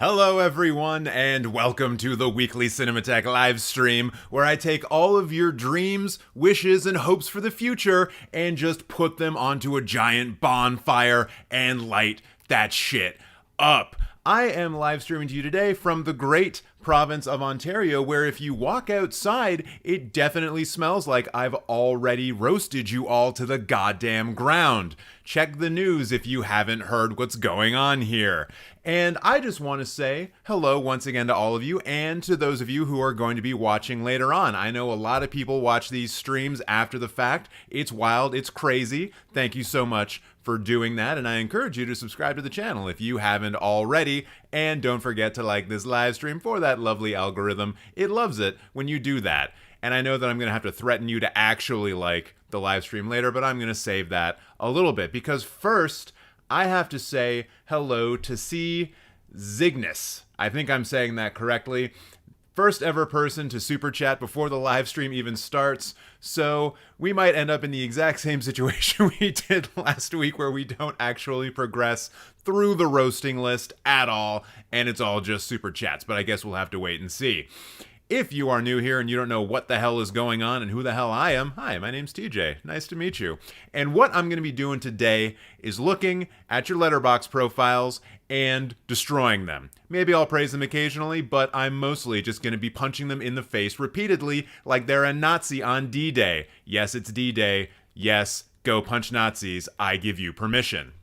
Hello everyone, and welcome to the weekly Cinemateq live stream, where I take all of your dreams, wishes, and hopes for the future and just put them onto a giant bonfire and light that shit up. I am live streaming to you today from the great province of Ontario, where if you walk outside, it definitely smells like I've already roasted you all to the goddamn ground. Check the news if you haven't heard what's going on here. And I just want to say hello once again to all of you and to those of you who are going to be watching later on. I know a lot of people watch these streams after the fact. It's wild, it's crazy. Thank you so much for doing that, and I encourage you to subscribe to the channel if you haven't already, and don't forget to like this live stream for that lovely algorithm. It loves it when you do that. And I know that I'm going to have to threaten you to actually like the live stream later, but I'm going to save that a little bit, because first I have to say hello to CZignis. I think I'm saying that correctly. First ever person to super chat before the live stream even starts, so we might end up in the exact same situation we did last week, where we don't actually progress through the roasting list at all, and it's all just super chats, but I guess we'll have to wait and see. If you are new here and you don't know what the hell is going on and who the hell I am, hi, my name's TJ. Nice to meet you. And what I'm going to be doing today is looking at your Letterboxd profiles and destroying them. Maybe I'll praise them occasionally, but I'm mostly just going to be punching them in the face repeatedly like they're a Nazi on D-Day. Yes, it's D-Day. Yes, go punch Nazis. I give you permission.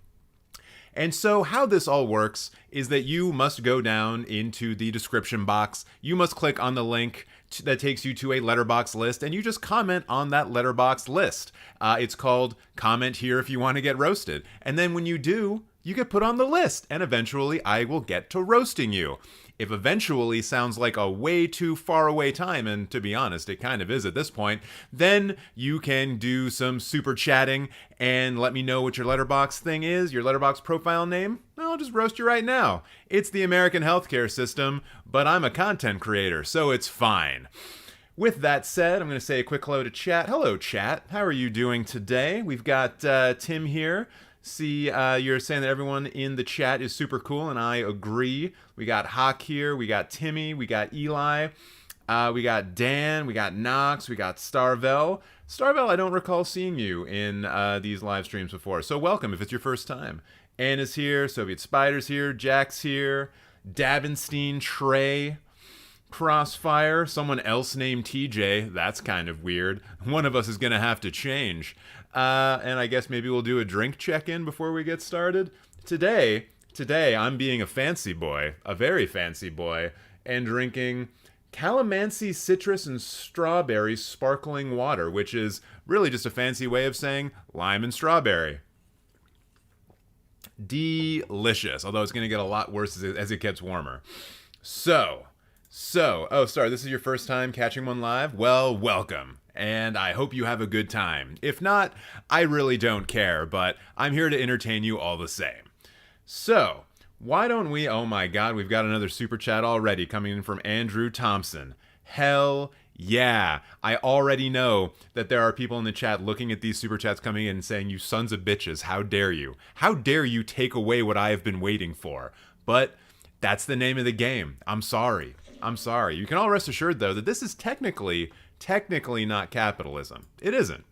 And so how this all works is that you must go down into the description box. You must click on the link that takes you to a Letterboxd list, and you just comment on that Letterboxd list. It's called Comment Here If You Want to Get Roasted. And then when you do, you get put on the list, and eventually I will get to roasting you. If eventually sounds like a way too far away time, and to be honest, it kind of is at this point, then you can do some super chatting and let me know what your Letterboxd thing is, your Letterboxd profile name. I'll just roast you right now. It's the American healthcare system, but I'm a content creator, so it's fine. With that said, I'm going to say a quick hello to chat. Hello, chat. How are you doing today? We've got Tim here. See, you're saying that everyone in the chat is super cool, and I agree. We got Hawk here, we got Timmy, we got Eli, we got Dan, we got Knox, we got Starvel. Starvel, I don't recall seeing you in these live streams before, so welcome if it's your first time. Anna's here, Soviet Spider's here, Jack's here, Dabbenstein95, Crossfire, someone else named TJ, that's kind of weird. One of us is going to have to change. And I guess maybe we'll do a drink check-in before we get started. Today, I'm being a fancy boy, a very fancy boy, and drinking calamansi citrus and strawberry sparkling water, which is really just a fancy way of saying lime and strawberry. Delicious, although it's going to get a lot worse as it gets warmer. So, oh, sorry, this is your first time catching one live? Well, welcome. And I hope you have a good time. If not, I really don't care, but I'm here to entertain you all the same. So, why don't we, oh my god, we've got another super chat already coming in from Andrew Thompson. Hell yeah. I already know that there are people in the chat looking at these super chats coming in and saying, you sons of bitches, how dare you? How dare you take away what I have been waiting for? But that's the name of the game. I'm sorry. You can all rest assured, though, that this is technically not capitalism. It isn't.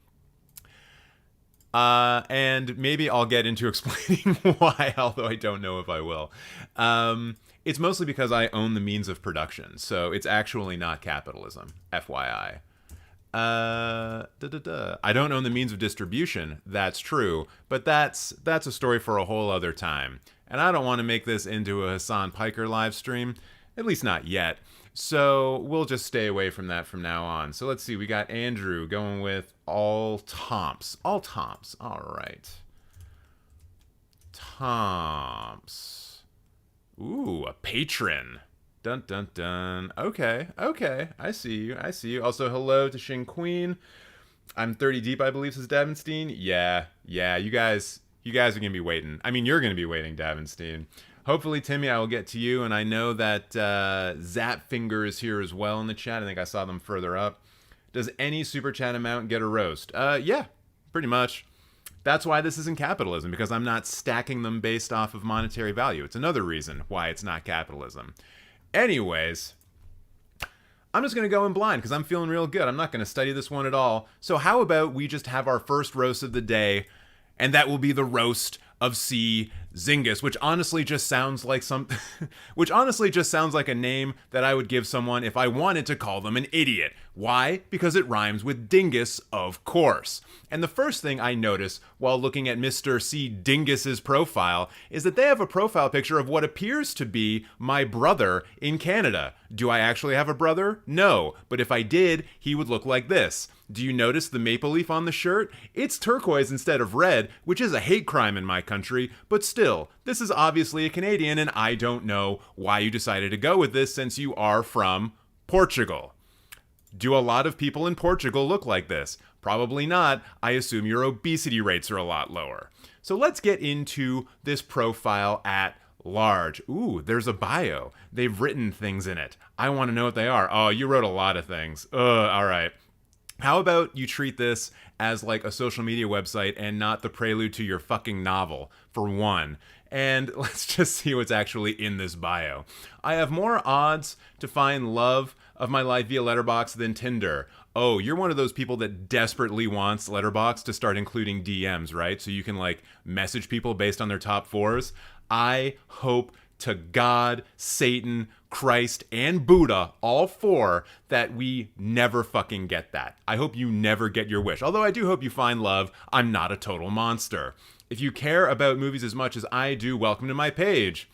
And maybe I'll get into explaining why, although I don't know if I will. It's mostly because I own the means of production, so it's actually not capitalism, FYI. I don't own the means of distribution, that's true, but that's a story for a whole other time. And I don't want to make this into a Hassan Piker live stream, at least not yet. So we'll just stay away from that from now on. So let's see, we got Andrew going with all Tomps. All Tomps, all right. Tomps. Ooh, a patron. Dun, dun, dun. Okay, I see you. Also, hello to Shing Queen. I'm 30 deep, I believe, says Davenstein. Yeah, you guys are going to be waiting. I mean, you're going to be waiting, Davenstein. Hopefully, Timmy, I will get to you, and I know that zapfinger is here as well in the chat. I think I saw them further up. Does any super chat amount get a roast? Yeah, pretty much. That's why this isn't capitalism, because I'm not stacking them based off of monetary value. It's another reason why it's not capitalism. Anyways, I'm just going to go in blind because I'm feeling real good. I'm not going to study this one at all. So how about we just have our first roast of the day, and that will be the Roast of CZignis, which honestly just sounds like a name that I would give someone if I wanted to call them an idiot. Why? Because it rhymes with dingus, of course. And the first thing I notice while looking at Mr. C. Dingus's profile is that they have a profile picture of what appears to be my brother in Canada. Do I actually have a brother? No, but if I did, he would look like this. Do you notice the maple leaf on the shirt? It's turquoise instead of red, which is a hate crime in my country, but still, this is obviously a Canadian, and I don't know why you decided to go with this since you are from Portugal. Do a lot of people in Portugal look like this? Probably not. I assume your obesity rates are a lot lower. So let's get into this profile at large. Ooh, there's a bio. They've written things in it. I want to know what they are. Oh, you wrote a lot of things. All right. How about you treat this as like a social media website and not the prelude to your fucking novel, for one. And let's just see what's actually in this bio. I have more odds to find love of my life via Letterboxd than Tinder. Oh, you're one of those people that desperately wants Letterboxd to start including DMs, right? So you can like message people based on their top fours. I hope to God, Satan, Christ, and Buddha, all four, that we never fucking get that. I hope you never get your wish. Although I do hope you find love. I'm not a total monster. If you care about movies as much as I do, welcome to my page.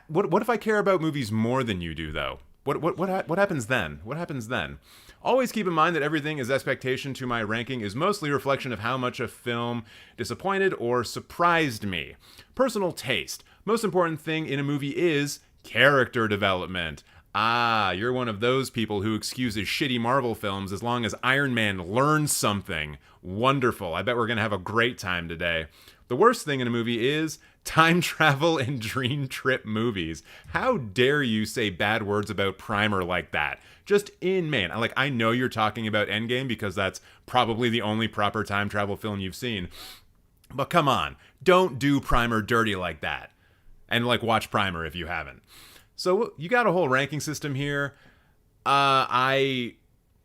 What if I care about movies more than you do, though? What happens then? What happens then? Always keep in mind that everything is expectation to my ranking is mostly a reflection of how much a film disappointed or surprised me. Personal taste. Most important thing in a movie is character development. Ah, you're one of those people who excuses shitty Marvel films as long as Iron Man learns something. Wonderful. I bet we're going to have a great time today. The worst thing in a movie is time travel and dream trip movies. How dare you say bad words about Primer like that? Just man, I know you're talking about Endgame because that's probably the only proper time travel film you've seen. But come on, don't do Primer dirty like that. And watch Primer if you haven't. So you got a whole ranking system here. I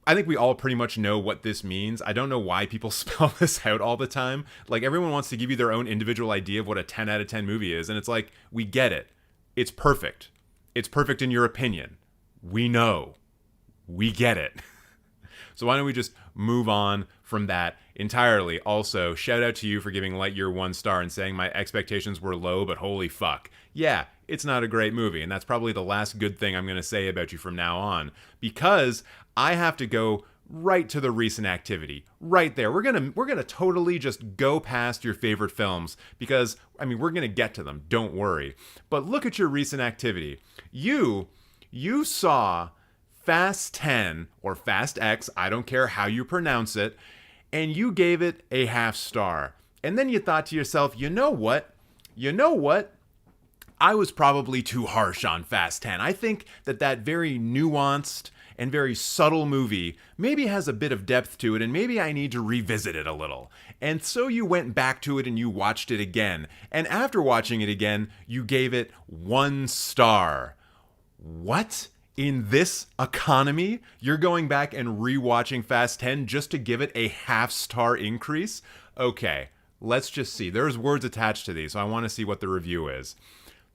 think we all pretty much know what this means. I don't know why people spell this out all the time. Everyone wants to give you their own individual idea of what a 10 out of 10 movie is. And it's we get it. It's perfect. It's perfect in your opinion. We know. We get it. So why don't we just move on from that entirely. Also, shout out to you for giving Lightyear 1 star and saying my expectations were low, but holy fuck. Yeah, it's not a great movie, and that's probably the last good thing I'm going to say about you from now on, because I have to go right to the recent activity. Right there. We're going to totally just go past your favorite films because we're going to get to them. Don't worry. But look at your recent activity. You saw Fast 10 or Fast X, I don't care how you pronounce it, and you gave it a half star. And then you thought to yourself, you know what? I was probably too harsh on Fast 10. I think that very nuanced and very subtle movie maybe has a bit of depth to it, and maybe I need to revisit it a little. And so you went back to it and you watched it again. And after watching it again, you gave it 1 star. What? In this economy, you're going back and rewatching Fast 10 just to give it a half-star increase? Okay, let's just see. There's words attached to these, so I want to see what the review is.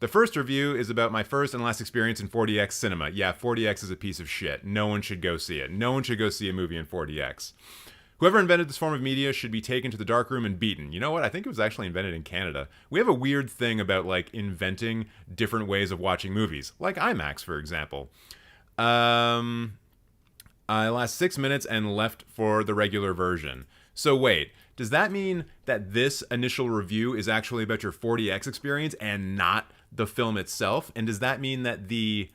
The first review is about my first and last experience in 4DX cinema. Yeah, 4DX is a piece of shit. No one should go see it. No one should go see a movie in 4DX. Whoever invented this form of media should be taken to the dark room and beaten. You know what? I think it was actually invented in Canada. We have a weird thing about inventing different ways of watching movies, like IMAX, for example. I last 6 minutes and left for the regular version. So wait, does that mean that this initial review is actually about your 4DX experience and not the film itself? And does that mean that the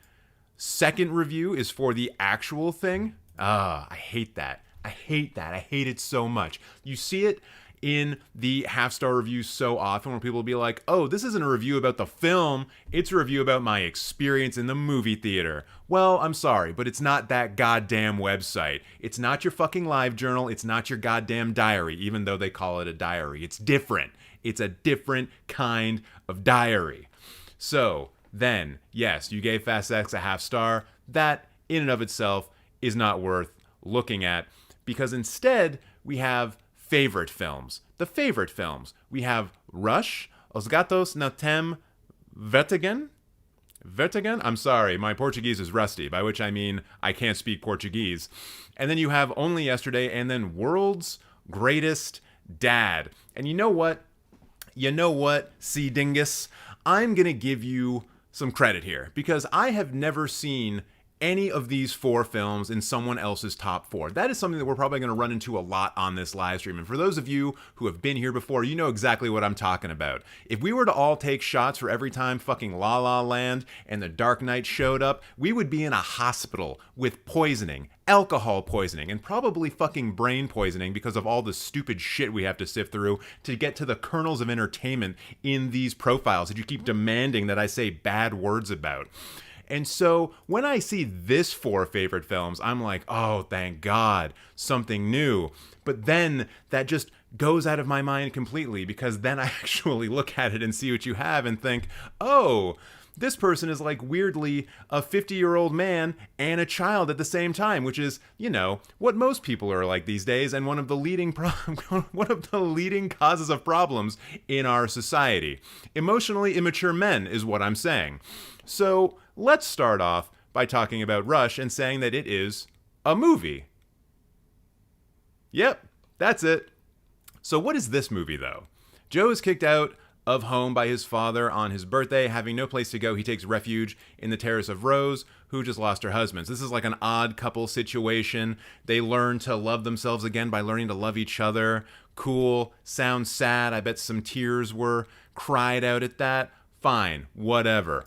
second review is for the actual thing? I hate that. I hate it so much. You see it in the half-star reviews so often where people will be like, oh, this isn't a review about the film, it's a review about my experience in the movie theater. Well, I'm sorry, but it's not that goddamn website. It's not your fucking live journal. It's not your goddamn diary, even though they call it a diary. It's different. It's a different kind of diary. So then, yes, you gave Fast X a half star. That, in and of itself, is not worth looking at, because instead we have favorite films. The favorite films. We have Rush, Os Gatos na Tem Vertigen. Vertigen? I'm sorry, my Portuguese is rusty, by which I mean I can't speak Portuguese. And then you have Only Yesterday, and then World's Greatest Dad. And you know what? CZignis, I'm going to give you some credit here, because I have never seen any of these 4 films in someone else's top 4. That is something that we're probably going to run into a lot on this live stream. And for those of you who have been here before, you know exactly what I'm talking about. If we were to all take shots for every time fucking La La Land and The Dark Knight showed up, we would be in a hospital with poisoning, alcohol poisoning, and probably fucking brain poisoning because of all the stupid shit we have to sift through to get to the kernels of entertainment in these profiles that you keep demanding that I say bad words about. And so when I see this 4 favorite films, I'm like, oh, thank God, something new. But then that just goes out of my mind completely, because then I actually look at it and see what you have and think, oh, this person is like weirdly a 50-year-old man and a child at the same time, which is, you know, what most people are like these days, and one of the leading causes of problems in our society. Emotionally immature men is what I'm saying. So let's start off by talking about Rush and saying that it is a movie. Yep, that's it. So what is this movie, though? Joe is kicked out of home by his father on his birthday. Having no place to go, he takes refuge in the Terrace of Rose, who just lost her husband. This is like an odd couple situation. They learn to love themselves again by learning to love each other. Cool. Sounds sad. I bet some tears were cried out at that. Fine. Whatever.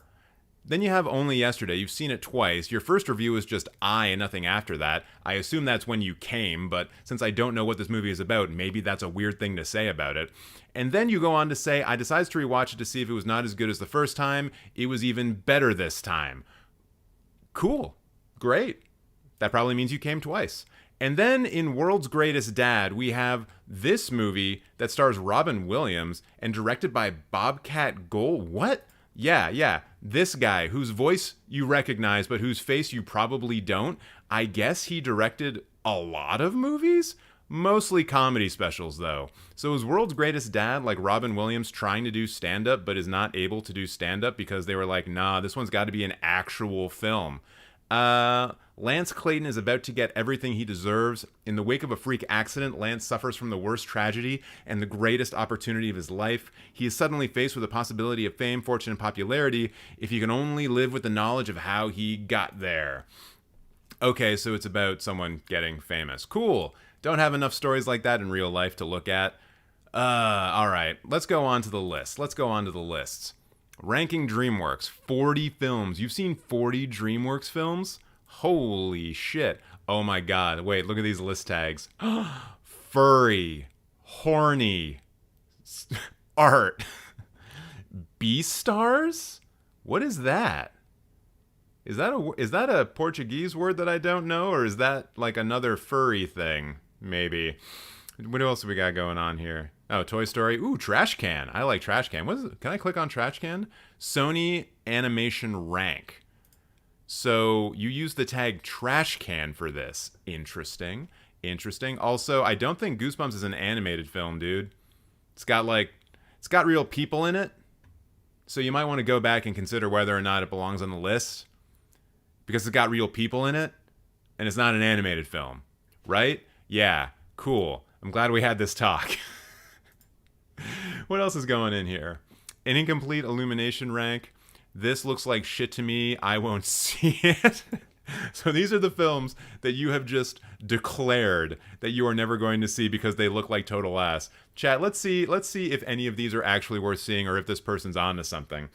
Then you have Only Yesterday. You've seen it twice. Your first review is just I and nothing after that. I assume that's when you came, but since I don't know what this movie is about, maybe that's a weird thing to say about it. And then you go on to say, I decided to rewatch it to see if it was not as good as the first time. It was even better this time. Cool. Great. That probably means you came twice. And then in World's Greatest Dad, we have this movie that stars Robin Williams and directed by Bobcat Gold. What? Yeah. This guy, whose voice you recognize, but whose face you probably don't. I guess he directed a lot of movies? Mostly comedy specials, though. So is World's Greatest Dad like Robin Williams trying to do stand-up, but is not able to do stand-up because they were like, nah, this one's got to be an actual film. Lance Clayton is about to get everything he deserves. In the wake of a freak accident, Lance suffers from the worst tragedy and the greatest opportunity of his life. He is suddenly faced with the possibility of fame, fortune, and popularity if he can only live with the knowledge of how he got there. Okay, so it's about someone getting famous. Cool. Don't have enough stories like that in real life to look at. All right, let's go on to the list. Lists. Ranking DreamWorks, 40 films. You've seen 40 DreamWorks films? Holy shit. Oh my God. Wait, look at these list tags. Furry. Horny. Art. Beastars? What is that? Is that a Portuguese word that I don't know? Or is that like another furry thing? Maybe. What else have we got going on here? Oh, Toy Story. Ooh, Trash Can. I like Trash Can. What is it? Can I click on Trash Can? Sony Animation Rank. So you use the tag Trash Can for this. Interesting. Also, I don't think Goosebumps is an animated film, dude. It's got real people in it. So you might want to go back and consider whether or not it belongs on the list. Because it's got real people in it. And it's not an animated film. Right? Yeah. Cool. I'm glad we had this talk. What else is going in here? An incomplete illumination rank. This looks like shit to me. I won't see it. So these are the films that you have just declared that you are never going to see because they look like total ass. Chat, let's see if any of these are actually worth seeing or if this person's onto something.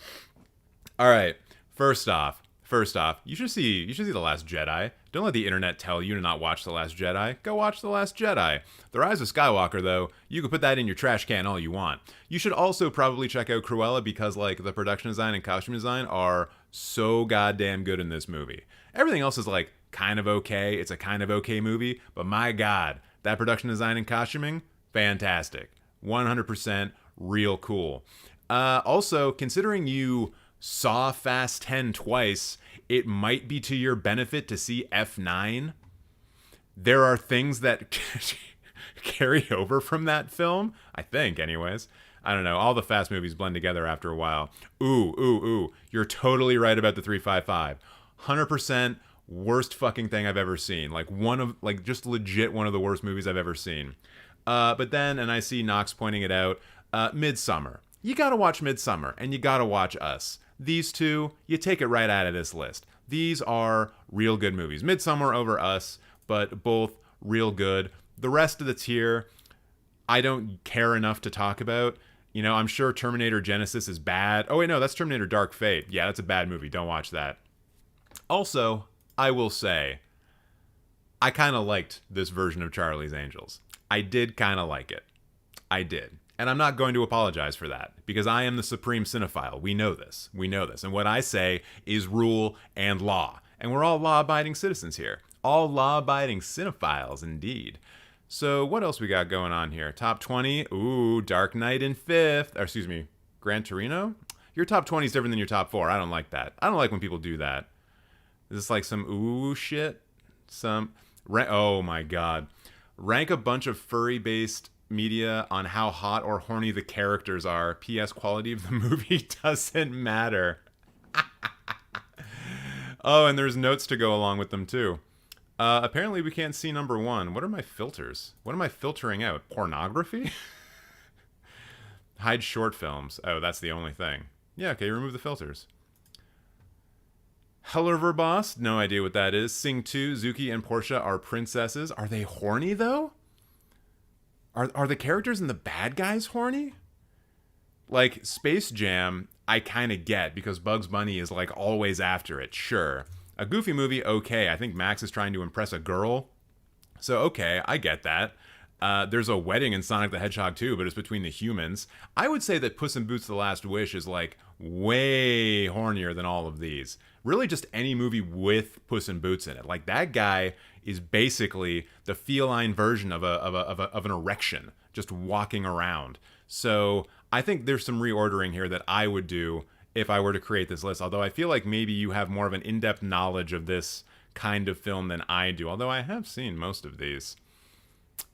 All right. First off, First off, you should see The Last Jedi. Don't let the internet tell you to not watch The Last Jedi. Go watch The Last Jedi. The Rise of Skywalker, though, you can put that in your trash can all you want. You should also probably check out Cruella because, like, the production design and costume design are so goddamn good in this movie. Everything else is, like, kind of okay. It's a kind of okay movie, but my God, that production design and costuming, fantastic. 100% real cool. Also, considering you saw Fast 10 twice, it might be to your benefit to see F9. There are things that carry over from that film, I think, anyways. I don't know. All the Fast movies blend together after a while. Ooh. You're totally right about the 355. 100% worst fucking thing I've ever seen. Just legit one of the worst movies I've ever seen. But then, and I see Knox pointing it out, Midsummer. You gotta watch Midsummer, and you gotta watch Us. These two, you take it right out of this list. These are real good movies. Midsummer over Us, but both real good. The rest of the tier, I don't care enough to talk about. You know, I'm sure Terminator Genisys is bad. Oh, wait, no, that's Terminator Dark Fate. Yeah, that's a bad movie. Don't watch that. Also, I will say, I kind of liked this version of Charlie's Angels. I did kind of like it. I did. And I'm not going to apologize for that, because I am the supreme cinephile. We know this. And what I say is rule and law. And we're all law-abiding citizens here. All law-abiding cinephiles, indeed. So what else we got going on here? Top 20. Ooh, Dark Knight in 5th. Or, excuse me, Gran Torino? Your top 20 is different than your top 4. I don't like that. I don't like when people do that. Is this like some ooh shit? Oh my God. Rank a bunch of furry-based media on how hot or horny the characters are. P.S. Quality of the movie doesn't matter. Oh, and there's notes to go along with them too. Apparently we can't see number 1. What are my filters? What am I filtering out? Pornography? Hide short films. Oh, that's the only thing. Yeah, okay, remove the filters. Hellerverboss, no idea what that is. Sing 2, Zuki and Portia are princesses. Are they horny though? Are the characters and the bad guys horny? Like, Space Jam, I kind of get, because Bugs Bunny is, like, always after it, sure. A Goofy movie, okay. I think Max is trying to impress a girl. So, okay, I get that. There's a wedding in Sonic the Hedgehog 2, but it's between the humans. I would say that Puss in Boots: The Last Wish is, like, way hornier than all of these. Really just any movie with Puss in Boots in it. Like, that guy is basically the feline version of an erection, just walking around. So I think there's some reordering here that I would do if I were to create this list. Although I feel like maybe you have more of an in-depth knowledge of this kind of film than I do. Although I have seen most of these.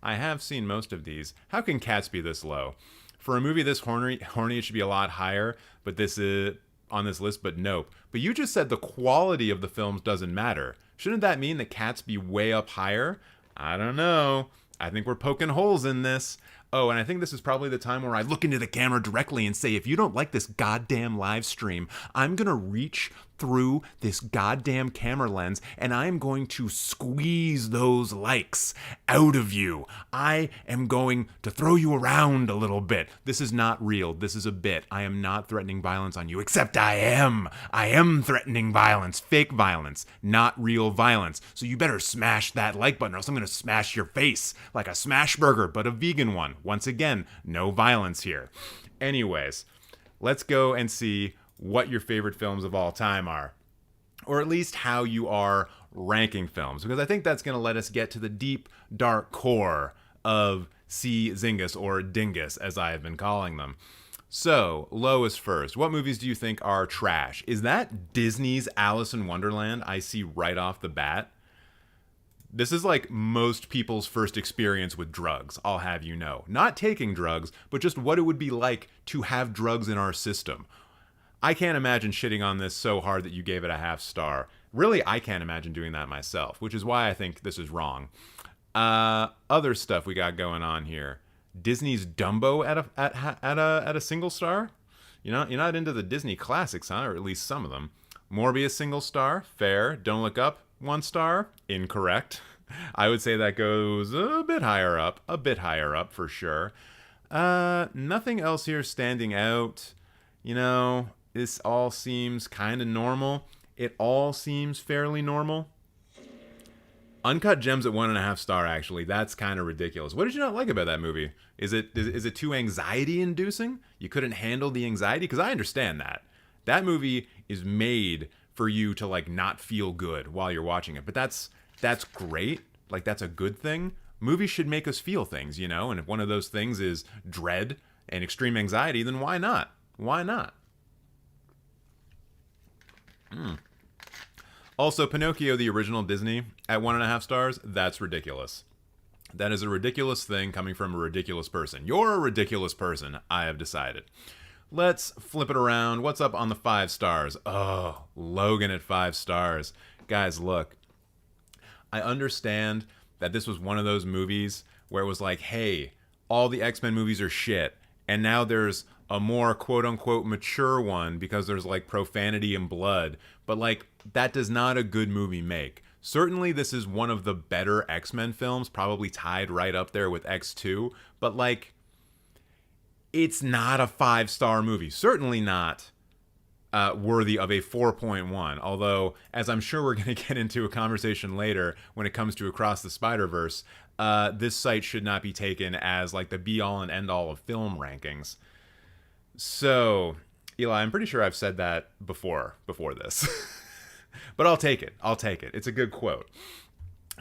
How can Cats be this low? For a movie this horny, it should be a lot higher, but this is on this list, but nope. But you just said the quality of the films doesn't matter. Shouldn't that mean that Cats be way up higher? I don't know. I think we're poking holes in this. Oh, and I think this is probably the time where I look into the camera directly and say, if you don't like this goddamn live stream, I'm going to reach through this goddamn camera lens and I'm going to squeeze those likes out of you. I am going to throw you around a little bit. This is not real. This is a bit. I am not threatening violence on you, except I am. I am threatening violence, fake violence, not real violence. So you better smash that like button or else I'm going to smash your face like a smash burger, but a vegan one. Once again, no violence here. Anyways, let's go and see what your favorite films of all time are. Or at least how you are ranking films. Because I think that's going to let us get to the deep, dark core of CZignis, or Dingus, as I have been calling them. So, lowest first. What movies do you think are trash? Is that Disney's Alice in Wonderland I see right off the bat? This is like most people's first experience with drugs, I'll have you know. Not taking drugs, but just what it would be like to have drugs in our system. I can't imagine shitting on this so hard that you gave it a half star. Really, I can't imagine doing that myself, which is why I think this is wrong. Other stuff we got going on here. Disney's Dumbo at a single star? You're not into the Disney classics, huh? Or at least some of them. Morbius single star? Fair. Don't Look Up 1 star? Incorrect. I would say that goes a bit higher up for sure. Nothing else here standing out. You know, this all seems kind of normal. it all seems fairly normal. Uncut Gems at 1.5 star, actually. That's kind of ridiculous. What did you not like about that movie? Is it too anxiety inducing? You couldn't handle the anxiety? Because I understand that. That movie is made for you to like not feel good while you're watching it. But that's great. Like that's a good thing. Movies should make us feel things, you know? And if one of those things is dread and extreme anxiety, then why not? Why not? Also, Pinocchio, the original Disney, at 1.5 stars, that's ridiculous. That is a ridiculous thing coming from a ridiculous person. You're a ridiculous person, I have decided. Let's flip it around. What's up on the 5 stars? Oh, Logan at 5 stars. Guys, look. I understand that this was one of those movies where it was like, hey, all the X-Men movies are shit. And now there's a more quote-unquote mature one because there's like profanity and blood. But like, that does not a good movie make. Certainly this is one of the better X-Men films, probably tied right up there with X2. But like, it's not a 5-star movie. Certainly not worthy of a 4.1. Although, as I'm sure we're going to get into a conversation later when it comes to Across the Spider-Verse, this site should not be taken as like the be-all and end-all of film rankings. So, Eli, I'm pretty sure I've said that before this. But I'll take it. I'll take it. It's a good quote.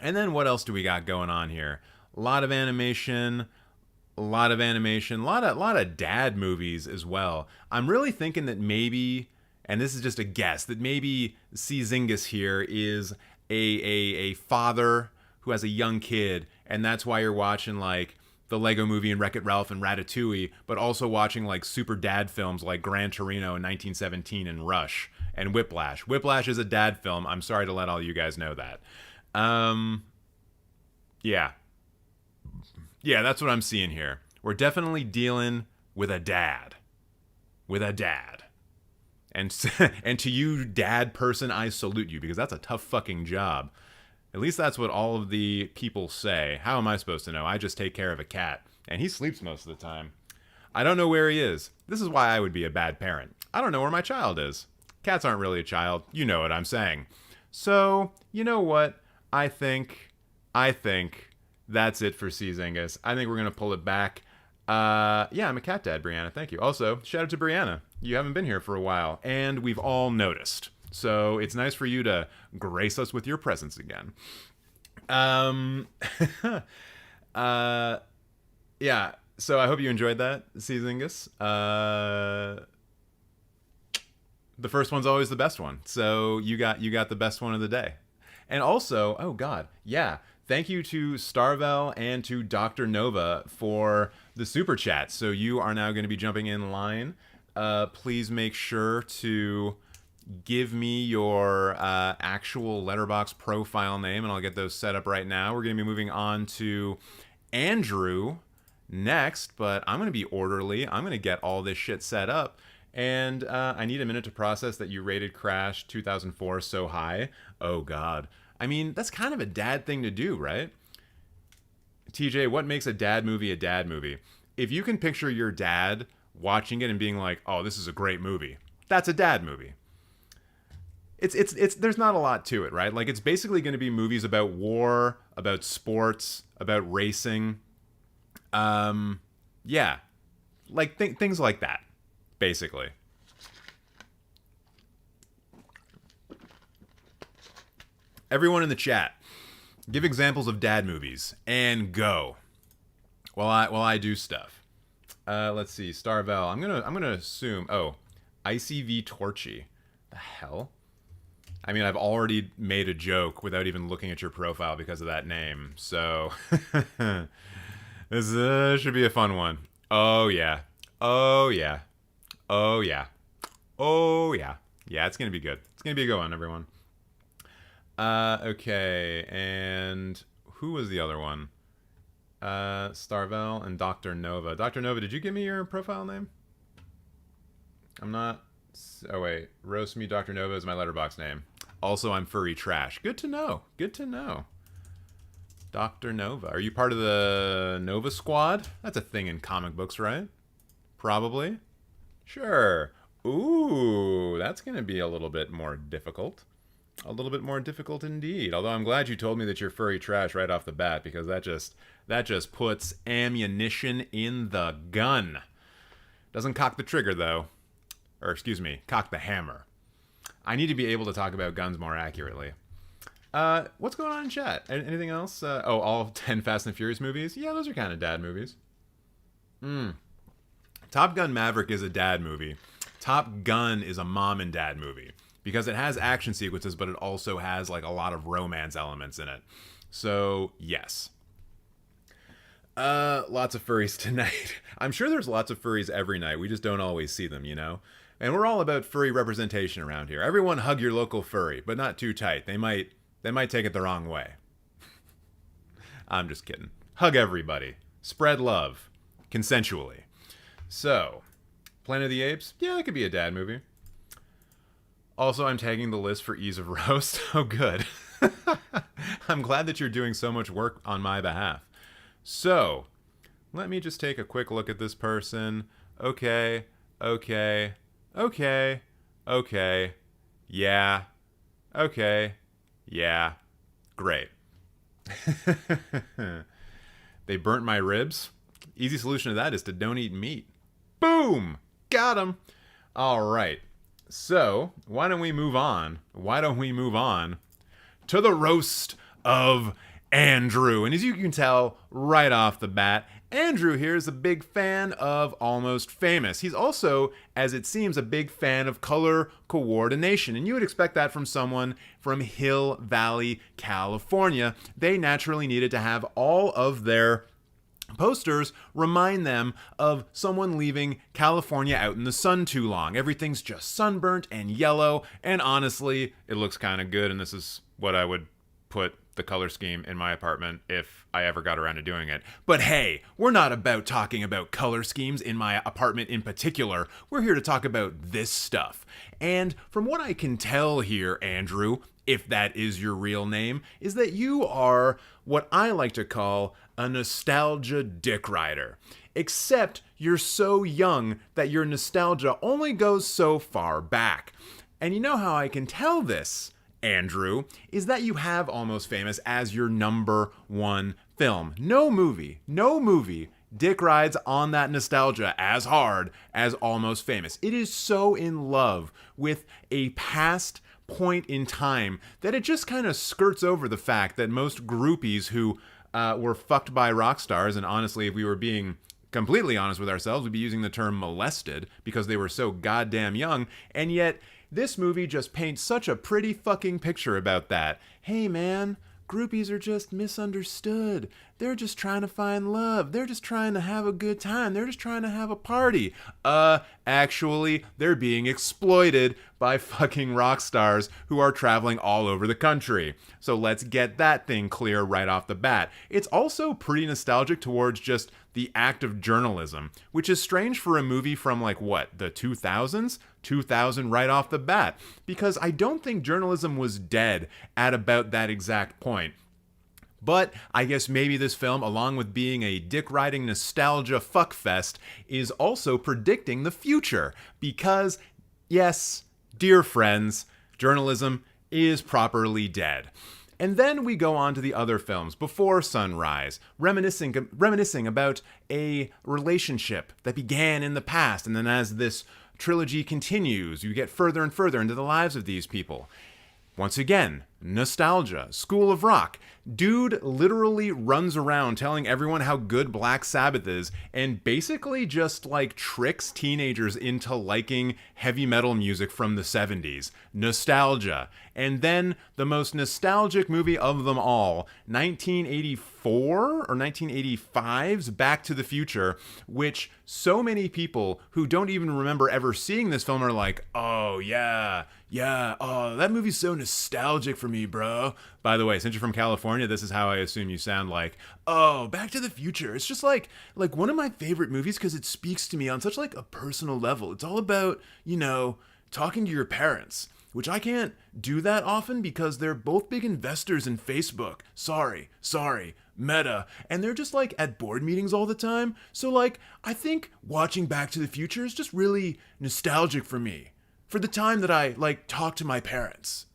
And then what else do we got going on here? A lot of animation, a lot of dad movies as well. I'm really thinking that maybe, and this is just a guess, that maybe CZignis here is a father who has a young kid, and that's why you're watching like the Lego Movie and Wreck-It Ralph and Ratatouille, but also watching like super dad films like Gran Torino in 1917 and Rush and Whiplash. Whiplash is a dad film. I'm sorry to let all you guys know that. Yeah, that's what I'm seeing here. We're definitely dealing with a dad. And to you, dad person, I salute you, because that's a tough fucking job. At least that's what all of the people say. How am I supposed to know? I just take care of a cat, and he sleeps most of the time. I don't know where he is. This is why I would be a bad parent. I don't know where my child is. Cats aren't really a child. You know what I'm saying. So, you know what? I think that's it for CZignis. I think we're going to pull it back. Yeah, I'm a cat dad, Brianna. Thank you. Also, shout out to Brianna. You haven't been here for a while, and we've all noticed. So it's nice for you to grace us with your presence again. Yeah, so I hope you enjoyed that, CZignis. The first one's always the best one. So you got the best one of the day. And also, oh god, yeah, thank you to Starvel and to Dr. Nova for the super chat. So you are now going to be jumping in line. Please make sure to give me your actual Letterboxd profile name, and I'll get those set up right now. We're going to be moving on to Andrew next, but I'm going to be orderly. I'm going to get all this shit set up. And I need a minute to process that you rated Crash 2004 so high. Oh, God. I mean, that's kind of a dad thing to do, right? TJ, what makes a dad movie a dad movie? If you can picture your dad watching it and being like, oh, this is a great movie, that's a dad movie. It's there's not a lot to it, right? Like, it's basically going to be movies about war, about sports, about racing. Yeah. Like, things like that. Basically. Everyone in the chat, give examples of dad movies and go while I do stuff. Let's see, Starvel. I'm gonna assume. Oh, IceyVTorchy. The hell? I mean, I've already made a joke without even looking at your profile because of that name. So this should be a fun one. Oh yeah. Oh yeah. Oh, yeah. Oh, yeah. Yeah, it's going to be good. It's going to be a good one, everyone. Okay, and who was the other one? Starvel and Dr. Nova. Dr. Nova, did you give me your profile name? I'm not... Oh, wait. Roast me, Dr. Nova is my Letterboxd name. Also, I'm furry trash. Good to know. Good to know. Dr. Nova. Are you part of the Nova Squad? That's a thing in comic books, right? Probably. Sure. Ooh, that's going to be a little bit more difficult. A little bit more difficult indeed. Although I'm glad you told me that you're furry trash right off the bat, because that just puts ammunition in the gun. Doesn't cock the trigger though. Or excuse me, cock the hammer. I need to be able to talk about guns more accurately. What's going on in chat? Anything else? All 10 Fast and Furious movies? Yeah, those are kind of dad movies. Top Gun Maverick is a dad movie. Top Gun is a mom and dad movie. Because it has action sequences, but it also has like a lot of romance elements in it. So, yes. Lots of furries tonight. I'm sure there's lots of furries every night. We just don't always see them, you know? And we're all about furry representation around here. Everyone hug your local furry, but not too tight. They might take it the wrong way. I'm just kidding. Hug everybody. Spread love. Consensually. So, Planet of the Apes? Yeah, that could be a dad movie. Also, I'm tagging the list for ease of roast. Oh, good. I'm glad that you're doing so much work on my behalf. So, let me just take a quick look at this person. Okay. Yeah. Okay. Yeah. Great. They burnt my ribs. Easy solution to that is to don't eat meat. Boom! Got him! All right. So, why don't we move on? To the roast of Andrew. And as you can tell right off the bat, Andrew here is a big fan of Almost Famous. He's also, as it seems, a big fan of color coordination. And you would expect that from someone from Hill Valley, California. They naturally needed to have all of their posters remind them of someone leaving California out in the sun too long. Everything's just sunburnt and yellow, and honestly, it looks kind of good, and this is what I would put the color scheme in my apartment if I ever got around to doing it. But hey, we're not about talking about color schemes in my apartment in particular. We're here to talk about this stuff. And from what I can tell here, Andrew, if that is your real name, is that you are what I like to call a nostalgia dick rider. Except you're so young that your nostalgia only goes so far back. And you know how I can tell this, Andrew, is that you have Almost Famous as your number one film. No movie dick rides on that nostalgia as hard as Almost Famous. It is so in love with a past point in time that it just kind of skirts over the fact that most groupies who were fucked by rock stars, and honestly, if we were being completely honest with ourselves, we'd be using the term molested because they were so goddamn young, and yet this movie just paints such a pretty fucking picture about that. Hey man, groupies are just misunderstood. They're just trying to find love. They're just trying to have a good time. They're just trying to have a party. Actually, they're being exploited by fucking rock stars who are traveling all over the country. So let's get that thing clear right off the bat. It's also pretty nostalgic towards just the act of journalism, which is strange for a movie from like what, the 2000s? 2000 right off the bat, because I don't think journalism was dead at about that exact point. But I guess maybe this film, along with being a dick-riding nostalgia fuckfest, is also predicting the future. Because, yes, dear friends, journalism is properly dead. And then we go on to the other films, Before Sunrise, reminiscing about a relationship that began in the past, and then as this trilogy continues, you get further and further into the lives of these people. Once again, nostalgia, School of Rock. Dude literally runs around telling everyone how good Black Sabbath is and basically just like tricks teenagers into liking heavy metal music from the 70s. Nostalgia. And then the most nostalgic movie of them all, 1984 or 1985's Back to the Future, which so many people who don't even remember ever seeing this film are like, oh yeah, oh, that movie's so nostalgic for me, bro. By the way, since you're from California, this is how I assume you sound like, oh, Back to the Future. It's just like one of my favorite movies because it speaks to me on such like a personal level. It's all about, you know, talking to your parents, which I can't do that often because they're both big investors in Facebook. Sorry. meta, and they're just like at board meetings all the time. So like, I think watching Back to the Future is just really nostalgic for me, for the time that I like talked to my parents.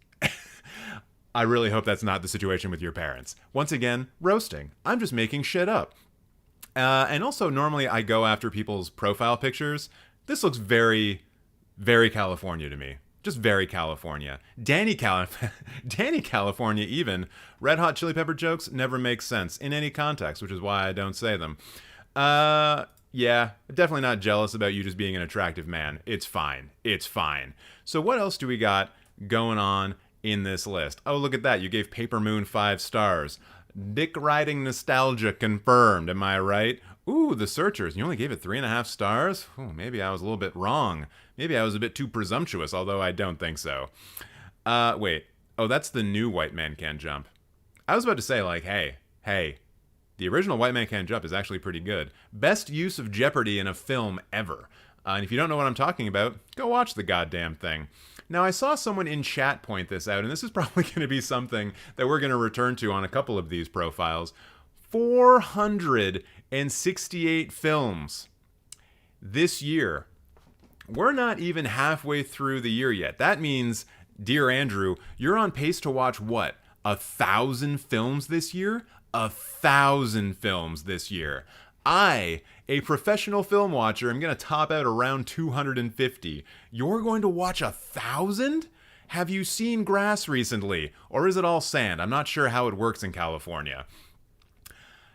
I really hope that's not the situation with your parents. Once again, roasting. I'm just making shit up. And also, normally I go after people's profile pictures. This looks very, very California to me. Just very California. Danny California even. Red Hot Chili Pepper jokes never make sense in any context, which is why I don't say them. Yeah, definitely not jealous about you just being an attractive man. It's fine. It's fine. So what else do we got going on in this list? Oh, look at that. You gave Paper Moon 5 stars. Dick riding nostalgia confirmed. Am I right? Ooh, The Searchers. You only gave it 3.5 stars? Ooh, maybe I was a little bit wrong. Maybe I was a bit too presumptuous, although I don't think so. Wait. Oh, that's the new White Man Can't Jump. I was about to say, like, hey. The original White Man Can't Jump is actually pretty good. Best use of Jeopardy in a film ever. And if you don't know what I'm talking about, go watch the goddamn thing. Now, I saw someone in chat point this out, and this is probably going to be something that we're going to return to on a couple of these profiles. 468 films this year. We're not even halfway through the year yet. That means, dear Andrew, you're on pace to watch what? 1,000 films this year? 1,000 films this year. I, a professional film watcher, am going to top out around 250. You're going to watch 1,000? Have you seen grass recently? Or is it all sand? I'm not sure how it works in California.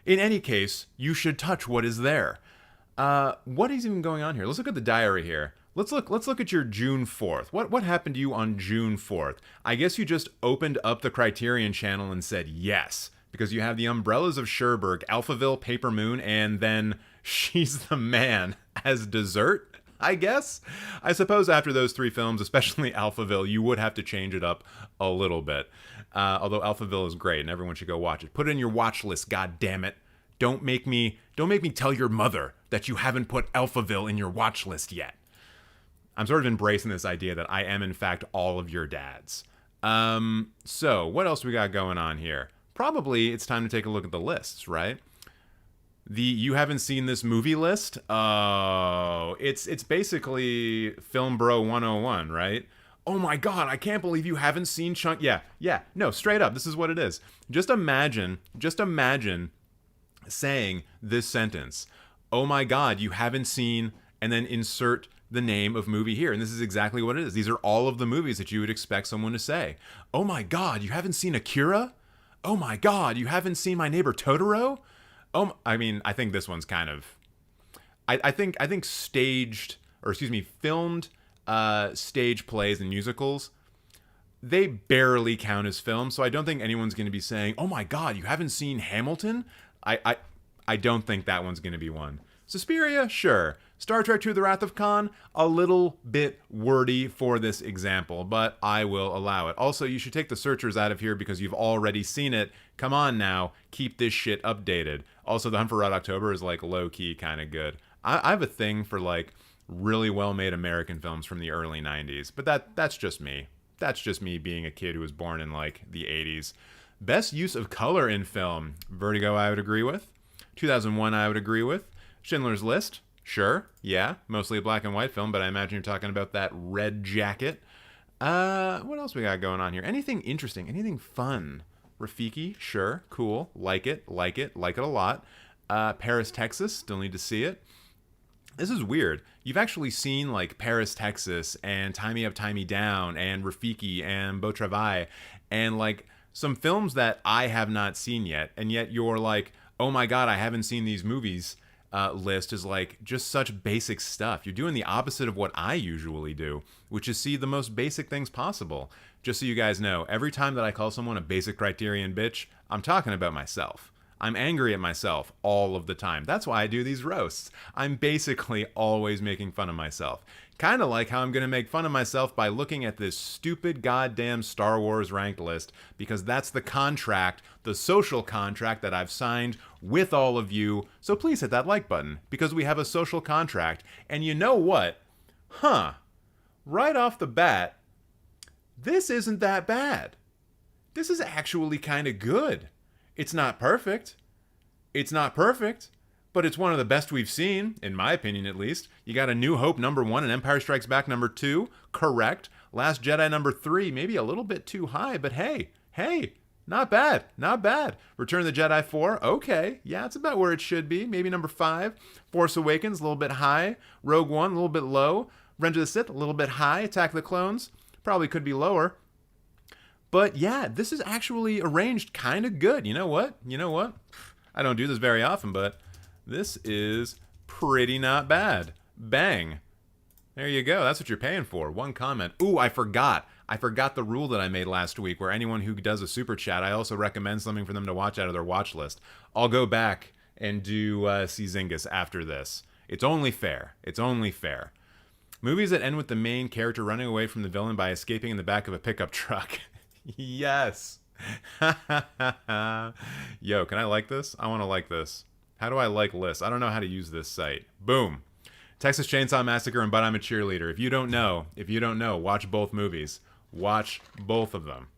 In any case, you should touch what is there. What is even going on here? Let's look at the diary here. Let's look at your June 4th. What happened to you on June 4th? I guess you just opened up the Criterion channel and said yes. Because you have the Umbrellas of Cherbourg, Alphaville, Paper Moon, and then She's the Man as dessert, I guess? I suppose after those 3 films, especially Alphaville, you would have to change it up a little bit. Although Alphaville is great and everyone should go watch it. Put it in your watch list, goddammit. Don't make me tell your mother that you haven't put Alphaville in your watch list yet. I'm sort of embracing this idea that I am in fact all of your dads. So what else we got going on here? Probably it's time to take a look at the lists, right? The you haven't seen this movie list? Oh, it's basically Film Bro 101, right? Oh my god, I can't believe you haven't seen Chunk. Yeah, no, straight up, this is what it is. Just imagine saying this sentence. Oh my god, you haven't seen, and then insert the name of movie here. And this is exactly what it is. These are all of the movies that you would expect someone to say. Oh my god, you haven't seen Akira? Oh my god, you haven't seen My Neighbor Totoro? Oh, I mean, I think this one's kind of... I think filmed stage plays and musicals, they barely count as films, so I don't think anyone's going to be saying, oh my god, you haven't seen Hamilton? I don't think that one's going to be one. Suspiria? Sure. Star Trek II: The Wrath of Khan? A little bit wordy for this example, but I will allow it. Also, you should take The Searchers out of here because you've already seen it. Come on now, keep this shit updated. Also, The Hunt for Red October is like low-key kind of good. I have a thing for like really well-made American films from the early 90s, but that's just me. That's just me being a kid who was born in like the 80s. Best use of color in film. Vertigo, I would agree with. 2001, I would agree with. Schindler's List. Sure, yeah, mostly a black and white film, but I imagine you're talking about that red jacket. What else we got going on here? Anything interesting? Anything fun? Rafiki, sure, cool, like it a lot. Paris, Texas, still need to see it. This is weird. You've actually seen like Paris, Texas, and Tie Me Up, Tie Me Down, and Rafiki, and Beau Travail, and like some films that I have not seen yet, and yet you're like, oh my god, I haven't seen these movies. List is like just such basic stuff. You're doing the opposite of what I usually do, which is see the most basic things possible. Just so you guys know, every time that I call someone a basic Criterion bitch, I'm talking about myself. I'm angry at myself all of the time. That's why I do these roasts. I'm basically always making fun of myself. Kind of like how I'm going to make fun of myself by looking at this stupid goddamn Star Wars ranked list, because that's the contract, the social contract that I've signed with all of you. So please hit that like button, because we have a social contract. And you know what? Right off the bat, this isn't that bad. This is actually kind of good. It's not perfect. It's not perfect, but it's one of the best we've seen, in my opinion at least. You got A New Hope #1 and Empire Strikes Back #2, correct. Last Jedi #3, maybe a little bit too high, but hey, not bad, not bad. Return of the Jedi 4, okay, yeah, it's about where it should be, maybe #5. Force Awakens, a little bit high. Rogue One, a little bit low. Revenge of the Sith, a little bit high. Attack of the Clones, probably could be lower. But yeah, this is actually arranged kind of good. You know what? I don't do this very often, but this is pretty not bad. Bang. There you go. That's what you're paying for. One comment. Ooh, I forgot the rule that I made last week where anyone who does a super chat, I also recommend something for them to watch out of their watch list. I'll go back and do CZignis after this. It's only fair. It's only fair. Movies that end with the main character running away from the villain by escaping in the back of a pickup truck. Yes. Yo, can I like this? I want to like this. How do I like lists? I don't know how to use this site. Boom. Texas Chainsaw Massacre and But I'm a Cheerleader. If you don't know, watch both movies. Watch both of them.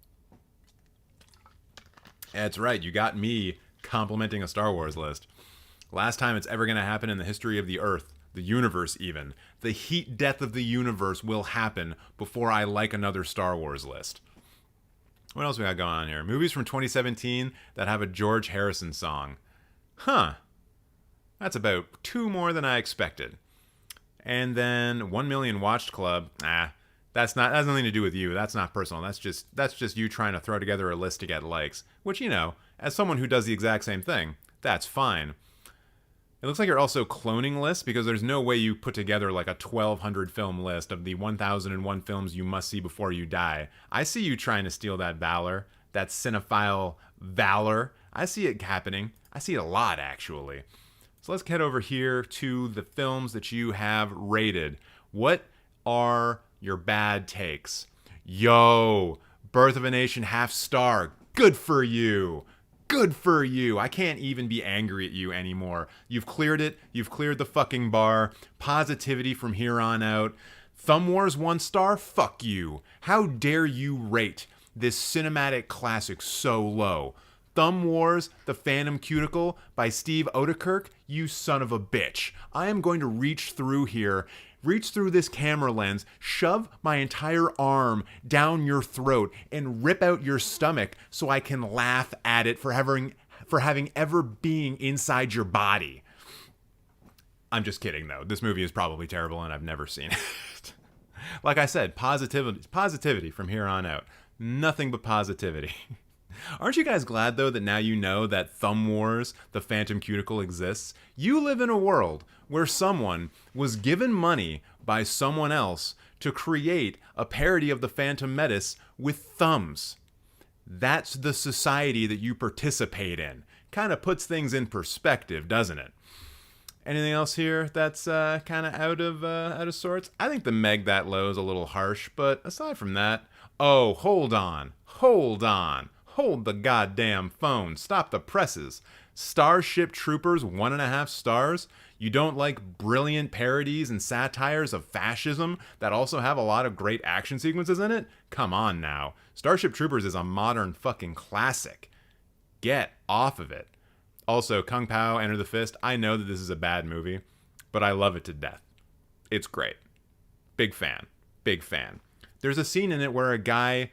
That's right, you got me complimenting a Star Wars list. Last time it's ever going to happen in the history of the Earth, the universe even. The heat death of the universe will happen before I like another Star Wars list. What else we got going on here? Movies from 2017 that have a George Harrison song. Huh. That's about 2 more than I expected. And then 1 Million Watched Club. That has nothing to do with you. That's not personal. That's just you trying to throw together a list to get likes. Which, as someone who does the exact same thing, that's fine. It looks like you're also cloning lists because there's no way you put together like a 1,200 film list of the 1,001 films you must see before you die. I see you trying to steal that valor, that cinephile valor. I see it happening. I see it a lot, actually. So let's head over here to the films that you have rated. What are your bad takes? Yo, Birth of a Nation half star. Good for you. Good for you. I can't even be angry at you anymore. You've cleared it. You've cleared the fucking bar. Positivity from here on out. Thumb Wars 1 star? Fuck you. How dare you rate this cinematic classic so low? Thumb Wars, The Phantom Cuticle by Steve Odekirk, you son of a bitch. I am going to reach through this camera lens, shove my entire arm down your throat, and rip out your stomach so I can laugh at it for having ever being inside your body. I'm just kidding, though. This movie is probably terrible, and I've never seen it. Like I said, positivity from here on out. Nothing but positivity. Aren't you guys glad, though, that now you know that Thumb Wars, The Phantom Cuticle exists? You live in a world where someone was given money by someone else to create a parody of the Phantom Menace with thumbs. That's the society that you participate in. Kind of puts things in perspective, doesn't it? Anything else here that's kind of out of sorts? I think the Meg that low is a little harsh, but aside from that, oh, hold on. Hold the goddamn phone. Stop the presses. Starship Troopers, 1.5 stars. You don't like brilliant parodies and satires of fascism that also have a lot of great action sequences in it? Come on now. Starship Troopers is a modern fucking classic. Get off of it. Also, Kung Pao, Enter the Fist. I know that this is a bad movie, but I love it to death. It's great. Big fan. Big fan. There's a scene in it where a guy,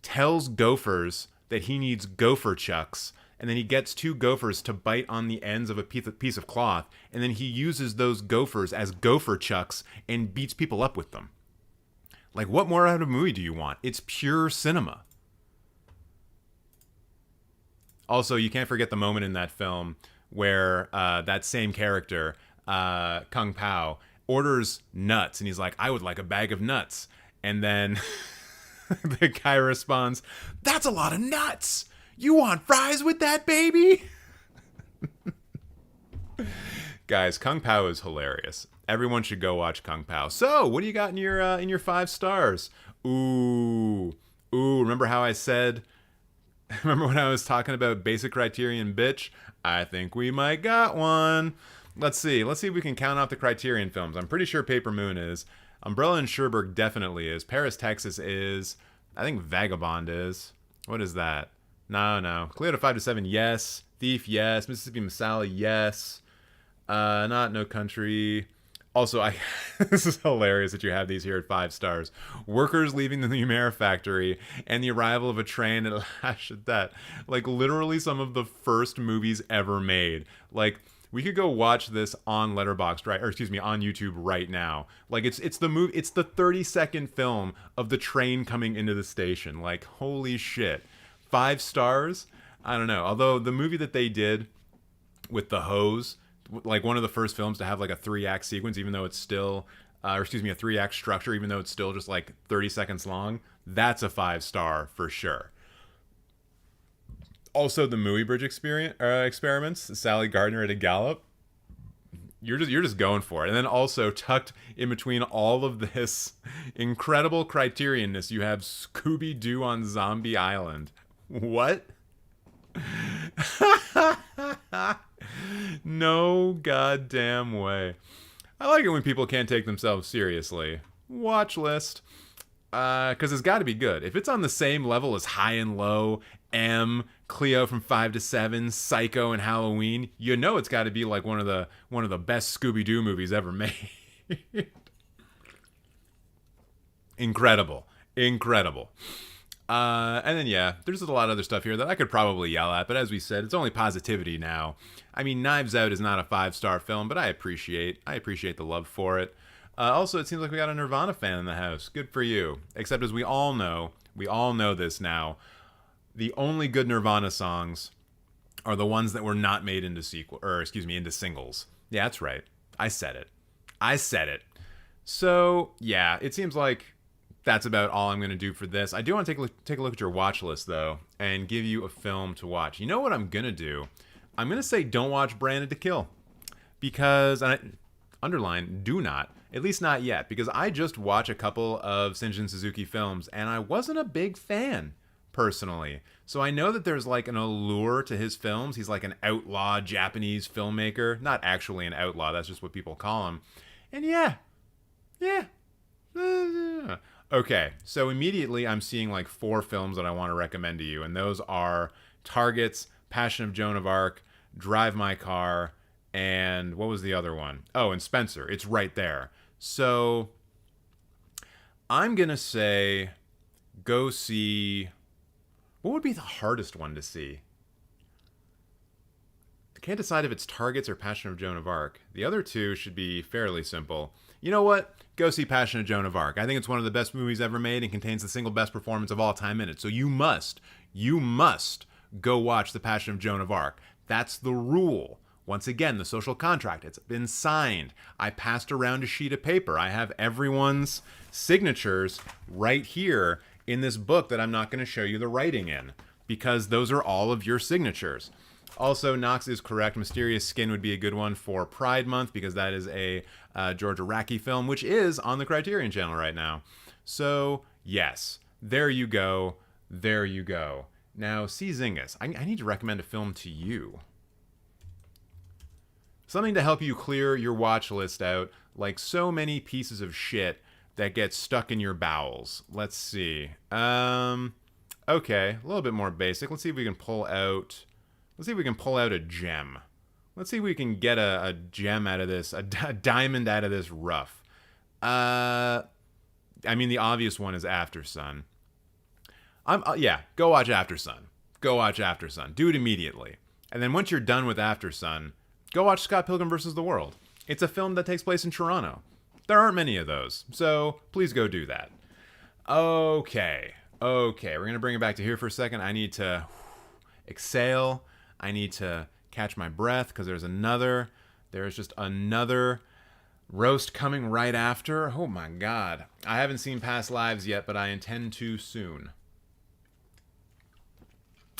tells gophers that he needs gopher chucks, and then he gets 2 gophers to bite on the ends of a piece of cloth, and then he uses those gophers as gopher chucks and beats people up with them. What more out of a movie do you want? It's pure cinema. Also, you can't forget the moment in that film where that same character, Kung Pao, orders nuts, and he's like, I would like a bag of nuts. And then the guy responds, that's a lot of nuts. You want fries with that, baby? Guys, Kung Pao is hilarious. Everyone should go watch Kung Pao. So, what do you got in your 5 stars? Ooh, remember how I said, remember when I was talking about basic Criterion bitch? I think we might got one. Let's see if we can count off the Criterion films. I'm pretty sure Paper Moon is. Umbrella and Cherbourg definitely is. Paris, Texas is. I think Vagabond is. What is that? No. Cleo to 5 to 7, yes. Thief, yes. Mississippi Masala, yes. Not No Country. Also, this is hilarious that you have these here at 5 stars. Workers leaving the Numera factory and the arrival of a train at Lashatet. Like, literally some of the first movies ever made. Like, we could go watch this on Letterboxd, right? Or excuse me, on YouTube right now. Like, it's the 30-second film of the train coming into the station. Like, holy shit. 5 stars? I don't know. Although the movie that they did with the hose, like one of the first films to have like a 3-act sequence, even though it's still, a 3-act structure, even though it's still just like 30 seconds long, that's a 5 star for sure. Also, the Mooey Bridge experiments, Sally Gardner at a gallop. You're just going for it. And then also tucked in between all of this incredible Criterionness, you have Scooby-Doo on Zombie Island. What? No goddamn way. I like it when people can't take themselves seriously. Watch list. Because it's got to be good. If it's on the same level as High and Low, M, Cleo from 5 to 7, Psycho, and Halloween, you know it's got to be like one of the best Scooby-Doo movies ever made. Incredible. And then, yeah, there's a lot of other stuff here that I could probably yell at, but as we said, it's only positivity now. I mean, Knives Out is not a 5-star film, but I appreciate the love for it. Also, it seems like we got a Nirvana fan in the house. Good for you. Except as we all know this now, the only good Nirvana songs are the ones that were not made into into singles. Yeah, that's right. I said it. So, yeah, it seems like that's about all I'm going to do for this. I do want to take a look at your watch list, though, and give you a film to watch. You know what I'm going to do? I'm going to say don't watch Branded to Kill. Because, and I underline, do not. At least not yet. Because I just watched a couple of Shinjin Suzuki films, and I wasn't a big fan, personally. So I know that there's like an allure to his films. He's like an outlaw Japanese filmmaker. Not actually an outlaw, that's just what people call him. And yeah. Okay, so immediately I'm seeing like 4 films that I want to recommend to you, and those are Targets, Passion of Joan of Arc, Drive My Car, and what was the other one? Oh, and Spencer. It's right there. So I'm going to say go see... What would be the hardest one to see? I can't decide if it's Targets or Passion of Joan of Arc. The other two should be fairly simple. You know what? Go see Passion of Joan of Arc. I think it's one of the best movies ever made and contains the single best performance of all time in it. So you must go watch The Passion of Joan of Arc. That's the rule. Once again, the social contract. It's been signed. I passed around a sheet of paper. I have everyone's signatures right here in this book that I'm not going to show you the writing in, because those are all of your signatures. Also, Knox is correct. Mysterious Skin would be a good one for Pride Month, because that is a George Araki film, which is on the Criterion Channel right now. So, yes, there you go. Now, CZignis. I need to recommend a film to you. Something to help you clear your watch list out, like so many pieces of shit that get stuck in your bowels. Let's see. Okay, a little bit more basic. Let's see if we can pull out a gem. Let's see if we can get a gem out of this, a diamond out of this rough. I mean, the obvious one is After Sun. Go watch After Sun. Do it immediately. And then once you're done with After Sun, go watch Scott Pilgrim vs. the World. It's a film that takes place in Toronto. There aren't many of those, so please go do that. Okay, we're going to bring it back to here for a second. I need to exhale. I need to catch my breath, because there's just another roast coming right after. Oh my god. I haven't seen Past Lives yet, but I intend to soon.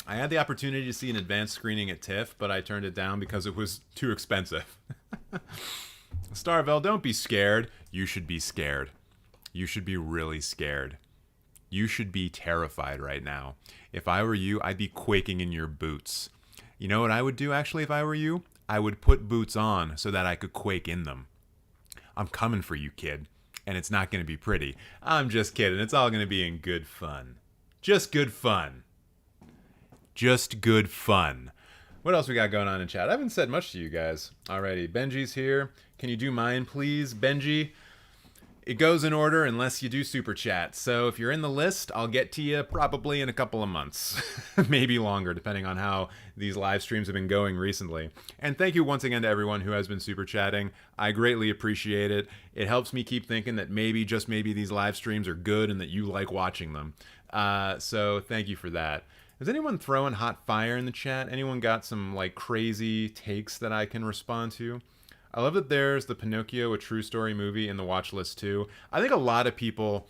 I had the opportunity to see an advanced screening at TIFF, but I turned it down because it was too expensive. Starvell, don't be scared. You should be scared. You should be really scared. You should be terrified right now. If I were you, I'd be quaking in your boots. You know what I would do, actually, if I were you? I would put boots on so that I could quake in them. I'm coming for you, kid. And it's not going to be pretty. I'm just kidding. It's all going to be in good fun. Just good fun. What else we got going on in chat? I haven't said much to you guys already. Benji's here. Can you do mine, please? Benji, it goes in order unless you do super chat. So if you're in the list, I'll get to you probably in a couple of months. Maybe longer, depending on how these live streams have been going recently. And thank you once again to everyone who has been super chatting. I greatly appreciate it. It helps me keep thinking that maybe, just maybe, these live streams are good and that you like watching them. So thank you for that. Is anyone throwing hot fire in the chat? Anyone got some like crazy takes that I can respond to? I love that there's the Pinocchio, a true story movie in the watch list too. I think a lot of people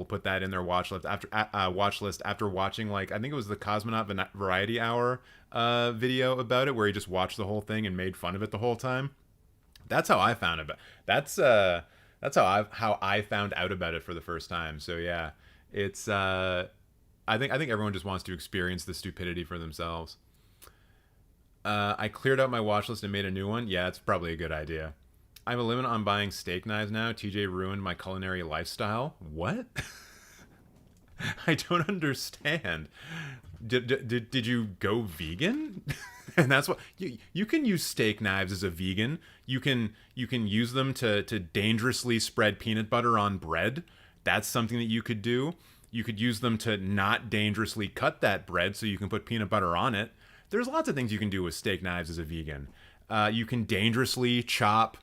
put that in their watch list after watching, like, I think it was the Cosmonaut Variety Hour video about it, where he just watched the whole thing and made fun of it the whole time. That's how I found it. That's how I found out about it for the first time. So yeah, it's I think everyone just wants to experience the stupidity for themselves. I cleared out my watch list and made a new one. Yeah, it's probably a good idea. I have a limit on buying steak knives now. TJ ruined my culinary lifestyle. What? I don't understand. Did you go vegan? And that's what you can use steak knives as a vegan. You can use them to dangerously spread peanut butter on bread. That's something that you could do. You could use them to not dangerously cut that bread so you can put peanut butter on it. There's lots of things you can do with steak knives as a vegan. You can dangerously chop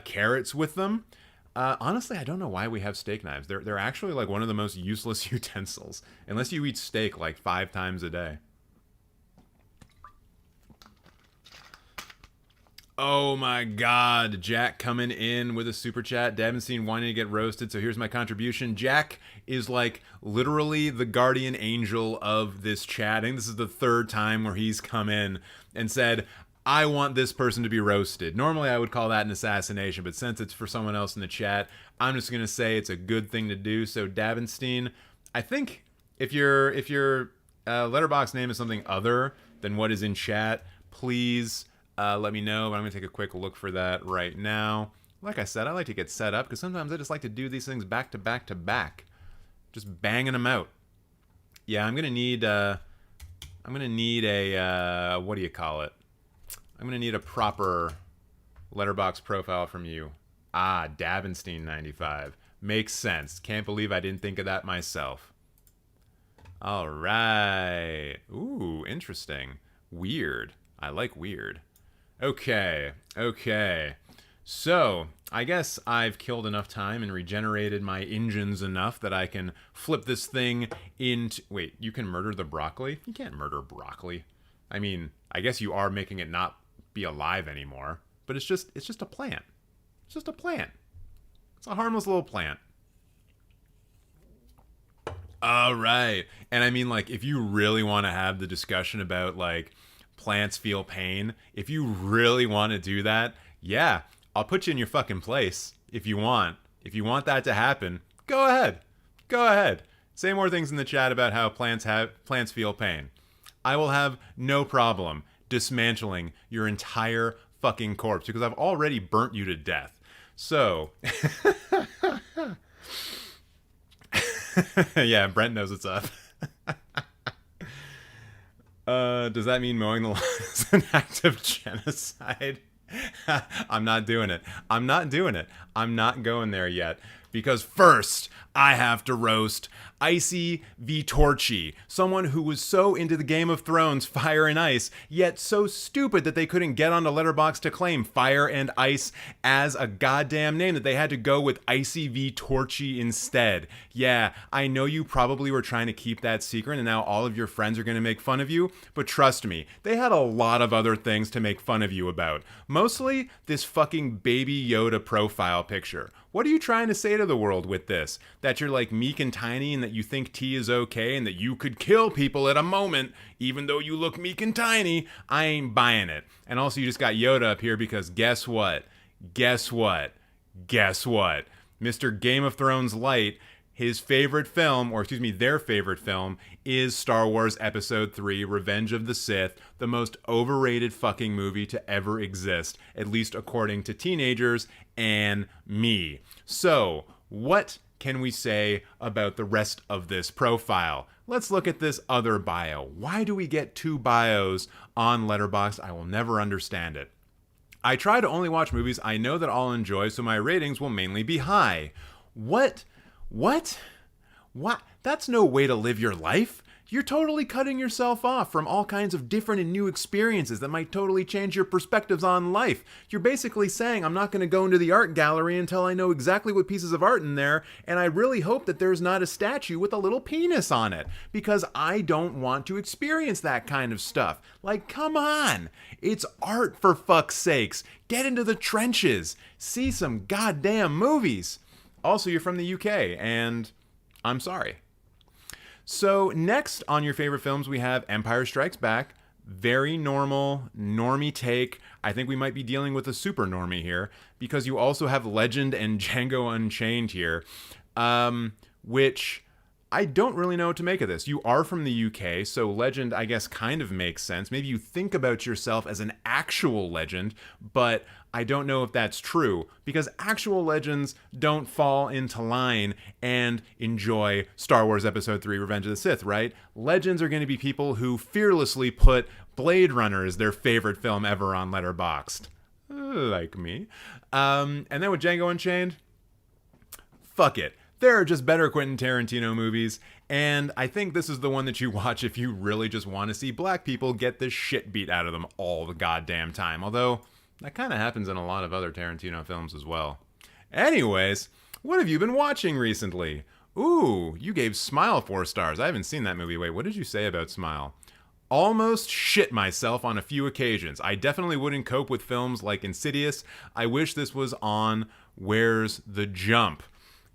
carrots with them. Honestly, I don't know why we have steak knives. They're actually like one of the most useless utensils, unless you eat steak like 5 times a day. Oh my god, Jack coming in with a super chat. Dabbenstein wanting to get roasted, so here's my contribution. Jack is like literally the guardian angel of this chat. I think this is the 3rd time where he's come in and said, I want this person to be roasted. Normally I would call that an assassination, but since it's for someone else in the chat, I'm just going to say it's a good thing to do. So Dabbenstein, I think if your Letterboxd name is something other than what is in chat, please let me know, but I'm going to take a quick look for that right now. Like I said, I like to get set up because sometimes I just like to do these things back to back to back. Just banging them out. Yeah, I'm going to need a, what do you call it? I'm going to need a proper Letterboxd profile from you. Ah, Dabbenstein95. Makes sense. Can't believe I didn't think of that myself. All right. Ooh, interesting. Weird. I like weird. Okay. So, I guess I've killed enough time and regenerated my engines enough that I can flip this thing into... Wait, you can murder the broccoli? You can't murder broccoli. I mean, I guess you are making it not be alive anymore, but it's just a plant. It's just a plant. It's a harmless little plant. All right. And I mean, like, if you really want to have the discussion about, like, plants feel pain, if you really want to do that, yeah, I'll put you in your fucking place if you want. If you want that to happen, go ahead. Go ahead. Say more things in the chat about how plants feel pain. I will have no problem dismantling your entire fucking corpse because I've already burnt you to death. So, yeah, Brent knows what's up. Does that mean mowing the lawn is an act of genocide? I'm not doing it. I'm not going there yet. Because first, I have to roast IceyVTorchy, someone who was so into the Game of Thrones Fire and Ice, yet so stupid that they couldn't get onto Letterboxd to claim Fire and Ice as a goddamn name, that they had to go with IceyVTorchy instead. Yeah, I know you probably were trying to keep that secret and now all of your friends are going to make fun of you, but trust me, they had a lot of other things to make fun of you about. Mostly this fucking Baby Yoda profile picture. What are you trying to say to the world with this? That you're like meek and tiny and that you think tea is okay and that you could kill people at a moment even though you look meek and tiny? I ain't buying it. And also you just got Yoda up here because guess what? Mr. Game of Thrones Light, his favorite film, or excuse me, their favorite film, is Star Wars Episode 3, Revenge of the Sith, the most overrated fucking movie to ever exist, at least according to teenagers and me. So, what can we say about the rest of this profile? Let's look at this other bio. Why do we get 2 bios on Letterboxd? I will never understand it. I try to only watch movies I know that I'll enjoy, so my ratings will mainly be high. What? That's no way to live your life. You're totally cutting yourself off from all kinds of different and new experiences that might totally change your perspectives on life. You're basically saying, I'm not going to go into the art gallery until I know exactly what pieces of art in there, and I really hope that there's not a statue with a little penis on it, because I don't want to experience that kind of stuff. Like, come on! It's art, for fuck's sakes! Get into the trenches! See some goddamn movies! Also, you're from the UK, and I'm sorry. So next on your favorite films, we have Empire Strikes Back. Very normal, normie take. I think we might be dealing with a super normie here, because you also have Legend and Django Unchained here, which I don't really know what to make of this. You are from the UK, so Legend, I guess, kind of makes sense. Maybe you think about yourself as an actual legend, but I don't know if that's true, because actual legends don't fall into line and enjoy Star Wars Episode 3 Revenge of the Sith, right? Legends are going to be people who fearlessly put Blade Runner as their favorite film ever on Letterboxd. Like me. And then with Django Unchained, fuck it. There are just better Quentin Tarantino movies, and I think this is the one that you watch if you really just want to see black people get the shit beat out of them all the goddamn time, although that kind of happens in a lot of other Tarantino films as well. Anyways, what have you been watching recently? Ooh, you gave Smile 4 stars. I haven't seen that movie. Wait, what did you say about Smile? Almost shit myself on a few occasions. I definitely wouldn't cope with films like Insidious. I wish this was on Where's the Jump?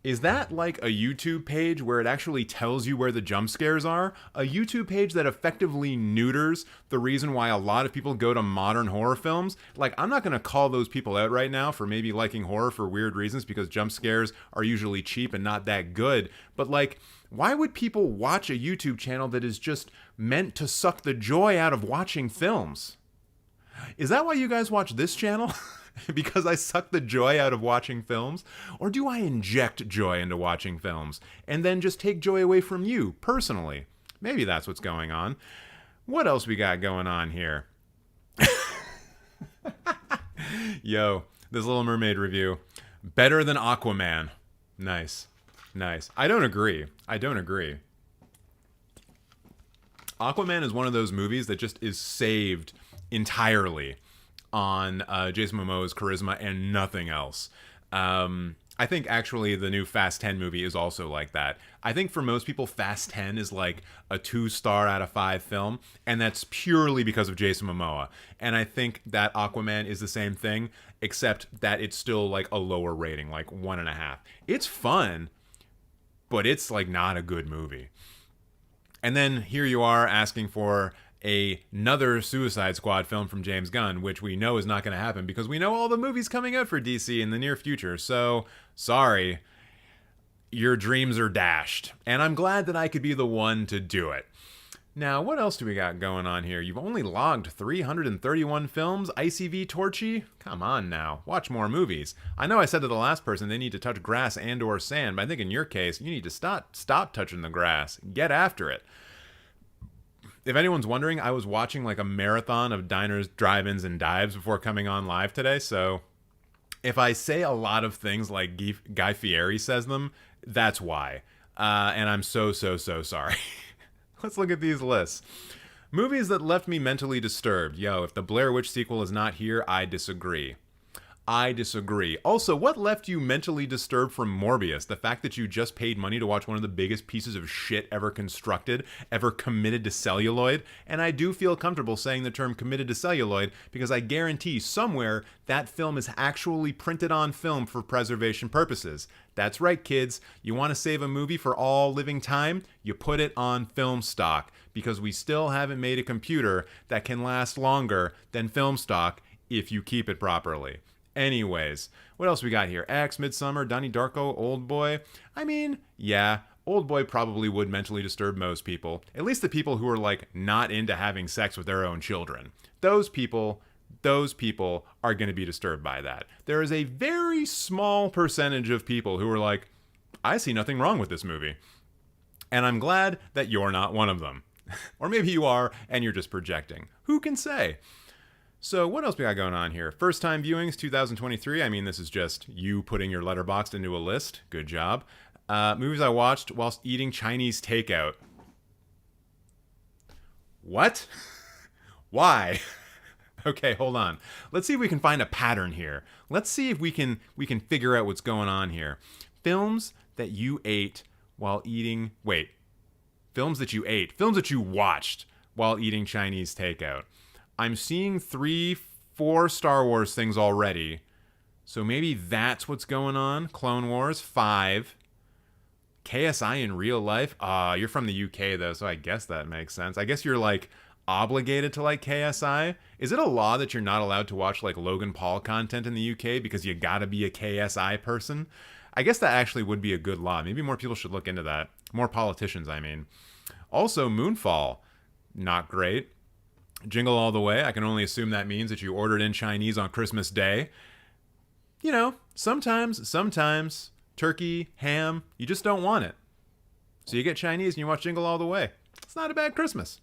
Is that like a YouTube page where it actually tells you where the jump scares are? A YouTube page that effectively neuters the reason why a lot of people go to modern horror films? Like, I'm not going to call those people out right now for maybe liking horror for weird reasons, because jump scares are usually cheap and not that good. But like, why would people watch a YouTube channel that is just meant to suck the joy out of watching films? Is that why you guys watch this channel? Because I suck the joy out of watching films? Or do I inject joy into watching films and then just take joy away from you personally? Maybe that's what's going on. What else we got going on here? Yo, this Little Mermaid review. Better than Aquaman. Nice. Nice. I don't agree. Aquaman is one of those movies that just is saved entirely on Jason Momoa's charisma and nothing else. I think actually the new Fast 10 movie is also like that. I think for most people, Fast 10 is like a 2-star out of 5 film, and that's purely because of Jason Momoa. And I think that Aquaman is the same thing, except that it's still like a lower rating, like 1.5. It's fun, but it's like not a good movie. And then here you are asking for another Suicide Squad film from James Gunn, which we know is not going to happen because we know all the movies coming out for DC in the near future. So, sorry, your dreams are dashed. And I'm glad that I could be the one to do it. Now, what else do we got going on here? You've only logged 331 films, IceyVTorchy? Come on now, watch more movies. I know I said to the last person they need to touch grass and or sand, but I think in your case, you need to stop touching the grass. Get after it. If anyone's wondering, I was watching like a marathon of diners, drive-ins, and dives before coming on live today, so if I say a lot of things like Guy Fieri says them, that's why. And I'm so sorry. Let's look at these lists. Movies that left me mentally disturbed. Yo, if the Blair Witch sequel is not here, I disagree. Also, what left you mentally disturbed from Morbius? The fact that you just paid money to watch one of the biggest pieces of shit ever constructed, ever committed to celluloid? And I do feel comfortable saying the term committed to celluloid because I guarantee somewhere that film is actually printed on film for preservation purposes. That's right, kids. You want to save a movie for all living time? You put it on film stock because we still haven't made a computer that can last longer than film stock if you keep it properly. Anyways, what else we got here? X, Midsummer, Donnie Darko, Oldboy. I mean, yeah, Oldboy probably would mentally disturb most people. At least the people who are like not into having sex with their own children. Those people are going to be disturbed by that. There is a very small percentage of people who are like, I see nothing wrong with this movie. And I'm glad that you're not one of them. Or maybe you are, and you're just projecting. Who can say? So what else we got going on here? First time viewings, 2023. I mean, this is just you putting your Letterboxd into a list. Good job. Movies I watched whilst eating Chinese takeout. What? Why? Okay, hold on. Let's see if we can find a pattern here. Let's see if we can figure out what's going on here. Films that you ate while eating... Wait. Films that you watched while eating Chinese takeout. I'm seeing 3-4 Star Wars things already. So maybe that's what's going on. Clone Wars, 5. KSI in real life? You're from the UK though, so I guess that makes sense. I guess you're like obligated to like KSI. Is it a law that you're not allowed to watch like Logan Paul content in the UK because you gotta be a KSI person? I guess that actually would be a good law. Maybe more people should look into that. More politicians, I mean. Also, Moonfall. Not great. Jingle All the Way. I can only assume that means that you ordered in Chinese on Christmas Day. You know, sometimes, turkey, ham, you just don't want it. So you get Chinese and you watch Jingle All the Way. It's not a bad Christmas.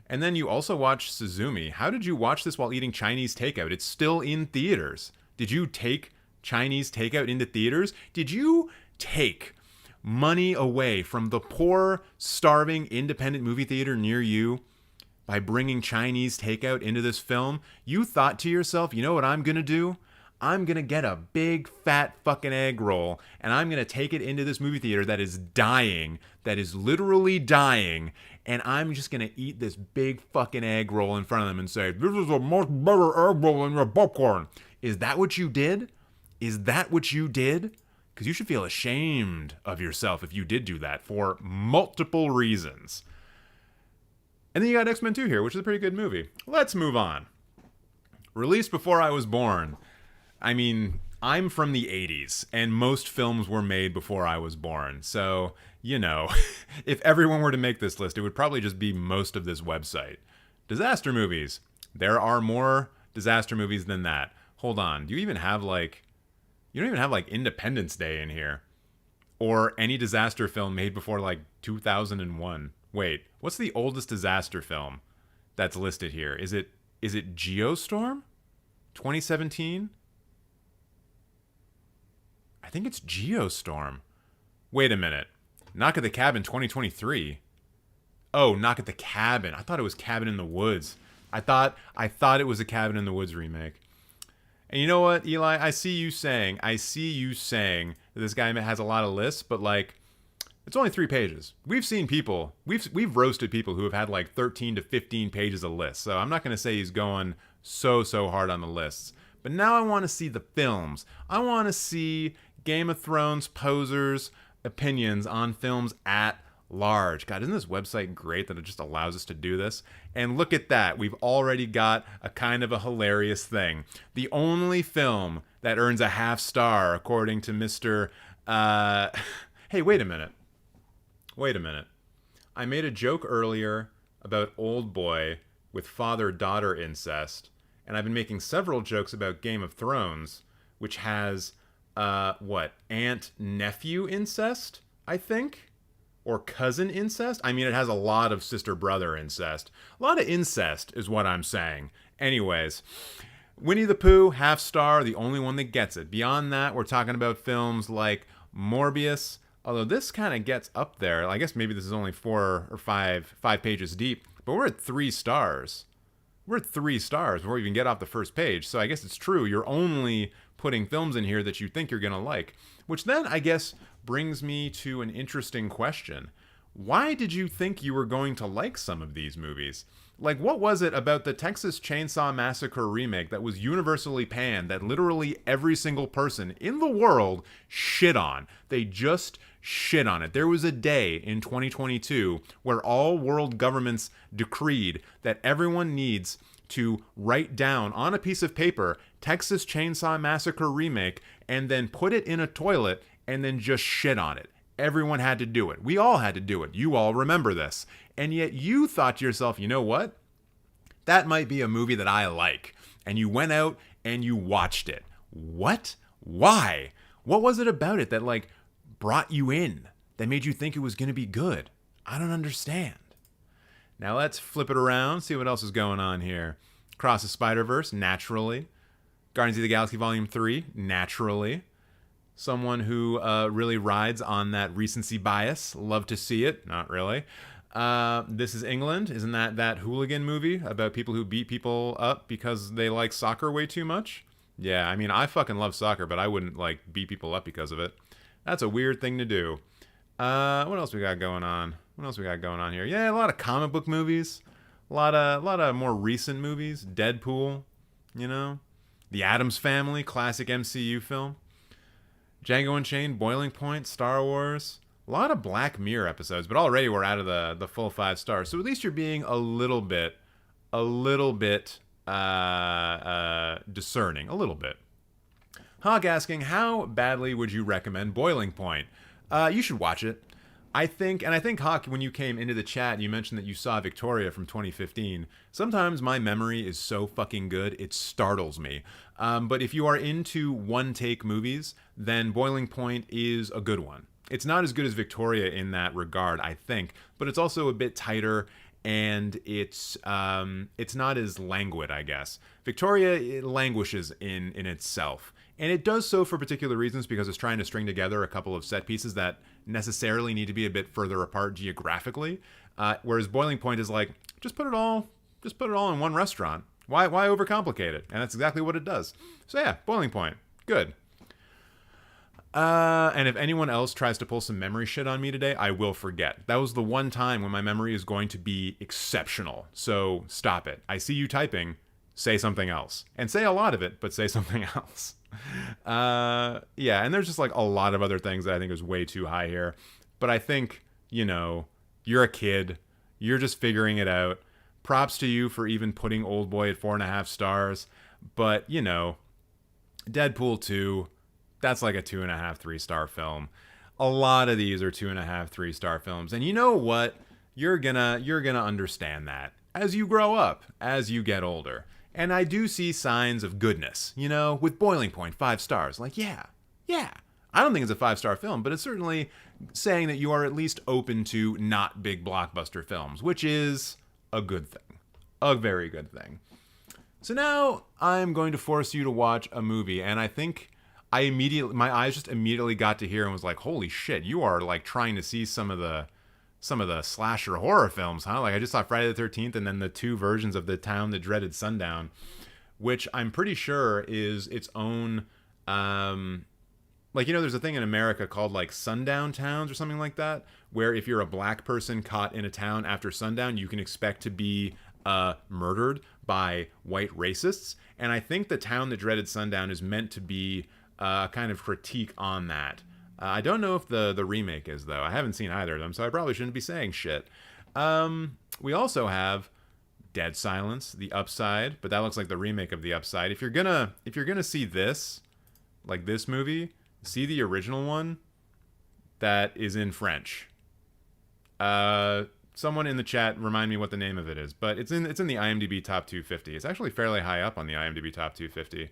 And then you also watch Suzumi. How did you watch this while eating Chinese takeout? It's still in theaters. Did you take Chinese takeout into theaters? Did you take money away from the poor, starving, independent movie theater near you by bringing Chinese takeout into this film? You thought to yourself, you know what I'm gonna do? I'm gonna get a big fat fucking egg roll and I'm gonna take it into this movie theater that is dying, that is literally dying, and I'm just gonna eat this big fucking egg roll in front of them and say, this is a much better egg roll than your popcorn. Is that what you did? Because you should feel ashamed of yourself if you did do that for multiple reasons. And then you got X-Men 2 here, which is a pretty good movie. Let's move on. Released before I was born. I mean, I'm from the 80s, and most films were made before I was born. So, you know, if everyone were to make this list, it would probably just be most of this website. Disaster movies. There are more disaster movies than that. Hold on. Do you even have, like... You don't even have, like, Independence Day in here. Or any disaster film made before, like, 2001. Wait, what's the oldest disaster film that's listed here? Is it Geostorm? 2017? I think it's Geostorm. Wait a minute. Knock at the Cabin 2023. Oh, Knock at the Cabin. I thought it was Cabin in the Woods. I thought it was a Cabin in the Woods remake. And you know what, Eli? I see you saying that this guy has a lot of lists, but like, it's only 3 pages. We've seen people, we've roasted people who have had like 13 to 15 pages of lists. So I'm not going to say he's going so hard on the lists. But now I want to see the films. I want to see Game of Thrones posers' opinions on films at large. God, isn't this website great that it just allows us to do this? And look at that. We've already got a kind of a hilarious thing. The only film that earns a half star, according to Mr. Hey, wait a minute. I made a joke earlier about Old Boy with father-daughter incest, and I've been making several jokes about Game of Thrones, which has, aunt-nephew incest, I think? Or cousin incest? I mean, it has a lot of sister-brother incest. A lot of incest is what I'm saying. Anyways, Winnie the Pooh, half star, the only one that gets it. Beyond that, we're talking about films like Morbius, although this kind of gets up there. I guess maybe this is only 4 or 5 pages deep, but we're at 3 stars. We're at 3 stars before we even get off the first page, so I guess it's true. You're only putting films in here that you think you're going to like, which then, I guess, brings me to an interesting question. Why did you think you were going to like some of these movies? Like, what was it about the Texas Chainsaw Massacre remake that was universally panned that literally every single person in the world shit on? They just shit on it. There was a day in 2022 where all world governments decreed that everyone needs to write down on a piece of paper Texas Chainsaw Massacre remake and then put it in a toilet and then just shit on it. Everyone had to do it. We all had to do it. You all remember this. And yet you thought to yourself, you know what? That might be a movie that I like. And you went out and you watched it. What? Why? What was it about it that, like, brought you in, that made you think it was going to be good? I don't understand. Now let's flip it around, see what else is going on here. Cross the Spider-Verse, naturally. Guardians of the Galaxy Volume 3, naturally. Someone who really rides on that recency bias. Love to see it. Not really. This is England. Isn't that hooligan movie about people who beat people up because they like soccer way too much? Yeah, I mean, I fucking love soccer, but I wouldn't, like, beat people up because of it. That's a weird thing to do. What else we got going on? What else we got going on here? Yeah, a lot of comic book movies. A lot of more recent movies. Deadpool, you know. The Addams Family, classic MCU film. Django Unchained, Boiling Point, Star Wars. A lot of Black Mirror episodes, but already we're out of the full 5 stars. So at least you're being a little bit discerning. A little bit. Hog asking, how badly would you recommend Boiling Point? You should watch it. I think, Hawk, when you came into the chat and you mentioned that you saw Victoria from 2015, sometimes my memory is so fucking good, it startles me. But if you are into one-take movies, then Boiling Point is a good one. It's not as good as Victoria in that regard, I think, but it's also a bit tighter, and it's not as languid, I guess. Victoria, it languishes in itself. And it does so for particular reasons, because it's trying to string together a couple of set pieces that necessarily need to be a bit further apart geographically. Whereas Boiling Point is like, just put it all in one restaurant. Why overcomplicate it? And that's exactly what it does. So yeah, Boiling Point, good. And if anyone else tries to pull some memory shit on me today, I will forget. That was the one time when my memory is going to be exceptional. So stop it. I see you typing. Say something else. And say a lot of it, but say something else. Yeah, and there's just like a lot of other things that I think is way too high here. But I think, you know, you're a kid. You're just figuring it out. Props to you for even putting Oldboy at 4.5 stars. But, you know, Deadpool 2, that's like a 2.5, 3-star film. A lot of these are 2.5, 3-star films. And you know what? You're gonna understand that as you grow up, as you get older. And I do see signs of goodness, you know, with Boiling Point, 5 stars. Like, yeah. I don't think it's a 5-star film, but it's certainly saying that you are at least open to not big blockbuster films, which is a good thing. A very good thing. So now I'm going to force you to watch a movie, and I think my eyes just immediately got to here and was like, holy shit, you are like trying to see some of the slasher horror films, huh? Like, I just saw Friday the 13th and then the 2 versions of The Town That Dreaded Sundown, which I'm pretty sure is its own, like, you know, there's a thing in America called, like, sundown towns or something like that, where if you're a black person caught in a town after sundown, you can expect to be murdered by white racists. And I think The Town That Dreaded Sundown is meant to be a kind of critique on that. I don't know if the remake is, though. I haven't seen either of them, so I probably shouldn't be saying shit. We also have Dead Silence, The Upside, but that looks like the remake of The Upside. If you're gonna see this, like this movie, see the original one that is in French. Someone in the chat remind me what the name of it is, but it's in the IMDb Top 250. It's actually fairly high up on the IMDb Top 250.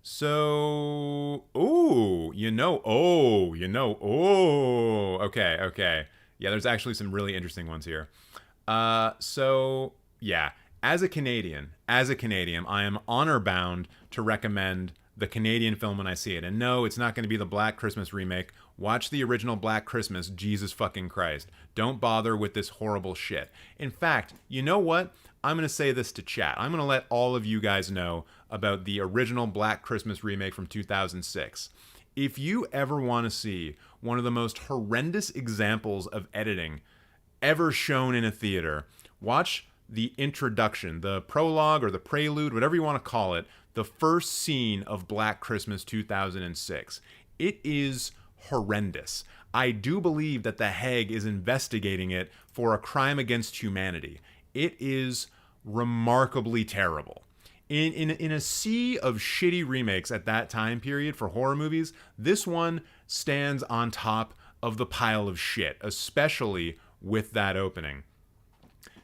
So, okay. Yeah, there's actually some really interesting ones here. So, yeah, as a Canadian, I am honor bound to recommend the Canadian film when I see it. And no, it's not going to be the Black Christmas remake. Watch the original Black Christmas, Jesus fucking Christ. Don't bother with this horrible shit. In fact, you know what? I'm going to say this to chat. I'm going to let all of you guys know about the original Black Christmas remake from 2006. If you ever want to see one of the most horrendous examples of editing ever shown in a theater, watch the introduction, the prologue or the prelude, whatever you want to call it, the first scene of Black Christmas 2006. It is horrendous. I do believe that the Hague is investigating it for a crime against humanity. It is remarkably terrible. In a sea of shitty remakes at that time period for horror movies, this one stands on top of the pile of shit, especially with that opening.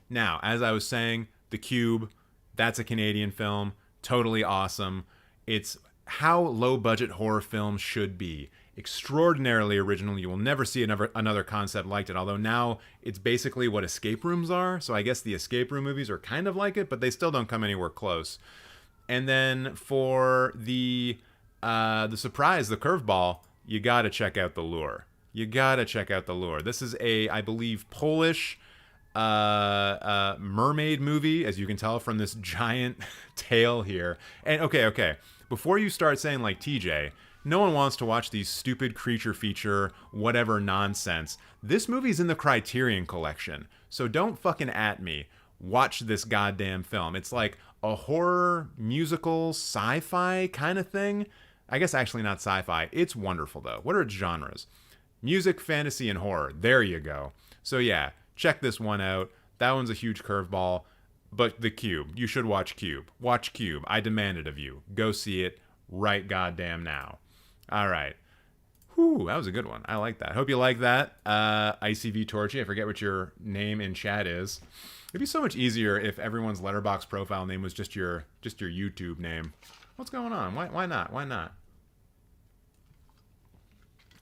Now, as I was saying, The Cube, that's a Canadian film, totally awesome. It's how low-budget horror films should be. Extraordinarily original. You will never see another concept like it, although now it's basically what escape rooms are. So I guess the escape room movies are kind of like it, but they still don't come anywhere close. And then for the surprise, the curveball, you gotta check out The Lure. You gotta check out The Lure. This is a, I believe, Polish mermaid movie, as you can tell from this giant tail here. And okay. Before you start saying like TJ, no one wants to watch these stupid creature feature, whatever nonsense. This movie's in the Criterion Collection, so don't fucking at me. Watch this goddamn film. It's like a horror, musical, sci-fi kind of thing. I guess actually not sci-fi. It's wonderful though. What are its genres? Music, fantasy, and horror. There you go. So yeah, check this one out. That one's a huge curveball. But The Cube. You should watch Cube. Watch Cube. I demand it of you. Go see it right goddamn now. All right. Whew, that was a good one. I like that. Hope you like that. IceyVTorchy. I forget what your name in chat is. It'd be so much easier if everyone's Letterboxd profile name was just your YouTube name. What's going on? Why not? Why not?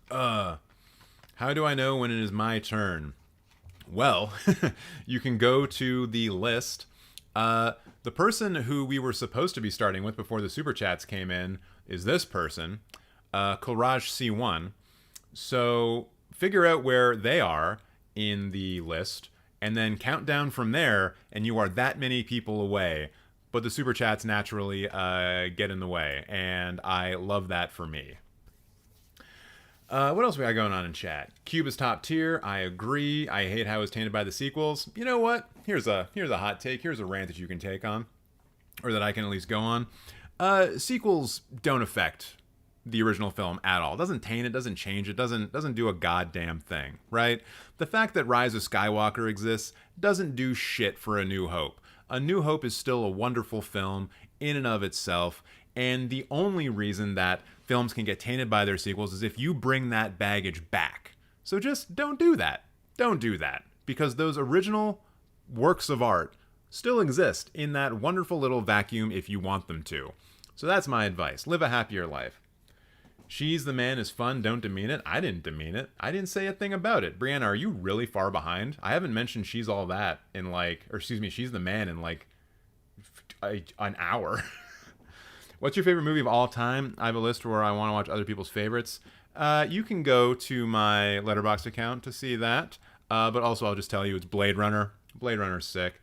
How do I know when it is my turn? Well, you can go to the list. The person who we were supposed to be starting with before the super chats came in is this person, Courage C1. So figure out where they are in the list and then count down from there, and you are that many people away. But the super chats naturally get in the way, and I love that for me. What else we got going on in chat? Cube is top tier. I agree. I hate how it's tainted by the sequels. You know what? Here's a hot take. Here's a rant that you can take on, or that I can at least go on. Sequels don't affect the original film at all. It doesn't taint it. Doesn't change it. Doesn't do a goddamn thing. Right? The fact that Rise of Skywalker exists doesn't do shit for A New Hope. A New Hope is still a wonderful film in and of itself. And the only reason that films can get tainted by their sequels is if you bring that baggage back. So just don't do that. Don't do that. Because those original works of art still exist in that wonderful little vacuum if you want them to. So that's my advice. Live a happier life. She's the Man is fun, don't demean it. I didn't demean it. I didn't say a thing about it. Brianna, are you really far behind? I haven't mentioned She's All That in She's the Man in an hour. What's your favorite movie of all time? I have a list where I want to watch other people's favorites. You can go to my Letterboxd account to see that. But also, I'll just tell you, it's Blade Runner. Blade Runner's sick.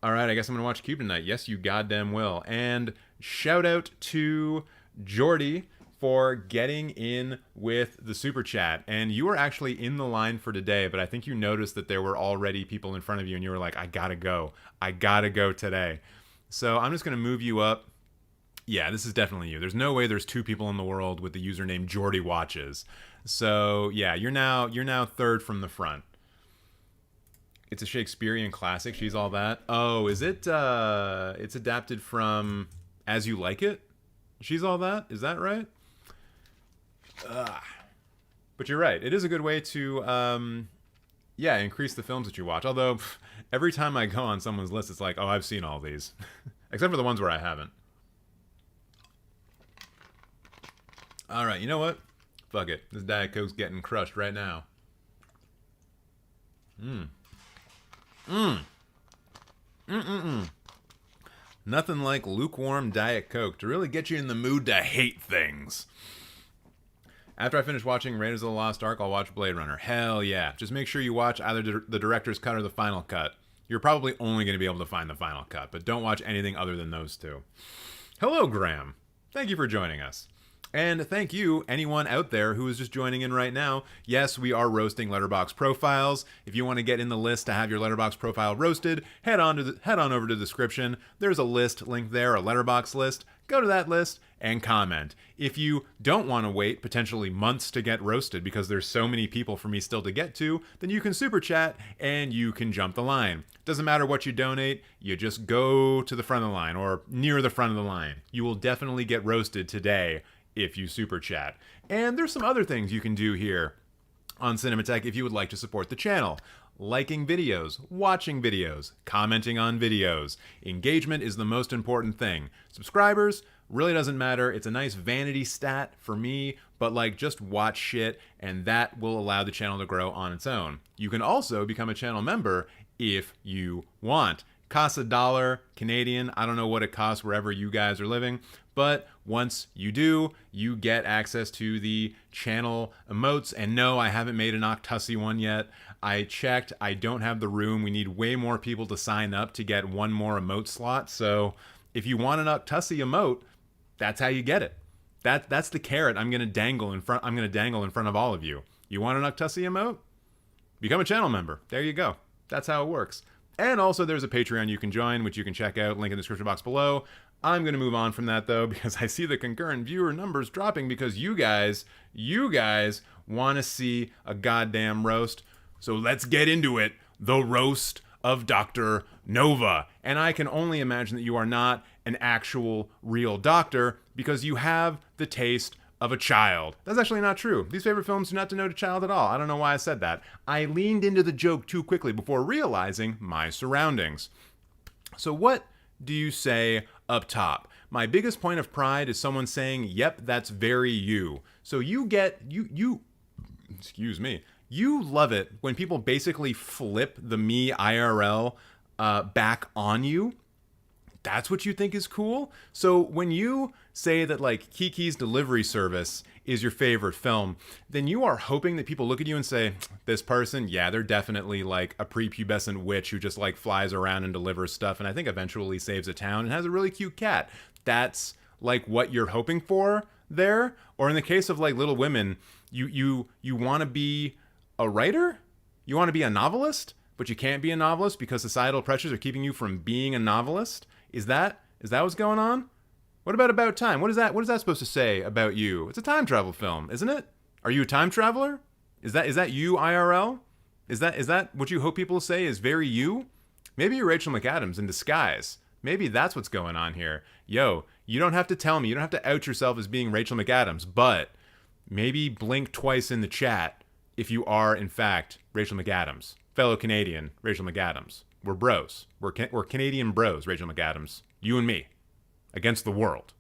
All right, I guess I'm going to watch Cube tonight. Yes, you goddamn will. And shout out to Jordy for getting in with the super chat. And you were actually in the line for today, but I think you noticed that there were already people in front of you, and you were like, I gotta go. I gotta go today. So I'm just going to move you up. Yeah, this is definitely you. There's no way there's two people in the world with the username JordyWatches. So yeah, you're now third from the front. It's a Shakespearean classic. She's All That. Oh, is it? It's adapted from As You Like It. She's All That. Is that right? But you're right. It is a good way to increase the films that you watch. Although every time I go on someone's list, it's like, oh, I've seen all these, except for the ones where I haven't. All right, you know what? Fuck it. This Diet Coke's getting crushed right now. Nothing like lukewarm Diet Coke to really get you in the mood to hate things. After I finish watching Raiders of the Lost Ark, I'll watch Blade Runner. Hell yeah. Just make sure you watch either the director's cut or the final cut. You're probably only going to be able to find the final cut, but don't watch anything other than those two. Hello, Graham. Thank you for joining us. And thank you, anyone out there who is just joining in right now. Yes, we are roasting Letterboxd profiles. If you want to get in the list to have your Letterboxd profile roasted, head on over to the description. There's a list link there, a Letterboxd list. Go to that list and comment. If you don't want to wait potentially months to get roasted because there's so many people for me still to get to, then you can super chat and you can jump the line. Doesn't matter what you donate, you just go to the front of the line or near the front of the line. You will definitely get roasted today if you super chat. And there's some other things you can do here on Cinemateq if you would like to support the channel. liking videos, watching videos, commenting on videos. Engagement is the most important thing. Subscribers, really doesn't matter. It's a nice vanity stat for me, but like just watch shit and that will allow the channel to grow on its own. You can also become a channel member if you want. Costs $1 Canadian. I don't know what it costs wherever you guys are living, but once you do, you get access to the channel emotes. And no, I haven't made an Octussie one yet. I checked. I don't have the room. We need way more people to sign up to get one more emote slot. So if you want an Octussie emote, that's how you get it. That's the carrot I'm gonna dangle in front. I'm gonna dangle in front of all of you. You want an Octussie emote? Become a channel member. There you go. That's how it works. And also there's a Patreon you can join, which you can check out, link in the description box below. I'm going to move on from that though, because I see the concurrent viewer numbers dropping because you guys want to see a goddamn roast. So let's get into it. The Roast of Dr. Nova. And I can only imagine that you are not an actual real doctor because you have the taste of a child. That's actually not true. These favorite films do not denote a child at all. I don't know why I said that. I leaned into the joke too quickly before realizing my surroundings. So what do you say up top? My biggest point of pride is someone saying, yep, that's very you. So you excuse me, you love it when people basically flip the me IRL back on you. That's what you think is cool? So when you say that like Kiki's Delivery Service is your favorite film, then you are hoping that people look at you and say, this person, yeah, they're definitely like a prepubescent witch who just like flies around and delivers stuff and I think eventually saves a town and has a really cute cat. That's like what you're hoping for there? Or in the case of like Little Women, you want to be a writer? You want to be a novelist? But you can't be a novelist because societal pressures are keeping you from being a novelist? Is that what's going on? What about Time? What is that supposed to say about you? It's a time travel film, isn't it? Are you a time traveler? Is that you IRL? Is that what you hope people say is very you? Maybe you're Rachel McAdams in disguise. Maybe that's what's going on here. Yo, you don't have to tell me. You don't have to out yourself as being Rachel McAdams, but maybe blink twice in the chat if you are, in fact, Rachel McAdams. Fellow Canadian, Rachel McAdams. We're bros. We're Canadian bros, Rachel McAdams. You and me. Against the world.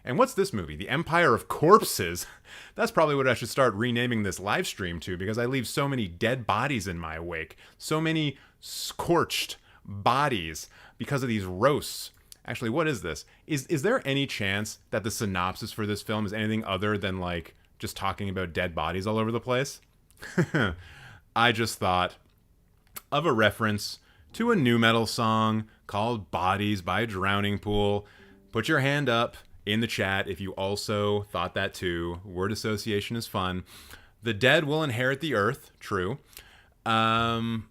And what's this movie? The Empire of Corpses? That's probably what I should start renaming this live stream to because I leave so many dead bodies in my wake. So many scorched bodies because of these roasts. Actually, what is this? Is there any chance that the synopsis for this film is anything other than like just talking about dead bodies all over the place? I just thought of a reference to a nu metal song called Bodies by Drowning Pool. Put your hand up in the chat if you also thought that too. Word association is fun. The dead will inherit the earth. True. I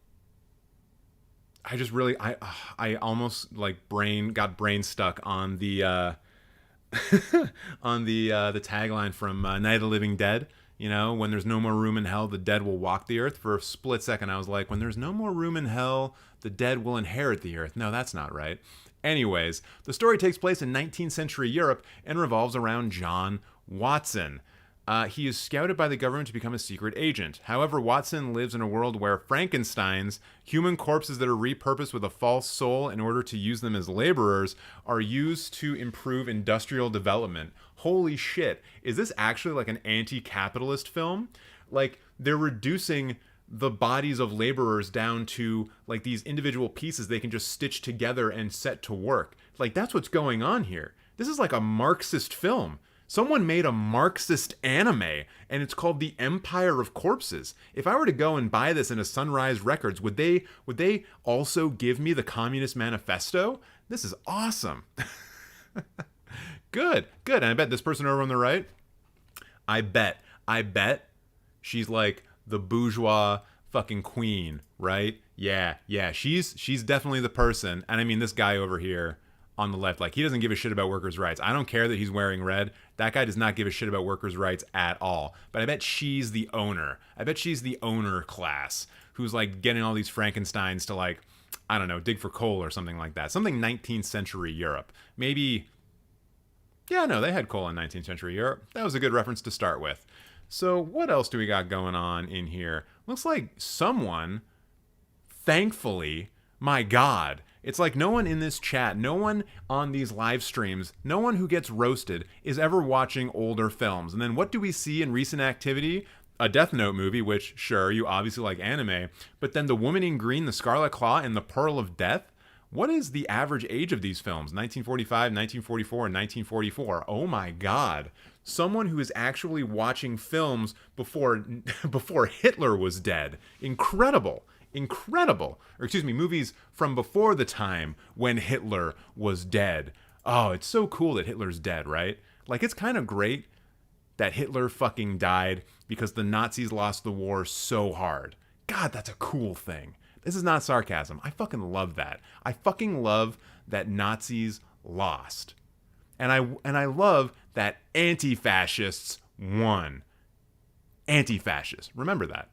almost like got brain stuck on the on the tagline from Night of the Living Dead. You know, when there's no more room in hell, the dead will walk the earth. For a split second, I was like, when there's no more room in hell, the dead will inherit the earth. No, that's not right. Anyways, the story takes place in 19th century Europe and revolves around John Watson. He is scouted by the government to become a secret agent. However, Watson lives in a world where Frankensteins, human corpses that are repurposed with a false soul in order to use them as laborers, are used to improve industrial development. Holy shit. Is this actually like an anti-capitalist film? Like, they're reducing the bodies of laborers down to like these individual pieces they can just stitch together and set to work. Like, that's what's going on here. This is like a Marxist film. Someone made a Marxist anime, and it's called The Empire of Corpses. If I were to go and buy this in a Sunrise Records, would they also give me the Communist Manifesto? This is awesome. Good. And I bet this person over on the right, I bet she's like the bourgeois fucking queen, right? Yeah, she's definitely the person. And I mean, this guy over here on the left, like, he doesn't give a shit about workers' rights. I don't care that he's wearing red. That guy does not give a shit about workers' rights at all. But I bet she's the owner. I bet she's the owner class who's like getting all these Frankensteins to like, I don't know, dig for coal or something like that. Something 19th century Europe. Maybe, yeah, no, they had coal in 19th century Europe. That was a good reference to start with. So what else do we got going on in here? Looks like someone thankfully, my God, it's like no one in this chat, no one on these live streams, no one who gets roasted is ever watching older films. And then what do we see in recent activity? A Death Note movie, which, sure, you obviously like anime, but then The Woman in Green, The Scarlet Claw, and The Pearl of Death? What is the average age of these films? 1945, 1944, and 1944. Oh my God. Someone who is actually watching films before Hitler was dead. Incredible. Incredible. Or excuse me, movies from before the time when Hitler was dead. Oh, it's so cool that Hitler's dead, right? Like, it's kind of great that Hitler fucking died because the Nazis lost the war so hard. God, that's a cool thing. This is not sarcasm. I fucking love that. I fucking love that Nazis lost. And I love that anti-fascists won. Anti-fascists. Remember that.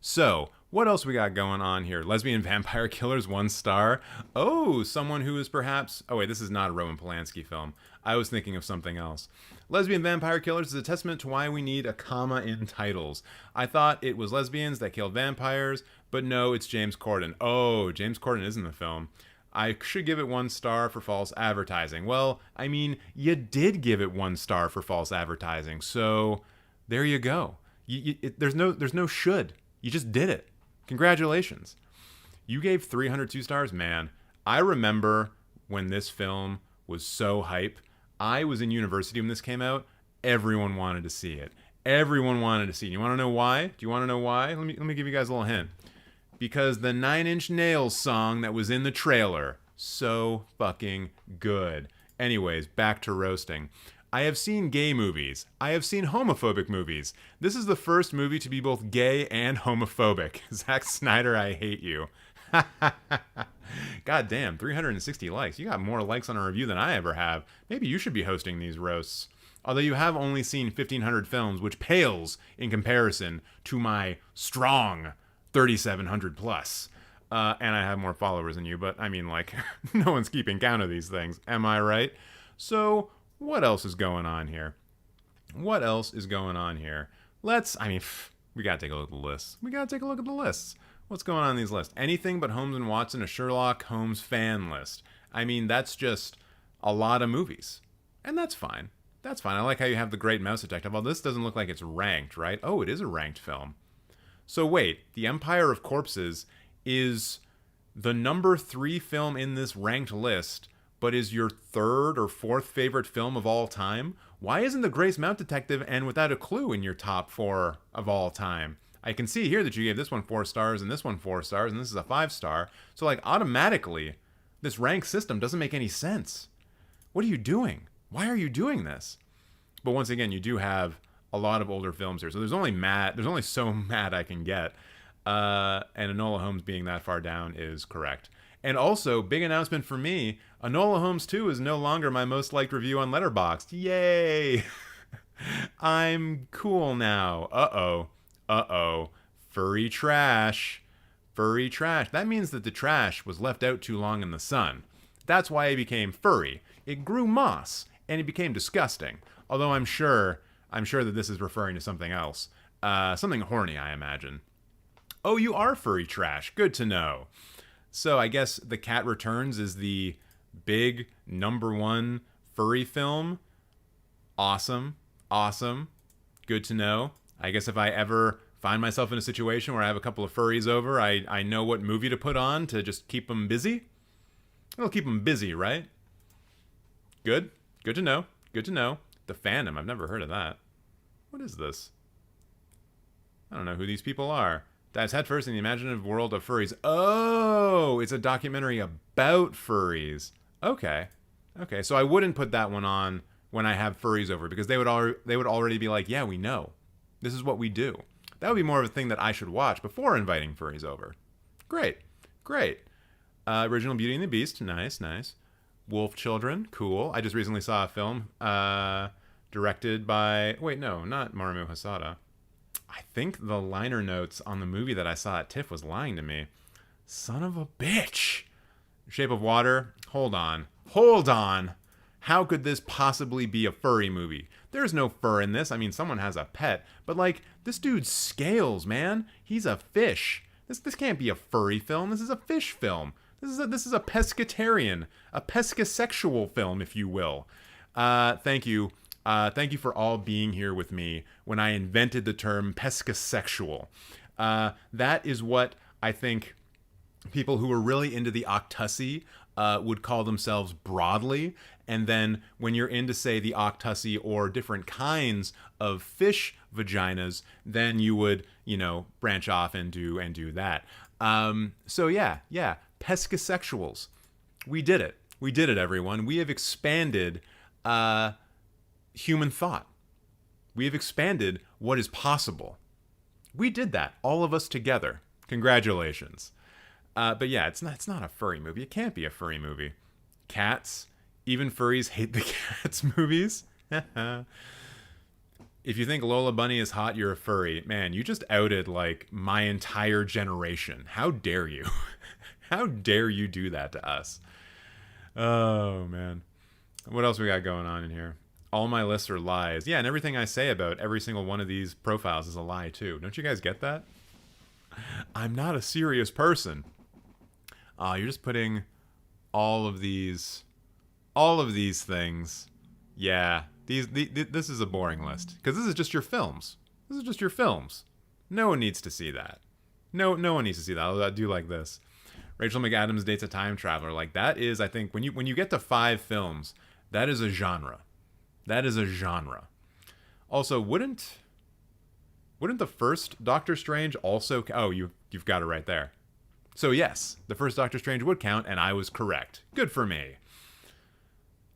So, what else we got going on here? Lesbian Vampire Killers, 1 star. Oh, someone who is perhaps... Oh, wait, this is not a Roman Polanski film. I was thinking of something else. Lesbian Vampire Killers is a testament to why we need a comma in titles. I thought it was lesbians that killed vampires, but no, it's James Corden. Oh, James Corden is in the film. I should give it 1 star for false advertising. Well, I mean, you did give it 1 star for false advertising, so there you go. There's no should. You just did it. Congratulations. You gave 302 stars? Man, I remember when this film was so hype. I was in university when this came out. Everyone wanted to see it. Everyone wanted to see it. You want to know why? Do you want to know why? Let me give you guys a little hint. Because the 9 Inch Nails song that was in the trailer, so fucking good. Anyways, back to roasting. I have seen gay movies. I have seen homophobic movies. This is the first movie to be both gay and homophobic. Zack Snyder, I hate you. God damn, 360 likes. You got more likes on a review than I ever have. Maybe you should be hosting these roasts. Although you have only seen 1,500 films, which pales in comparison to my strong 3,700 plus. And I have more followers than you, but I mean, like, no one's keeping count of these things. Am I right? So, what else is going on here? What else is going on here? We gotta take a look at the lists. We gotta take a look at the lists. What's going on in these lists? Anything but Holmes and Watson, a Sherlock Holmes fan list. I mean, that's just a lot of movies. And that's fine. That's fine. I like how you have The Great Mouse Detective. Well, this doesn't look like it's ranked, right? Oh, it is a ranked film. So wait, The Empire of Corpses is the number 3 film in this ranked list, but is your 3rd or 4th favorite film of all time? Why isn't The Great Mouse Detective and Without a Clue in your top 4 of all time? I can see here that you gave this one 4 stars and this one 4 stars and this is a 5 star. So like automatically, this rank system doesn't make any sense. What are you doing? Why are you doing this? But once again, you do have a lot of older films here. So there's only so mad I can get. And Enola Holmes being that far down is correct. And also, big announcement for me, Enola Holmes 2 is no longer my most liked review on Letterboxd. Yay! I'm cool now. Uh-oh. Furry trash. Furry trash. That means that the trash was left out too long in the sun. That's why it became furry. It grew moss, and it became disgusting. Although I'm sure that this is referring to something else. Something horny, I imagine. Oh, you are furry trash. Good to know. So I guess The Cat Returns is the big #1 furry film. Awesome. Good to know. I guess if I ever find myself in a situation where I have a couple of furries over, I know what movie to put on to just keep them busy. It'll keep them busy, right? Good to know. The Phantom, I've never heard of that. What is this? I don't know who these people are. Dives headfirst in the imaginative world of furries. Oh, it's a documentary about furries. Okay, so I wouldn't put that one on when I have furries over because they would already be like, yeah, we know. This is what we do. That would be more of a thing that I should watch before inviting furries over. Great. Original Beauty and the Beast, nice. Wolf Children, cool. I just recently saw a film directed by... Wait, no, not Marumu Hasada. I think the liner notes on the movie that I saw at TIFF was lying to me. Son of a bitch. Shape of Water, hold on. How could this possibly be a furry movie? There's no fur in this. I mean, someone has a pet. But, like, this dude's scales, man. He's a fish. This can't be a furry film. This is a fish film. This is a pescatarian, a pescasexual film, if you will. Thank you. Thank you for all being here with me when I invented the term pescasexual. That is what I think people who are really into the octussy would call themselves broadly. And then when you're into, say, the octussy or different kinds of fish vaginas, then you would, branch off and do that. So yeah, pescasexuals. We did it. We did it, everyone. We have expanded human thought. We have expanded what is possible. We did that, all of us together. Congratulations. But yeah, it's not a furry movie. It can't be a furry movie. Cats, even furries hate the Cats movies. If you think Lola Bunny is hot, you're a furry. Man, you just outed like my entire generation. How dare you? How dare you do that to us? Oh, man. What else we got going on in here? All my lists are lies. Yeah, and everything I say about every single one of these profiles is a lie, too. Don't you guys get that? I'm not a serious person. You're just putting all of these things. Yeah, this is a boring list. Because this is just your films. This is just your films. No one needs to see that. No one needs to see that. Although I do like this. Rachel McAdams dates a time traveler. Like, that is, I think, when you get to 5 films, that is a genre. That is a genre. Also, wouldn't the first Doctor Strange also... Oh, you've got it right there. So yes, the first Doctor Strange would count, and I was correct. Good for me.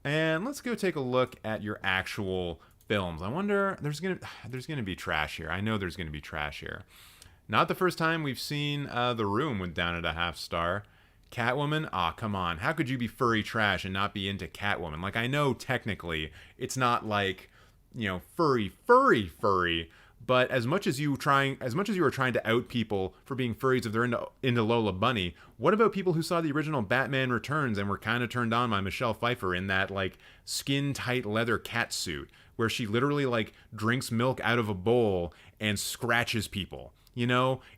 And let's go take a look at your actual films. I wonder... There's gonna be trash here. I know there's gonna be trash here. Not the first time we've seen The Room with down at a 0.5 star. Catwoman? Aw, come on. How could you be furry trash and not be into Catwoman? Like, I know technically it's not like, furry, but as much as you were trying to out people for being furries if they're into Lola Bunny, what about people who saw the original Batman Returns and were kind of turned on by Michelle Pfeiffer in that, like, skin-tight leather cat suit where she literally, like, drinks milk out of a bowl and scratches people?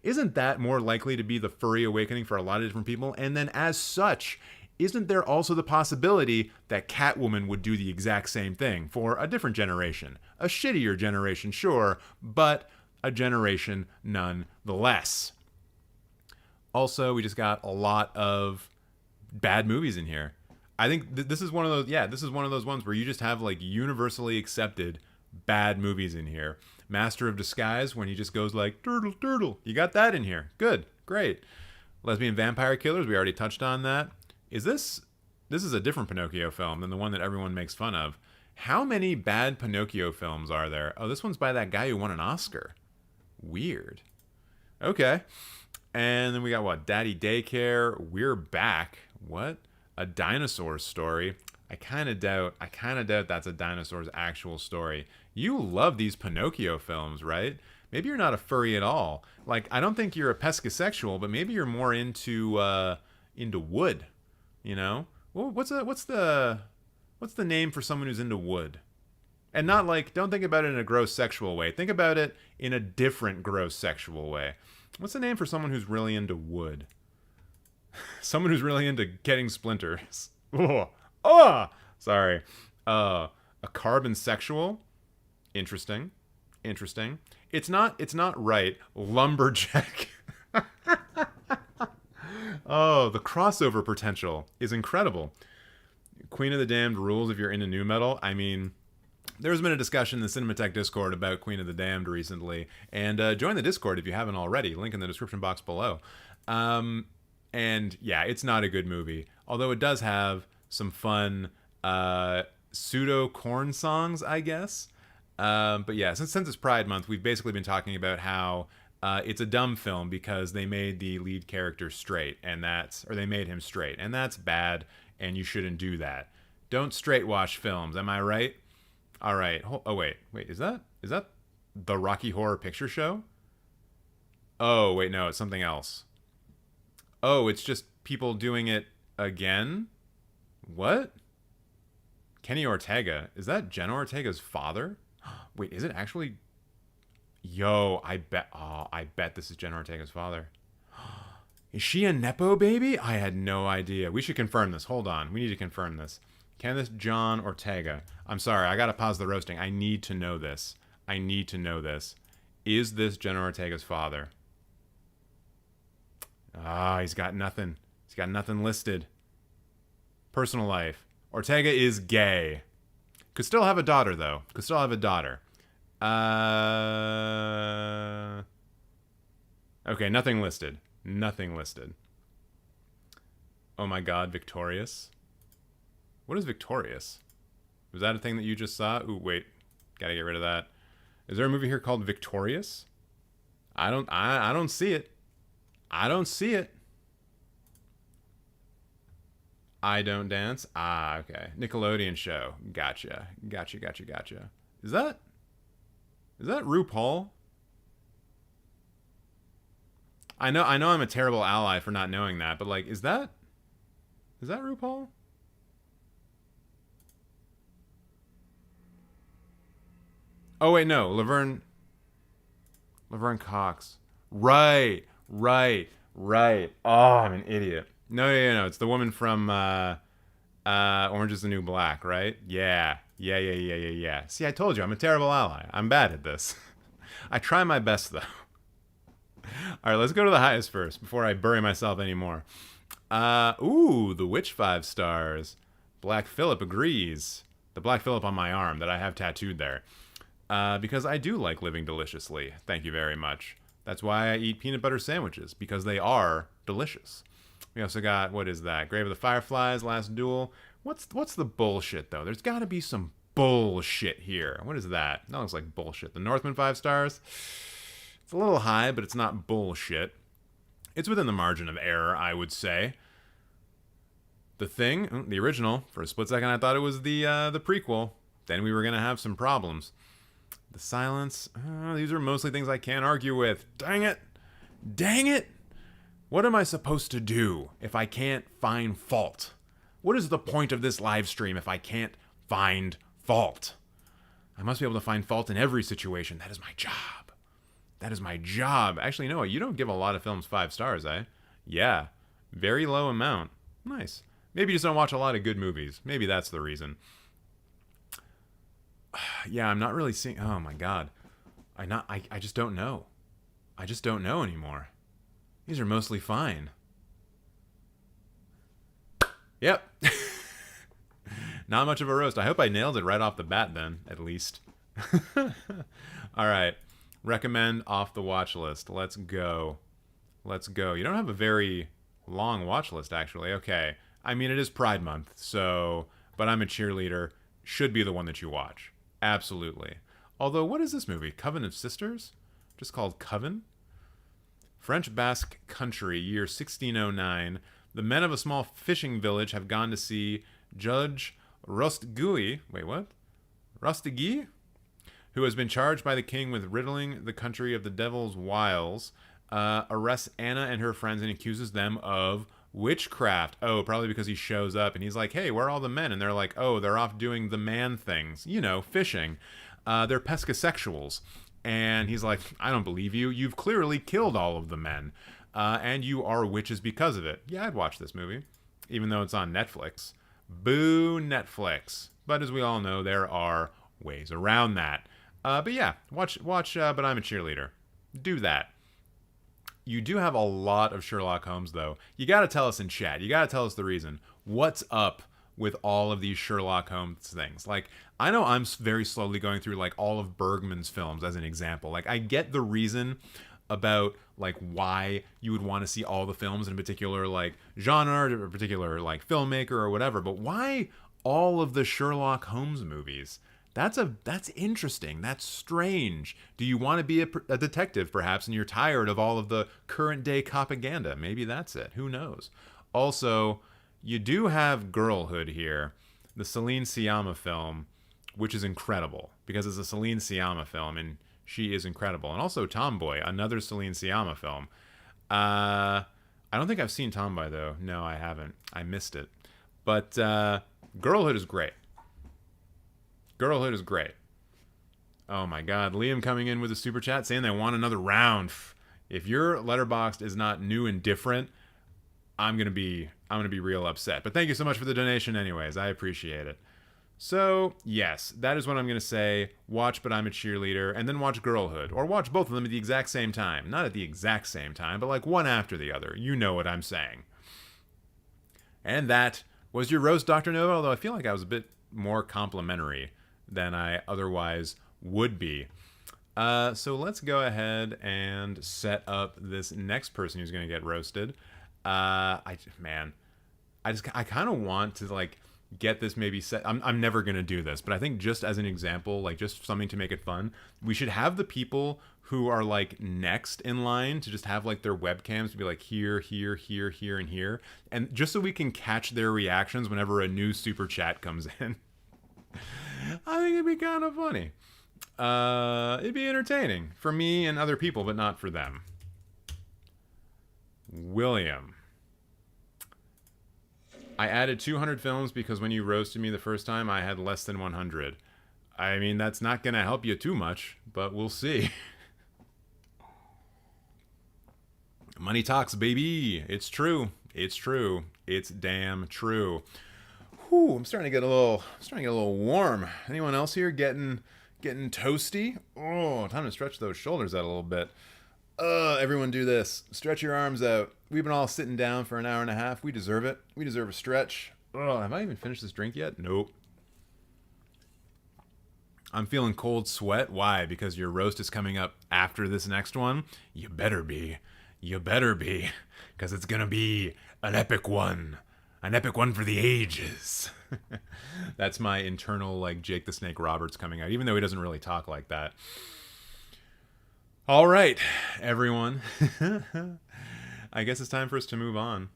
Isn't that more likely to be the furry awakening for a lot of different people? And then as such, isn't there also the possibility that Catwoman would do the exact same thing for a different generation? A shittier generation, sure, but a generation nonetheless. Also, we just got a lot of bad movies in here. I think this is one of those ones where you just have like universally accepted bad movies in here. Master of Disguise, when he just goes like, turtle, turtle. You got that in here. Good. Great. Lesbian Vampire Killers, we already touched on that. This is a different Pinocchio film than the one that everyone makes fun of. How many bad Pinocchio films are there? Oh, this one's by that guy who won an Oscar. Weird. Okay. And then we got what? Daddy Daycare. We're Back. What? A Dinosaur Story. I kind of doubt that's a dinosaur's actual story. You love these Pinocchio films, right? Maybe you're not a furry at all. Like, I don't think you're a pescasexual, but maybe you're more into wood. Well, what's the name for someone who's into wood? And not like, don't think about it in a gross sexual way. Think about it in a different gross sexual way. What's the name for someone who's really into wood? Someone who's really into getting splinters. Sorry. A carbon sexual. Interesting. It's not right. Lumberjack. Oh, the crossover potential is incredible. Queen of the Damned rules if you're into nu metal. I mean, there's been a discussion in the Cinemateq Discord about Queen of the Damned recently, and join the Discord if you haven't already. Link in the description box below. And yeah, it's not a good movie, although it does have some fun pseudo corn songs, I guess. But yeah, since it's Pride Month, we've basically been talking about how it's a dumb film because they made the lead character straight, they made him straight, and that's bad, and you shouldn't do that. Don't straight wash films, am I right? All right. Oh wait, is that the Rocky Horror Picture Show? Oh wait, no, it's something else. Oh, it's just people doing it again? What? Kenny Ortega. Is that Jenna Ortega's father? Wait, is it actually? Yo, I bet this is Jenna Ortega's father. Is she a Nepo baby? I had no idea. We should confirm this. Hold on. We need to confirm this. Kenneth John Ortega. I'm sorry. I got to pause the roasting. I need to know this. I need to know this. Is this Jenna Ortega's father? Ah, he's got nothing. He's got nothing listed. Personal life. Ortega is gay. Could still have a daughter, though. Could still have a daughter. Okay, nothing listed. Nothing listed. Oh my god, Victorious. What is Victorious? Was that a thing that you just saw? Ooh, wait. Gotta get rid of that. Is there a movie here called Victorious? I don't see it. I don't see it. I Don't Dance? Ah, okay. Nickelodeon show. Gotcha. Gotcha. Is that RuPaul? I know I'm a terrible ally for not knowing that, but like, is that RuPaul? Oh wait, no, Laverne Cox. Right. Oh, I'm an idiot. No. It's the woman from Orange is the New Black, right? Yeah. See, I told you, I'm a terrible ally. I'm bad at this. I try my best, though. All right, let's go to the highest first before I bury myself anymore. Ooh, The Witch 5 stars. Black Phillip agrees. The Black Phillip on my arm that I have tattooed there. Because I do like living deliciously. Thank you very much. That's why I eat peanut butter sandwiches, because they are delicious. We also got, what is that? Grave of the Fireflies, Last Duel. What's the bullshit, though? There's got to be some bullshit here. What is that? That looks like bullshit. The Northman 5 stars. It's a little high, but it's not bullshit. It's within the margin of error, I would say. The Thing, the original. For a split second, I thought it was the prequel. Then we were going to have some problems. The Silence. These are mostly things I can't argue with. Dang it! What am I supposed to do if I can't find fault? What is the point of this live stream if I can't find fault? I must be able to find fault in every situation. That is my job. Actually, you know what? You don't give a lot of films 5 stars, eh? Yeah. Very low amount. Nice. Maybe you just don't watch a lot of good movies. Maybe that's the reason. Yeah, I'm not really seeing... Oh, my God. I just don't know. I just don't know anymore. These are mostly fine. Yep. Not much of a roast. I hope I nailed it right off the bat then, at least. All right. Recommend off the watch list. Let's go. You don't have a very long watch list, actually. Okay. I mean, it is Pride Month, so... But I'm a cheerleader. Should be the one that you watch. Absolutely. Although, what is this movie? Coven of Sisters? Just called Coven? French Basque country, year 1609. The men of a small fishing village have gone to see Judge Rostigui. Wait, what? Rostigui? Who has been charged by the king with riddling the country of the devil's wiles, arrests Anna and her friends and accuses them of witchcraft. Oh, probably because he shows up and he's like, hey, where are all the men? And they're like, oh, they're off doing the man things. You know, fishing. They're pescosexuals. And he's like, I don't believe you. You've clearly killed all of the men. And you are witches because of it. Yeah, I'd watch this movie. Even though it's on Netflix. Boo, Netflix. But as we all know, there are ways around that. But yeah, watch But I'm a Cheerleader. Do that. You do have a lot of Sherlock Holmes, though. You got to tell us in chat. You got to tell us the reason. What's up with all of these Sherlock Holmes things? Like, I know I'm very slowly going through, like, all of Bergman's films as an example. Like, I get the reason about, like, why you would want to see all the films in a particular, like, genre or a particular, like, filmmaker or whatever. But why all of the Sherlock Holmes movies? That's interesting. That's strange. Do you want to be a detective, perhaps, and you're tired of all of the current day propaganda? Maybe that's it. Who knows? Also, you do have Girlhood here, the Celine Sciamma film, which is incredible because it's a Celine Sciamma film and she is incredible. And also Tomboy, another Celine Sciamma film. I don't think I've seen Tomboy, though. No, I haven't. I missed it. But Girlhood is great. Girlhood is great. Oh my God. Liam coming in with a super chat saying they want another round. If your Letterboxd is not new and different, I'm gonna be real upset. But thank you so much for the donation anyways. I appreciate it. So, yes, that is what I'm going to say. Watch But I'm a Cheerleader, and then watch Girlhood. Or watch both of them at the exact same time. Not at the exact same time, but like one after the other. You know what I'm saying. And that was your roast, Dr. Nova, although I feel like I was a bit more complimentary than I otherwise would be. So let's go ahead and set up this next person who's going to get roasted. I kind of want to, like, get this maybe set. I'm never gonna do this, but I think just as an example, like just something to make it fun, we should have the people who are like next in line to just have like their webcams to be like here, here, here, here, and here, and just so we can catch their reactions whenever a new super chat comes in. I think it'd be kind of funny. It'd be entertaining for me and other people, but not for them. William. I added 200 films because when you roasted me the first time, I had less than 100. I mean, that's not going to help you too much, but we'll see. Money talks, baby. It's true. It's true. It's damn true. Whew, I'm starting to get a little warm. Anyone else here getting toasty? Oh, time to stretch those shoulders out a little bit. Everyone do this. Stretch your arms out. We've been all sitting down for an hour and a half. We deserve it. We deserve a stretch. Have I even finished this drink yet? Nope. I'm feeling cold sweat. Why? Because your roast is coming up after this next one? You better be. You better be. Because it's going to be an epic one. An epic one for the ages. That's my internal, like, Jake the Snake Roberts coming out, even though he doesn't really talk like that. All right, everyone. I guess it's time for us to move on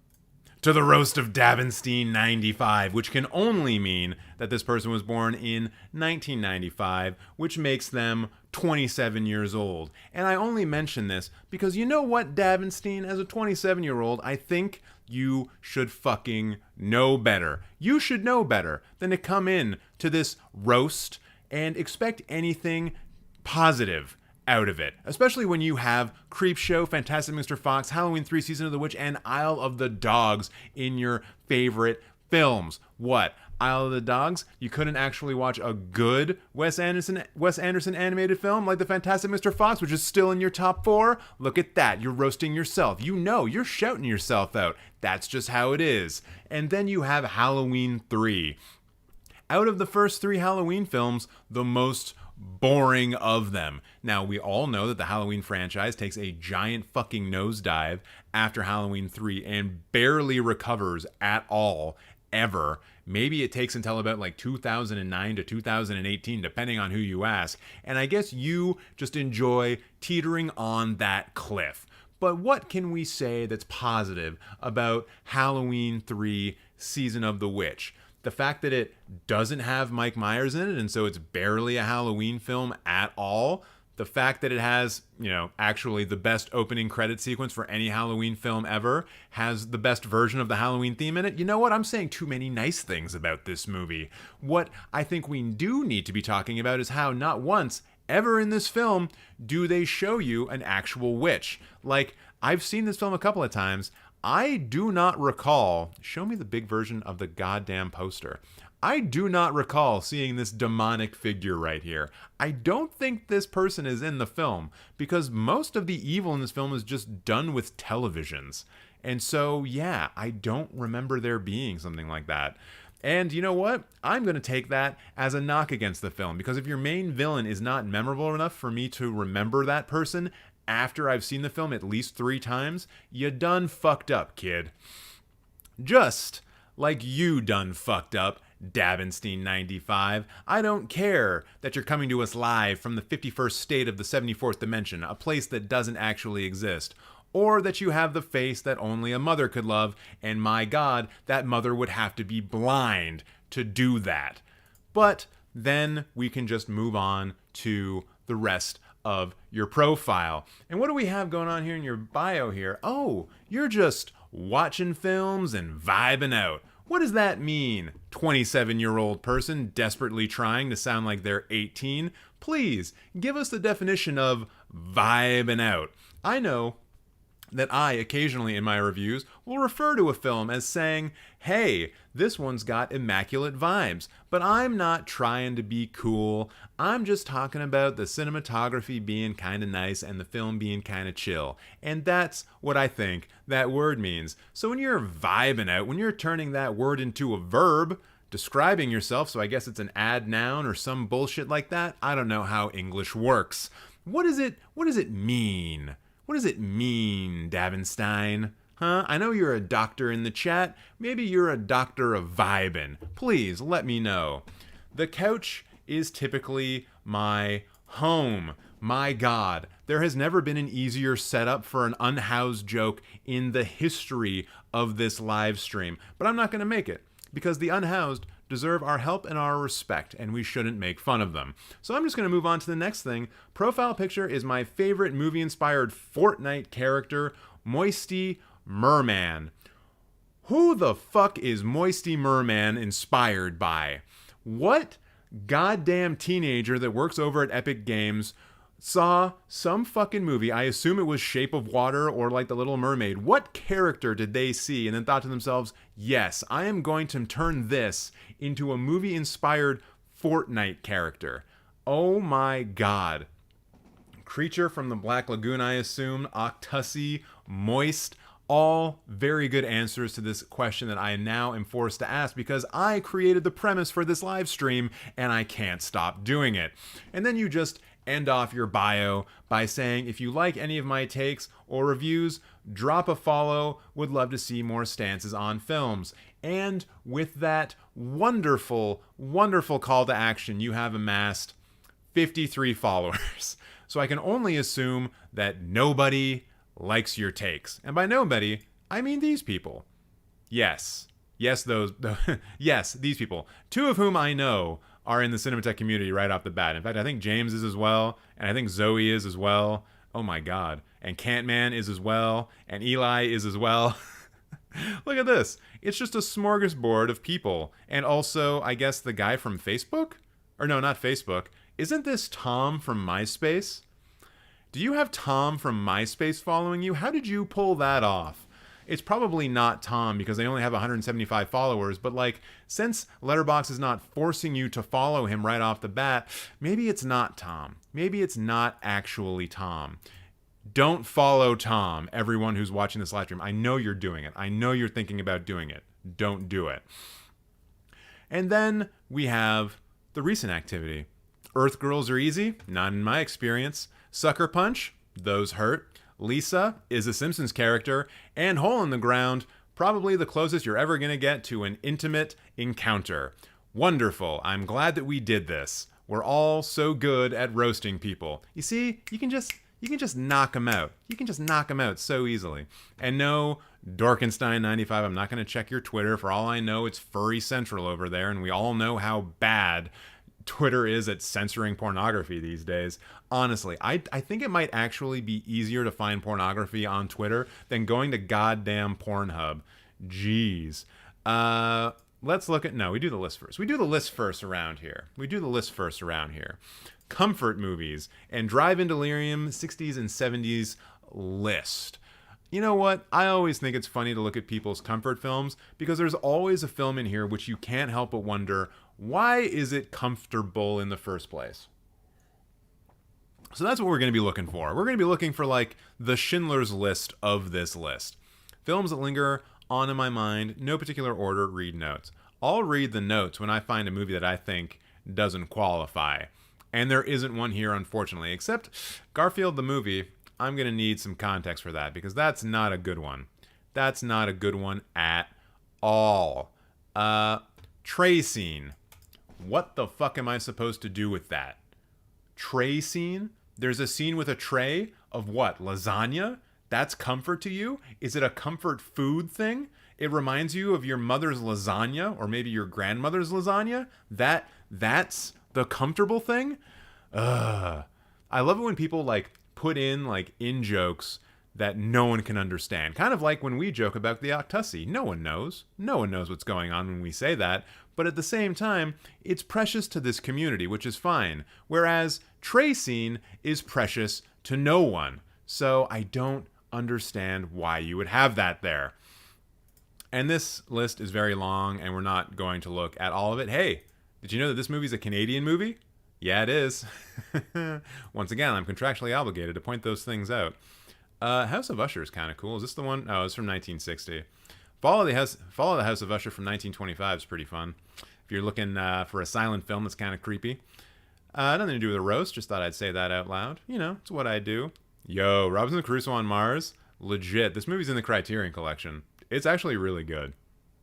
to the Roast of Dabbenstein95, which can only mean that this person was born in 1995, which makes them 27 years old. And I only mention this because you know what, Dabbenstein, as a 27-year-old, I think you should fucking know better. You should know better than to come in to this roast and expect anything positive out of it, especially when you have Creepshow, Fantastic Mr. Fox, Halloween 3, Season of the Witch, and Isle of the Dogs in your favorite films. What? Isle of the Dogs? You couldn't actually watch a good Wes Anderson animated film like the Fantastic Mr. Fox, which is still in your top 4? Look at that. You're roasting yourself. You know, you're shouting yourself out. That's just how it is. And then you have Halloween 3. Out of the first 3 Halloween films, the most boring of them. Now, we all know that the Halloween franchise takes a giant fucking nosedive after Halloween 3 and barely recovers at all, ever. Maybe it takes until about like 2009 to 2018, depending on who you ask. And I guess you just enjoy teetering on that cliff. But what can we say that's positive about Halloween 3 Season of the Witch? The fact that it doesn't have Mike Myers in it, and so it's barely a Halloween film at all. The fact that it has, actually the best opening credit sequence for any Halloween film ever, has the best version of the Halloween theme in it. You know what? I'm saying too many nice things about this movie. What I think we do need to be talking about is how not once ever in this film do they show you an actual witch. Like, I've seen this film a couple of times. I do not recall, show me the big version of the goddamn poster. I do not recall seeing this demonic figure right here. I don't think this person is in the film because most of the evil in this film is just done with televisions. And so, yeah, I don't remember there being something like that. And you know what? I'm going to take that as a knock against the film because if your main villain is not memorable enough for me to remember that person after I've seen the film at least 3 times, you done fucked up, kid. Just like you done fucked up, Dabbenstein95. I don't care that you're coming to us live from the 51st state of the 74th dimension, a place that doesn't actually exist. Or that you have the face that only a mother could love, and my God, that mother would have to be blind to do that. But then we can just move on to the rest of your profile. And what do we have going on here in your bio here? Oh, you're just watching films and vibing out. What does that mean, 27-year-old person desperately trying to sound like they're 18? Please, give us the definition of vibing out. I know that I occasionally in my reviews will refer to a film as saying, hey, this one's got immaculate vibes, but I'm not trying to be cool. I'm just talking about the cinematography being kind of nice and the film being kind of chill. And that's what I think that word means. So when you're vibing out, when you're turning that word into a verb, describing yourself, so I guess it's an ad noun or some bullshit like that, I don't know how English works. What does it mean? What does it mean, Dabbenstein? Huh? I know you're a doctor in the chat. Maybe you're a doctor of vibin'. Please let me know. The couch is typically my home. My God, there has never been an easier setup for an unhoused joke in the history of this live stream. But I'm not going to make it, because the unhoused deserve our help and our respect, and we shouldn't make fun of them. So I'm just going to move on to the next thing. Profile picture is my favorite movie-inspired Fortnite character, Moisty Merman. Who the fuck is Moisty Merman inspired by? What goddamn teenager that works over at Epic Games saw some fucking movie, I assume it was Shape of Water or like The Little Mermaid. What character did they see and then thought to themselves, yes, I am going to turn this into a movie-inspired Fortnite character? Oh my God. Creature from the Black Lagoon, I assume, Octusy, Moist, all very good answers to this question that I now am forced to ask because I created the premise for this live stream and I can't stop doing it. And then you just end off your bio by saying, if you like any of my takes or reviews, drop a follow. Would love to see more stances on films. And with that wonderful, wonderful call to action, you have amassed 53 followers. So I can only assume that nobody likes your takes. And by nobody, I mean these people. Yes, yes, these people. Two of whom I know are in the Cinemateq community right off the bat. In fact, I think James is as well, and I think Zoe is as well. Oh my God. And Cantman is as well, and Eli is as well. Look at this. It's just a smorgasbord of people. And also, I guess the guy from Facebook? Or no, not Facebook. Isn't this Tom from MySpace? Do you have Tom from MySpace following you? How did you pull that off? It's probably not Tom because they only have 175 followers, but like, since Letterboxd is not forcing you to follow him right off the bat, maybe it's not Tom. Maybe it's not actually Tom. Don't follow Tom, everyone who's watching this live stream. I know you're doing it. I know you're thinking about doing it. Don't do it. And then we have the recent activity. Earth Girls Are Easy? Not in my experience. Sucker Punch? Those hurt. Lisa is a Simpsons character, and Hole in the Ground, probably the closest you're ever going to get to an intimate encounter. Wonderful. I'm glad that we did this. We're all so good at roasting people. You see, you can just knock them out. You can just knock them out so easily. And no, Dorkenstein95, I'm not going to check your Twitter. For all I know, it's Furry Central over there, and we all know how bad Twitter is at censoring pornography these days. Honestly, I think it might actually be easier to find pornography on Twitter than going to goddamn Pornhub. Jeez. Let's look at... No, we do the list first. We do the list first around here. Comfort movies and Drive-In Delirium 60s and 70s list. You know what? I always think it's funny to look at people's comfort films because there's always a film in here which you can't help but wonder, why is it comfortable in the first place? So that's what we're going to be looking for. We're going to be looking for like the Schindler's List of this list. Films that linger on in my mind, no particular order, read notes. I'll read the notes when I find a movie that I think doesn't qualify. And there isn't one here, unfortunately, except Garfield the movie. I'm going to need some context for that because that's not a good one. That's not a good one at all. Tray scene. What the fuck am I supposed to do with that? Tray scene? There's a scene with a tray of what? Lasagna? That's comfort to you? Is it a comfort food thing? It reminds you of your mother's lasagna or maybe your grandmother's lasagna? That's the comfortable thing? I love it when people like put in like in jokes that no one can understand. Kind of like when we joke about the Octusy. No one knows. No one knows what's going on when we say that. But at the same time, it's precious to this community, which is fine. Whereas tray scene is precious to no one. So I don't understand why you would have that there. And this list is very long, and we're not going to look at all of it. Hey, did you know that this movie's a Canadian movie? Yeah, it is. Once again, I'm contractually obligated to point those things out. House of Usher is kind of cool. Is this the one? Oh, it's from 1960. Follow the House of Usher from 1925 is pretty fun. If you're looking for a silent film that's kind of creepy. Nothing to do with a roast. Just thought I'd say that out loud. You know, it's what I do. Yo, Robinson Crusoe on Mars. Legit. This movie's in the Criterion Collection. It's actually really good.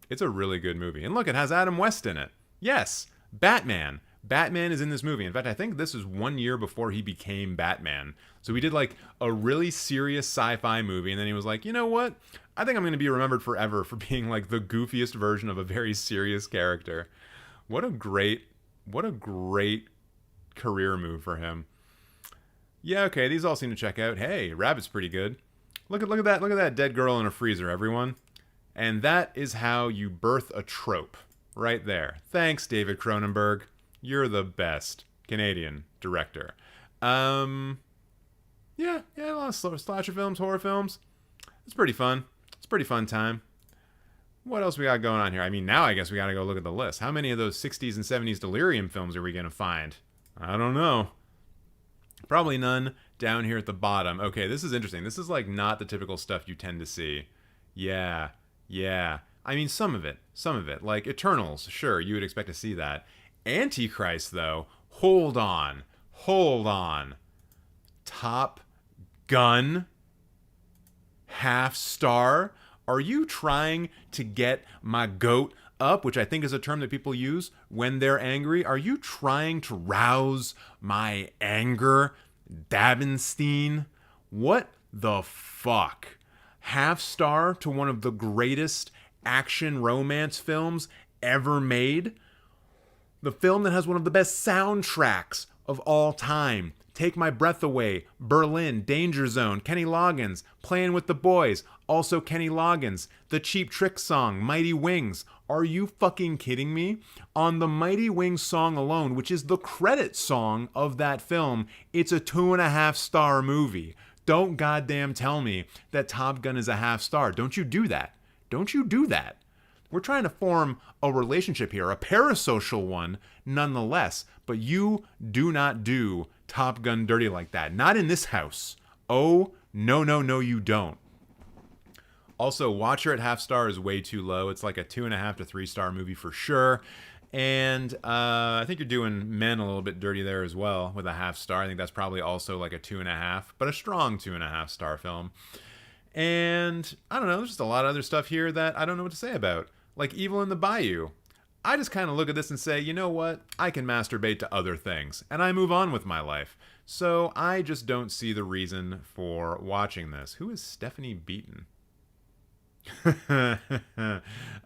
It's a really good movie. And look, it has Adam West in it. Yes, Batman. Batman is in this movie. In fact, I think this is 1 year before he became Batman. So he did like a really serious sci-fi movie, and then he was like, you know what? I think I'm going to be remembered forever for being like the goofiest version of a very serious character. What a great career move for him. Yeah, okay, these all seem to check out. Hey, Rabbit's pretty good. Look at that dead girl in a freezer, everyone. And that is how you birth a trope. Right there. Thanks, David Cronenberg. You're the best Canadian director. Yeah, a lot of slasher films, horror films. It's pretty fun. It's a pretty fun time. What else we got going on here? I mean, now I guess we gotta go look at the list. How many of those 60s and 70s delirium films are we gonna find? I don't know. Probably none down here at the bottom. Okay, this is interesting. This is like not the typical stuff you tend to see. Yeah. I mean, some of it. Like Eternals, sure, you would expect to see that. Antichrist, though, hold on. Top Gun, half star. Are you trying to get my goat up, which I think is a term that people use when they're angry? Are you trying to rouse my anger, Dabbenstein? What the fuck? Half star to one of the greatest action romance films ever made? The film that has one of the best soundtracks of all time. Take My Breath Away, Berlin, Danger Zone, Kenny Loggins, Playing with the Boys, also Kenny Loggins, the Cheap Trick song, Mighty Wings. Are you fucking kidding me? On the Mighty Wings song alone, which is the credit song of that film, it's a 2.5-star movie. Don't goddamn tell me that Top Gun is a half star. Don't you do that. We're trying to form a relationship here, a parasocial one nonetheless, but you do not do Top Gun dirty like that. Not in this house. Oh, no, you don't. Also, Watcher at half star is way too low. It's like a 2.5 to 3-star movie for sure. And I think you're doing Men a little bit dirty there as well with a half star. I think that's probably also like a 2.5, but a strong 2.5-star film. And I don't know, there's just a lot of other stuff here that I don't know what to say about. Like Evil in the Bayou. I just kind of look at this and say, you know what? I can masturbate to other things. And I move on with my life. So I just don't see the reason for watching this. Who is Stephanie Beaton?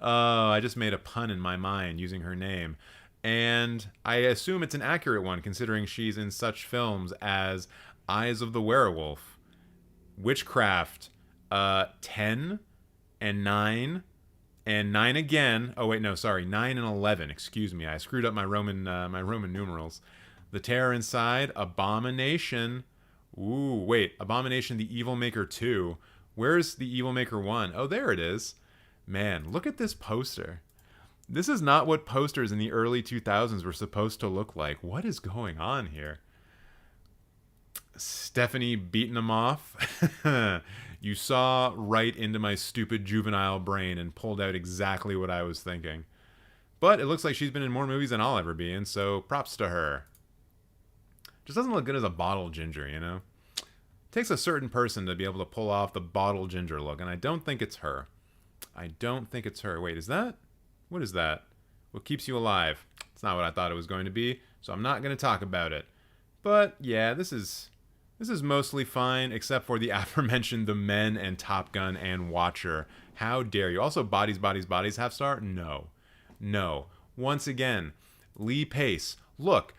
I just made a pun in my mind using her name. And I assume it's an accurate one, considering she's in such films as Eyes of the Werewolf, Witchcraft, 10 and 9, and 9 again. Oh, wait, no, sorry. 9 and 11. Excuse me. I screwed up my Roman numerals. The Terror Inside, Abomination. Ooh, wait. Abomination, The Evil Maker 2. Where's The Evil Maker 1? Oh, there it is. Man, look at this poster. This is not what posters in the early 2000s were supposed to look like. What is going on here? Stephanie beating them off. You saw right into my stupid juvenile brain and pulled out exactly what I was thinking. But it looks like she's been in more movies than I'll ever be in, so props to her. Just doesn't look good as a bottle ginger, you know? It takes a certain person to be able to pull off the bottle ginger look, and I don't think it's her. Wait, is that? What is that? What keeps you alive? It's not what I thought it was going to be, so I'm not going to talk about it. But yeah, this is mostly fine, except for the aforementioned The Men and Top Gun and Watcher. How dare you? Also, Bodies, half star? No. Once again, Lee Pace. Look,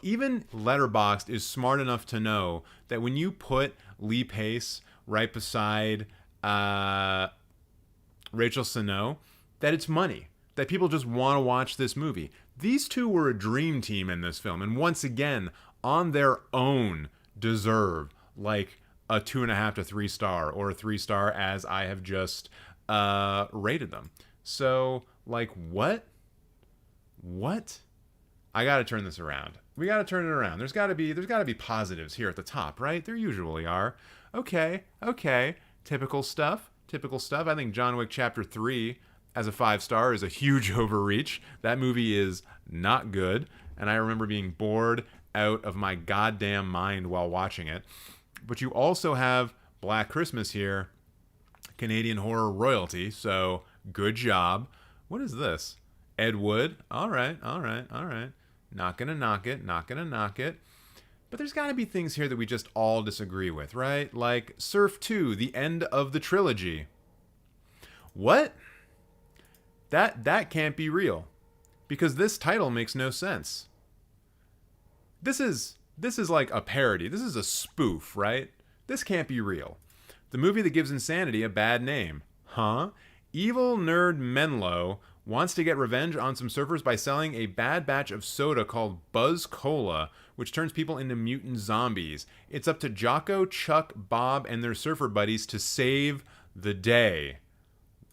even Letterboxd is smart enough to know that when you put Lee Pace right beside Rachel Senow, that it's money. That people just want to watch this movie. These two were a dream team in this film, and once again, on their own, deserve like a 2.5 to 3 star, or a 3 star as I have just rated them. So, like, what? I gotta turn this around. We gotta turn it around. There's gotta be positives here at the top, right? There usually are. Okay. Typical stuff. I think John Wick Chapter 3 as a 5 star is a huge overreach. That movie is not good, and I remember being bored out of my goddamn mind while watching it. But you also have Black Christmas here, Canadian horror royalty, so good job. What is this? Ed Wood. All right. Not gonna knock it. But there's gotta be things here that we just all disagree with, right? Like Surf 2, the end of the trilogy. What? That can't be real. Because this title makes no sense. This is like a parody. This is a spoof, right? This can't be real. The movie that gives insanity a bad name. Huh? Evil nerd Menlo wants to get revenge on some surfers by selling a bad batch of soda called Buzz Cola, which turns people into mutant zombies. It's up to Jocko, Chuck, Bob, and their surfer buddies to save the day.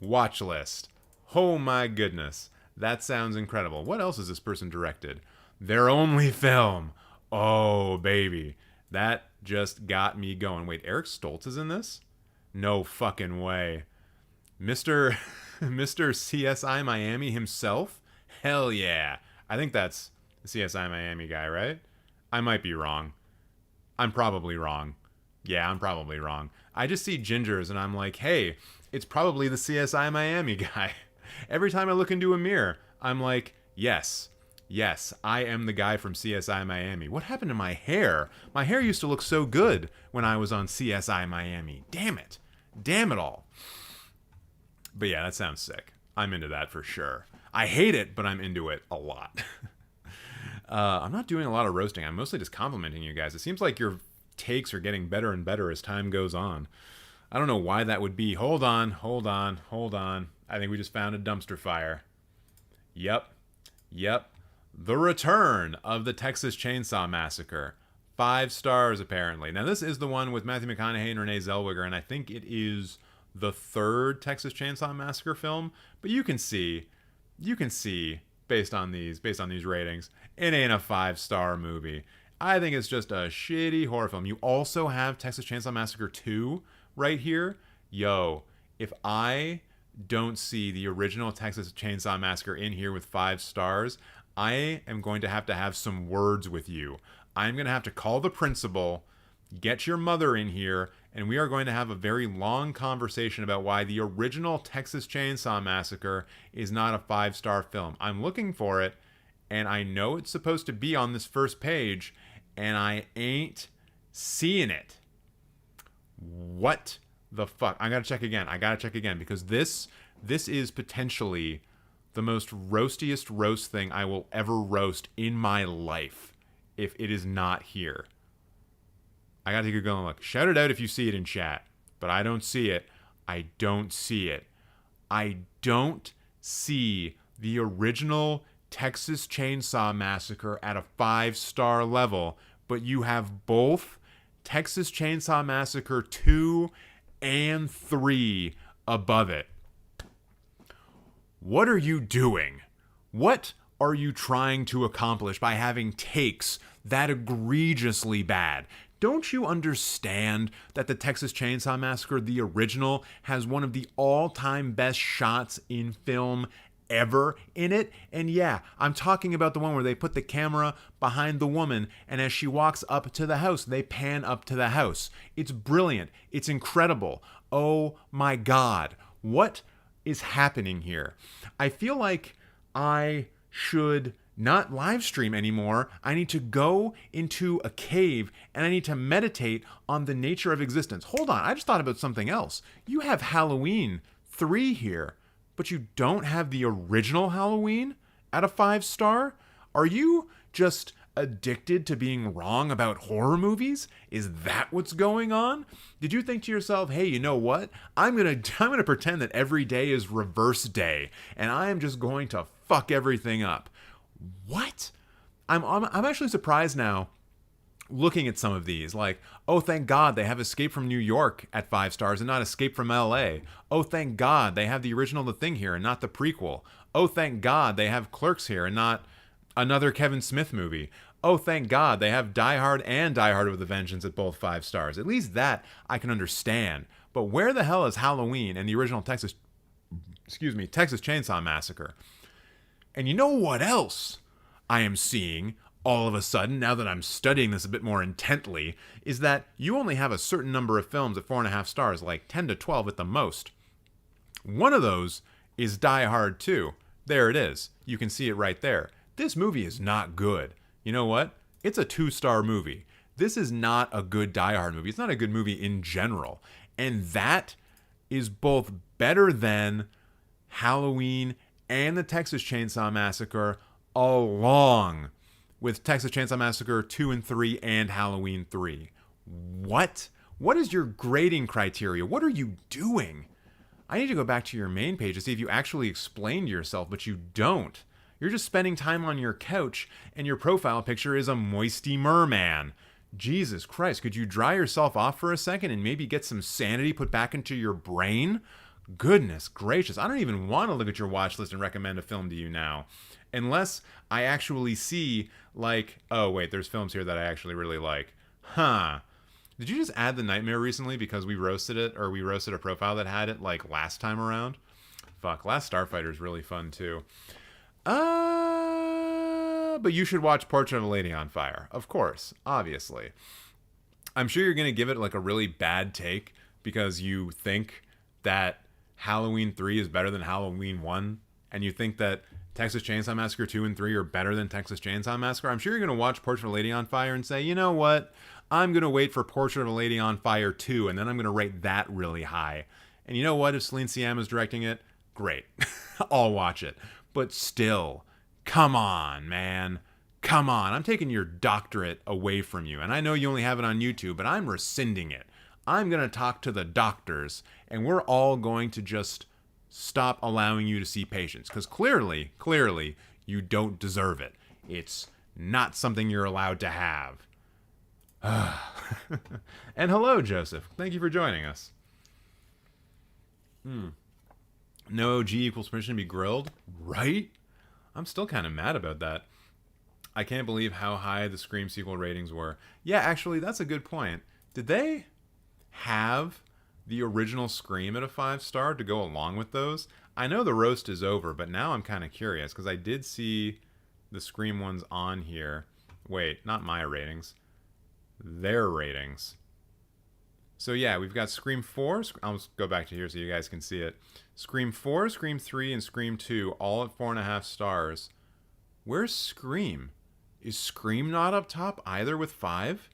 Watch list. Oh my goodness. That sounds incredible. What else has this person directed? Their only film. Oh, baby. That just got me going. Wait, Eric Stoltz is in this? No fucking way. Mr. CSI Miami himself? Hell yeah. I think that's the CSI Miami guy, right? I might be wrong. I'm probably wrong. Yeah, I'm probably wrong. I just see gingers and I'm like, hey, it's probably the CSI Miami guy. Every time I look into a mirror, I'm like, yes, I am the guy from CSI Miami. What happened to my hair? My hair used to look so good when I was on CSI Miami. Damn it all. But yeah, that sounds sick. I'm into that for sure. I hate it, but I'm into it a lot. I'm not doing a lot of roasting. I'm mostly just complimenting you guys. It seems like your takes are getting better and better as time goes on. I don't know why that would be. Hold on. I think we just found a dumpster fire. Yep. The Return of the Texas Chainsaw Massacre. 5 stars, apparently. Now, this is the one with Matthew McConaughey and Renee Zellweger, and I think it is the 3rd Texas Chainsaw Massacre film. But you can see, based on these ratings, it ain't a 5-star movie. I think it's just a shitty horror film. You also have Texas Chainsaw Massacre 2 right here. Yo, if I don't see the original Texas Chainsaw Massacre in here with 5 stars, I am going to have some words with you. I'm going to have to call the principal, get your mother in here, and we are going to have a very long conversation about why the original Texas Chainsaw Massacre is not a 5-star film. I'm looking for it, and I know it's supposed to be on this first page, and I ain't seeing it. What the fuck? I gotta check again because this is potentially the most roastiest roast thing I will ever roast in my life if it is not here. I gotta take a go and look. Shout it out if you see it in chat, but I don't see it. I don't see the original Texas Chainsaw Massacre at a 5-star level, but you have both Texas Chainsaw Massacre 2 and 3 above it. What are you doing? What are you trying to accomplish by having takes that egregiously bad? Don't you understand that the Texas Chainsaw Massacre, the original, has one of the all-time best shots in film ever in it? And yeah, I'm talking about the one where they put the camera behind the woman, and as she walks up to the house, they pan up to the house. It's brilliant. It's incredible. Oh my God. What is happening here? I feel like I should not live stream anymore. I need to go into a cave and I need to meditate on the nature of existence. Hold on, I just thought about something else. You have Halloween 3 here, but you don't have the original Halloween at a 5-star? Are you just addicted to being wrong about horror movies? Is that what's going on? Did you think to yourself, hey, you know what? I'm gonna pretend that every day is reverse day, and I am just going to fuck everything up. What? I'm actually surprised now looking at some of these, like, oh, thank God they have Escape from New York at 5 stars and not Escape from LA. Oh, thank God they have the original The Thing here and not the prequel. Oh, thank God they have Clerks here and not another Kevin Smith movie. Oh, thank God they have Die Hard and Die Hard with a Vengeance at both 5 stars. At least that I can understand. But where the hell is Halloween and the original Texas Chainsaw Massacre? And you know what else I am seeing all of a sudden, now that I'm studying this a bit more intently, is that you only have a certain number of films at 4.5 stars, like 10 to 12 at the most. One of those is Die Hard 2. There it is. You can see it right there. This movie is not good. You know what? It's a 2-star movie. This is not a good Die Hard movie. It's not a good movie in general. And that is both better than Halloween and the Texas Chainsaw Massacre, along with Texas Chainsaw Massacre 2 and 3 and Halloween 3. What? What is your grading criteria? What are you doing? I need to go back to your main page to see if you actually explained yourself, but you don't. You're just spending time on your couch, and your profile picture is a moisty merman. Jesus Christ, could you dry yourself off for a second and maybe get some sanity put back into your brain? Goodness gracious, I don't even want to look at your watch list and recommend a film to you now. Unless I actually see, like, oh wait, there's films here that I actually really like. Huh. Did you just add The Nightmare recently because we roasted it, or we roasted a profile that had it, like, last time around? Fuck, Last Starfighter is really fun, too. But you should watch Portrait of a Lady on Fire. Of course, obviously. I'm sure you're going to give it, like, a really bad take because you think that Halloween 3 is better than Halloween 1, and you think that Texas Chainsaw Massacre 2 and 3 are better than Texas Chainsaw Massacre. I'm sure you're going to watch Portrait of a Lady on Fire and say, you know what? I'm going to wait for Portrait of a Lady on Fire 2, and then I'm going to rate that really high. And you know what? If Celine Sciamma is directing it, great. I'll watch it. But still, come on, man. Come on. I'm taking your doctorate away from you. And I know you only have it on YouTube, but I'm rescinding it. I'm going to talk to the doctors, and we're all going to just stop allowing you to see patients. Because clearly, you don't deserve it. It's not something you're allowed to have. And hello, Joseph. Thank you for joining us. No G equals permission to be grilled? Right? I'm still kind of mad about that. I can't believe how high the Scream sequel ratings were. Yeah, actually, that's a good point. Did they have the original Scream at a 5-star to go along with those? I know the roast is over, but now I'm kind of curious because I did see the Scream ones on here. Wait, not my ratings. Their ratings. So yeah, we've got Scream 4. I'll just go back to here so you guys can see it. Scream 4, Scream 3, and Scream 2, all at 4.5 stars. Where's Scream? Is Scream not up top either with 5?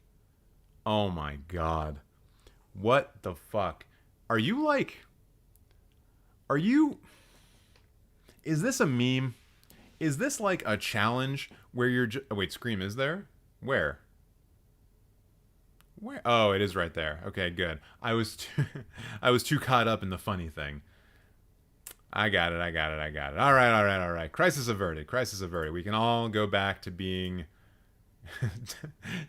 Oh my god. What the fuck? Are you like... Is this a meme? Is this like a challenge where you're oh, wait, Scream is there? Where? Where? Oh, it is right there. Okay, good. I was too caught up in the funny thing. I got it. All right. Crisis averted. We can all go back to being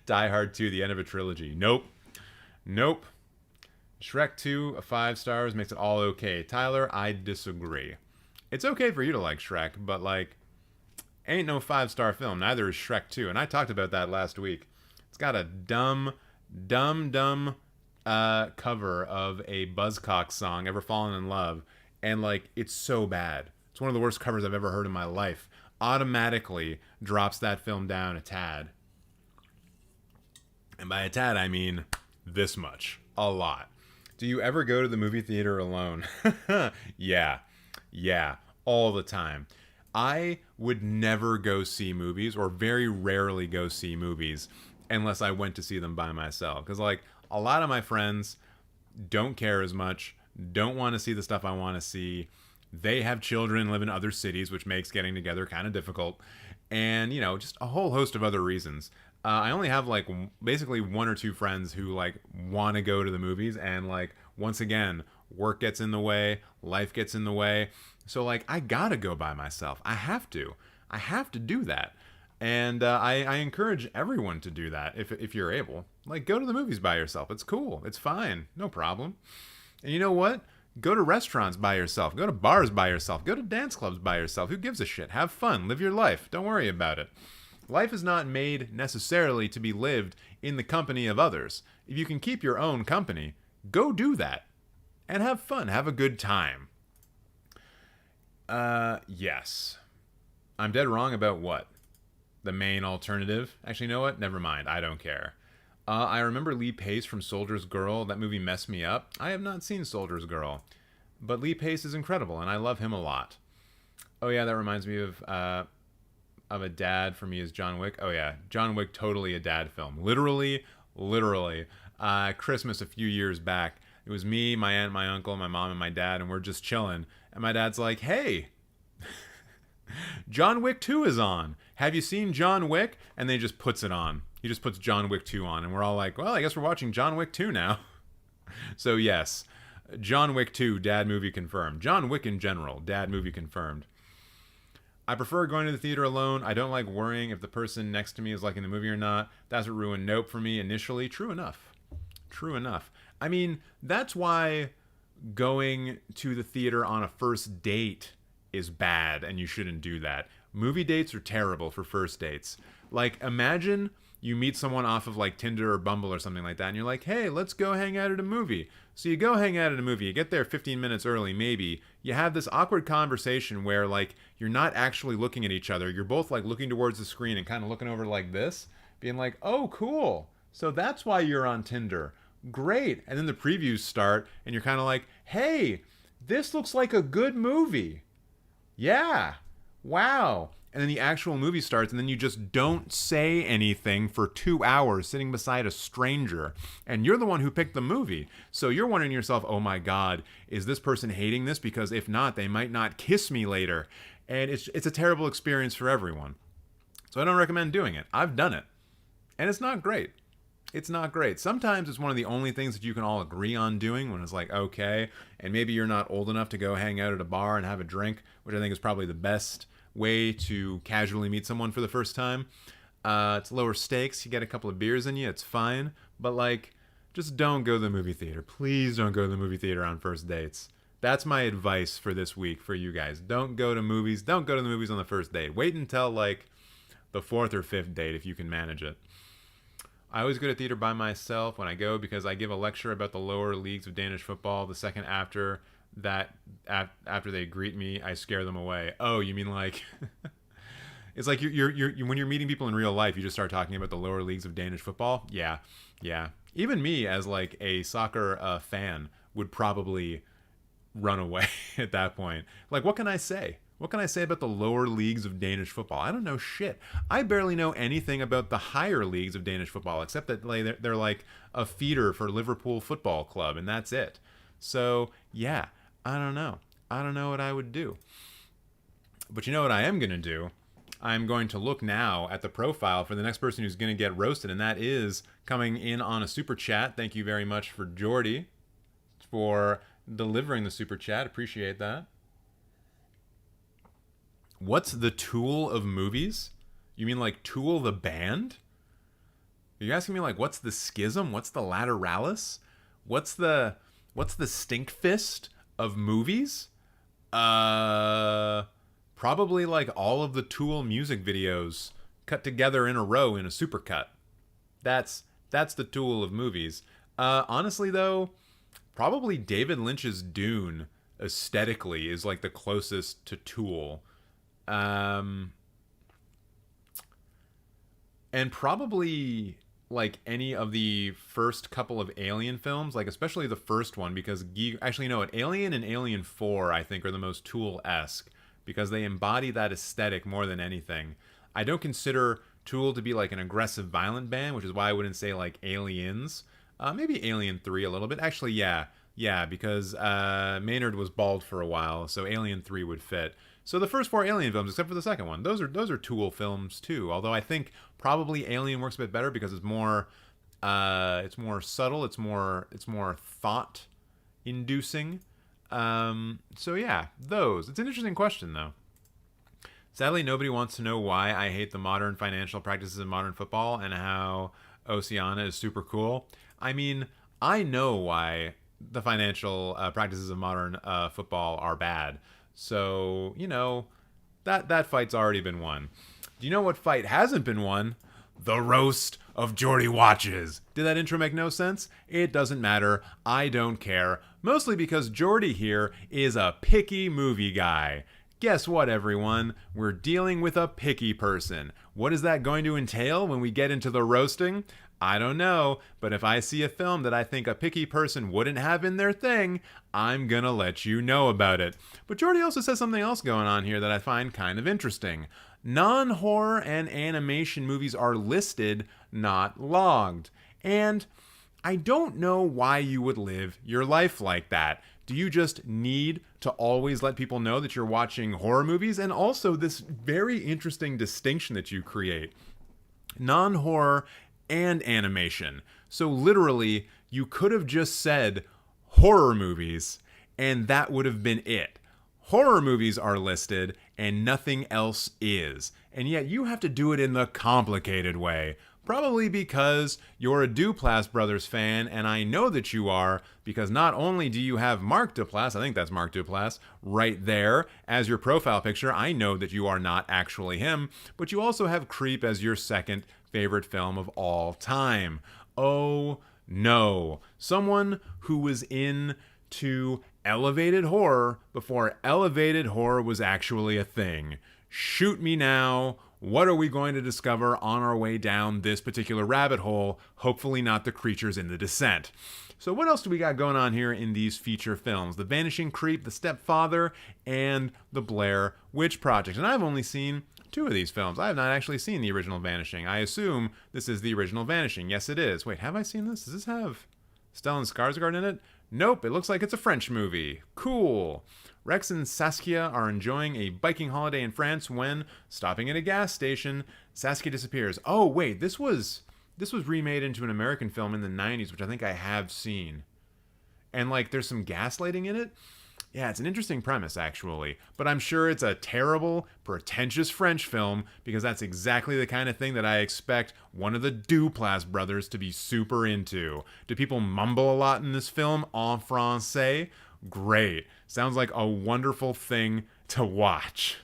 Die Hard 2, the end of a trilogy. Nope. Shrek 2, 5 stars, makes it all okay. Tyler, I disagree. It's okay for you to like Shrek, but, like, ain't no 5-star film. Neither is Shrek 2, and I talked about that last week. It's got a dumb cover of a Buzzcocks song, Ever Fallen in Love, and, like, it's so bad. It's one of the worst covers I've ever heard in my life. Automatically drops that film down a tad. And by a tad, I mean this much. A lot. Do you ever go to the movie theater alone? Yeah, all the time. I would never go see movies, or very rarely go see movies, unless I went to see them by myself. Because, like, a lot of my friends don't care as much, don't want to see the stuff I want to see. They have children, live in other cities, which makes getting together kind of difficult. And, you know, just a whole host of other reasons. I only have, like, basically 1 or 2 friends who, like, want to go to the movies. And, like, once again, work gets in the way, life gets in the way. So, like, I gotta go by myself. I have to do that. And I encourage everyone to do that if you're able. Like, go to the movies by yourself. It's cool. It's fine. No problem. And you know what? Go to restaurants by yourself. Go to bars by yourself. Go to dance clubs by yourself. Who gives a shit? Have fun. Live your life. Don't worry about it. Life is not made necessarily to be lived in the company of others. If you can keep your own company, go do that. And have fun. Have a good time. Yes. I'm dead wrong about what? The main alternative? Actually, you know what? Never mind. I don't care. I remember Lee Pace from Soldier's Girl. That movie messed me up. I have not seen Soldier's Girl. But Lee Pace is incredible, and I love him a lot. Oh, yeah, that reminds me of a dad for me is John Wick. Oh, yeah. John Wick, totally a dad film. Literally. Christmas a few years back. It was me, my aunt, my uncle, my mom, and my dad, and we're just chilling. And my dad's like, hey, John Wick 2 is on. Have you seen John Wick? And then he just puts it on. He just puts John Wick 2 on. And we're all like, well, I guess we're watching John Wick 2 now. So yes, John Wick 2, dad movie confirmed. John Wick in general, dad movie confirmed. I prefer going to the theater alone. I don't like worrying if the person next to me is liking the movie or not. That's what ruined Nope for me initially. True enough. I mean, that's why going to the theater on a first date is bad, and you shouldn't do that. Movie dates are terrible for first dates. Like, imagine you meet someone off of like Tinder or Bumble or something like that, and you're like, hey, let's go hang out at a movie. So you go hang out at a movie, you get there 15 minutes early, maybe. You have this awkward conversation where like you're not actually looking at each other. You're both like looking towards the screen and kind of looking over like this, being like, oh, cool. So that's why you're on Tinder. Great. And then the previews start, and you're kind of like, hey, this looks like a good movie. Yeah. Wow. And then the actual movie starts, and then you just don't say anything for 2 hours sitting beside a stranger. And you're the one who picked the movie. So you're wondering to yourself, oh my God, is this person hating this? Because if not, they might not kiss me later. And it's a terrible experience for everyone. So I don't recommend doing it. I've done it. And it's not great. It's not great. Sometimes it's one of the only things that you can all agree on doing when it's like, okay, and maybe you're not old enough to go hang out at a bar and have a drink, which I think is probably the best way to casually meet someone for the first time. It's lower stakes. You get a couple of beers in you. It's fine. But like, just don't go to the movie theater. Please don't go to the movie theater on first dates. That's my advice for this week for you guys. Don't go to movies. Don't go to the movies on the first date. Wait until like the fourth or fifth date if you can manage it. I always go to theater by myself when I go because I give a lecture about the lower leagues of Danish football. The second after after they greet me, I scare them away. Oh, you mean like it's like you're when you're meeting people in real life, you just start talking about the lower leagues of Danish football? Yeah. Even me as like a soccer fan would probably run away at that point. Like, what can I say? What can I say about the lower leagues of Danish football? I don't know shit. I barely know anything about the higher leagues of Danish football, except that like, they're like a feeder for Liverpool Football Club, and that's it. So, yeah, I don't know. I don't know what I would do. But you know what I am going to do? I'm going to look now at the profile for the next person who's going to get roasted, and that is coming in on a super chat. Thank you very much for Jordy for delivering the super chat. Appreciate that. What's the Tool of movies? You mean like Tool the band? Are you asking me like what's the schism? What's the lateralis? What's the stink fist of movies? Probably like all of the Tool music videos cut together in a row in a supercut. That's the Tool of movies. Honestly though, probably David Lynch's Dune aesthetically is like the closest to Tool. And probably like any of the first couple of Alien films, like especially the first one, because actually no, Alien and Alien 4 I think are the most Tool-esque because they embody that aesthetic more than anything. I don't consider Tool to be like an aggressive violent band, which is why I wouldn't say like Aliens. Maybe Alien 3 a little bit. Actually, yeah, because Maynard was bald for a while, so Alien 3 would fit. So the first 4 Alien films, except for the second one, those are Tool films too. Although I think probably Alien works a bit better because it's more subtle, it's more thought inducing. So yeah, those. It's an interesting question though. Sadly, nobody wants to know why I hate the modern financial practices of modern football and how Oceana is super cool. I mean, I know why the financial practices of modern football are bad. So, that fight's already been won. Do you know what fight hasn't been won? The Roast of JordyWatches. Did that intro make no sense? It doesn't matter. I don't care. Mostly because Jordy here is a picky movie guy. Guess what, everyone? We're dealing with a picky person. What is that going to entail when we get into the roasting? I don't know, but if I see a film that I think a picky person wouldn't have in their thing, I'm gonna let you know about it. But Jordy also says something else going on here that I find kind of interesting. Non-horror and animation movies are listed, not logged. And I don't know why you would live your life like that. Do you just need to always let people know that you're watching horror movies? And also this very interesting distinction that you create. Non-horror and animation. So literally, you could have just said horror movies, and that would have been it. Horror movies are listed, and nothing else is. And yet you have to do it in the complicated way. Probably because you're a Duplass Brothers fan, and I know that you are, because not only do you have Mark Duplass, I think that's Mark Duplass, right there as your profile picture, I know that you are not actually him, but you also have Creep as your second favorite film of all time. Oh no. Someone who was into elevated horror before elevated horror was actually a thing. Shoot me now. What are we going to discover on our way down this particular rabbit hole? Hopefully not the creatures in The Descent. So what else do we got going on here in these feature films? The Vanishing Creep, The Stepfather, and The Blair Witch Project. And I've only seen 2 of these films. I have not actually seen the original Vanishing. I assume this is the original Vanishing. Yes, it is. Wait, have I seen this? Does this have Stellan Skarsgård in it? Nope, it looks like it's a French movie. Cool. Rex and Saskia are enjoying a biking holiday in France when, stopping at a gas station, Saskia disappears. Oh, wait, this was remade into an American film in the 90s, which I think I have seen. And, there's some gaslighting in it? Yeah, it's an interesting premise, actually. But I'm sure it's a terrible, pretentious French film, because that's exactly the kind of thing that I expect one of the Duplass brothers to be super into. Do people mumble a lot in this film en français? Great. Sounds like a wonderful thing to watch.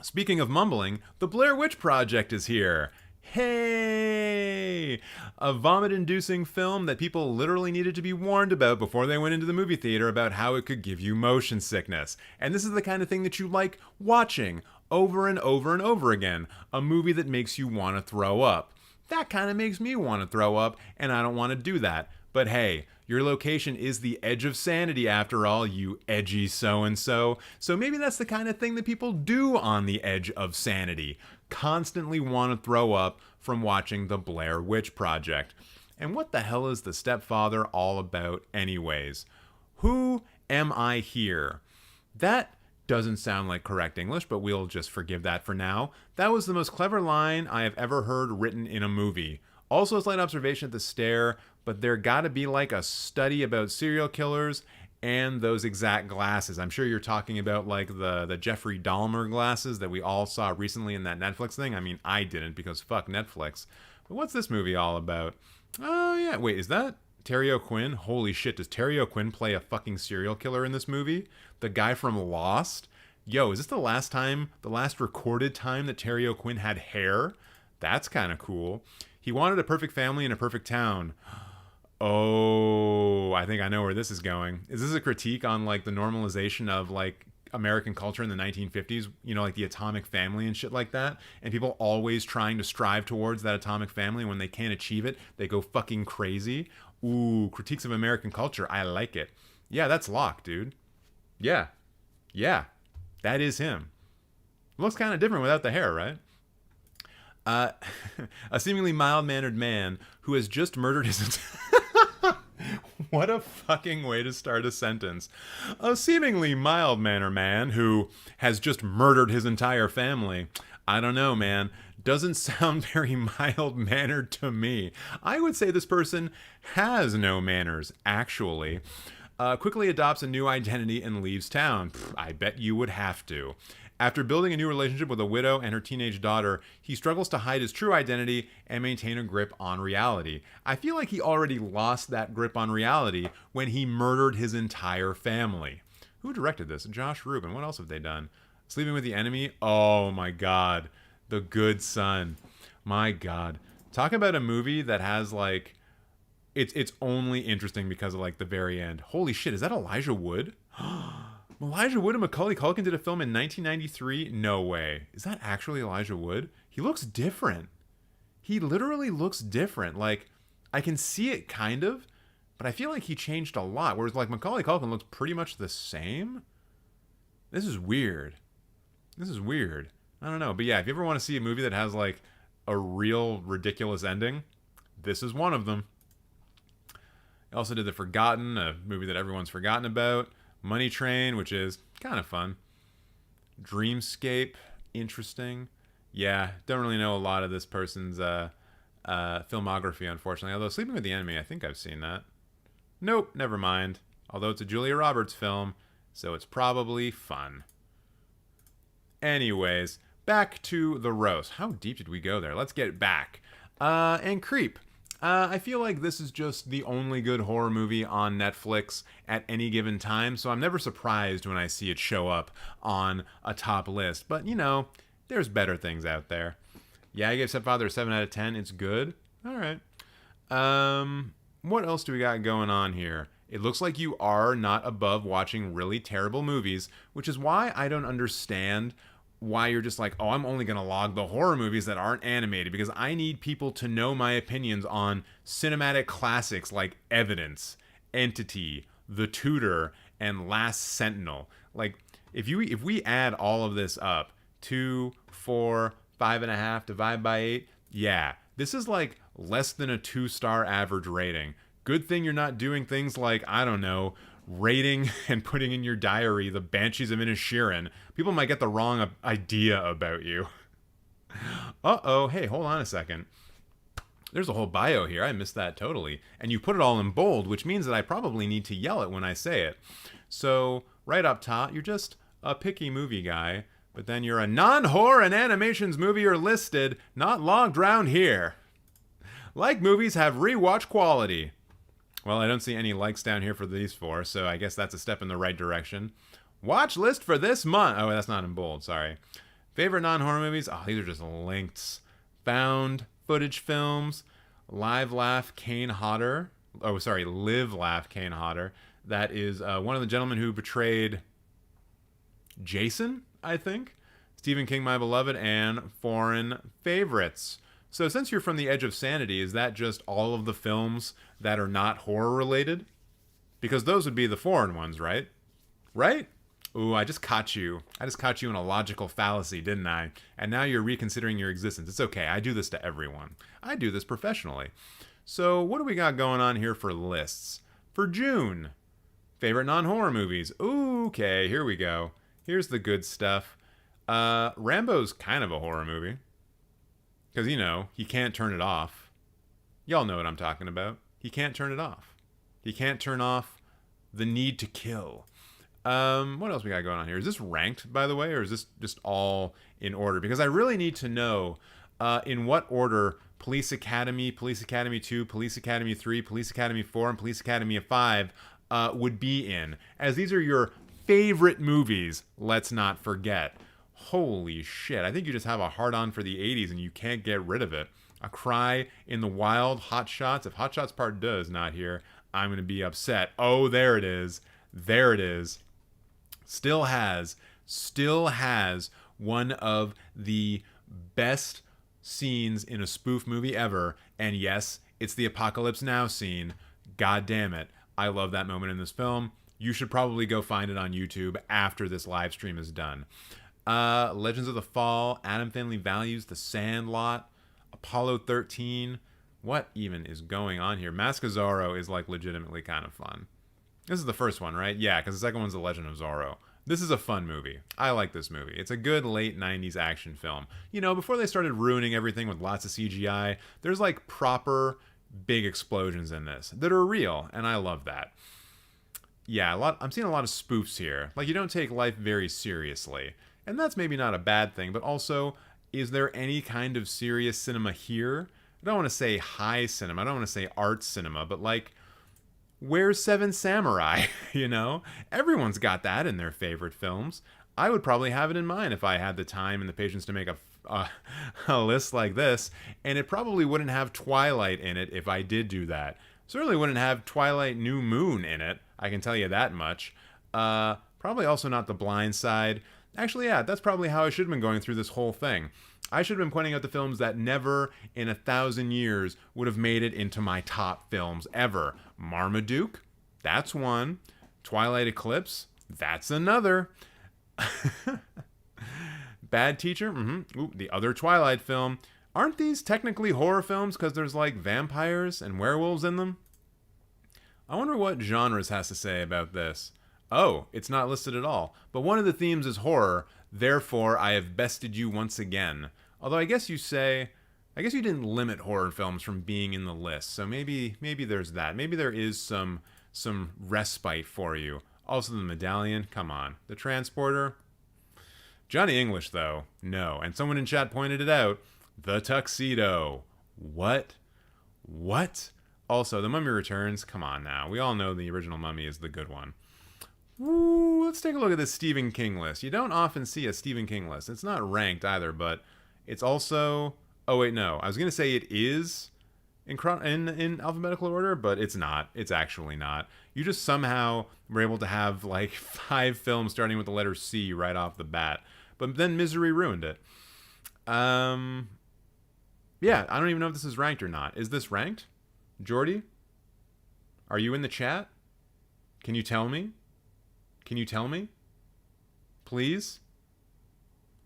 Speaking of mumbling, The Blair Witch Project is here. Hey! A vomit-inducing film that people literally needed to be warned about before they went into the movie theater about how it could give you motion sickness. And this is the kind of thing that you like watching over and over and over again. A movie that makes you want to throw up. That kind of makes me want to throw up, and I don't want to do that. But hey, your location is the edge of sanity after all, you edgy so-and-so. So maybe that's the kind of thing that people do on the edge of sanity. Constantly want to throw up from watching The Blair Witch Project. And what the hell is The Stepfather all about anyways? Who am I here? That doesn't sound like correct English, but we'll just forgive that for now. That was the most clever line I have ever heard written in a movie. Also a slight observation at the stare, but there gotta be a study about serial killers and those exact glasses. I'm sure you're talking about the Jeffrey Dahmer glasses that we all saw recently in that Netflix thing. I mean, I didn't because fuck Netflix. But what's this movie all about? Oh yeah, wait, is that Terry O'Quinn? Holy shit, does Terry O'Quinn play a fucking serial killer in this movie? The guy from Lost? Yo, is this the last recorded time that Terry O'Quinn had hair? That's kind of cool. He wanted a perfect family in a perfect town. Oh, I think I know where this is going. Is this a critique on the normalization of American culture in the 1950s? The atomic family and shit like that? And people always trying to strive towards that atomic family. When they can't achieve it, they go fucking crazy. Ooh, critiques of American culture. I like it. Yeah, that's Locke, dude. Yeah. That is him. Looks kind of different without the hair, right? A seemingly mild-mannered man who has just murdered his... What a fucking way to start a sentence. A seemingly mild-mannered man who has just murdered his entire family. I don't know, man. Doesn't sound very mild-mannered to me. I would say this person has no manners, actually. Quickly adopts a new identity and leaves town. I bet you would have to. After building a new relationship with a widow and her teenage daughter, he struggles to hide his true identity and maintain a grip on reality. I feel like he already lost that grip on reality when he murdered his entire family. Who directed this? Josh Rubin. What else have they done? Sleeping with the Enemy? Oh my god. The Good Son. My god. Talk about a movie that has like... It's only interesting because of like the very end. Holy shit, is that Elijah Wood? Elijah Wood and Macaulay Culkin did a film in 1993? No way. Is that actually Elijah Wood? He looks different. He literally looks different. Like, I can see it kind of, but I feel like he changed a lot. Whereas, like, Macaulay Culkin looks pretty much the same. This is weird. This is weird. I don't know. But yeah, if you ever want to see a movie that has, like, a real ridiculous ending, this is one of them. He also did The Forgotten, a movie that everyone's forgotten about. Money Train, which is kind of fun. Dreamscape, interesting. Yeah, don't really know a lot of this person's filmography, unfortunately. Although Sleeping with the Enemy, I think I've seen that. Nope, never mind. Although it's a Julia Roberts film, so it's probably fun. Anyways, back to the roast. How deep did we go there? Let's get back. And Creep. I feel like this is just the only good horror movie on Netflix at any given time, so I'm never surprised when I see it show up on a top list. But, you know, there's better things out there. Yeah, I gave Stepfather a 7 out of 10. It's good. All right. What else do we got going on here? It looks like you are not above watching really terrible movies, which is why I don't understand why you're just like, oh, I'm only going to log the horror movies that aren't animated, because I need people to know my opinions on cinematic classics like Evidence, Entity, The Tutor, and Last Sentinel. Like, if we add all of this up, 2, 4, 5.5 divided by 8, yeah, this is like less than a 2-star average rating. Good thing you're not doing things like, I don't know, rating and putting in your diary the Banshees of Inisherin. People might get the wrong idea about you. Uh-oh, hey, hold on a second. There's a whole bio here. I missed that totally. And you put it all in bold, which means that I probably need to yell it when I say it. So, right up top, you're just a picky movie guy, but then you're a non-horror and animations movie are listed, not logged round here. Like movies have rewatch quality. Well, I don't see any likes down here for these 4, so I guess that's a step in the right direction. Watch list for this month. Oh, that's not in bold, sorry. Favorite non-horror movies? Oh, these are just links. Found footage films. Live Laugh Kane Hodder. Oh, sorry, Live Laugh Kane Hodder. That is one of the gentlemen who betrayed Jason, I think. Stephen King, My Beloved, and Foreign Favorites. So since you're from the edge of sanity, is that just all of the films that are not horror related? Because those would be the foreign ones, right? Right? Ooh, I just caught you. I just caught you in a logical fallacy, didn't I? And now you're reconsidering your existence. It's okay. I do this to everyone. I do this professionally. So what do we got going on here for lists? For June, favorite non-horror movies. Ooh, okay, here we go. Here's the good stuff. Rambo's kind of a horror movie. Because, you know, he can't turn it off. Y'all know what I'm talking about. He can't turn it off. He can't turn off the need to kill. What else we got going on here? Is this ranked, by the way, or is this just all in order? Because I really need to know in what order Police Academy, Police Academy 2, Police Academy 3, Police Academy 4, and Police Academy 5 would be in. As these are your favorite movies, let's not forget. Holy shit, I think you just have a hard-on for the 80s and you can't get rid of it. A Cry in the Wild, Hot Shots. If Hot Shots Part 2 is not here, I'm going to be upset. Oh, there it is. There it is. Still has one of the best scenes in a spoof movie ever. And yes, it's the Apocalypse Now scene. God damn it. I love that moment in this film. You should probably go find it on YouTube after this live stream is done. Legends of the Fall, Adam Family Values, The Sandlot, Apollo 13. What even is going on here? Mask of Zorro is like legitimately kind of fun. This is the first one, right? Yeah, because the second one's The Legend of Zorro. This is a fun movie. I like this movie. It's a good late 90s action film. You know, before they started ruining everything with lots of CGI, there's like proper big explosions in this that are real, and I love that. Yeah, I'm seeing a lot of spoofs here. Like, you don't take life very seriously. And that's maybe not a bad thing, but also, is there any kind of serious cinema here? I don't want to say high cinema, I don't want to say art cinema, but like, where's Seven Samurai? You know? Everyone's got that in their favorite films. I would probably have it in mine if I had the time and the patience to make a list like this, and it probably wouldn't have Twilight in it if I did do that. Certainly wouldn't have Twilight New Moon in it, I can tell you that much. Probably also not The Blind Side. Actually, yeah, that's probably how I should have been going through this whole thing. I should have been pointing out the films that never in 1,000 years would have made it into my top films ever. Marmaduke, that's one. Twilight Eclipse, that's another. Bad Teacher, Ooh, the other Twilight film. Aren't these technically horror films because there's like vampires and werewolves in them? I wonder what genres has to say about this. Oh, it's not listed at all. But one of the themes is horror, therefore I have bested you once again. Although I guess you didn't limit horror films from being in the list, so maybe there's that. Maybe there is some respite for you. Also the Medallion, come on. The Transporter, Johnny English though, no. And someone in chat pointed it out. The Tuxedo. What? Also, The Mummy Returns, come on now. We all know the original Mummy is the good one. Ooh, let's take a look at this Stephen King list. You don't often see a Stephen King list. It's not ranked either, but it's also... Oh, wait, no. I was going to say it is in alphabetical order, but it's not. It's actually not. You just somehow were able to have, like, 5 films starting with the letter C right off the bat. But then Misery ruined it. Yeah, I don't even know if this is ranked or not. Is this ranked? Jordy? Are you in the chat? Can you tell me? Please?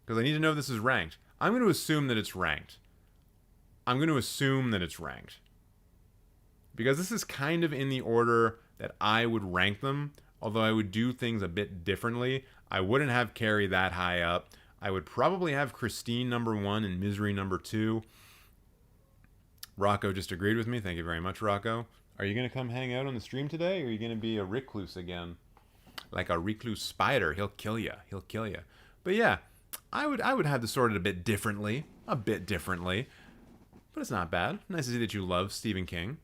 Because I need to know if this is ranked. I'm going to assume that it's ranked. Because this is kind of in the order that I would rank them, although I would do things a bit differently. I wouldn't have Carrie that high up. I would probably have Christine number 1 and Misery number 2. Rocco just agreed with me. Thank you very much, Rocco. Are you going to come hang out on the stream today, or are you going to be a recluse again? Like a recluse spider. He'll kill you. But yeah, I would have this sorted a bit differently. But it's not bad. Nice to see that you love Stephen King.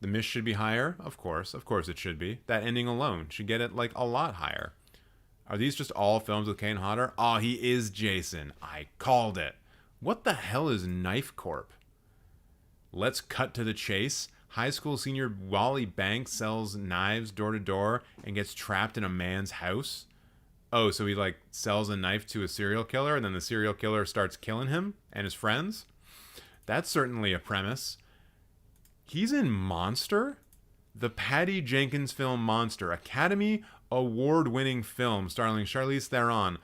The Mist should be higher. Of course it should be. That ending alone should get it like a lot higher. Are these just all films with Kane Hodder? Oh, he is Jason. I called it. What the hell is Knife Corp? Let's cut to the chase. High school senior Wally Banks sells knives door to door and gets trapped in a man's house. Oh, so he like sells a knife to a serial killer and then the serial killer starts killing him and his friends? That's certainly a premise. He's in Monster? The Patty Jenkins film Monster, Academy Award-winning film starring Charlize Theron,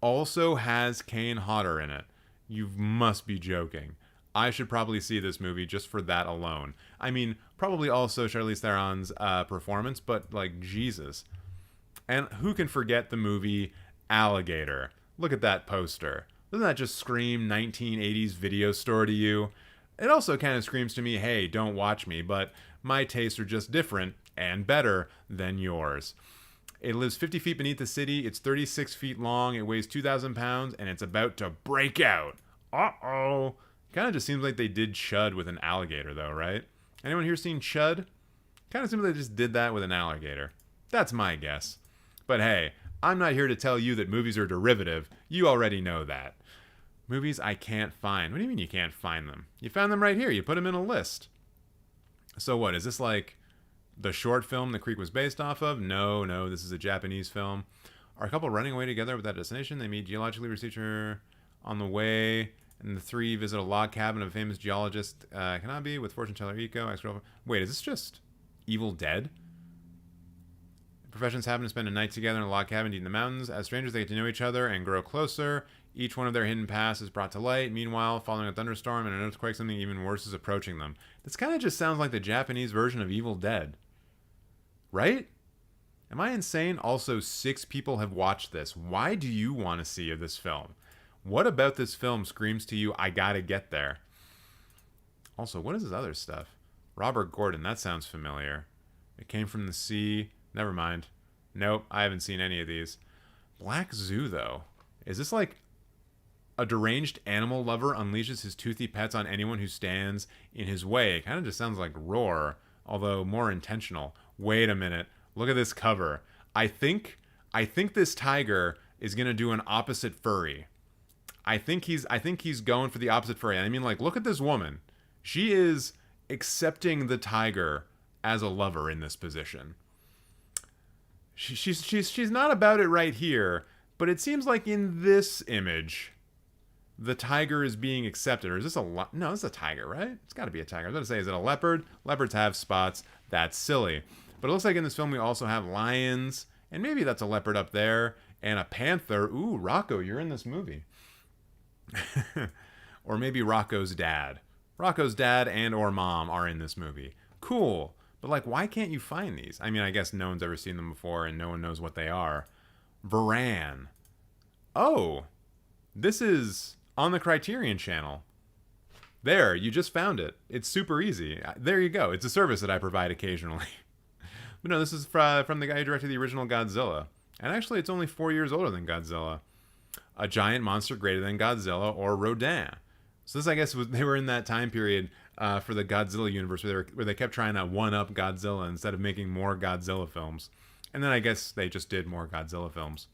also has Kane Hodder in it. You must be joking. I should probably see this movie just for that alone. I mean, probably also Charlize Theron's performance, but like, Jesus. And who can forget the movie Alligator? Look at that poster. Doesn't that just scream 1980s video store to you? It also kind of screams to me, hey, don't watch me, but my tastes are just different and better than yours. It lives 50 feet beneath the city, it's 36 feet long, it weighs 2,000 pounds, and it's about to break out. Uh-oh. Kind of just seems like they did Chud with an alligator, though, right? Anyone here seen Chud? Kind of seems like they just did that with an alligator. That's my guess. But hey, I'm not here to tell you that movies are derivative. You already know that. Movies I can't find. What do you mean you can't find them? You found them right here. You put them in a list. So what, is this like the short film the creek was based off of? No, this is a Japanese film. Are a couple running away together with that destination? They meet geologically researcher on the way, and the three visit a log cabin of a famous geologist, Kanabe, with fortune teller Iko, ex-girlfriend. Wait, is this just Evil Dead? Professions happen to spend a night together in a log cabin deep in the mountains. As strangers, they get to know each other and grow closer. Each one of their hidden pasts is brought to light. Meanwhile, following a thunderstorm and an earthquake, something even worse is approaching them. This kind of just sounds like the Japanese version of Evil Dead. Right? Am I insane? Also, 6 people have watched this. Why do you want to see this film? What about this film screams to you, I gotta get there? Also, what is this other stuff? Robert Gordon, that sounds familiar. It Came from the Sea. Never mind. Nope, I haven't seen any of these. Black Zoo, though. Is this like a deranged animal lover unleashes his toothy pets on anyone who stands in his way? It kind of just sounds like Roar, although more intentional. Wait a minute. Look at this cover. I think this tiger is gonna do an opposite furry. I think he's going for the opposite furry. I mean, like, look at this woman. She is accepting the tiger as a lover in this position. She's not about it right here, but it seems like in this image, the tiger is being accepted. Or is this no, this is a tiger, right? It's got to be a tiger. I was going to say, is it a leopard? Leopards have spots. That's silly. But it looks like in this film we also have lions, and maybe that's a leopard up there, and a panther. Ooh, Rocco, you're in this movie. Or maybe Rocco's dad. Rocco's dad and or mom are in this movie. Cool. But, like, why can't you find these? I mean, I guess no one's ever seen them before and no one knows what they are. Varan. Oh, this is on the Criterion Channel. There, you just found it. It's super easy. There you go. It's a service that I provide occasionally. But no, this is from the guy who directed the original Godzilla. And actually, it's only 4 years older than Godzilla. A giant monster greater than Godzilla, or Rodin. So this, I guess, they were in that time period for the Godzilla universe where they kept trying to one-up Godzilla instead of making more Godzilla films. And then I guess they just did more Godzilla films.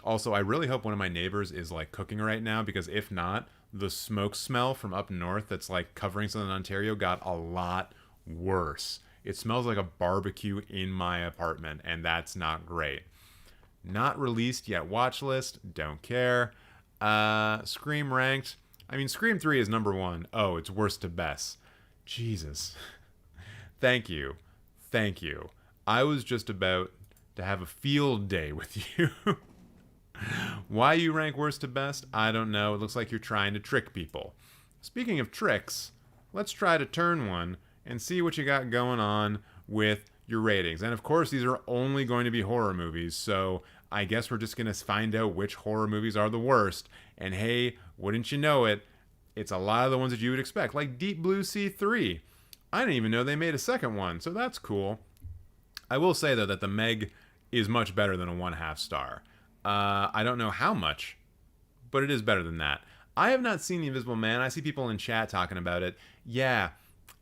Also, I really hope one of my neighbors is, like, cooking right now, because if not, the smoke smell from up north that's, like, covering Southern Ontario got a lot worse. It smells like a barbecue in my apartment, and that's not great. Not released yet. Watch list. Don't care. Scream ranked. I mean, Scream 3 is number 1. Oh, it's worst to best. Jesus. Thank you. Thank you. I was just about to have a field day with you. Why you rank worst to best, I don't know. It looks like you're trying to trick people. Speaking of tricks, let's try to turn one and see what you got going on with your ratings. And of course, these are only going to be horror movies, so I guess we're just going to find out which horror movies are the worst. And hey, wouldn't you know it, it's a lot of the ones that you would expect, like Deep Blue Sea 3. I didn't even know they made a second one, so that's cool. I will say, though, that The Meg is much better than a 1/2 star. I don't know how much, but it is better than that. I have not seen The Invisible Man. I see people in chat talking about it. Yeah,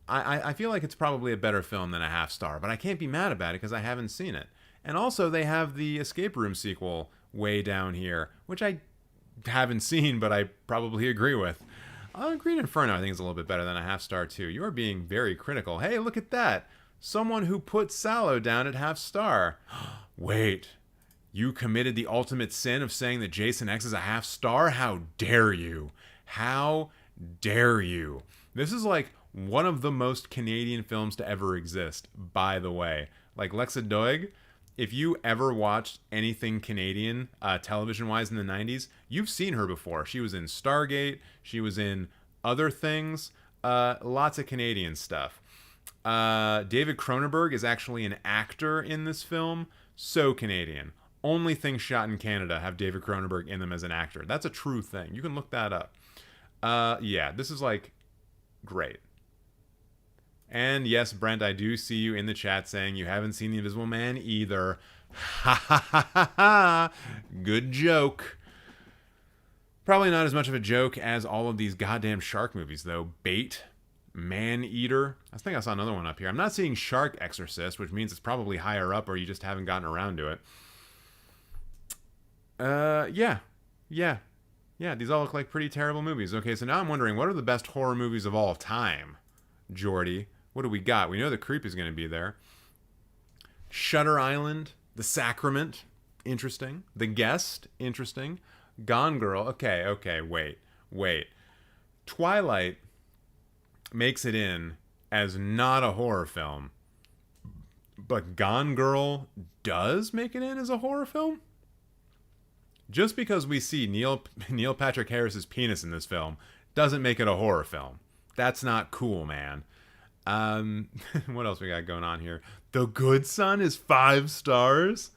I feel like it's probably a better film than a 1/2 star, but I can't be mad about it because I haven't seen it. And also, they have the Escape Room sequel way down here, which I haven't seen, but I probably agree with. Green Inferno, I think, is a little bit better than a 1/2 star, too. You are being very critical. Hey, look at that. Someone who put Sallow down at 1/2 star. Wait. You committed the ultimate sin of saying that Jason X is a 1/2 star? How dare you? How dare you? This is like one of the most Canadian films to ever exist, by the way. Like Lexa Doig, if you ever watched anything Canadian, television-wise in the 90s, you've seen her before. She was in Stargate. She was in other things. Lots of Canadian stuff. David Cronenberg is actually an actor in this film. So Canadian. Only things shot in Canada have David Cronenberg in them as an actor. That's a true thing. You can look that up. Yeah, this is like great. And yes, Brent, I do see you in the chat saying you haven't seen The Invisible Man either. Ha ha ha ha ha. Good joke. Probably not as much of a joke as all of these goddamn shark movies, though. Bait, Man Eater. I think I saw another one up here. I'm not seeing Shark Exorcist, which means it's probably higher up or you just haven't gotten around to it. Yeah, these all look like pretty terrible movies. Okay, so now I'm wondering, what are the best horror movies of all time? Jordy, what do we got? We know The Creep is going to be there. Shutter Island, The Sacrament, interesting. The Guest, interesting. Gone Girl, okay, wait. Twilight makes it in as not a horror film, but Gone Girl does make it in as a horror film? Just because we see Neil Patrick Harris's penis in this film doesn't make it a horror film. That's not cool, man. What else we got going on here? The Good Son is 5 stars?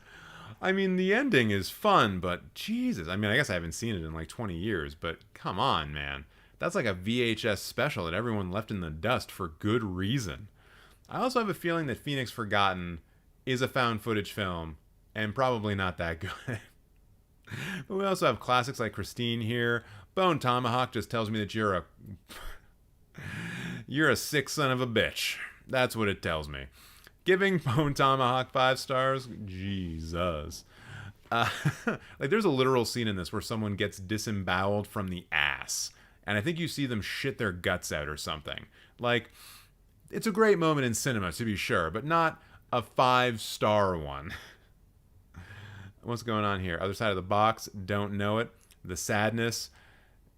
I mean, the ending is fun, but Jesus. I mean, I guess I haven't seen it in like 20 years, but come on, man. That's like a VHS special that everyone left in the dust for good reason. I also have a feeling that Phoenix Forgotten is a found footage film, and probably not that good. But we also have classics like Christine here. Bone Tomahawk just tells me that you're a sick son of a bitch. That's what it tells me. Giving Bone Tomahawk 5 stars? Jesus. Like, there's a literal scene in this where someone gets disemboweled from the ass. And I think you see them shit their guts out or something. Like, it's a great moment in cinema, to be sure, but not a 5-star one. What's going on here? Other side of the box. Don't know it. The Sadness.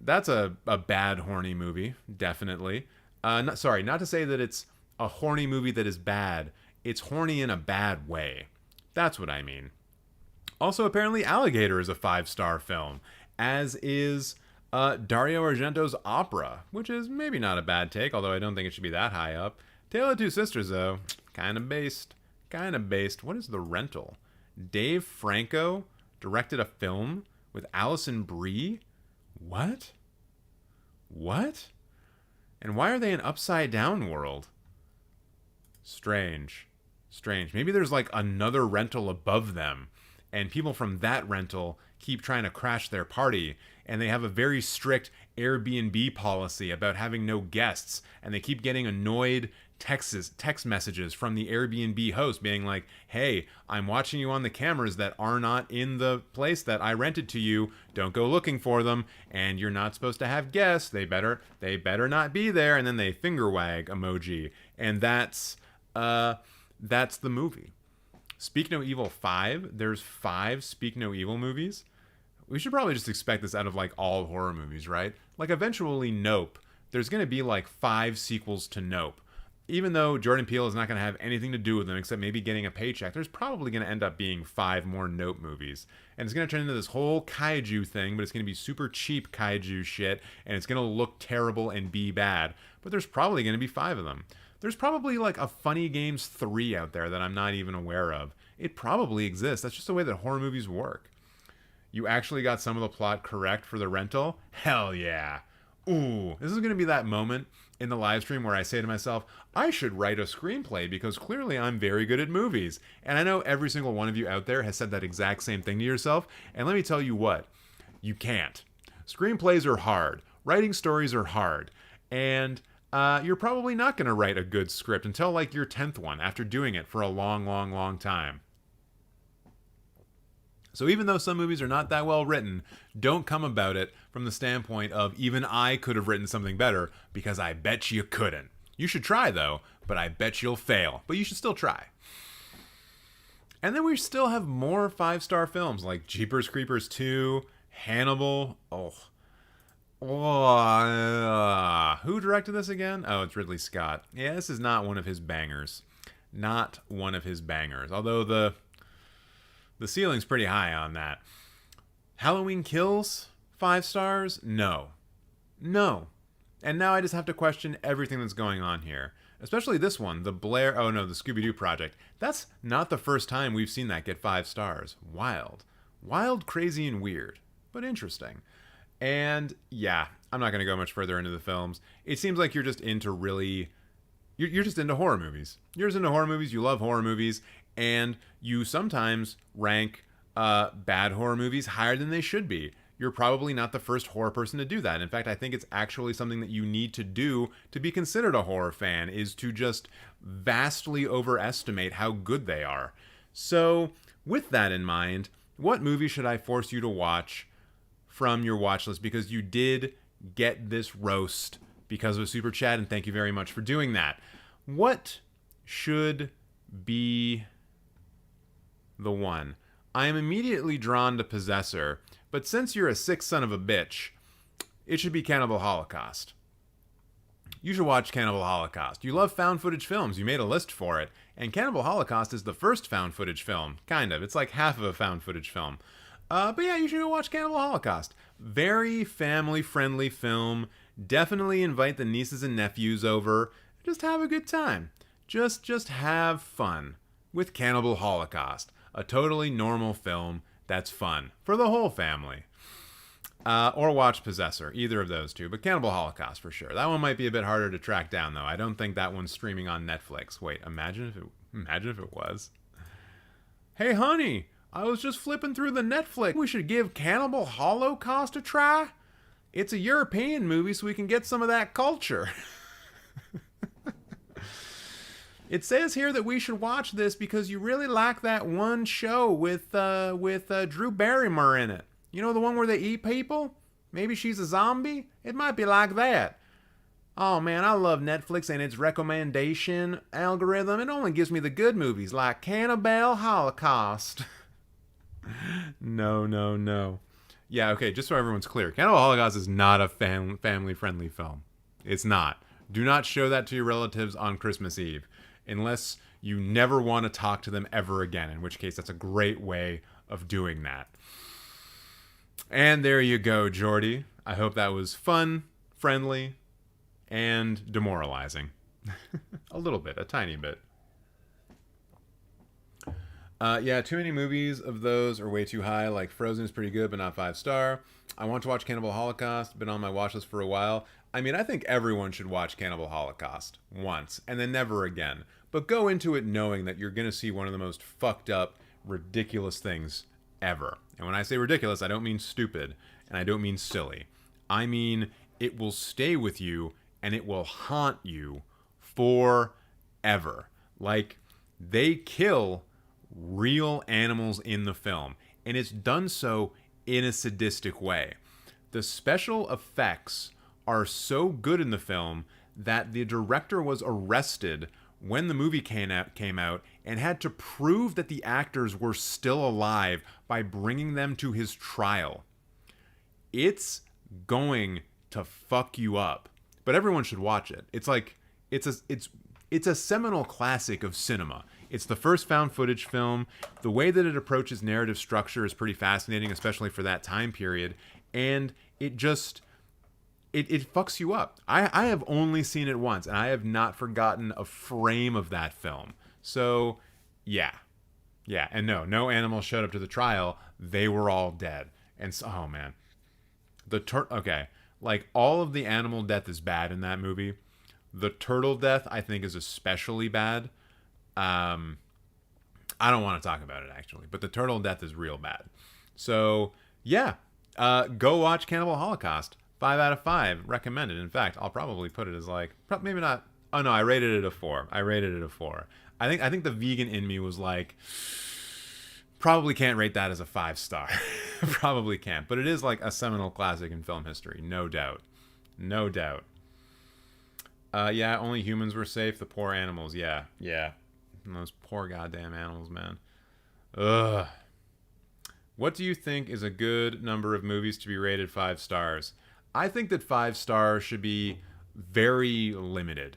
That's a bad, horny movie. Definitely. Not to say that it's a horny movie that is bad. It's horny in a bad way. That's what I mean. Also, apparently, Alligator is a 5-star film, as is Dario Argento's Opera, which is maybe not a bad take, although I don't think it should be that high up. Tale of Two Sisters, though, kind of based. What is The Rental? Dave Franco directed a film with Alison Brie? What? And why are they an upside-down world? Strange. Maybe there's like another rental above them, and people from that rental keep trying to crash their party, and they have a very strict Airbnb policy about having no guests, and they keep getting annoyed text messages from the Airbnb host being like, hey, I'm watching you on the cameras that are not in the place that I rented to you. Don't go looking for them, and you're not supposed to have guests. They better not be there. And then they finger wag emoji, and that's the movie. Speak No Evil 5. There's 5 Speak No Evil movies. We should probably just expect this out of like all horror movies, right? Like eventually Nope. There's going to be like 5 sequels to Nope. Even though Jordan Peele is not going to have anything to do with them except maybe getting a paycheck, there's probably going to end up being 5 more Nope movies. And it's going to turn into this whole kaiju thing, but it's going to be super cheap kaiju shit, and it's going to look terrible and be bad. But there's probably going to be 5 of them. There's probably like a Funny Games 3 out there that I'm not even aware of. It probably exists. That's just the way that horror movies work. You actually got some of the plot correct for The Rental? Hell yeah. Ooh, this is going to be that moment in the live stream where I say to myself, I should write a screenplay because clearly I'm very good at movies. And I know every single one of you out there has said that exact same thing to yourself. And let me tell you what, you can't. Screenplays are hard. Writing stories are hard. And you're probably not going to write a good script until like your 10th one after doing it for a long time. So even though some movies are not that well written, don't come about it from the standpoint of even I could have written something better, because I bet you couldn't. You should try though, but I bet you'll fail. But you should still try. And then we still have more 5-star films like Jeepers Creepers 2, Hannibal. Who directed this again? Oh, it's Ridley Scott. Yeah, this is not one of his bangers. Although the ceiling's pretty high on that. Halloween Kills? 5 stars? No. And now I just have to question everything that's going on here. Especially this one, the Scooby-Doo Project. That's not the first time we've seen that get 5 stars. Wild, crazy, and weird. But interesting. And yeah, I'm not going to go much further into the films. It seems like you're just into you're just into horror movies. You're just into horror movies. You love horror movies. And you sometimes rank bad horror movies higher than they should be. You're probably not the first horror person to do that. In fact, I think it's actually something that you need to do to be considered a horror fan, is to just vastly overestimate how good they are. So, with that in mind, what movie should I force you to watch from your watch list? Because you did get this roast because of a super chat, and thank you very much for doing that. What should be the one? I am immediately drawn to Possessor, but since you're a sick son of a bitch, it should be Cannibal Holocaust. You should watch Cannibal Holocaust. You love found footage films. You made a list for it. And Cannibal Holocaust is the first found footage film. Kind of. It's like half of a found footage film. But yeah, you should go watch Cannibal Holocaust. Very family-friendly film. Definitely invite the nieces and nephews over. Just have a good time. Just have fun with Cannibal Holocaust. A totally normal film that's fun for the whole family. Or watch Possessor, either of those two. But Cannibal Holocaust for sure. That one might be a bit harder to track down, though. I don't think that one's streaming on Netflix. Wait, imagine if it was. Hey, honey, I was just flipping through the Netflix. We should give Cannibal Holocaust a try. It's a European movie, so we can get some of that culture. It says here that we should watch this because you really like that one show with Drew Barrymore in it. You know, the one where they eat people? Maybe she's a zombie? It might be like that. Oh man, I love Netflix and its recommendation algorithm. It only gives me the good movies like Cannibal Holocaust. No. Yeah, okay, just so everyone's clear. Cannibal Holocaust is not a family-friendly film. It's not. Do not show that to your relatives on Christmas Eve. Unless you never want to talk to them ever again, in which case that's a great way of doing that. And there you go, Jordy. I hope that was fun, friendly, and demoralizing. A little bit, a tiny bit. Yeah, too many movies of those are way too high. Like Frozen is pretty good, but not 5-star. I want to watch Cannibal Holocaust. Been on my watch list for a while. I mean, I think everyone should watch Cannibal Holocaust once, and then never again. But go into it knowing that you're going to see one of the most fucked up, ridiculous things ever. And when I say ridiculous, I don't mean stupid, and I don't mean silly. I mean, it will stay with you, and it will haunt you forever. Like, they kill real animals in the film, and it's done so in a sadistic way. The special effects are so good in the film that the director was arrested when the movie came out and had to prove that the actors were still alive by bringing them to his trial. It's going to fuck you up, but everyone should watch it. It's like it's a seminal classic of cinema. It's the first found footage film. The way that it approaches narrative structure is pretty fascinating, especially for that time period, and it just It fucks you up. I have only seen it once, and I have not forgotten a frame of that film. So, yeah. And no animals showed up to the trial. They were all dead. And so, oh man. Okay. Like, all of the animal death is bad in that movie. The turtle death, I think, is especially bad. I don't want to talk about it, actually. But the turtle death is real bad. So, yeah. Go watch Cannibal Holocaust. 5 out of 5. Recommended. In fact, I'll probably put it as like... Maybe not... Oh, no. I rated it a 4. I think the vegan in me was like... Probably can't rate that as a 5-star. Probably can't. But it is like a seminal classic in film history. No doubt. Yeah, only humans were safe. The poor animals. Yeah. And those poor goddamn animals, man. Ugh. What do you think is a good number of movies to be rated 5 stars? I think that 5 stars should be very limited.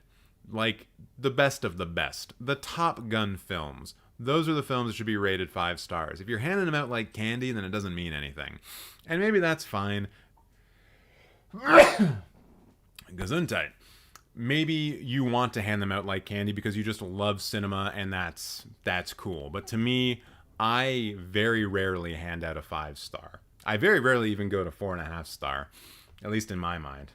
Like, the best of the best. The Top Gun films. Those are the films that should be rated 5 stars. If you're handing them out like candy, then it doesn't mean anything. And maybe that's fine. Gesundheit. Maybe you want to hand them out like candy because you just love cinema, and that's cool. But to me, I very rarely hand out a 5 star. I very rarely even go to 4.5 star. At least in my mind.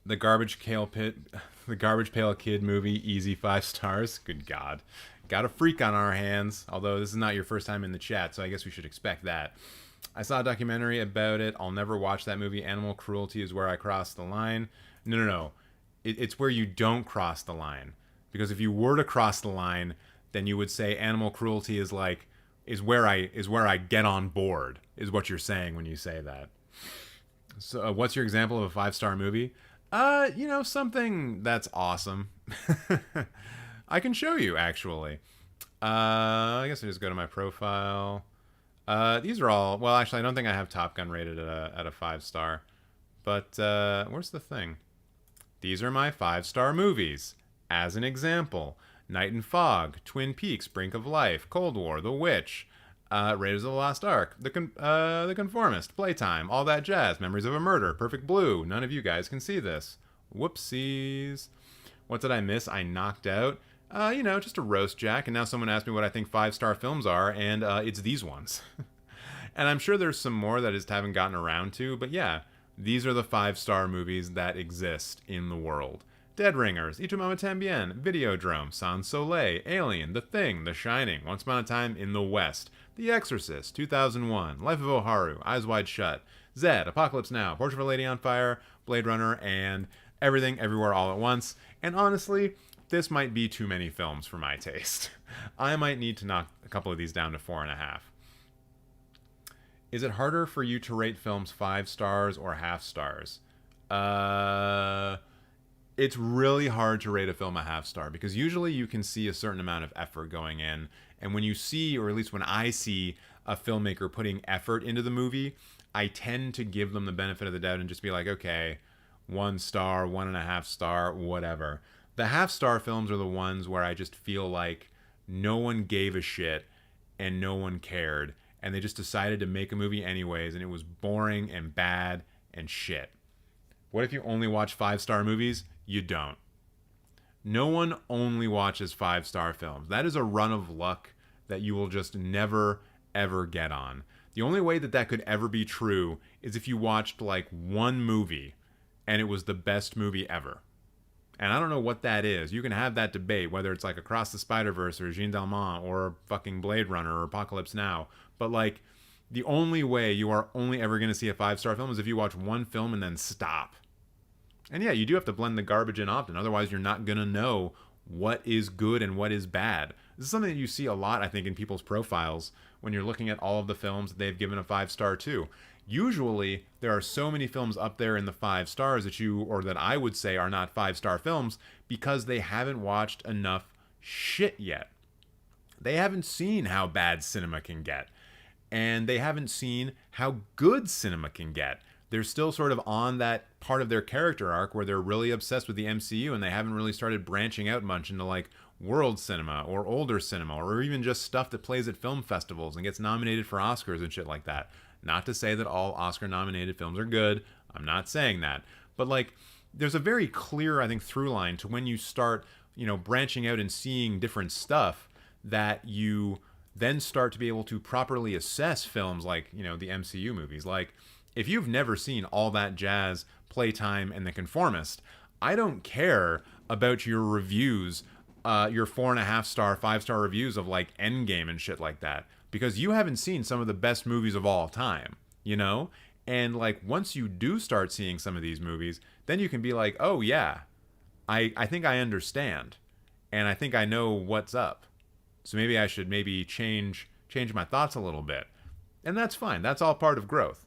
The Garbage Pail Kid movie, easy 5 stars. Good God. Got a freak on our hands. Although this is not your first time in the chat, so I guess we should expect that. I saw a documentary about it. I'll never watch that movie. Animal cruelty is where I cross the line. No. It's where you don't cross the line. Because if you were to cross the line, then you would say animal cruelty is where I get on board, is what you're saying when you say that. So, what's your example of a 5-star movie? Something that's awesome. I can show you, actually. I guess I just go to my profile. These are all... Well, actually, I don't think I have Top Gun rated at a 5-star. But, where's the thing? These are my 5-star movies. As an example, Night and Fog, Twin Peaks, Brink of Life, Cold War, The Witch, Raiders of the Lost Ark, The Conformist, Playtime, All That Jazz, Memories of a Murder, Perfect Blue. None of you guys can see this. Whoopsies. What did I miss? I knocked out. Just a roast jack, and now someone asked me what I think 5-star films are, and it's these ones. And I'm sure there's some more that I just haven't gotten around to, but yeah, these are the 5-star movies that exist in the world. Dead Ringers, Y Tu Mamá Tambien, Videodrome, Sans Soleil, Alien, The Thing, The Shining, Once Upon a Time in the West, The Exorcist, 2001, Life of Oharu, Eyes Wide Shut, Zed, Apocalypse Now, Portrait of a Lady on Fire, Blade Runner, and Everything Everywhere All at Once. And honestly, this might be too many films for my taste. I might need to knock a couple of these down to 4.5. Is it harder for you to rate films 5 stars or half stars? It's really hard to rate a film a half star because usually you can see a certain amount of effort going in. And when you see, or at least when I see a filmmaker putting effort into the movie, I tend to give them the benefit of the doubt and just be like, okay, 1 star, 1.5 star, whatever. The half star films are the ones where I just feel like no one gave a shit and no one cared. And they just decided to make a movie anyways, and it was boring and bad and shit. What if you only watch 5-star movies? You don't. No one only watches 5-star films. That is a run of luck that you will just never, ever get on. The only way that that could ever be true is if you watched like one movie and it was the best movie ever. And I don't know what that is. You can have that debate, whether it's like Across the Spider-Verse or Jean Dalmont or fucking Blade Runner or Apocalypse Now. But like, the only way you are only ever going to see a 5-star film is if you watch one film and then stop. And yeah, you do have to blend the garbage in often. Otherwise, you're not going to know what is good and what is bad. This is something that you see a lot, I think, in people's profiles when you're looking at all of the films that they've given a 5-star to. Usually, there are so many films up there in the 5 stars that you, or that I would say are not 5-star films because they haven't watched enough shit yet. They haven't seen how bad cinema can get. And they haven't seen how good cinema can get. They're still sort of on that part of their character arc where they're really obsessed with the MCU and they haven't really started branching out much into like world cinema or older cinema or even just stuff that plays at film festivals and gets nominated for Oscars and shit like that. Not to say that all Oscar-nominated films are good. I'm not saying that. But like, there's a very clear, I think, through line to when you start, branching out and seeing different stuff that you then start to be able to properly assess films like, the MCU movies. Like, if you've never seen All That Jazz, Playtime, and The Conformist, I don't care about your reviews, your 4.5-star, 5-star reviews of like Endgame and shit like that, because you haven't seen some of the best movies of all time, And like, once you do start seeing some of these movies, then you can be like, oh yeah, I think I understand, and I think I know what's up. So maybe I should change my thoughts a little bit. And that's fine. That's all part of growth.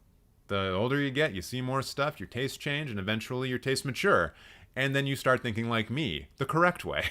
The older you get, you see more stuff, your tastes change, and eventually your tastes mature. And then you start thinking like me, the correct way.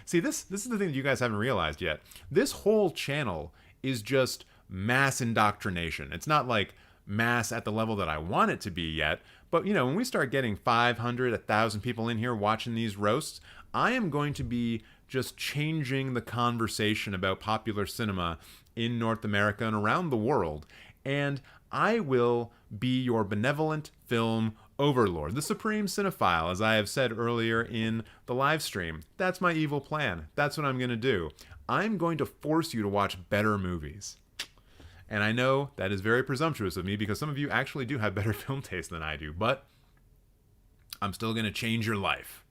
See, this is the thing that you guys haven't realized yet. This whole channel is just mass indoctrination. It's not like mass at the level that I want it to be yet. But, when we start getting 500, 1,000 people in here watching these roasts, I am going to be just changing the conversation about popular cinema in North America and around the world. And I will be your benevolent film overlord, the supreme cinephile, as I have said earlier in the live stream. That's my evil plan. That's what I'm going to do. I'm going to force you to watch better movies. And I know that is very presumptuous of me because some of you actually do have better film taste than I do, but I'm still going to change your life.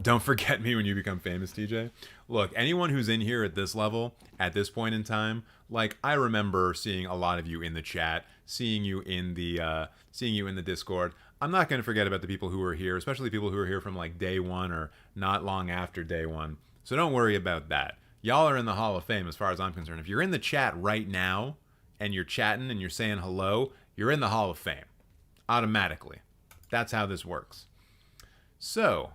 Don't forget me when you become famous, TJ. Look, anyone who's in here at this level, at this point in time, like, I remember seeing a lot of you in the chat, seeing you in the Discord. I'm not going to forget about the people who are here, especially people who are here from like day one or not long after day one. So don't worry about that. Y'all are in the Hall of Fame as far as I'm concerned. If you're in the chat right now and you're chatting and you're saying hello, you're in the Hall of Fame. Automatically. That's how this works. So,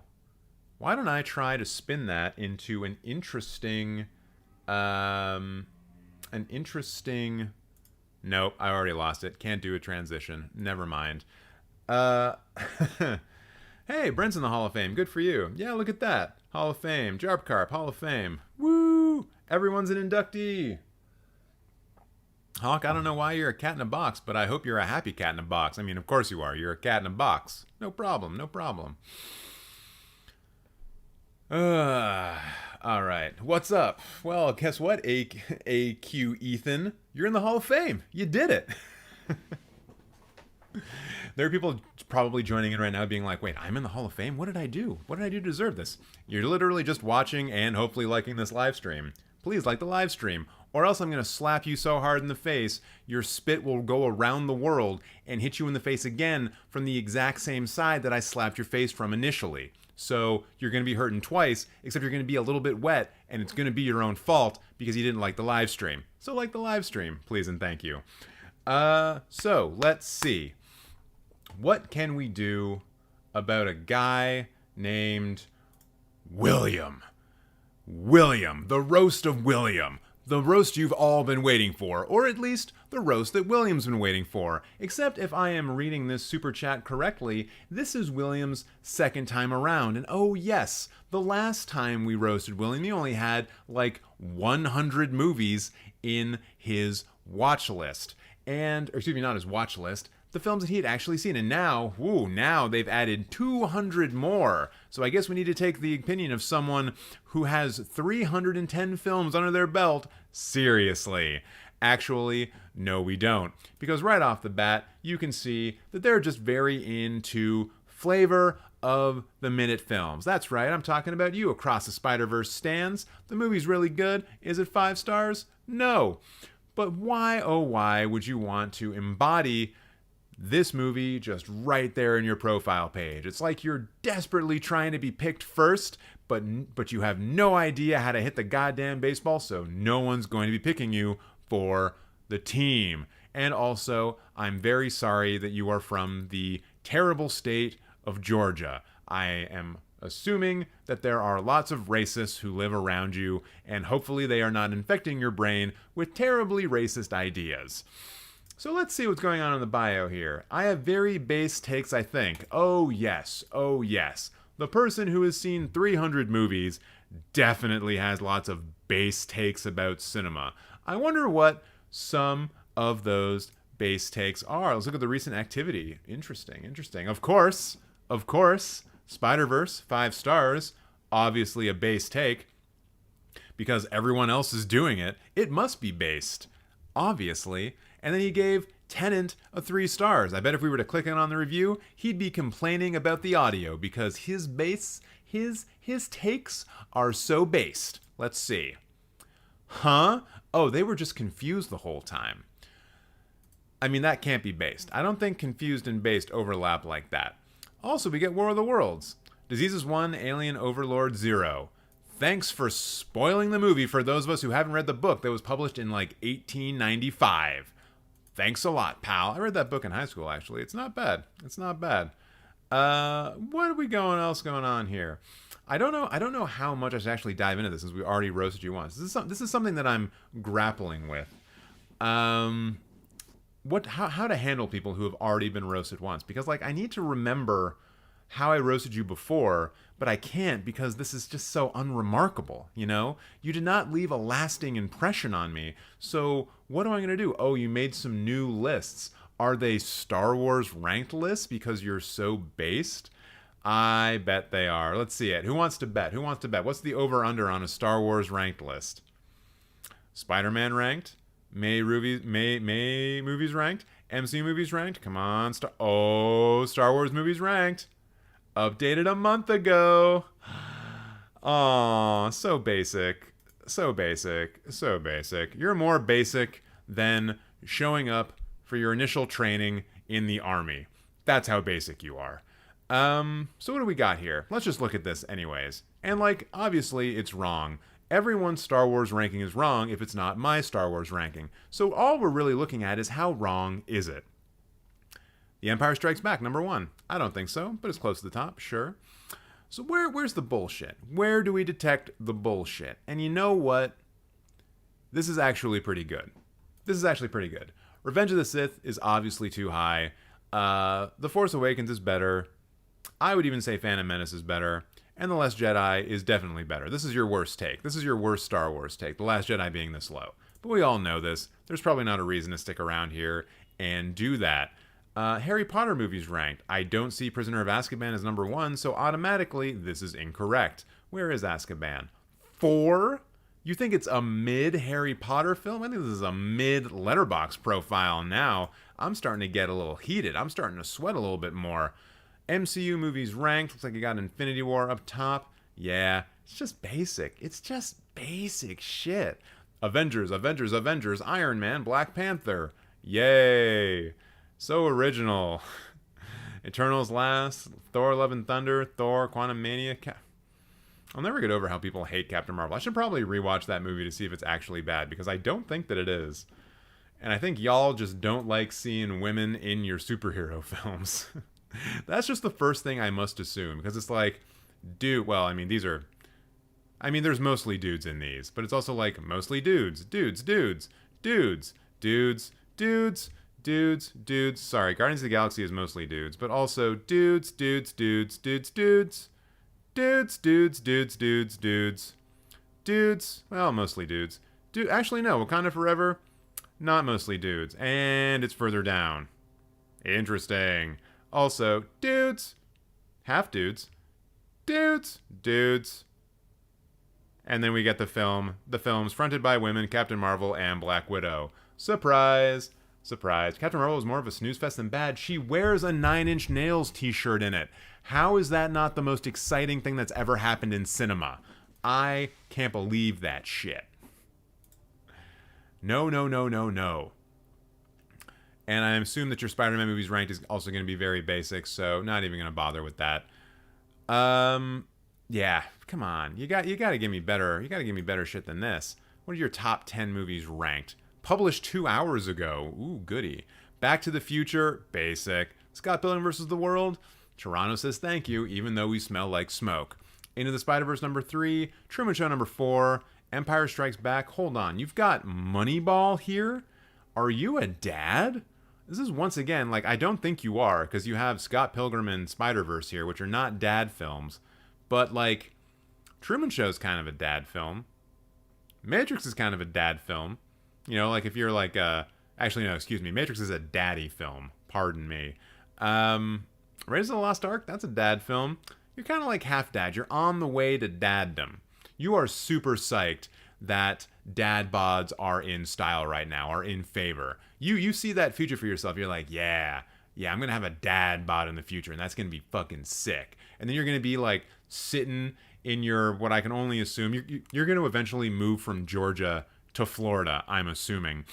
why don't I try to spin that into an interesting... Nope, I already lost it. Can't do a transition. Never mind. Hey, Brent's in the Hall of Fame. Good for you. Yeah, look at that. Hall of Fame. Jarpcarp, Hall of Fame. Woo! Everyone's an inductee. Hawk, I don't know why you're a cat in a box, but I hope you're a happy cat in a box. I mean, of course you are. You're a cat in a box. No problem, no problem. All right. What's up? Well, guess what, AQ Ethan? You're in the Hall of Fame. You did it. There are people probably joining in right now being like, wait, I'm in the Hall of Fame? What did I do? What did I do to deserve this? You're literally just watching and hopefully liking this live stream. Please like the live stream, or else I'm going to slap you so hard in the face, your spit will go around the world and hit you in the face again from the exact same side that I slapped your face from initially. So you're going to be hurting twice, except you're going to be a little bit wet, and it's going to be your own fault because you didn't like the live stream. So like the live stream, please and thank you. So let's see. What can we do about a guy named William? William, the roast of William. The roast you've all been waiting for, or at least the roast that William's been waiting for. Except if I am reading this super chat correctly, this is William's second time around. And oh yes, the last time we roasted William, he only had like 100 movies in his watch list. Or excuse me, not his watch list, the films that he had actually seen. And now, now they've added 200 more. So I guess we need to take the opinion of someone who has 310 films under their belt seriously. Actually, no we don't. Because right off the bat, you can see that they're just very into flavor of the minute films. That's right, I'm talking about you, Across the Spider-Verse stands. The movie's really good. Is it 5 stars? No. But why, oh why, would you want to embody this movie just right there in your profile page? It's like you're desperately trying to be picked first, but you have no idea how to hit the goddamn baseball, so no one's going to be picking you for the team. And also, I'm very sorry that you are from the terrible state of Georgia. I am assuming that there are lots of racists who live around you, and hopefully they are not infecting your brain with terribly racist ideas. So let's see what's going on in the bio here. I have very base takes, I think. Oh yes, oh yes. The person who has seen 300 movies definitely has lots of base takes about cinema. I wonder what some of those base takes are. Let's look at the recent activity. Interesting, interesting. Of course, Spider-Verse, 5 stars. Obviously a base take. Because everyone else is doing it, it must be based. Obviously. And then he gave Tenet a 3 stars. I bet if we were to click in on the review, he'd be complaining about the audio because his takes are so based. Let's see. Huh? Oh, they were just confused the whole time. I mean, that can't be based. I don't think confused and based overlap like that. Also, we get War of the Worlds. Diseases 1, Alien Overlord 0. Thanks for spoiling the movie for those of us who haven't read the book that was published in like 1895. Thanks a lot, pal. I read that book in high school, actually. It's not bad. It's not bad. What are we else going on here? I don't know how much I should actually dive into this since we already roasted you once. This is something that I'm grappling with. How to handle people who have already been roasted once, because like I need to remember how I roasted you before, but I can't because this is just so unremarkable, you know? You did not leave a lasting impression on me, so what am I going to do? Oh, you made some new lists. Are they Star Wars ranked lists because you're so based? I bet they are. Let's see it. Who wants to bet? Who wants to bet? What's the over-under on a Star Wars ranked list? Spider-Man ranked? May movies ranked? MCU movies ranked? Come on. Star Wars movies ranked. Updated a month ago. Aw, so basic. So basic. So basic. You're more basic than showing up for your initial training in the army. That's how basic you are. So what do we got here? Let's just look at this anyways. And like, obviously it's wrong. Everyone's Star Wars ranking is wrong if it's not my Star Wars ranking. So all we're really looking at is how wrong is it? The Empire Strikes Back, number 1. I don't think so, but it's close to the top, sure. So where's the bullshit? Where do we detect the bullshit? And you know what? This is actually pretty good. This is actually pretty good. Revenge of the Sith is obviously too high. The Force Awakens is better. I would even say Phantom Menace is better. And The Last Jedi is definitely better. This is your worst take. This is your worst Star Wars take. The Last Jedi being this low. But we all know this. There's probably not a reason to stick around here and do that. Harry Potter movies ranked. I don't see Prisoner of Azkaban as number 1, so automatically this is incorrect. Where is Azkaban? 4? You think it's a mid Harry Potter film? I think this is a mid Letterboxd profile now. I'm starting to get a little heated. I'm starting to sweat a little bit more. MCU movies ranked. Looks like you got Infinity War up top. Yeah, it's just basic. It's just basic shit. Avengers, Avengers, Avengers, Iron Man, Black Panther. Yay. So original. Eternals Last, Thor Love and Thunder, Thor, Quantumania. I'll never get over how people hate Captain Marvel. I should probably rewatch that movie to see if it's actually bad, because I don't think that it is. And I think y'all just don't like seeing women in your superhero films. That's just the first thing I must assume, because it's like, dude, well, I mean, there's mostly dudes in these, but it's also like mostly dudes. Sorry, Guardians of the Galaxy is mostly dudes, but also dudes. Well, mostly dudes. Actually, no, Wakanda Forever, not mostly dudes. And it's further down. Interesting. Also, dudes. Half dudes. Dudes. And then we get the films fronted by women, Captain Marvel and Black Widow. Surprise. Captain Marvel is more of a snooze fest than bad. She wears a 9 Inch Nails t-shirt in it. How is that not the most exciting thing that's ever happened in cinema? I can't believe that shit. No. And I assume that your Spider-Man movies ranked is also going to be very basic, so not even going to bother with that. Yeah, come on. You got to give me better. You got to give me better shit than this. What are your top 10 movies ranked? Published 2 hours ago. Ooh, goody. Back to the Future, basic. Scott Pilgrim vs. the World, Toronto says thank you, even though we smell like smoke. Into the Spider-Verse number 3, Truman Show number 4, Empire Strikes Back. Hold on, you've got Moneyball here? Are you a dad? This is once again, like, I don't think you are, because you have Scott Pilgrim and Spider-Verse here, which are not dad films. But, like, Truman Show's kind of a dad film. Matrix is kind of a dad film. You know, like, if you're like, actually, no, excuse me. Matrix is a daddy film. Pardon me. Raiders of the Lost Ark, that's a dad film. You're kind of like half dad. You're on the way to daddom. You are super psyched that dad bods are in style right now, are in favor. You see that future for yourself. You're like, yeah, I'm going to have a dad bod in the future, and that's going to be fucking sick. And then you're going to be like sitting in your, what I can only assume, you're going to eventually move from Georgia to Florida, I'm assuming.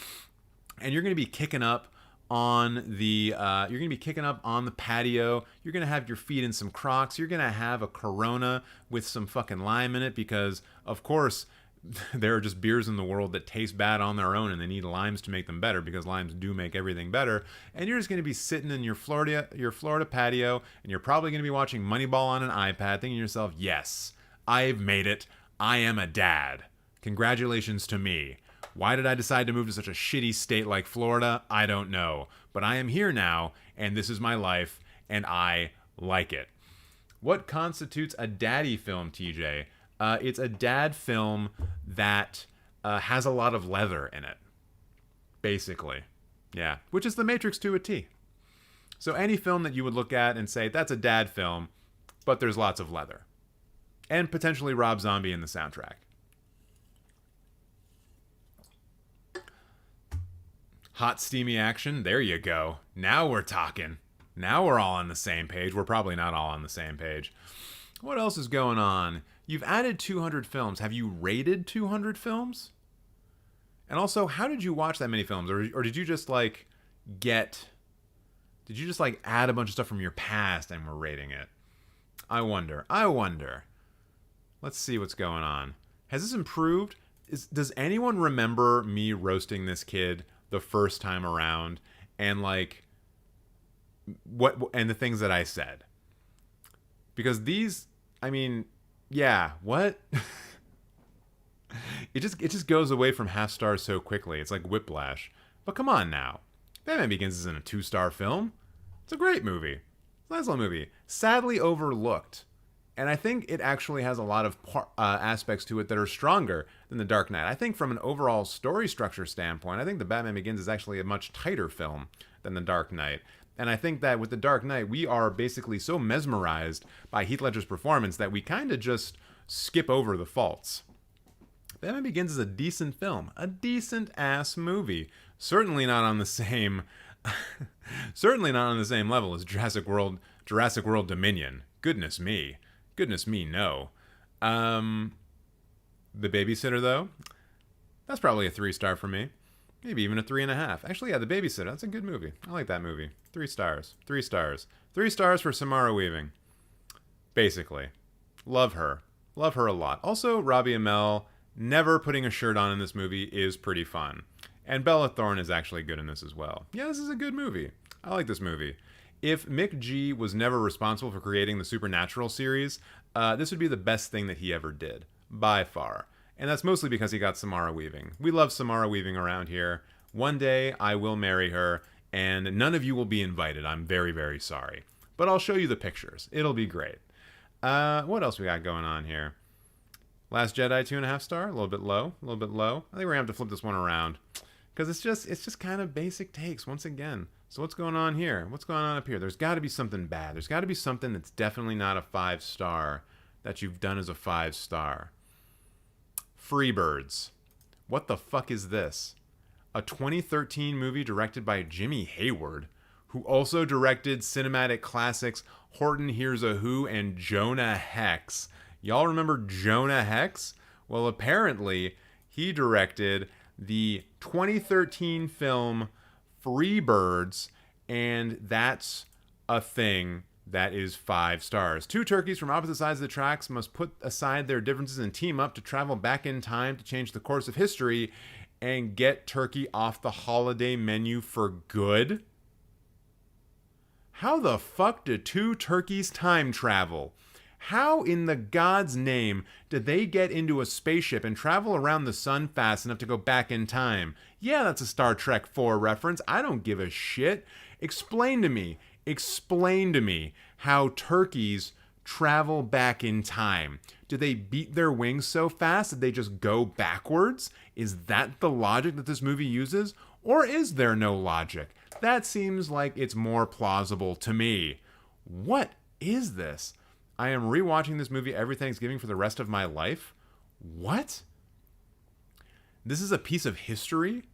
And you're going to be kicking up on the patio. You're going to have your feet in some Crocs. You're going to have a Corona with some fucking lime in it, because of course there are just beers in the world that taste bad on their own, and they need limes to make them better, because limes do make everything better. And you're just going to be sitting in your Florida patio, and you're probably going to be watching Moneyball on an iPad, thinking to yourself, yes, I've made it. I am a dad. Congratulations to me. Why did I decide to move to such a shitty state like Florida? I don't know. But I am here now, and this is my life, and I like it. What constitutes a daddy film, TJ? It's a dad film that has a lot of leather in it. Basically. Yeah. Which is The Matrix to a T. So any film that you would look at and say, that's a dad film, but there's lots of leather. And potentially Rob Zombie in the soundtrack. Hot, steamy action. There you go. Now we're talking. Now we're all on the same page. We're probably not all on the same page. What else is going on? You've added 200 films. Have you rated 200 films? And also, how did you watch that many films? Or did you just like add a bunch of stuff from your past and were rating it? I wonder. Let's see what's going on. Has this improved? Does anyone remember me roasting this kid the first time around, and like and the things that I said? Because these, I mean, yeah, what? it just goes away from half stars so quickly. It's like Whiplash. But come on now. Batman Begins isn't a 2-star film. It's a great movie. It's a nice little movie. Sadly overlooked. And I think it actually has a lot of aspects to it that are stronger than The Dark Knight. I think from an overall story structure standpoint, I think The Batman Begins is actually a much tighter film than The Dark Knight. And I think that with The Dark Knight, we are basically so mesmerized by Heath Ledger's performance that we kind of just skip over the faults. Batman Begins is a decent film. A decent-ass movie. Certainly not on the same Certainly not on the same level as Jurassic World Dominion. Goodness me. Goodness me, no. The Babysitter, though, that's probably a 3-star for me. Maybe even a 3.5. Actually, yeah, The Babysitter, that's a good movie. I like that movie. 3 stars. 3 stars. 3 stars for Samara Weaving. Basically. Love her. Love her a lot. Also, Robbie Amell never putting a shirt on in this movie is pretty fun. And Bella Thorne is actually good in this as well. Yeah, this is a good movie. I like this movie. If Mick G was never responsible for creating the Supernatural series, this would be the best thing that he ever did. By far. And that's mostly because he got Samara Weaving. We love Samara Weaving around here. One day I will marry her, and none of you will be invited. I'm very, very sorry. But I'll show you the pictures. It'll be great. What else we got going on here? Last Jedi, 2.5 star. A little bit low. A little bit low. I think we're going to have to flip this one around. Because it's just kind of basic takes once again. So what's going on here? What's going on up here? There's got to be something bad. There's got to be something that's definitely not a 5-star that you've done as a 5-star. Freebirds. What the fuck is this? A 2013 movie directed by Jimmy Hayward, who also directed cinematic classics Horton Hears a Who and Jonah Hex. Y'all remember Jonah Hex? Well, apparently he directed the 2013 film Freebirds, and that's a thing that is 5 stars. 2 turkeys from opposite sides of the tracks must put aside their differences and team up to travel back in time to change the course of history and get turkey off the holiday menu for good. How the fuck do 2 turkeys time travel? How in the God's name did they get into a spaceship and travel around the sun fast enough to go back in time? Yeah, that's a Star Trek 4 reference. I don't give a shit. Explain to me how turkeys travel back in time. Do they beat their wings so fast that they just go backwards? Is that the logic that this movie uses? Or is there no logic? That seems like it's more plausible to me. What is this? I am rewatching this movie every Thanksgiving for the rest of my life? What? This is a piece of history?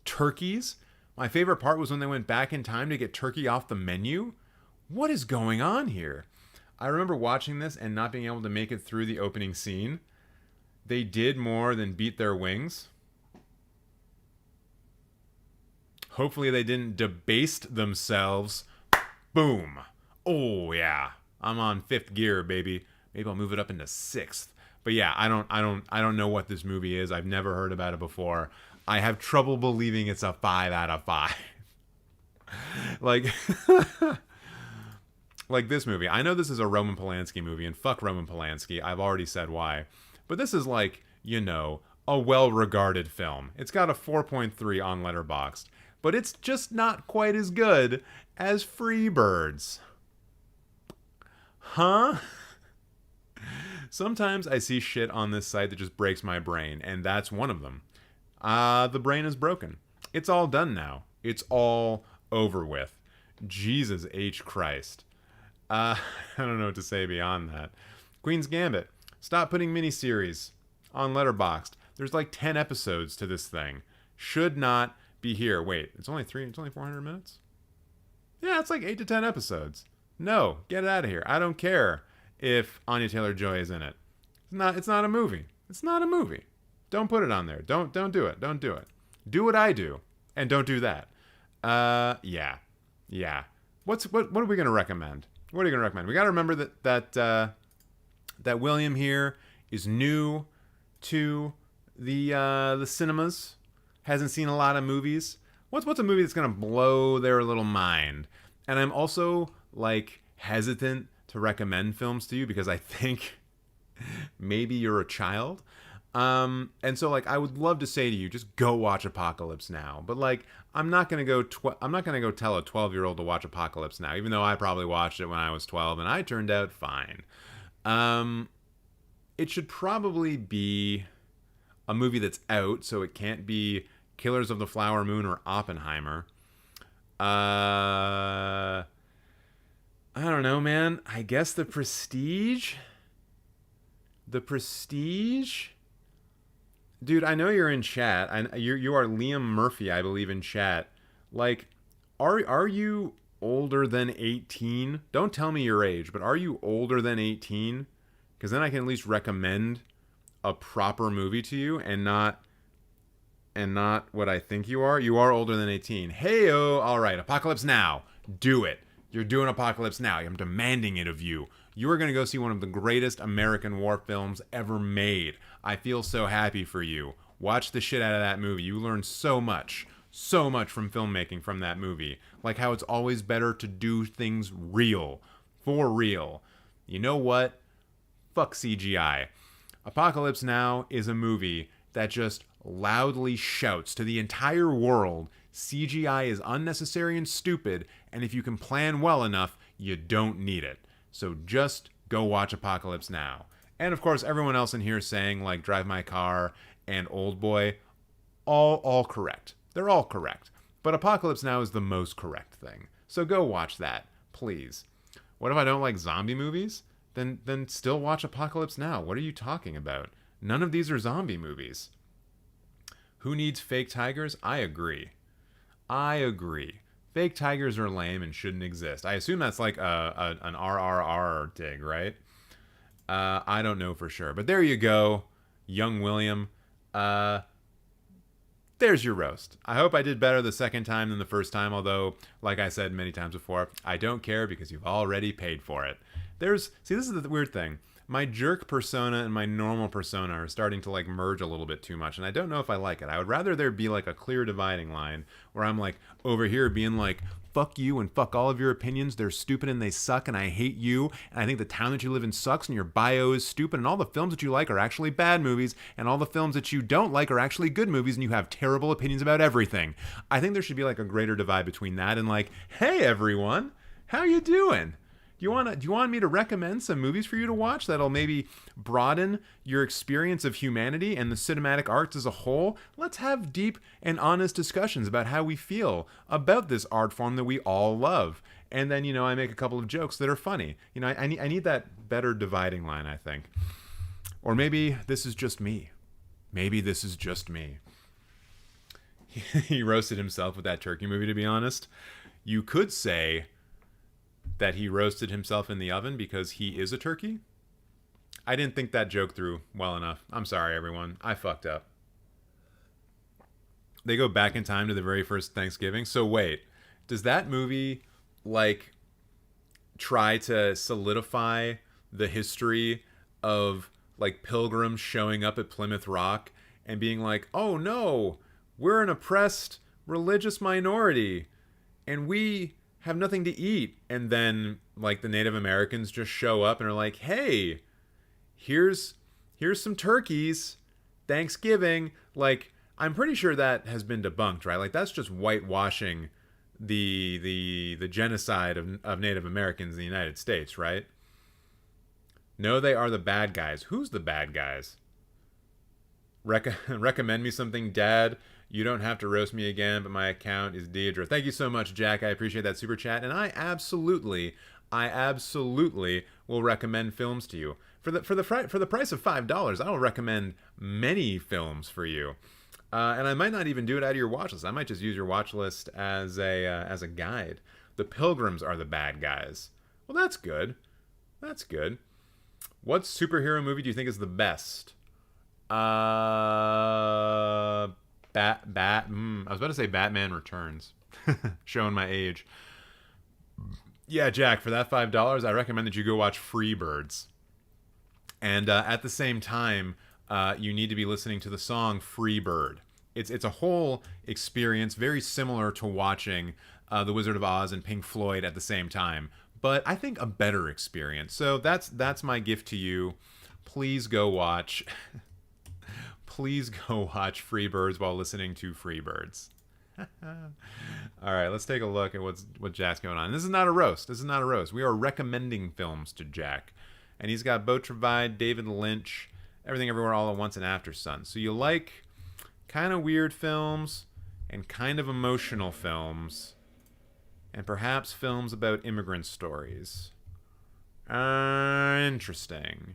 Turkeys? My favorite part was when they went back in time to get turkey off the menu. What is going on here? I remember watching this and not being able to make it through the opening scene. They did more than beat their wings. Hopefully they didn't debased themselves. Boom. Oh yeah. I'm on 5th gear, baby. Maybe I'll move it up into 6th. But yeah, I don't know what this movie is. I've never heard about it before. I have trouble believing it's a 5 out of 5. Like like this movie. I know this is a Roman Polanski movie, and fuck Roman Polanski. I've already said why. But this is like, you know, a well-regarded film. It's got a 4.3 on Letterboxd. But it's just not quite as good as Freebirds. Huh? Sometimes I see shit on this site that just breaks my brain, and that's one of them. The brain is broken. It's all done now. It's all over with. Jesus H. Christ. I don't know what to say beyond that. Queen's Gambit. Stop putting miniseries on Letterboxd. There's like 10 episodes to this thing. Should not be here. Wait, it's only 400 minutes? Yeah, it's like 8 to 10 episodes. No, get it out of here. I don't care if Anya Taylor-Joy is in it. It's not a movie. It's not a movie. Don't put it on there. Don't do it. Don't do it. Do what I do, and don't do that. Yeah. What are we gonna recommend? What are you gonna recommend? We gotta remember that William here is new to the cinemas. Hasn't seen a lot of movies. What's a movie that's gonna blow their little mind? And I'm also like hesitant to recommend films to you because I think maybe you're a child. And so like I would love to say to you, just go watch Apocalypse Now. But like I'm not gonna go tell a 12-year-old to watch Apocalypse Now, even though I probably watched it when I was 12 and I turned out fine. It should probably be a movie that's out, so it can't be Killers of the Flower Moon or Oppenheimer. I don't know, man. I guess The Prestige? The Prestige? Dude, I know you're in chat. You are Liam Murphy, I believe, in chat. Like, Are you older than 18? Don't tell me your age, but are you older than 18? Because then I can at least recommend a proper movie to you and not what I think you are. You are older than 18. Hey-o, all right, Apocalypse Now. Do it. You're doing Apocalypse Now. I'm demanding it of you. You are going to go see one of the greatest American war films ever made. I feel so happy for you. Watch the shit out of that movie. You learn so much from filmmaking from that movie. Like how it's always better to do things real. For real. You know what? Fuck CGI. Apocalypse Now is a movie that just loudly shouts to the entire world CGI is unnecessary and stupid, and if you can plan well enough, you don't need it. So just go watch Apocalypse Now. And of course, everyone else in here saying like Drive My Car and Old Boy, all correct. They're all correct. But Apocalypse Now is the most correct thing. So go watch that, please. What if I don't like zombie movies? Then still watch Apocalypse Now. What are you talking about? None of these are zombie movies. Who needs fake tigers? I agree. Fake tigers are lame and shouldn't exist. I assume that's like an RRR dig, right? I don't know for sure. But there you go, young William. There's your roast. I hope I did better the second time than the first time, although, like I said many times before, I don't care because you've already paid for it. See, this is the weird thing. My jerk persona and my normal persona are starting to like merge a little bit too much, and I don't know if I like it. I would rather there be like a clear dividing line where I'm like over here being like, fuck you and fuck all of your opinions, they're stupid and they suck and I hate you, and I think the town that you live in sucks and your bio is stupid and all the films that you like are actually bad movies and all the films that you don't like are actually good movies and you have terrible opinions about everything. I think there should be like a greater divide between that and like, hey everyone, how you doing? Do you want me to recommend some movies for you to watch that'll maybe broaden your experience of humanity and the cinematic arts as a whole? Let's have deep and honest discussions about how we feel about this art form that we all love. And then, I make a couple of jokes that are funny. I need that better dividing line, I think. Or maybe this is just me. He roasted himself with that turkey movie, to be honest. You could say that he roasted himself in the oven because he is a turkey. I didn't think that joke through well enough. I'm sorry, everyone. I fucked up. They go back in time to the very first Thanksgiving. So wait, does that movie like try to solidify the history of like pilgrims showing up at Plymouth Rock and being like, oh no, we're an oppressed religious minority and we have nothing to eat, and then like the Native Americans just show up and are like, hey, here's some turkeys, Thanksgiving. Like, I'm pretty sure that has been debunked, right? Like, that's just whitewashing the genocide of Native Americans in the United States, right? No, they are the bad guys. Who's the bad guys? Recommend me something, Dad. You don't have to roast me again, but my account is Deidre. Thank you so much, Jack. I appreciate that super chat, and I absolutely will recommend films to you for the price of $5. I will recommend many films for you, and I might not even do it out of your watch list. I might just use your watch list as a guide. The Pilgrims are the bad guys. Well, that's good. That's good. What superhero movie do you think is the best? I was about to say Batman Returns. Showing my age. Yeah, Jack, for that $5, I recommend that you go watch Freebirds. And at the same time, you need to be listening to the song Free Bird. It's a whole experience very similar to watching The Wizard of Oz and Pink Floyd at the same time, but I think a better experience. So that's my gift to you. Please go watch Freebirds while listening to Freebirds. All right, let's take a look at what Jack's going on. This is not a roast. We are recommending films to Jack. And he's got Beau Travail, David Lynch, Everything Everywhere All at Once, and After Sun. So you like kind of weird films and kind of emotional films and perhaps films about immigrant stories. Interesting.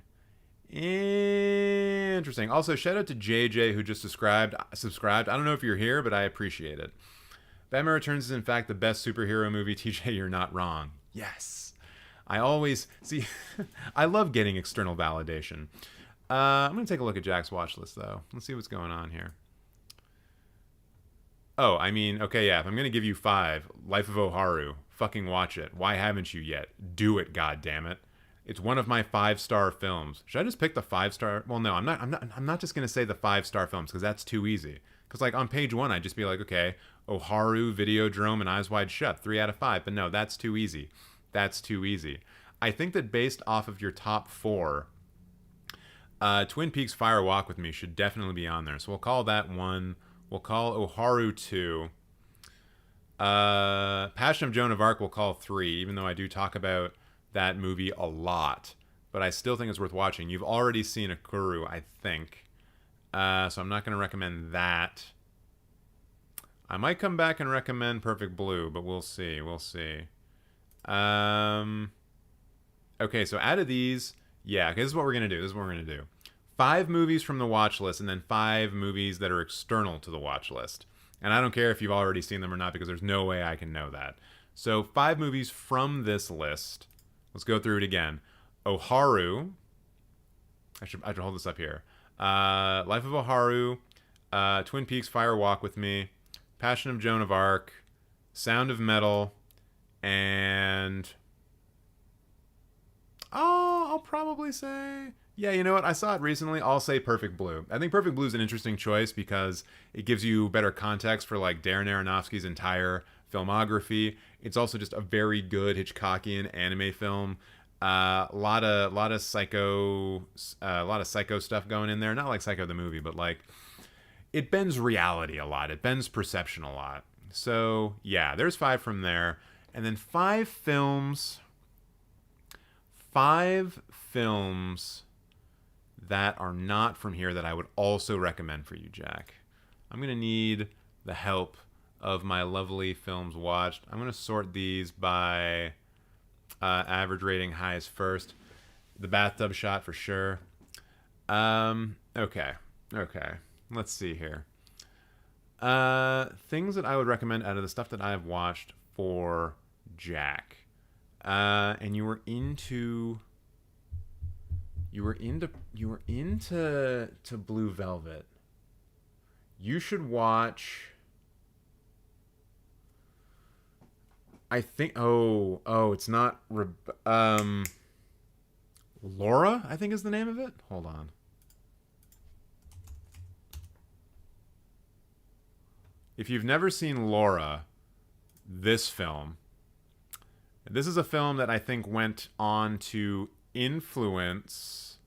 Also, shout out to JJ who just subscribed. I don't know if you're here, but I appreciate it. Batman Returns is in fact the best superhero movie. TJ, you're not wrong. Yes. I always see. I love getting external validation. I'm gonna take a look at Jack's watch list though. Let's see what's going on here. Oh, I mean, okay, yeah. If I'm gonna give you 5, Life of Oharu, fucking watch it. Why haven't you yet? Do it, goddammit. It's one of my 5-star films. Should I just pick the 5-star? Well, no, I'm not. I'm not just gonna say the 5-star films because that's too easy. Because like on page 1, I'd just be like, okay, Oharu, Videodrome, and Eyes Wide Shut, 3 out of 5. But no, that's too easy. That's too easy. I think that based off of your top 4, Twin Peaks Fire Walk with Me should definitely be on there. So we'll call that 1. We'll call Oharu 2. Passion of Joan of Arc we'll call 3, even though I do talk about that movie a lot. But I still think it's worth watching. You've already seen Akuru, I think. So I'm not going to recommend that. I might come back and recommend Perfect Blue, but we'll see. We'll see. Okay, so out of these, yeah, okay, this is what we're going to do. This is what we're going to do. 5 movies from the watch list, and then 5 movies that are external to the watch list. And I don't care if you've already seen them or not, because there's no way I can know that. So 5 movies from this list. Let's go through it again. Oharu. I should hold this up here. Life of Oharu. Twin Peaks Fire Walk with Me. Passion of Joan of Arc. Sound of Metal. And I'll probably say, yeah, you know what? I saw it recently. I'll say Perfect Blue. I think Perfect Blue is an interesting choice because it gives you better context for like Darren Aronofsky's entire filmography. It's also just a very good Hitchcockian anime film. A lot of psycho stuff going in there. Not like Psycho the movie, but like it bends reality a lot. It bends perception a lot. So yeah, there's 5 from there, and then 5 films. 5 films that are not from here that I would also recommend for you, Jack. I'm going to need the help of my lovely films watched. I'm going to sort these by average rating, highest first. The bathtub shot for sure. Okay. Let's see here. Things that I would recommend out of the stuff that I have watched for Jack. And you were into Blue Velvet. You should watch. I think. It's not. Laura, I think is the name of it. Hold on. If you've never seen Laura, this film. This is a film that I think went on to influence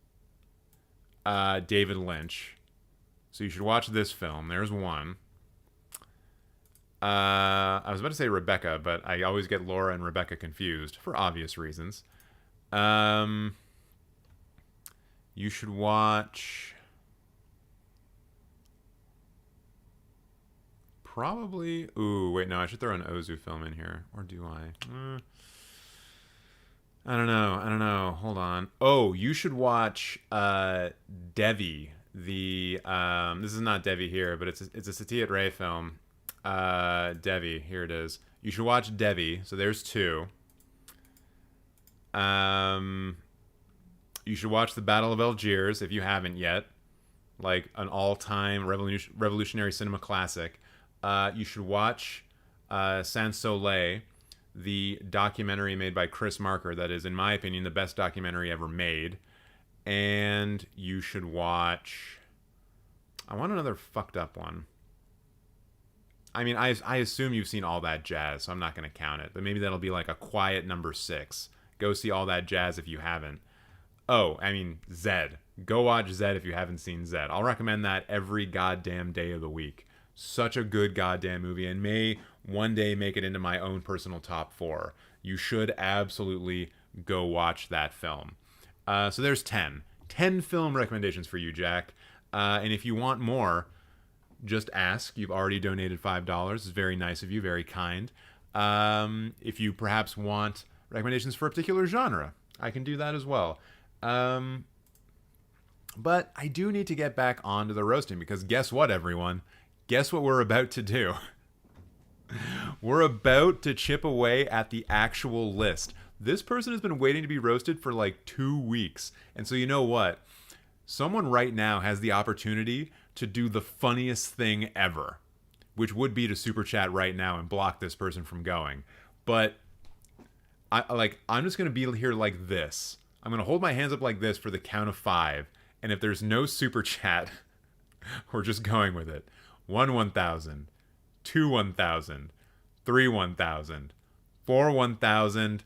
David Lynch. So you should watch this film. There's one. I was about to say Rebecca, but I always get Laura and Rebecca confused for obvious reasons. You should watch probably. Ooh, wait, no, I should throw an Ozu film in here, or do I? I don't know. Hold on. Oh, you should watch Devi. This is not Devi here, but it's a Satyajit Ray film. Devi, here it is. You should watch Devi. So there's 2. You should watch The Battle of Algiers if you haven't yet. Like an all-time revolutionary cinema classic. You should watch Sans Soleil, the documentary made by Chris Marker that is, in my opinion, the best documentary ever made. And you should watch. I want another fucked up one. I mean, I assume you've seen All That Jazz, so I'm not going to count it. But maybe that'll be like a quiet number 6. Go see All That Jazz if you haven't. Oh, I mean, Zed. Go watch Zed if you haven't seen Zed. I'll recommend that every goddamn day of the week. Such a good goddamn movie, and may one day make it into my own personal top 4. You should absolutely go watch that film. So there's 10 film recommendations for you, Jack. And if you want more, just ask. You've already donated $5. It's very nice of you, very kind. If you perhaps want recommendations for a particular genre, I can do that as well. But I do need to get back onto the roasting, because guess what, everyone? Guess what we're about to do? We're about to chip away at the actual list. This person has been waiting to be roasted for like 2 weeks. And so you know what? Someone right now has the opportunity to do the funniest thing ever, which would be to super chat right now and block this person from going. But I'm just going to be here like this. I'm going to hold my hands up like this for the count of 5. And if there's no super chat, we're just going with it. 1 1,000, 2 1,000, 3 1,000, 4 1,000,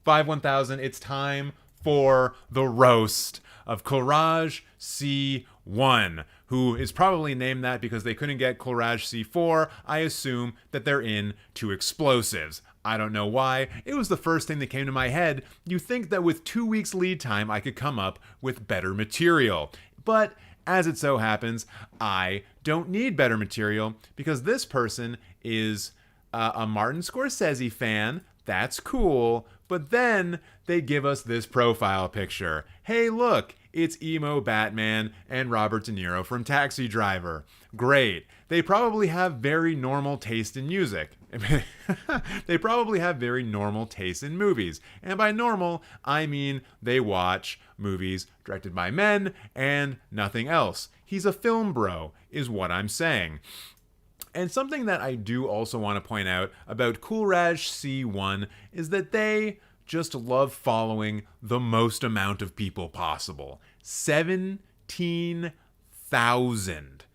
5 1,000. It's time for the roast of Courage C1, who is probably named that because they couldn't get Courage C4. I assume that they're into explosives. I don't know why. It was the first thing that came to my head. You think that with 2 weeks lead time, I could come up with better material. But as it so happens, I don't need better material because this person is a Martin Scorsese fan. That's cool. But then they give us this profile picture. Hey, look, it's emo Batman and Robert De Niro from Taxi Driver. Great. They probably have very normal taste in music. They probably have very normal taste in movies. And by normal, I mean they watch movies directed by men and nothing else. He's a film bro, is what I'm saying. And something that I do also want to point out about Coolraj C1 is that they just love following the most amount of people possible. 17,000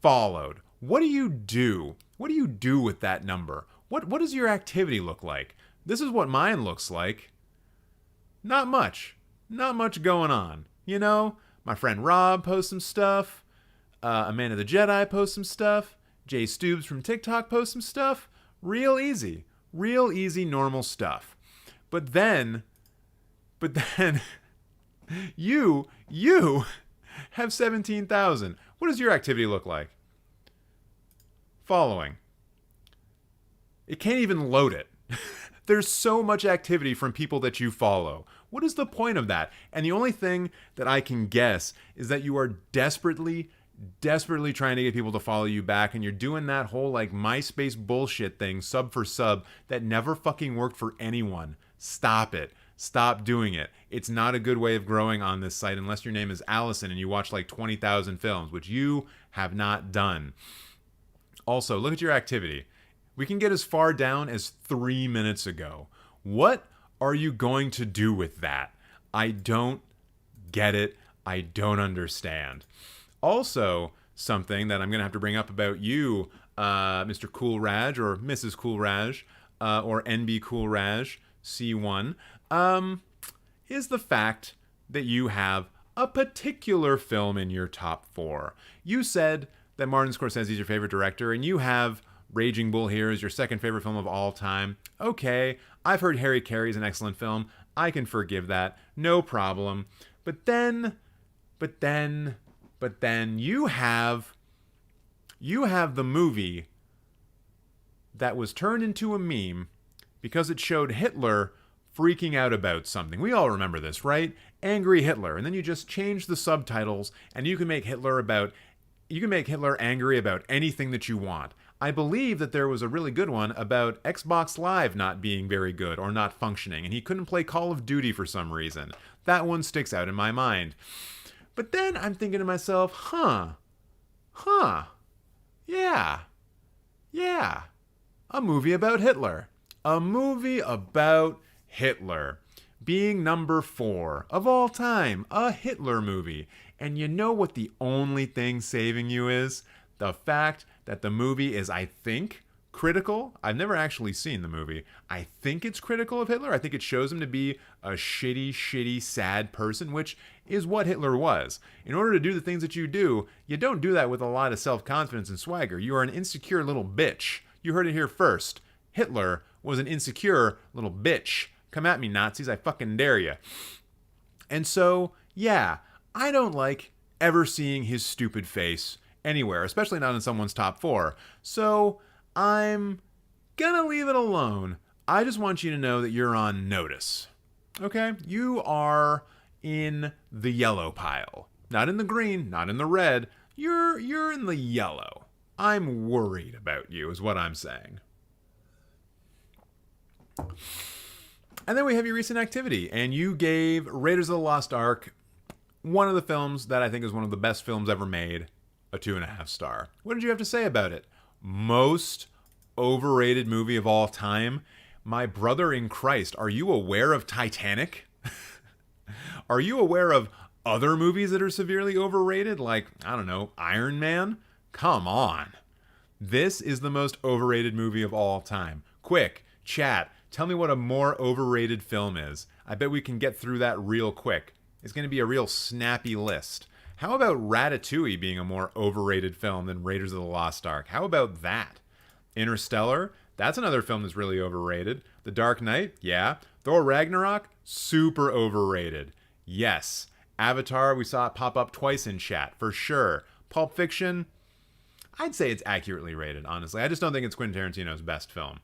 followed. What do you do? What do you do with that number? What does your activity look like? This is what mine looks like. Not much. Not much going on. You know, my friend Rob posts some stuff. Amanda the Jedi posts some stuff. Jay Stoobs from TikTok posts some stuff. Real easy, normal stuff. But then, you have 17,000. What does your activity look like? Following. It can't even load it. There's so much activity from people that you follow. What is the point of that? And the only thing that I can guess is that you are desperately trying to get people to follow you back, and you're doing that whole like MySpace bullshit thing, sub for sub, that never fucking worked for anyone. Stop it. Stop doing it. It's not a good way of growing on this site unless your name is Allison and you watch like 20,000 films, which you have not done. Also, look at your activity. We can get as far down as 3 minutes ago. What are you going to do with that? I don't get it. I don't understand. Also, something that I'm going to have to bring up about you, Mr. Coolraj or Mrs. Coolraj, or NB Coolraj C1, is the fact that you have a particular film in your top 4. You said that Martin Scorsese is your favorite director, and you have Raging Bull here as your second favorite film of all time. Okay, I've heard Harry Carey's an excellent film. I can forgive that. No problem. But then you have the movie that was turned into a meme because it showed Hitler freaking out about something. We all remember this, right? Angry Hitler. And then you just change the subtitles and you can make Hitler angry about anything that you want. I believe that there was a really good one about Xbox Live not being very good or not functioning, and he couldn't play Call of Duty for some reason. That one sticks out in my mind. But then I'm thinking to myself, yeah, a movie about Hitler. A movie about Hitler. Being number 4 of all time, a Hitler movie. And you know what the only thing saving you is? The fact that the movie is, I think, critical. I've never actually seen the movie. I think it's critical of Hitler. I think it shows him to be a shitty, sad person, which is what Hitler was. In order to do the things that you do, you don't do that with a lot of self-confidence and swagger. You are an insecure little bitch. You heard it here first. Hitler was an insecure little bitch. Come at me, Nazis. I fucking dare you. And so, yeah, I don't like ever seeing his stupid face anywhere, especially not in someone's top 4. So I'm gonna leave it alone. I just want you to know that you're on notice. Okay? You are in the yellow pile. Not in the green, not in the red. You're in the yellow. I'm worried about you, is what I'm saying. And then we have your recent activity, and you gave Raiders of the Lost Ark, one of the films that I think is one of the best films ever made, a 2.5 star. What did you have to say about it? Most overrated movie of all time? My brother in Christ, are you aware of Titanic? Are you aware of other movies that are severely overrated? Like, I don't know, Iron Man? Come on. This is the most overrated movie of all time. Quick, chat, tell me what a more overrated film is. I bet we can get through that real quick. It's going to be a real snappy list. How about Ratatouille being a more overrated film than Raiders of the Lost Ark? How about that? Interstellar? That's another film that's really overrated. The Dark Knight? Yeah. Thor Ragnarok? Super overrated. Yes. Avatar, we saw it pop up twice in chat, for sure. Pulp Fiction? I'd say it's accurately rated, honestly. I just don't think it's Quentin Tarantino's best film.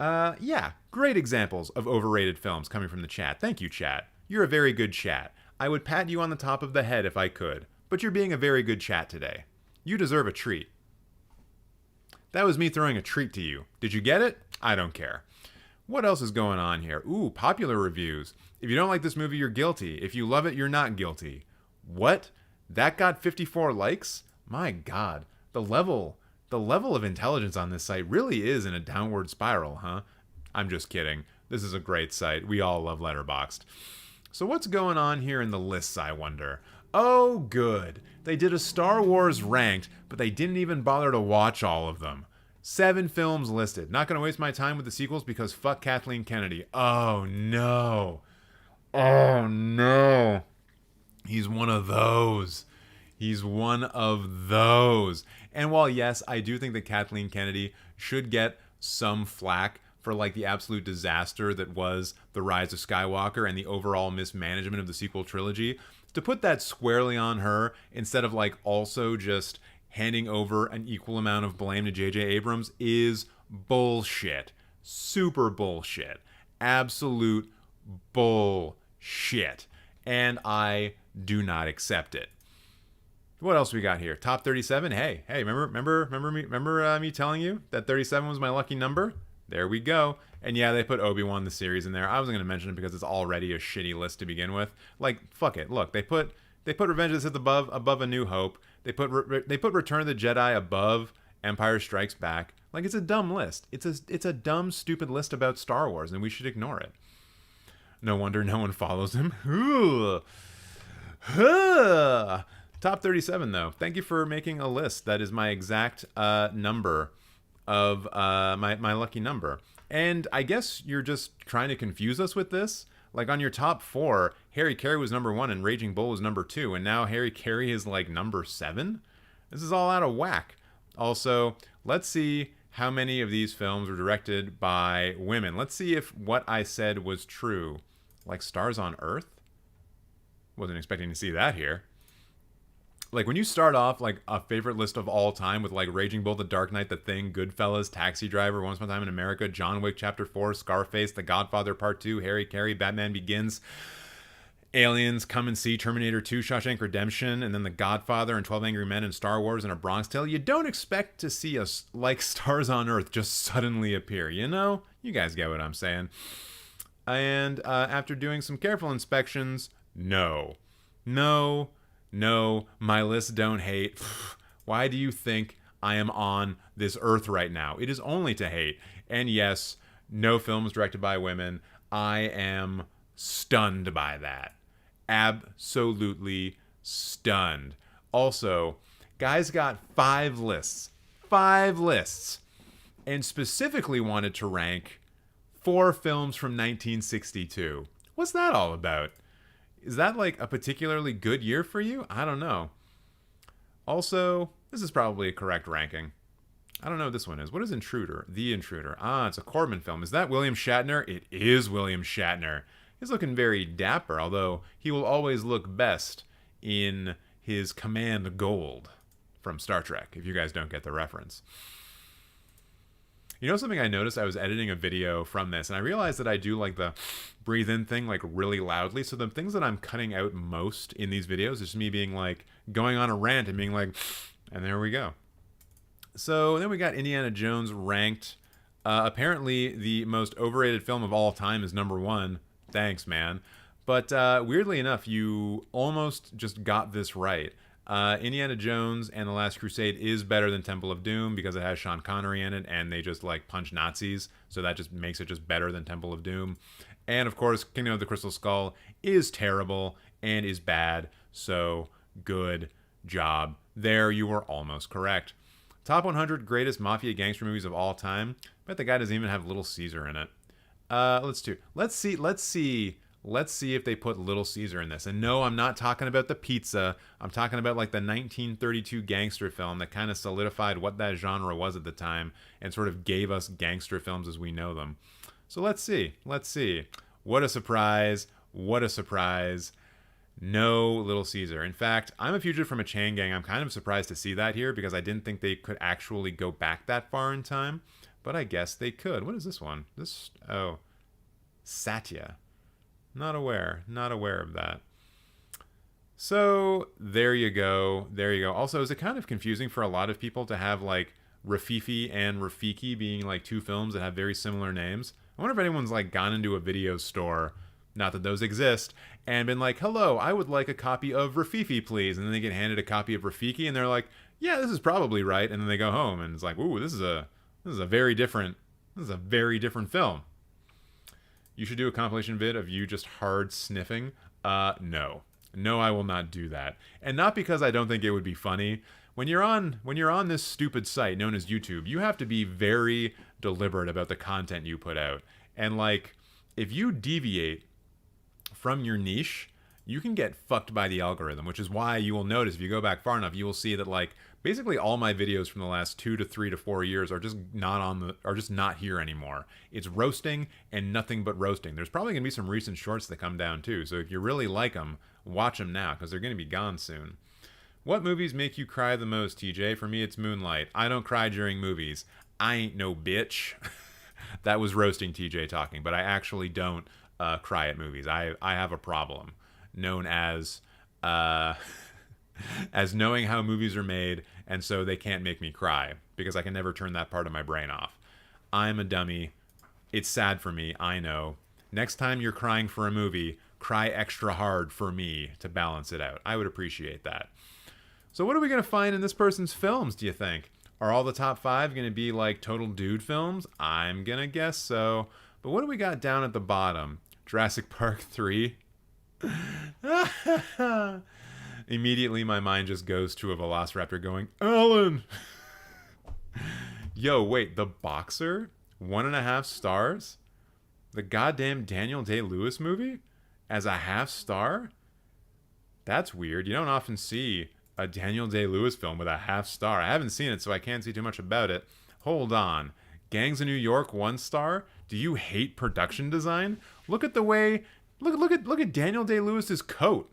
Yeah, great examples of overrated films coming from the chat. Thank you, chat. You're a very good chat. I would pat you on the top of the head if I could, but you're being a very good chat today. You deserve a treat. That was me throwing a treat to you. Did you get it? I don't care. What else is going on here? Ooh, popular reviews. If you don't like this movie, you're guilty. If you love it, you're not guilty. What? That got 54 likes? My God. The level of intelligence on this site really is in a downward spiral, huh? I'm just kidding. This is a great site. We all love Letterboxd. So what's going on here in the lists, I wonder? Oh, good. They did a Star Wars ranked, but they didn't even bother to watch all of them. 7 films listed. Not going to waste my time with the sequels because fuck Kathleen Kennedy. Oh, no. Oh, no. He's one of those. He's one of those. And while, yes, I do think that Kathleen Kennedy should get some flack for like the absolute disaster that was The Rise of Skywalker and the overall mismanagement of the sequel trilogy, to put that squarely on her instead of like also just handing over an equal amount of blame to J.J. Abrams is bullshit. Super bullshit. Absolute bullshit. And I do not accept it. What else we got here? Top 37. Hey, remember me telling you that 37 was my lucky number? There we go. And yeah, they put Obi-Wan the series in there. I wasn't going to mention it because it's already a shitty list to begin with. Like, fuck it. Look, they put Revenge of the Sith above A New Hope. They put Return of the Jedi above Empire Strikes Back. Like, it's a dumb list. It's a dumb, stupid list about Star Wars, and we should ignore it. No wonder no one follows him. Top 37, though. Thank you for making a list. That is my exact number of my lucky number. And I guess you're just trying to confuse us with this. Like on your top 4, Harry Carey was number 1 and Raging Bull was number 2. And now Harry Carey is like number 7? This is all out of whack. Also, let's see how many of these films were directed by women. Let's see if what I said was true. Like Stars on Earth? Wasn't expecting to see that here. Like, when you start off, like, a favorite list of all time with, like, Raging Bull, The Dark Knight, The Thing, Goodfellas, Taxi Driver, Once Upon a Time in America, John Wick Chapter 4, Scarface, The Godfather Part 2, Harry Carey, Batman Begins, Aliens, Come and See, Terminator 2, Shawshank Redemption, and then The Godfather and 12 Angry Men and Star Wars and A Bronx Tale, you don't expect to see us, like Stars on Earth, just suddenly appear, you know? You guys get what I'm saying. And after doing some careful inspections, no, my list don't hate. Why do you think I am on this earth right now? It is only to hate. And yes, no films directed by women. I am stunned by that. Absolutely stunned. Also, guys got 5 lists. 5 lists. And specifically wanted to rank 4 films from 1962. What's that all about? Is that like a particularly good year for you? I don't know. Also, this is probably a correct ranking. I don't know what this one is. What is Intruder? The Intruder. Ah, it's a Corman film. Is that William Shatner? It is William Shatner. He's looking very dapper, although he will always look best in his command gold from Star Trek, if you guys don't get the reference. You know something I noticed? I was editing a video from this, and I realized that I do like the breathe in thing like really loudly. So the things that I'm cutting out most in these videos is just me being like going on a rant and being like, and there we go. So then we got Indiana Jones ranked Apparently, the most overrated film of all time is number one. Thanks, man. But weirdly enough, you almost just got this right. Indiana Jones and the Last Crusade is better than Temple of Doom because it has Sean Connery in it, and they just like punch Nazis, so that just makes it just better than Temple of Doom. And of course, Kingdom of the Crystal Skull is terrible and is bad. So good job. There, you were almost correct. Top 100 greatest mafia gangster movies of all time. Bet the guy doesn't even have Little Caesar in it. Let's see if they put Little Caesar in this. And no, I'm not talking about the pizza. I'm talking about like the 1932 gangster film that kind of solidified what that genre was at the time and sort of gave us gangster films as we know them. So let's see. What a surprise. What a surprise. No Little Caesar. In fact, I'm a fugitive from a chain gang. I'm kind of surprised to see that here because I didn't think they could actually go back that far in time. But I guess they could. What is this one? Satya. Not aware of that. So there you go. Also, is it kind of confusing for a lot of people to have like Rafifi and Rafiki being like two films that have very similar names? I wonder if anyone's like gone into a video store, not that those exist, and been like, hello, I would like a copy of Rafifi, please. And then they get handed a copy of Rafiki and they're like, yeah, this is probably right. And then they go home and it's like, ooh, this is a very different film. You should do a compilation vid of you just hard sniffing. No, I will not do that. And not because I don't think it would be funny. When you're on this stupid site known as YouTube, you have to be very deliberate about the content you put out. And like, if you deviate from your niche, you can get fucked by the algorithm, which is why you will notice if you go back far enough, you will see that like basically all my videos from the last 2 to 3 to 4 years are just not here anymore. It's roasting and nothing but roasting. There's probably gonna be some recent shorts that come down too. So if you really like them, watch them now because they're gonna be gone soon. What movies make you cry the most, TJ? For me, it's Moonlight. I don't cry during movies. I ain't no bitch. That was roasting TJ talking, but I actually don't cry at movies. I have a problem known as knowing how movies are made, and so they can't make me cry because I can never turn that part of my brain off. I'm a dummy. It's sad for me, I know. Next time you're crying for a movie, cry extra hard for me to balance it out. I would appreciate that. So what are we going to find in this person's films, do you think? Are all the top 5 going to be like total dude films? I'm going to guess so. But what do we got down at the bottom? Jurassic Park 3? Immediately my mind just goes to a velociraptor going, Alan! Yo, wait, The Boxer? 1.5 stars? The goddamn Daniel Day-Lewis movie? As a half star? That's weird. You don't often see a Daniel Day-Lewis film with a half star. I haven't seen it, so I can't see too much about it. Hold on. Gangs of New York, 1 star? Do you hate production design? Look at the way... Look at Daniel Day-Lewis's coat.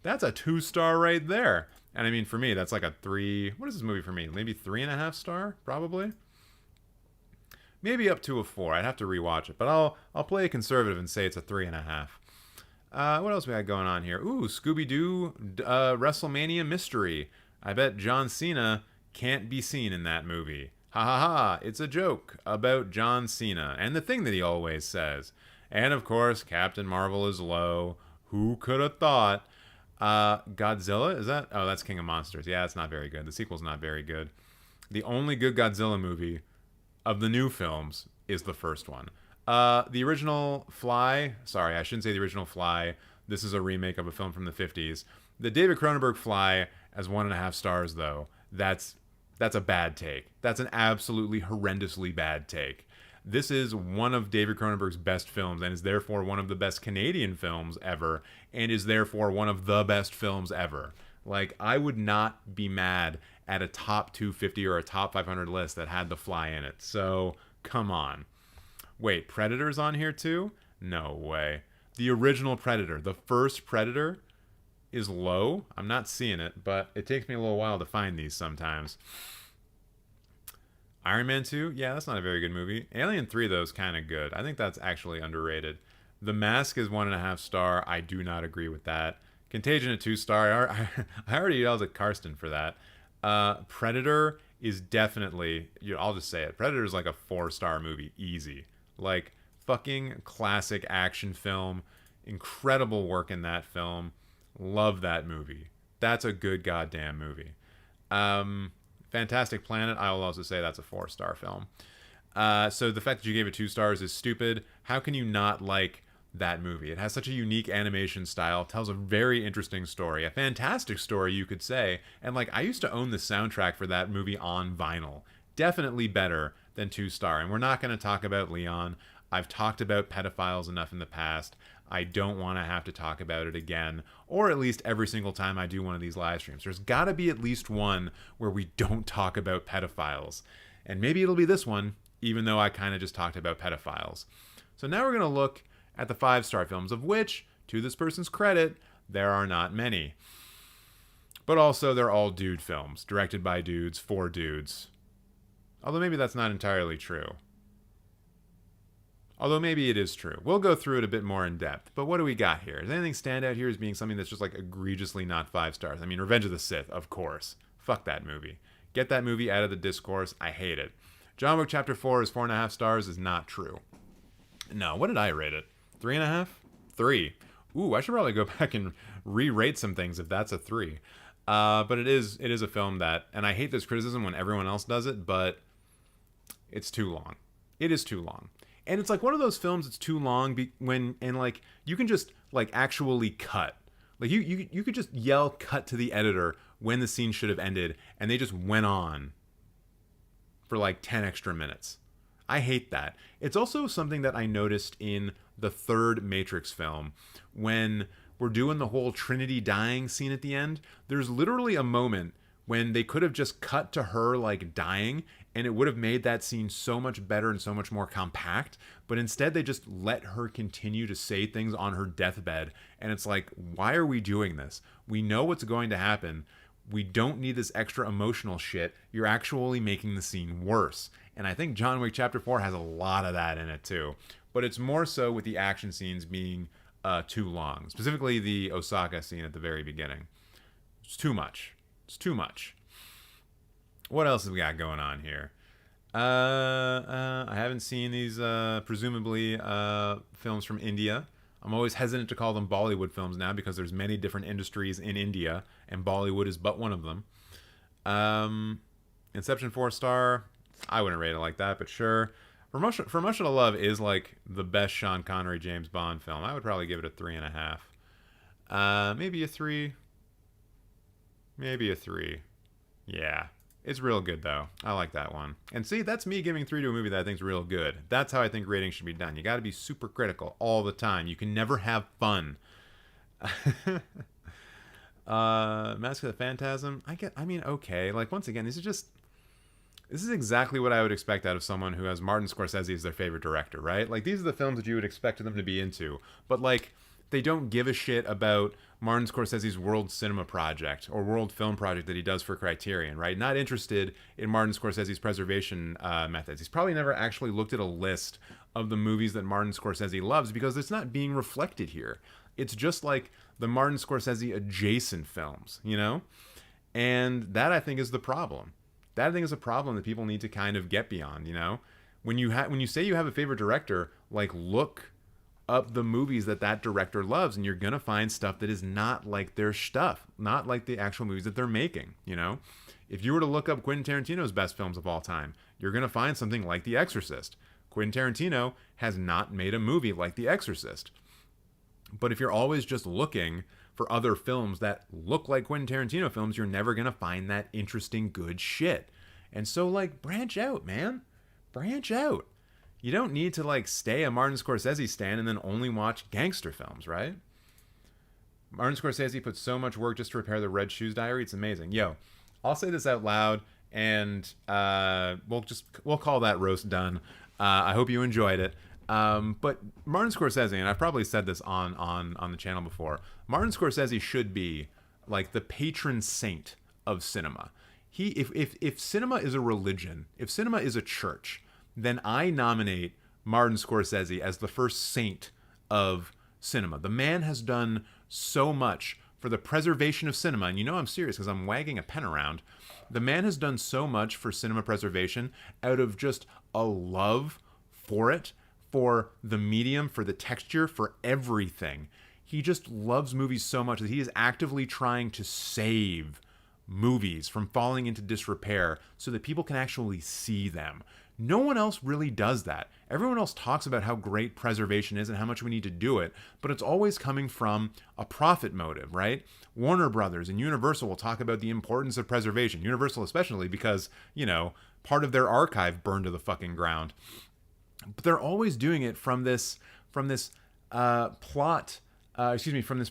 That's a 2-star right there. And I mean, for me, that's like a 3... What is this movie for me? Maybe 3.5 star? Probably? Maybe up to a 4. I'd have to rewatch it. But I'll play a conservative and say it's a 3.5. What else we got going on here? Ooh, Scooby-Doo WrestleMania Mystery. I bet John Cena can't be seen in that movie. Ha ha ha, it's a joke about John Cena and the thing that he always says. And of course, Captain Marvel is low. Who could have thought? Godzilla? Is that? Oh, that's King of Monsters. Yeah, it's not very good. The sequel's not very good. The only good Godzilla movie of the new films is the first one. The original Fly. Sorry, I shouldn't say the original Fly. This is a remake of a film from the 50s. The David Cronenberg Fly as 1.5 stars, though. That's a bad take. That's an absolutely horrendously bad take. This is one of David Cronenberg's best films and is therefore one of the best Canadian films ever and is therefore one of the best films ever. Like, I would not be mad at a top 250 or a top 500 list that had The Fly in it. So, come on. Wait, Predator's on here too? No way. The original Predator, the first Predator, is low. I'm not seeing it, but it takes me a little while to find these sometimes. Iron Man 2? Yeah, that's not a very good movie. Alien 3, though, is kind of good. I think that's actually underrated. The Mask is 1.5 star. I do not agree with that. Contagion, a 2 star. I already yelled at Karsten for that. Predator is definitely, I'll just say it. Predator is like a 4-star movie, easy. Like, fucking classic action film. Incredible work in that film. Love that movie. That's a good goddamn movie. Fantastic Planet, I will also say that's a 4-star film. So the fact that you gave it 2 stars is stupid. How can you not like that movie? It has such a unique animation style, tells a very interesting story, a fantastic story, you could say. And like, I used to own the soundtrack for that movie on vinyl. Definitely better than 2-star. And we're not going to talk about Leon. I've talked about pedophiles enough in the past. I don't want to have to talk about it again, or at least every single time I do one of these live streams. There's got to be at least one where we don't talk about pedophiles. And maybe it'll be this one, even though I kind of just talked about pedophiles. So now we're going to look at the 5-star films, of which, to this person's credit, there are not many. But also, they're all dude films, directed by dudes, for dudes. Although maybe that's not entirely true. Although maybe it is true. We'll go through it a bit more in depth. But what do we got here? Does anything stand out here as being something that's just like egregiously not 5 stars? I mean, Revenge of the Sith, of course. Fuck that movie. Get that movie out of the discourse. I hate it. John Wick Chapter 4 is 4.5 stars is not true. No, what did I rate it? 3.5? 3. Ooh, I should probably go back and re-rate some things if that's a 3. But it is a film that, and I hate this criticism when everyone else does it, but it's too long. It is too long. And it's like one of those films that's too long and like you can just like actually cut. Like you could just yell cut to the editor when the scene should have ended, and they just went on for like 10 extra minutes. I hate that. It's also something that I noticed in the third Matrix film when we're doing the whole Trinity dying scene at the end. There's literally a moment when they could have just cut to her like dying, and it would have made that scene so much better and so much more compact. But instead, they just let her continue to say things on her deathbed. And it's like, why are we doing this? We know what's going to happen. We don't need this extra emotional shit. You're actually making the scene worse. And I think John Wick Chapter 4 has a lot of that in it too. But it's more so with the action scenes being too long. Specifically the Osaka scene at the very beginning. It's too much. It's too much. What else have we got going on here? I haven't seen these presumably films from India. I'm always hesitant to call them Bollywood films now because there's many different industries in India, and Bollywood is but one of them. Inception 4-star. I wouldn't rate it like that, but sure. For Russia to Love is like the best Sean Connery James Bond film. I would probably give it a 3.5. Maybe a 3. Maybe a 3. Yeah. It's real good, though. I like that one. And see, that's me giving 3 to a movie that I think is real good. That's how I think ratings should be done. You got to be super critical all the time. You can never have fun. Mask of the Phantasm. Okay. Like, once again, this is exactly what I would expect out of someone who has Martin Scorsese as their favorite director, right? Like, these are the films that you would expect them to be into. But, like, they don't give a shit about Martin Scorsese's World Cinema Project or World Film Project that he does for Criterion, right? Not interested in Martin Scorsese's preservation methods. He's probably never actually looked at a list of the movies that Martin Scorsese loves because it's not being reflected here. It's just like the Martin Scorsese adjacent films, you know? And that, I think, is the problem. That, I think, is a problem that people need to kind of get beyond, you know? When you say you have a favorite director, like, look up the movies that director loves, and you're gonna find stuff that is not like their stuff, not like the actual movies that they're making, you know? If you were to look up Quentin Tarantino's best films of all time, you're gonna find something like The Exorcist. Quentin Tarantino has not made a movie like The Exorcist. But if you're always just looking for other films that look like Quentin Tarantino films, you're never gonna find that interesting, good shit. And so, like, branch out, man. Branch out. You don't need to, like, stay a Martin Scorsese stan and then only watch gangster films, right? Martin Scorsese put so much work just to repair the Red Shoes Diary. It's amazing. Yo, I'll say this out loud, and we'll call that roast done. I hope you enjoyed it. But Martin Scorsese, and I've probably said this on the channel before, Martin Scorsese should be like the patron saint of cinema. If cinema is a religion, if cinema is a church, then I nominate Martin Scorsese as the first saint of cinema. The man has done so much for the preservation of cinema, and you know I'm serious because I'm wagging a pen around. The man has done so much for cinema preservation out of just a love for it, for the medium, for the texture, for everything. He just loves movies so much that he is actively trying to save movies from falling into disrepair so that people can actually see them. No one else really does that. Everyone else talks about how great preservation is and how much we need to do it, but it's always coming from a profit motive, right? Warner Brothers and Universal will talk about the importance of preservation. Universal especially because, you know, part of their archive burned to the fucking ground. But they're always doing it from this from this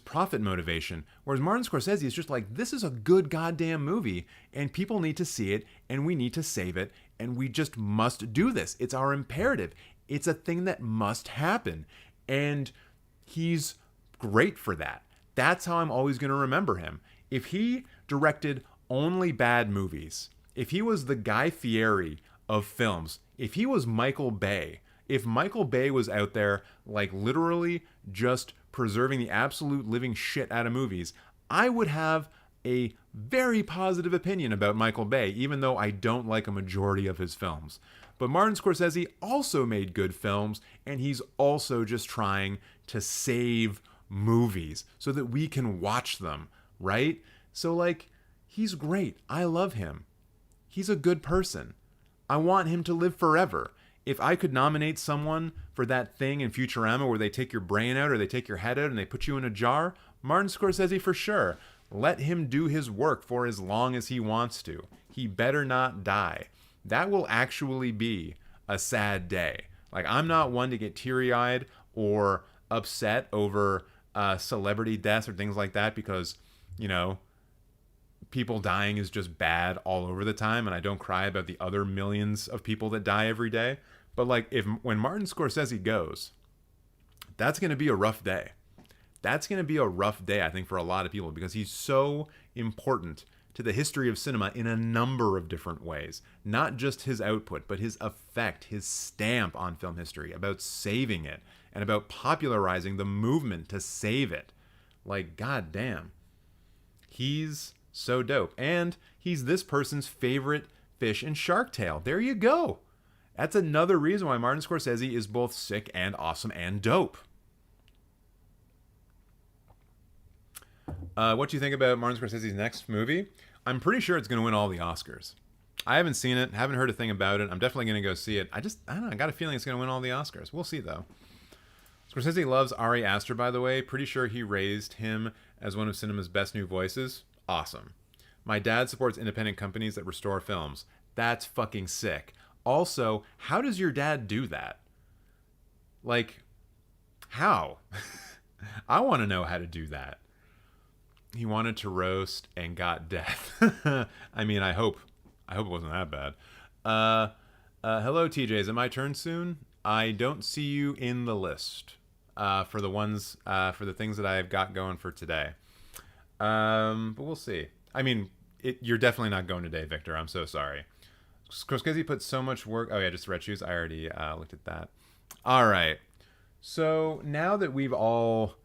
profit motivation. Whereas Martin Scorsese is just like, this is a good goddamn movie, and people need to see it, and we need to save it, and we just must do this. It's our imperative. It's a thing that must happen. And he's great for that. That's how I'm always going to remember him. If he directed only bad movies, if he was the Guy Fieri of films, if he was Michael Bay, if Michael Bay was out there, like, literally just preserving the absolute living shit out of movies, I would have a very positive opinion about Michael Bay, even though I don't like a majority of his films. But Martin Scorsese also made good films, and he's also just trying to save movies so that we can watch them, right? So, like, he's great. I love him. He's a good person. I want him to live forever. If I could nominate someone for that thing in Futurama where they take your brain out or they take your head out and they put you in a jar, Martin Scorsese for sure. Let him do his work for as long as he wants to. He better not die. That will actually be a sad day. Like, I'm not one to get teary-eyed or upset over celebrity deaths or things like that because, you know, people dying is just bad all over the time, and I don't cry about the other millions of people that die every day. But, like, when Martin Scorsese goes, that's going to be a rough day. That's going to be a rough day, I think, for a lot of people, because he's so important to the history of cinema in a number of different ways. Not just his output, but his effect, his stamp on film history, about saving it, and about popularizing the movement to save it. Like, goddamn. He's so dope. And he's this person's favorite fish in Shark Tale. There you go. That's another reason why Martin Scorsese is both sick and awesome and dope. What do you think about Martin Scorsese's next movie? I'm pretty sure it's going to win all the Oscars. I haven't seen it, haven't heard a thing about it. I'm definitely going to go see it. I don't know, I got a feeling it's going to win all the Oscars. We'll see, though. Scorsese loves Ari Aster, by the way. Pretty sure he raised him as one of cinema's best new voices. Awesome. My dad supports independent companies that restore films. That's fucking sick. Also, how does your dad do that? Like, how? I want to know how to do that. He wanted to roast and got death. I mean, I hope it wasn't that bad. Hello, TJ. Is it my turn soon? I don't see you in the list for the things that I've got going for today. But we'll see. I mean, you're definitely not going today, Victor. I'm so sorry. Scorsese put so much work. Oh yeah, just Red Shoes. I already looked at that. All right. So now that we've all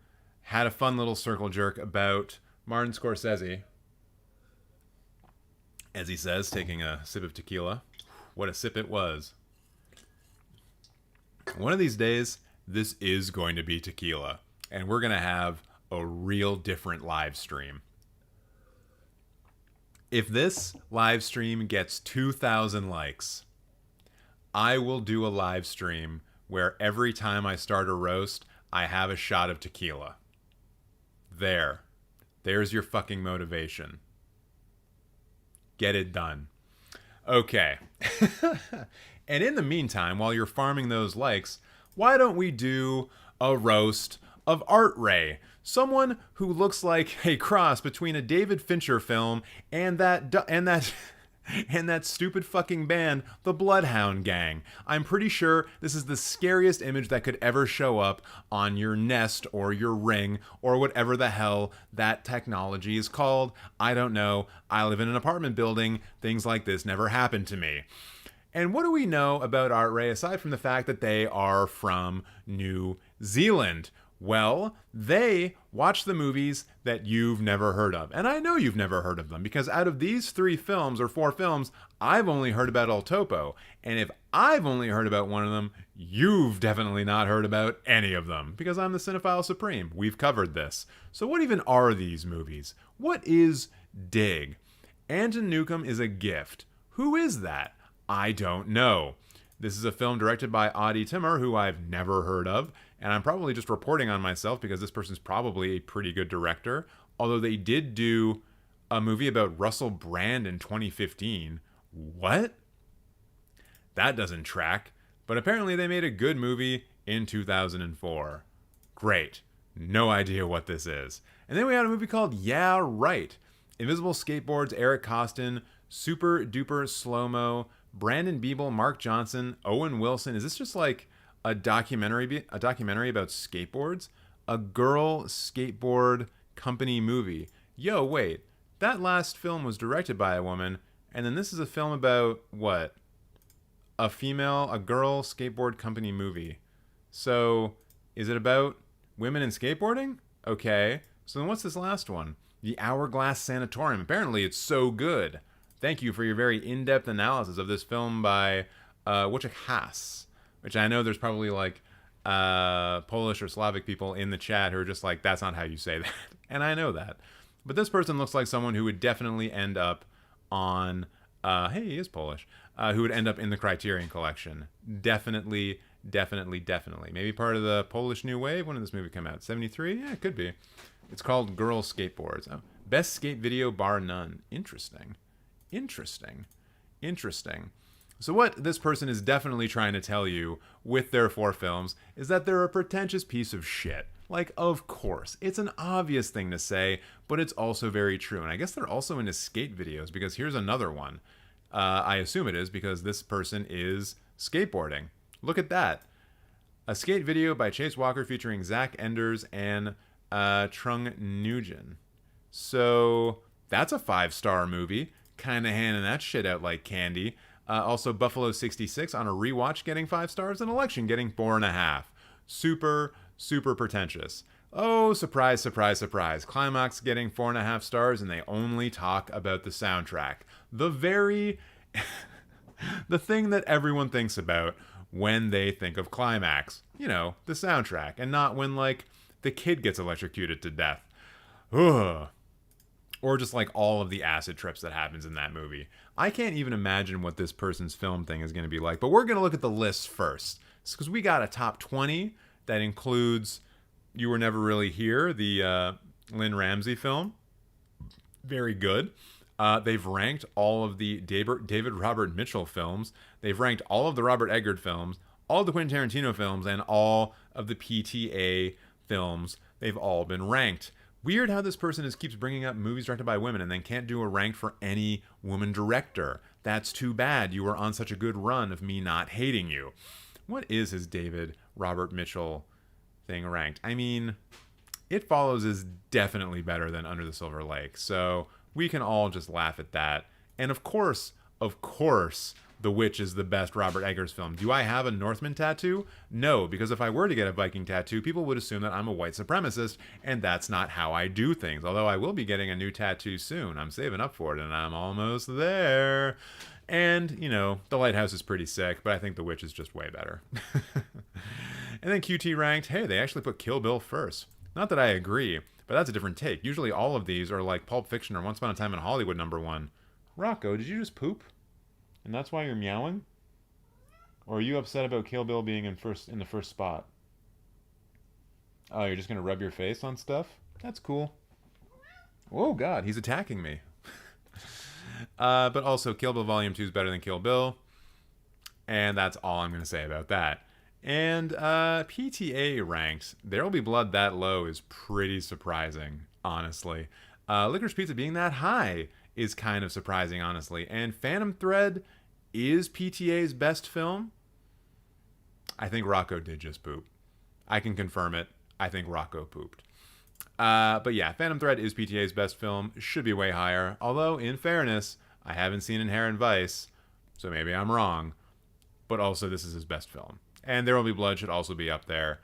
had a fun little circle jerk about Martin Scorsese, as he says, taking a sip of tequila. What a sip it was. One of these days, this is going to be tequila, and we're going to have a real different live stream. If this live stream gets 2,000 likes, I will do a live stream where every time I start a roast, I have a shot of tequila. There's your fucking motivation. Get it done. Okay. And in the meantime, while you're farming those likes, why don't we do a roast of Artray? Someone who looks like a cross between a David Fincher film and that stupid fucking band, the Bloodhound Gang. I'm pretty sure this is the scariest image that could ever show up on your Nest or your Ring or whatever the hell that technology is called. I don't know. I live in an apartment building. Things like this never happen to me. And what do we know about Artray aside from the fact that they are from New Zealand? Well, they watch the movies that you've never heard of. And I know you've never heard of them because out of these 3 films or 4 films, I've only heard about El Topo. And if I've only heard about one of them, you've definitely not heard about any of them because I'm the Cinephile Supreme. We've covered this. So what even are these movies? What is Dig? Anton Newcomb is a gift. Who is that? I don't know. This is a film directed by Adi Timur, who I've never heard of, and I'm probably just reporting on myself because this person's probably a pretty good director, although they did do a movie about Russell Brand in 2015. What? That doesn't track, but apparently they made a good movie in 2004. Great. No idea what this is. And then we had a movie called Yeah, Right. Invisible Skateboards, Eric Costin, Super Duper Slow-Mo, Brandon Biebel, Mark Johnson, Owen Wilson. Is this just like a documentary about skateboards? A girl skateboard company movie. Yo, wait. That last film was directed by a woman, and then this is a film about what? A girl skateboard company movie. So, is it about women in skateboarding? Okay. So then what's this last one? The Hourglass Sanatorium. Apparently it's so good. Thank you for your very in-depth analysis of this film by Wojciech Haas, which I know there's probably like Polish or Slavic people in the chat who are just like, that's not how you say that. And I know that. But this person looks like someone who would definitely end up on, hey, he is Polish, who would end up in the Criterion Collection. Definitely. Maybe part of the Polish New Wave. When did this movie come out? 73? Yeah, it could be. It's called Girl Skateboards. Oh, best skate video bar none. Interesting. So what this person is definitely trying to tell you with their 4 films is that they're a pretentious piece of shit. Like, of course. It's an obvious thing to say, but it's also very true. And I guess they're also into skate videos because here's another one. I assume it is because this person is skateboarding. Look at that. A skate video by Chase Walker featuring Zach Enders and Trung Nguyen. So that's a 5-star movie. Kind of handing that shit out like candy. Also, Buffalo 66 on a rewatch getting 5 stars and Election getting 4.5. Super pretentious. Oh, surprise. Climax getting 4.5 stars and they only talk about the soundtrack. The thing that everyone thinks about when they think of Climax. You know, the soundtrack. And not when, like, the kid gets electrocuted to death. Ugh. Or just like all of the acid trips that happens in that movie. I can't even imagine what this person's film thing is going to be like. But we're going to look at the list first. Because we got a top 20 that includes You Were Never Really Here, the Lynn Ramsey film. Very good. They've ranked all of the David Robert Mitchell films. They've ranked all of the Robert Eggert films, all of the Quentin Tarantino films, and all of the PTA films. They've all been ranked. Weird how this person keeps bringing up movies directed by women and then can't do a rank for any woman director. That's too bad. You were on such a good run of me not hating you. What is his David Robert Mitchell thing ranked? I mean, It Follows is definitely better than Under the Silver Lake, so we can all just laugh at that. And of course, The Witch is the best Robert Eggers film. Do I have a Northman tattoo? No, because if I were to get a Viking tattoo, people would assume that I'm a white supremacist, and that's not how I do things. Although I will be getting a new tattoo soon. I'm saving up for it, and I'm almost there. And, you know, The Lighthouse is pretty sick, but I think The Witch is just way better. And then QT ranked, hey, they actually put Kill Bill first. Not that I agree, but that's a different take. Usually all of these are like Pulp Fiction or Once Upon a Time in Hollywood #1. Rocco, did you just poop? And that's why you're meowing? Or are you upset about Kill Bill being in the first spot? Oh, you're just gonna rub your face on stuff? That's cool. Oh God, he's attacking me. But also, Kill Bill Volume 2 is better than Kill Bill. And that's all I'm gonna say about that. And PTA ranked There'll Be Blood that low is pretty surprising, honestly. Licorice Pizza being that high is kind of surprising, honestly. And Phantom Thread is PTA's best film. I think Rocco did just poop. I can confirm it. I think Rocco pooped. But yeah, Phantom Thread is PTA's best film. Should be way higher. Although, in fairness, I haven't seen Inherent Vice, so maybe I'm wrong. But also, this is his best film. And There Will Be Blood should also be up there.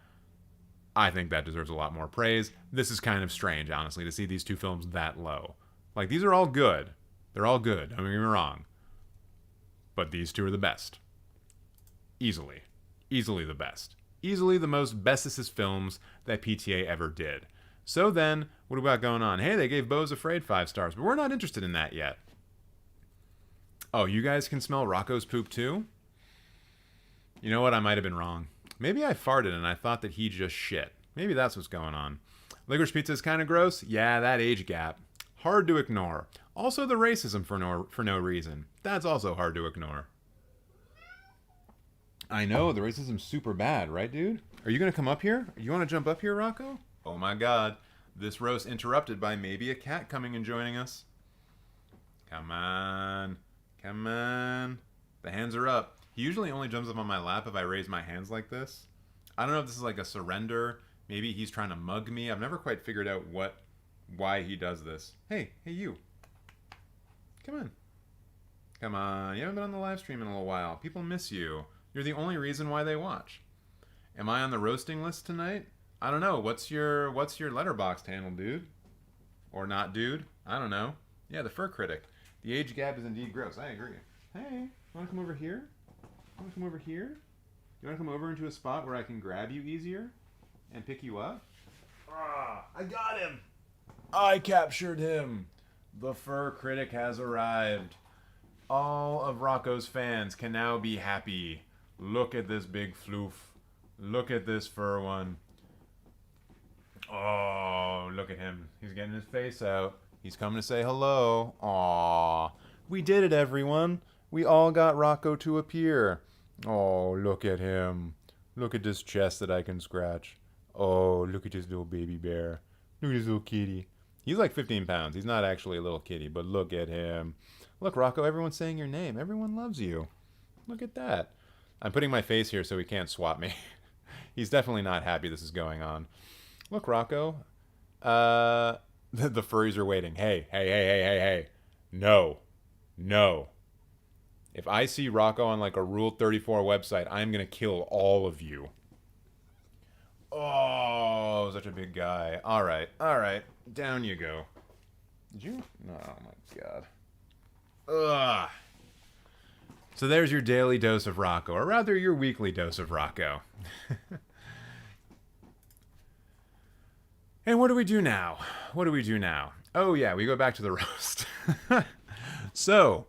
I think that deserves a lot more praise. This is kind of strange, honestly, to see these two films that low. Like, these are all good. They're all good, don't get me wrong. But these two are the best. Easily. Easily the best. Easily the most bestest films that PTA ever did. So then, what do we got going on? Hey, they gave Beau's Afraid 5 stars, but we're not interested in that yet. Oh, you guys can smell Rocco's poop too? You know what? I might have been wrong. Maybe I farted and I thought that he just shit. Maybe that's what's going on. Licorice pizza is kind of gross? Yeah, that age gap. Hard to ignore. Also the racism for no reason. That's also hard to ignore. I know, the racism's super bad, right, dude? Are you going to come up here? You want to jump up here, Rocco? Oh my god. This roast interrupted by maybe a cat coming and joining us. Come on. Come on. The hands are up. He usually only jumps up on my lap if I raise my hands like this. I don't know if this is like a surrender. Maybe he's trying to mug me. I've never quite figured out why he does this. Hey you. Come on. Come on. You haven't been on the live stream in a little while. People miss you. You're the only reason why they watch. Am I on the roasting list tonight? I don't know. What's your Letterboxd handle, dude? Or not, dude? I don't know. Yeah, the fur critic. The age gap is indeed gross. I agree. Hey, you want to come over here? You want to come over here? You want to come over into a spot where I can grab you easier and pick you up? Ah, I got him. I captured him. The fur critic has arrived. All of Rocco's fans can now be happy. Look at this big floof. Look at this fur one. Oh, look at him. He's getting his face out. He's coming to say hello. Aww. We did it, everyone. We all got Rocco to appear. Oh, look at him. Look at this chest that I can scratch. Oh, look at this little baby bear. Look at this little kitty. He's like 15 pounds. He's not actually a little kitty, but look at him. Look, Rocco, everyone's saying your name. Everyone loves you. Look at that. I'm putting my face here so he can't swap me. He's definitely not happy this is going on. Look, Rocco. The furries are waiting. Hey. No. If I see Rocco on like a Rule 34 website, I'm going to kill all of you. Oh, such a big guy. All right. Down you go. Did you? Oh, my God. Ugh. So there's your daily dose of Rocco, or rather your weekly dose of Rocco. And what do we do now? Oh, yeah, we go back to the roast. So,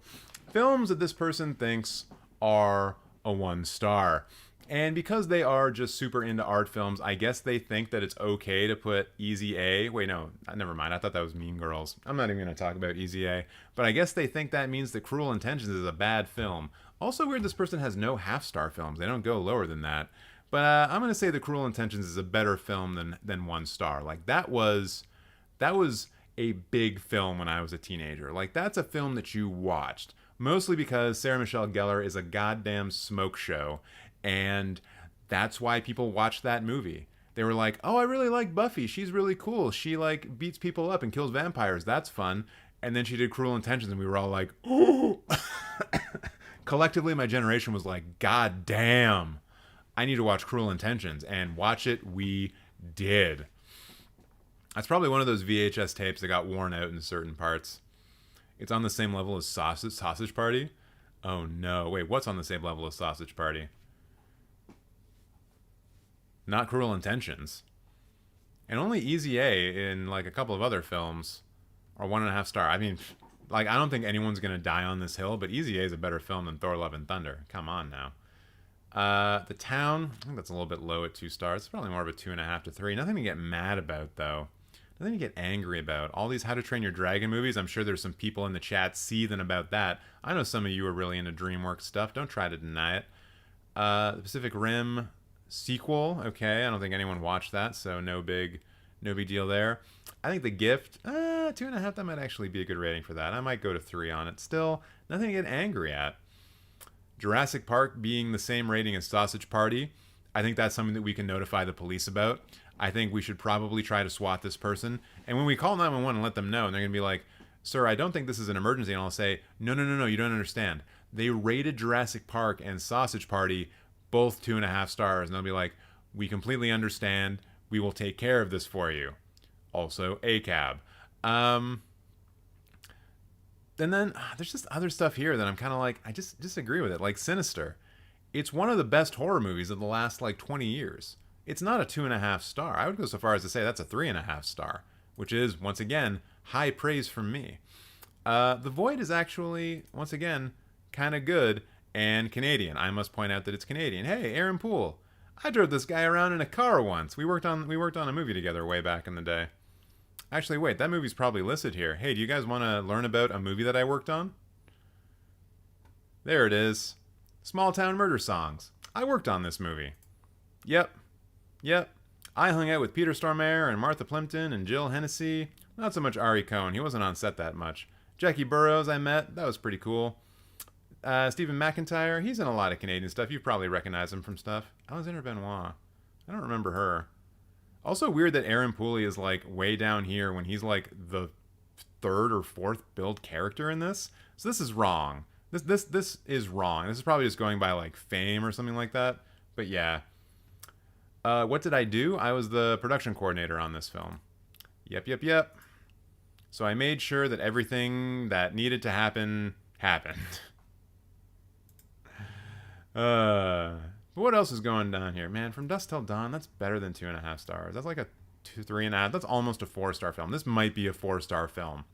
films that this person thinks are a 1 star. And because they are just super into art films, I guess they think that it's okay to put Easy A. Wait, no, never mind. I thought that was Mean Girls. I'm not even going to talk about Easy A. But I guess they think that means that Cruel Intentions is a bad film. Also weird this person has no half-star films. They don't go lower than that. But I'm going to say The Cruel Intentions is a better film than 1 star. Like, that was a big film when I was a teenager. Like, that's a film that you watched. Mostly because Sarah Michelle Gellar is a goddamn smoke show. And that's why people watched that movie. They were like, oh, I really like Buffy. She's really cool. She, like, beats people up and kills vampires. That's fun. And then she did Cruel Intentions, and we were all like, oh. Collectively, my generation was like, God damn. I need to watch Cruel Intentions. And watch it we did. That's probably one of those VHS tapes that got worn out in certain parts. It's on the same level as Sausage Party. Oh, no. Wait, what's on the same level as Sausage Party? Not Cruel Intentions. And only Easy A in like a couple of other films are 1.5 star. I mean, like, I don't think anyone's going to die on this hill, but Easy A is a better film than Thor Love and Thunder. Come on now. The Town, I think that's a little bit low at 2 stars. It's probably more of a 2.5 to 3. Nothing to get mad about, though. Nothing to get angry about. All these How to Train Your Dragon movies, I'm sure there's some people in the chat seething about that. I know some of you are really into DreamWorks stuff. Don't try to deny it. The Pacific Rim sequel, okay, I don't think anyone watched that, so no big deal there. I think The Gift, 2.5, that might actually be a good rating for that. I might go to 3 on it. Still, nothing to get angry at. Jurassic Park being the same rating as Sausage Party, I think that's something that we can notify the police about. I think we should probably try to SWAT this person. And when we call 911 and let them know, and they're going to be like, sir, I don't think this is an emergency. And I'll say, no, you don't understand. They rated Jurassic Park and Sausage Party both 2.5 stars. And they'll be like, we completely understand. We will take care of this for you. Also, ACAB. And then there's just other stuff here that I'm kind of like, I just disagree with it. Like Sinister. It's one of the best horror movies of the last, 20 years. It's not a 2.5 star. I would go so far as to say that's a 3.5 star, which is, once again, high praise from me. The Void is actually, once again, kind of good and Canadian. I must point out that it's Canadian. Hey, Aaron Poole. I drove this guy around in a car once. We worked on a movie together way back in the day. Actually, wait, that movie's probably listed here. Hey, do you guys want to learn about a movie that I worked on? There it is. Small Town Murder Songs. I worked on this movie. Yep. I hung out with Peter Stormare and Martha Plimpton and Jill Hennessy. Not so much Ari Cohen. He wasn't on set that much. Jackie Burroughs I met. That was pretty cool. Stephen McIntyre. He's in a lot of Canadian stuff. You probably recognize him from stuff. Alexander Benoit. I don't remember her. Also weird that Aaron Poole is way down here when he's the third or fourth billed character in this. So this is wrong. This is wrong. This is probably just going by fame or something like that. But yeah. What did I do? I was the production coordinator on this film. Yep. So I made sure that everything that needed to happen happened. But what else is going down here? Man, From Dusk Till Dawn, that's better than 2.5 stars. That's like a 3.5. That's almost a 4-star film. This might be a 4-star film.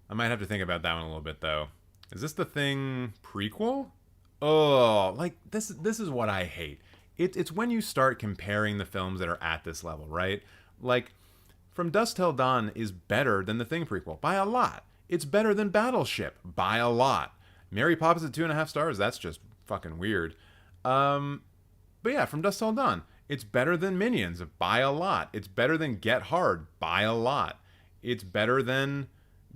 I might have to think about that one a little bit, though. Is this the Thing prequel? Oh, this is what I hate. It's when you start comparing the films that are at this level, right? From Dusk Till Dawn is better than the Thing prequel by a lot. It's better than Battleship by a lot. Mary Poppins at 2.5 stars, that's just fucking weird. But yeah, From Dusk Till Dawn, it's better than Minions by a lot. It's better than Get Hard by a lot. It's better than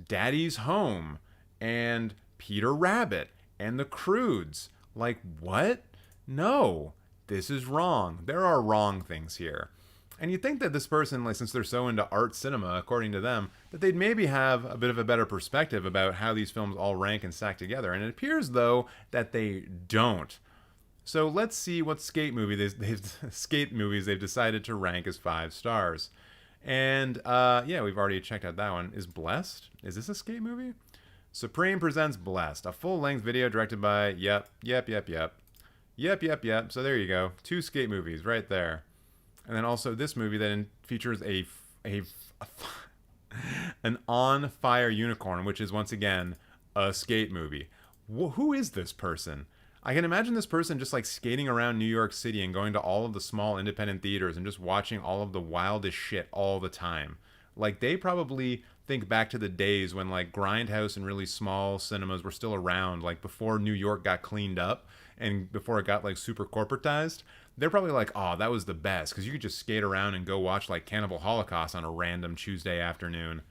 Daddy's Home and Peter Rabbit and The Croods. What? No, this is wrong. There are wrong things here. And you'd think that this person, since they're so into art cinema, according to them, that they'd maybe have a bit of a better perspective about how these films all rank and stack together. And it appears, though, that they don't. So let's see what skate movies they've decided to rank as 5 stars. And yeah, we've already checked out that one. Is Blessed? Is this a skate movie? Supreme presents Blessed, a full-length video directed by Yep. So there you go. 2 skate movies right there. And then also this movie that features an on-fire unicorn, which is once again a skate movie. Who is this person? I can imagine this person just skating around New York City and going to all of the small independent theaters and just watching all of the wildest shit all the time. They probably think back to the days when Grindhouse and really small cinemas were still around, before New York got cleaned up and before it got super corporatized. They're probably oh, that was the best, because you could just skate around and go watch Cannibal Holocaust on a random Tuesday afternoon.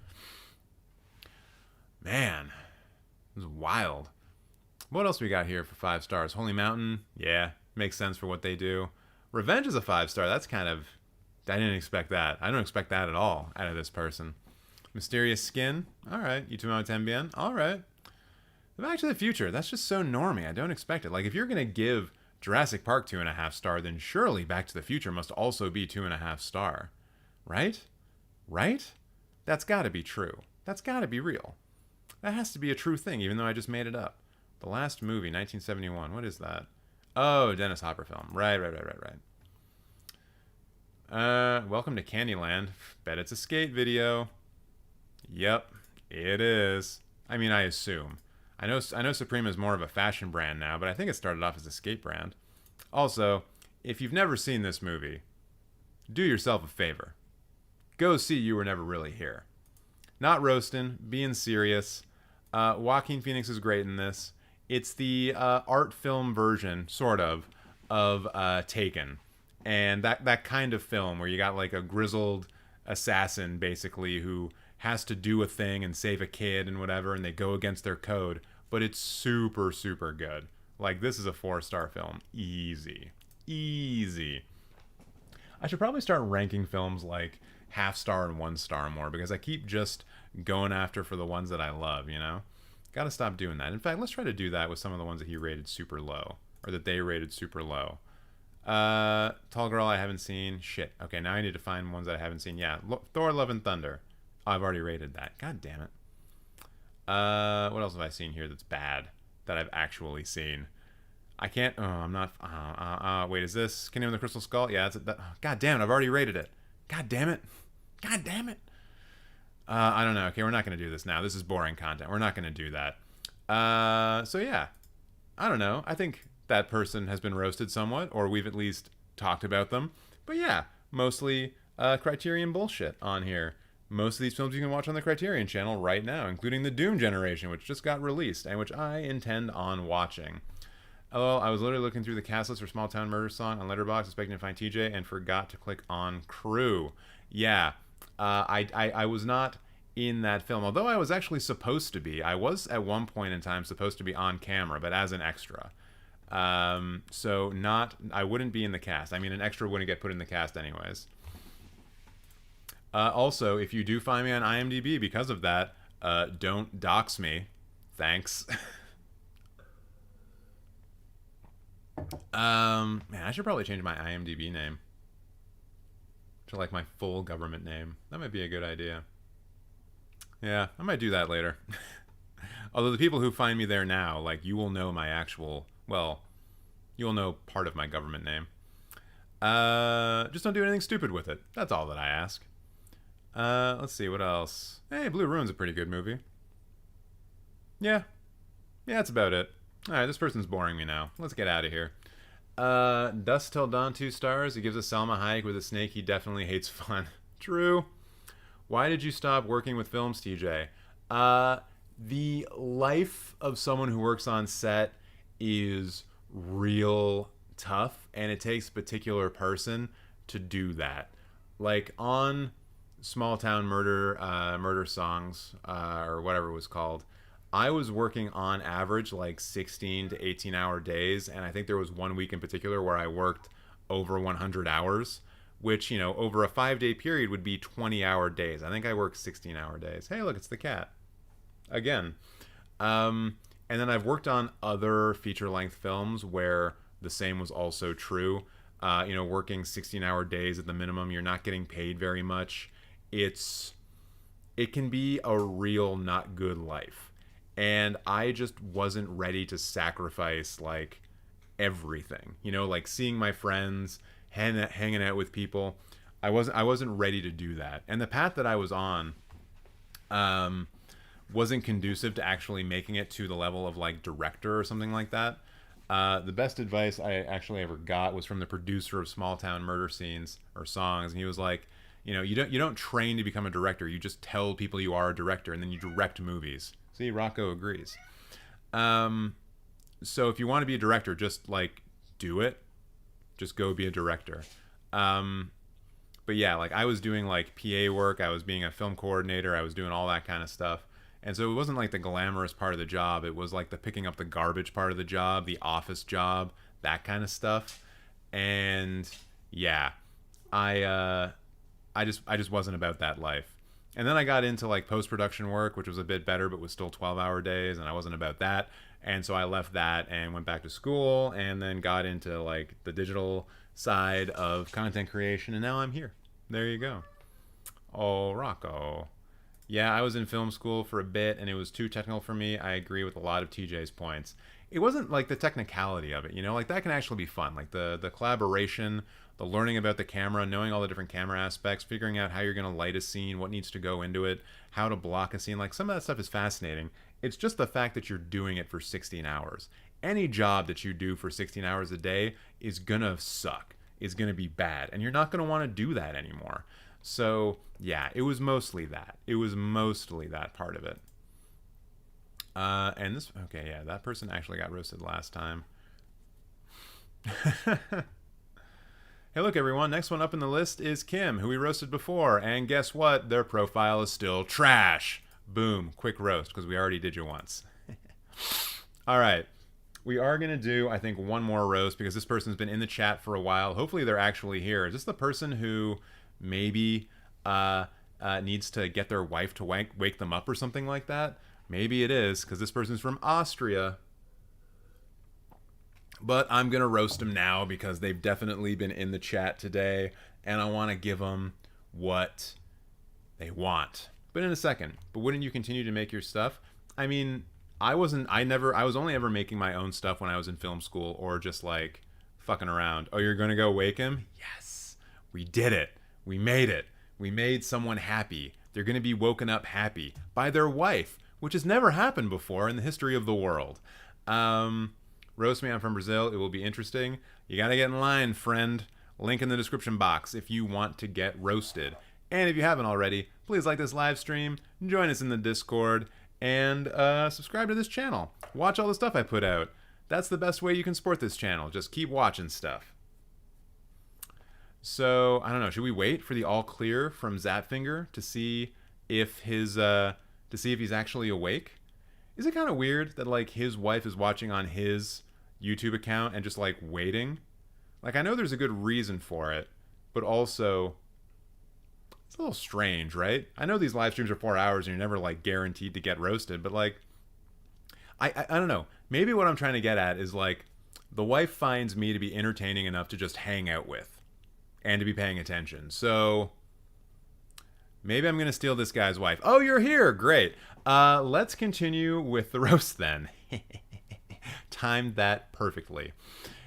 Man, it was wild. What else we got here for 5 stars? Holy Mountain, yeah, makes sense for what they do. Revenge is a 5-star. That's kind of, I didn't expect that. I don't expect that at all out of this person. Mysterious Skin, all right. Utomo Tenbien, all right. Back to the Future, that's just so normie. I don't expect it. If you're going to give Jurassic Park 2.5 star, then surely Back to the Future must also be 2.5 star. Right? That's got to be true. That's got to be real. That has to be a true thing, even though I just made it up. The Last Movie, 1971. What is that? Oh, Dennis Hopper film. Right. Welcome to Candyland. Bet it's a skate video. Yep, it is. I mean, I assume. I know Supreme is more of a fashion brand now, but I think it started off as a skate brand. Also, if you've never seen this movie, do yourself a favor. Go see You Were Never Really Here. Not roasting, being serious. Joaquin Phoenix is great in this. It's the art film version, sort of Taken. And that kind of film where you got a grizzled assassin, basically, who has to do a thing and save a kid and whatever, and they go against their code. But it's super, super good. This is a 4-star film. Easy. I should probably start ranking films half-star and 1-star more, because I keep just going after for the ones that I love, Gotta stop doing that. In fact, let's try to do that with some of the ones that he rated super low, or that they rated super low. Tall Girl I haven't seen. Shit. Okay, now I need to find ones that I haven't seen. Yeah, Thor: Love and Thunder. Oh, I've already rated that. God damn it. What else have I seen here that's bad that I've actually seen? I can't. Oh, I'm not. Wait, is this Kingdom of the Crystal Skull? Yeah, God damn it! I've already rated it. God damn it. God damn it. I don't know. Okay, we're not going to do this now. This is boring content. We're not going to do that. So yeah, I don't know. I think that person has been roasted somewhat, or we've at least talked about them. But yeah, mostly Criterion bullshit on here. Most of these films you can watch on the Criterion channel right now, including the Doom Generation, which just got released and which I intend on watching. Oh, I was literally looking through the cast list for Small Town Murder Song on Letterboxd, expecting to find TJ, and forgot to click on crew. Yeah, I was not in that film, although I was actually supposed to be. I was at one point in time supposed to be on camera, but as an extra. So I wouldn't be in the cast. I mean, an extra wouldn't get put in the cast anyways. Also, if you do find me on IMDb because of that, don't dox me. Thanks. Man, I should probably change my IMDb name to like my full government name. That might be a good idea. Yeah, I might do that later. Although the people who find me there now, like, you will know my actual, well, you will know part of my government name. Just don't do anything stupid with it. That's all that I ask. Let's see, what else? Hey, Blue Ruin's a pretty good movie. Yeah, that's about it. Alright, this person's boring me now. Let's get out of here. Dusk Till Dawn 2 stars. He gives a Salma Hayek with a snake. He definitely hates fun. True. Why did you stop working with films, TJ? The life of someone who works on set is real tough, and it takes a particular person to do that. Like on Small Town Murder Songs, or whatever it was called, I was working on average like 16 to 18 hour days, and I think there was one week in particular where I worked over 100 hours, which, you know, over a 5-day period would be 20-hour days. I think I worked 16-hour days. Hey, look, it's the cat. Again. And then I've worked on other feature-length films where the same was also true. You know, working 16-hour days at the minimum, you're not getting paid very much. It can be a real not good life. And I just wasn't ready to sacrifice, like, everything. You know, like seeing my friends, hanging out with people. I wasn't ready to do that. And the path that I was on wasn't conducive to actually making it to the level of, like, director or something like that. The best advice I actually ever got was from the producer of Small Town Murder Scenes or Songs, and he was like, you know, you don't train to become a director. You just tell people you are a director, and then you direct movies. See, Rocco agrees. So if you want to be a director, just, like, do it. Just go be a director. But yeah, like, I was doing, like, PA work. I was being a film coordinator. I was doing all that kind of stuff. And so it wasn't, like, the glamorous part of the job. It was, like, the picking up the garbage part of the job, the office job, that kind of stuff. And yeah, I just wasn't about that life. And then I got into, like, post-production work, which was a bit better, but was still 12-hour days, and I wasn't about that. And so I left that and went back to school, and then got into, like, the digital side of content creation, and now I'm here. There you go. Oh, Rocco. Yeah, I was in film school for a bit, and it was too technical for me. I agree with a lot of TJ's points. It wasn't, like, the technicality of it, you know? Like, that can actually be fun. Like, the collaboration, the learning about the camera, knowing all the different camera aspects, figuring out how you're going to light a scene, what needs to go into it, how to block a scene. Like, some of that stuff is fascinating. It's just the fact that you're doing it for 16 hours. Any job that you do for 16 hours a day is going to suck. It's going to be bad. And you're not going to want to do that anymore. So, yeah, it was mostly that. It was mostly that part of it. And this, okay, yeah, that person actually got roasted last time. Hey, look, everyone. Next one up in the list is Kim, who we roasted before. And guess what? Their profile is still trash. Boom. Quick roast, because we already did you once. All right. We are going to do, I think, one more roast, because this person's been in the chat for a while. Hopefully they're actually here. Is this the person who maybe needs to get their wife to wake them up or something like that? Maybe it is, because this person's from Austria. But I'm going to roast them now because they've definitely been in the chat today, and I want to give them what they want. But in a second. But wouldn't you continue to make your stuff? I mean, I was only ever making my own stuff when I was in film school or just like fucking around. Oh, you're going to go wake him? Yes. We did it. We made it. We made someone happy. They're going to be woken up happy by their wife, which has never happened before in the history of the world. Roast me, I'm from Brazil. It will be interesting. You got to get in line, friend. Link in the description box if you want to get roasted. And if you haven't already, please like this live stream, join us in the Discord, and subscribe to this channel. Watch all the stuff I put out. That's the best way you can support this channel. Just keep watching stuff. So, I don't know. Should we wait for the all clear from Zapfinger to see if he's actually awake? Is it kind of weird that like his wife is watching on his YouTube account and just like waiting? Like, I know there's a good reason for it, but also it's a little strange, right? I know these live streams are 4 hours and you're never like guaranteed to get roasted, but like I don't know. Maybe what I'm trying to get at is like the wife finds me to be entertaining enough to just hang out with and to be paying attention. So maybe I'm going to steal this guy's wife. Oh, you're here. Great. Let's continue with the roast then. Timed that perfectly.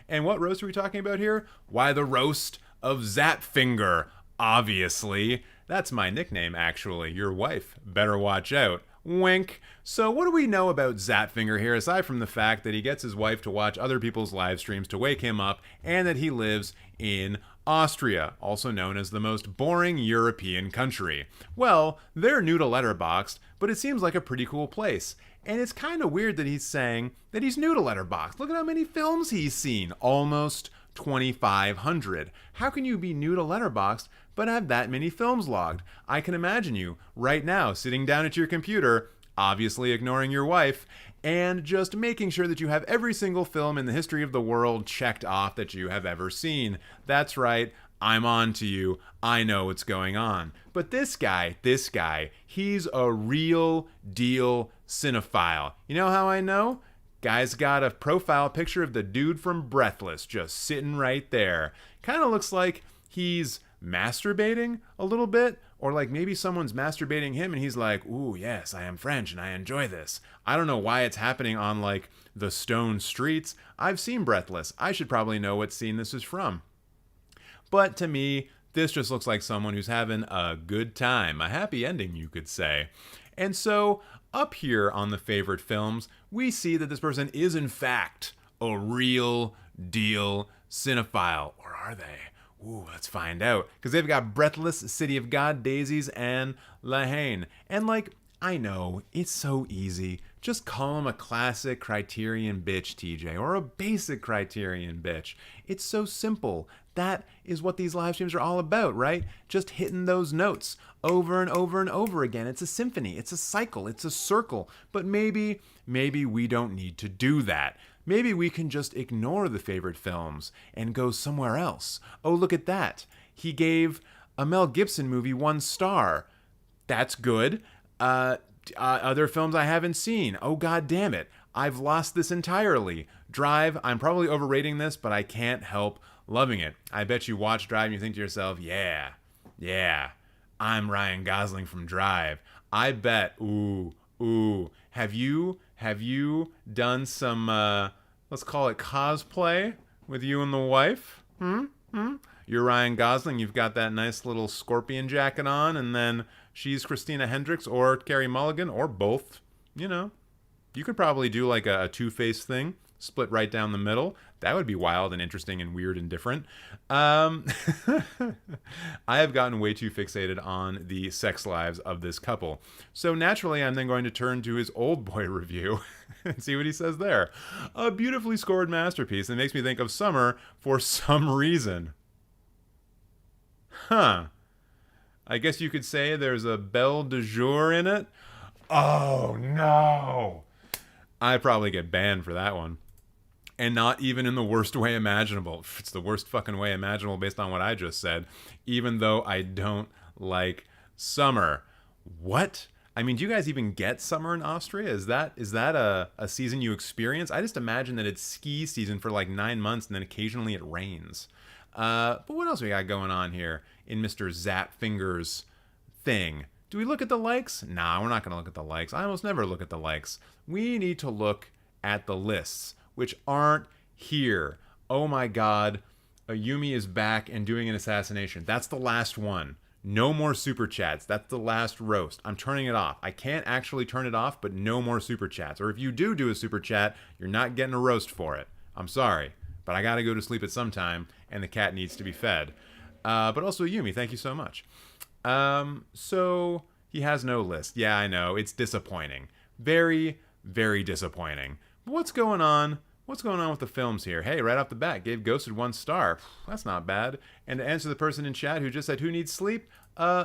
And what roast are we talking about here? Why, the roast of Zapfinger, obviously. That's my nickname, actually. Your wife better watch out. Wink. So what do we know about Zapfinger here, aside from the fact that he gets his wife to watch other people's live streams to wake him up, and that he lives in Austria, also known as the most boring European country? Well, they're new to Letterboxd, but it seems like a pretty cool place. And it's kind of weird that he's saying that he's new to Letterboxd. Look at how many films he's seen. Almost 2,500. How can you be new to Letterboxd but have that many films logged? I can imagine you right now sitting down at your computer, obviously ignoring your wife, and just making sure that you have every single film in the history of the world checked off that you have ever seen. That's right. I'm on to you. I know what's going on. But this guy, he's a real deal cinephile. You know how I know? Guy's got a profile picture of the dude from Breathless just sitting right there. Kind of looks like he's masturbating a little bit, or like maybe someone's masturbating him and he's like, ooh, yes, I am French and I enjoy this. I don't know why it's happening on like the stone streets. I've seen Breathless. I should probably know what scene this is from. But to me, this just looks like someone who's having a good time, a happy ending, you could say. And so up here on the favorite films, we see that this person is in fact a real deal cinephile. Or are they? Ooh, let's find out. Because they've got Breathless, City of God, Daisies, and La Haine. And like, I know, it's so easy. Just call him a classic Criterion bitch, TJ, or a basic Criterion bitch. It's so simple. That is what these live streams are all about, right? Just hitting those notes over and over and over again. It's a symphony. It's a cycle. It's a circle. But maybe we don't need to do that. Maybe we can just ignore the favorite films and go somewhere else. Oh, look at that. He gave a Mel Gibson movie 1 star. That's good. Other films I haven't seen. Oh, God damn it. I've lost this entirely. Drive, I'm probably overrating this, but I can't help loving it. I bet you watch Drive and you think to yourself, yeah, I'm Ryan Gosling from Drive. I bet, have you done some, let's call it cosplay with you and the wife? You're Ryan Gosling, you've got that nice little scorpion jacket on, and then she's Christina Hendricks or Carey Mulligan, or both, you know. You could probably do like a two-face thing, split right down the middle. That would be wild and interesting and weird and different. I have gotten way too fixated on the sex lives of this couple. So naturally, I'm then going to turn to his Old Boy review and see what he says there. A beautifully scored masterpiece that makes me think of summer for some reason. Huh. I guess you could say there's a belle de jour in it. Oh, no. I'd probably get banned for that one. And not even in the worst way imaginable. It's the worst fucking way imaginable based on what I just said. Even though I don't like summer. What? I mean, do you guys even get summer in Austria? Is that a season you experience? I just imagine that it's ski season for like 9 months and then occasionally it rains. But what else we got going on here in Mr. Zapfinger's thing? Do we look at the likes? Nah, we're not going to look at the likes. I almost never look at the likes. We need to look at the lists, which aren't here. Oh my god, Ayumi is back and doing an assassination. That's the last one. No more super chats. That's the last roast. I'm turning it off. I can't actually turn it off, but no more super chats. Or if you do a super chat, you're not getting a roast for it. I'm sorry, but I gotta go to sleep at some time, and the cat needs to be fed. But also, Yumi, thank you so much. So he has no list. Yeah, I know. It's disappointing. Very, very disappointing. But what's going on? What's going on with the films here? Hey, right off the bat, gave Ghosted 1 star. That's not bad. And to answer the person in chat who just said, who needs sleep?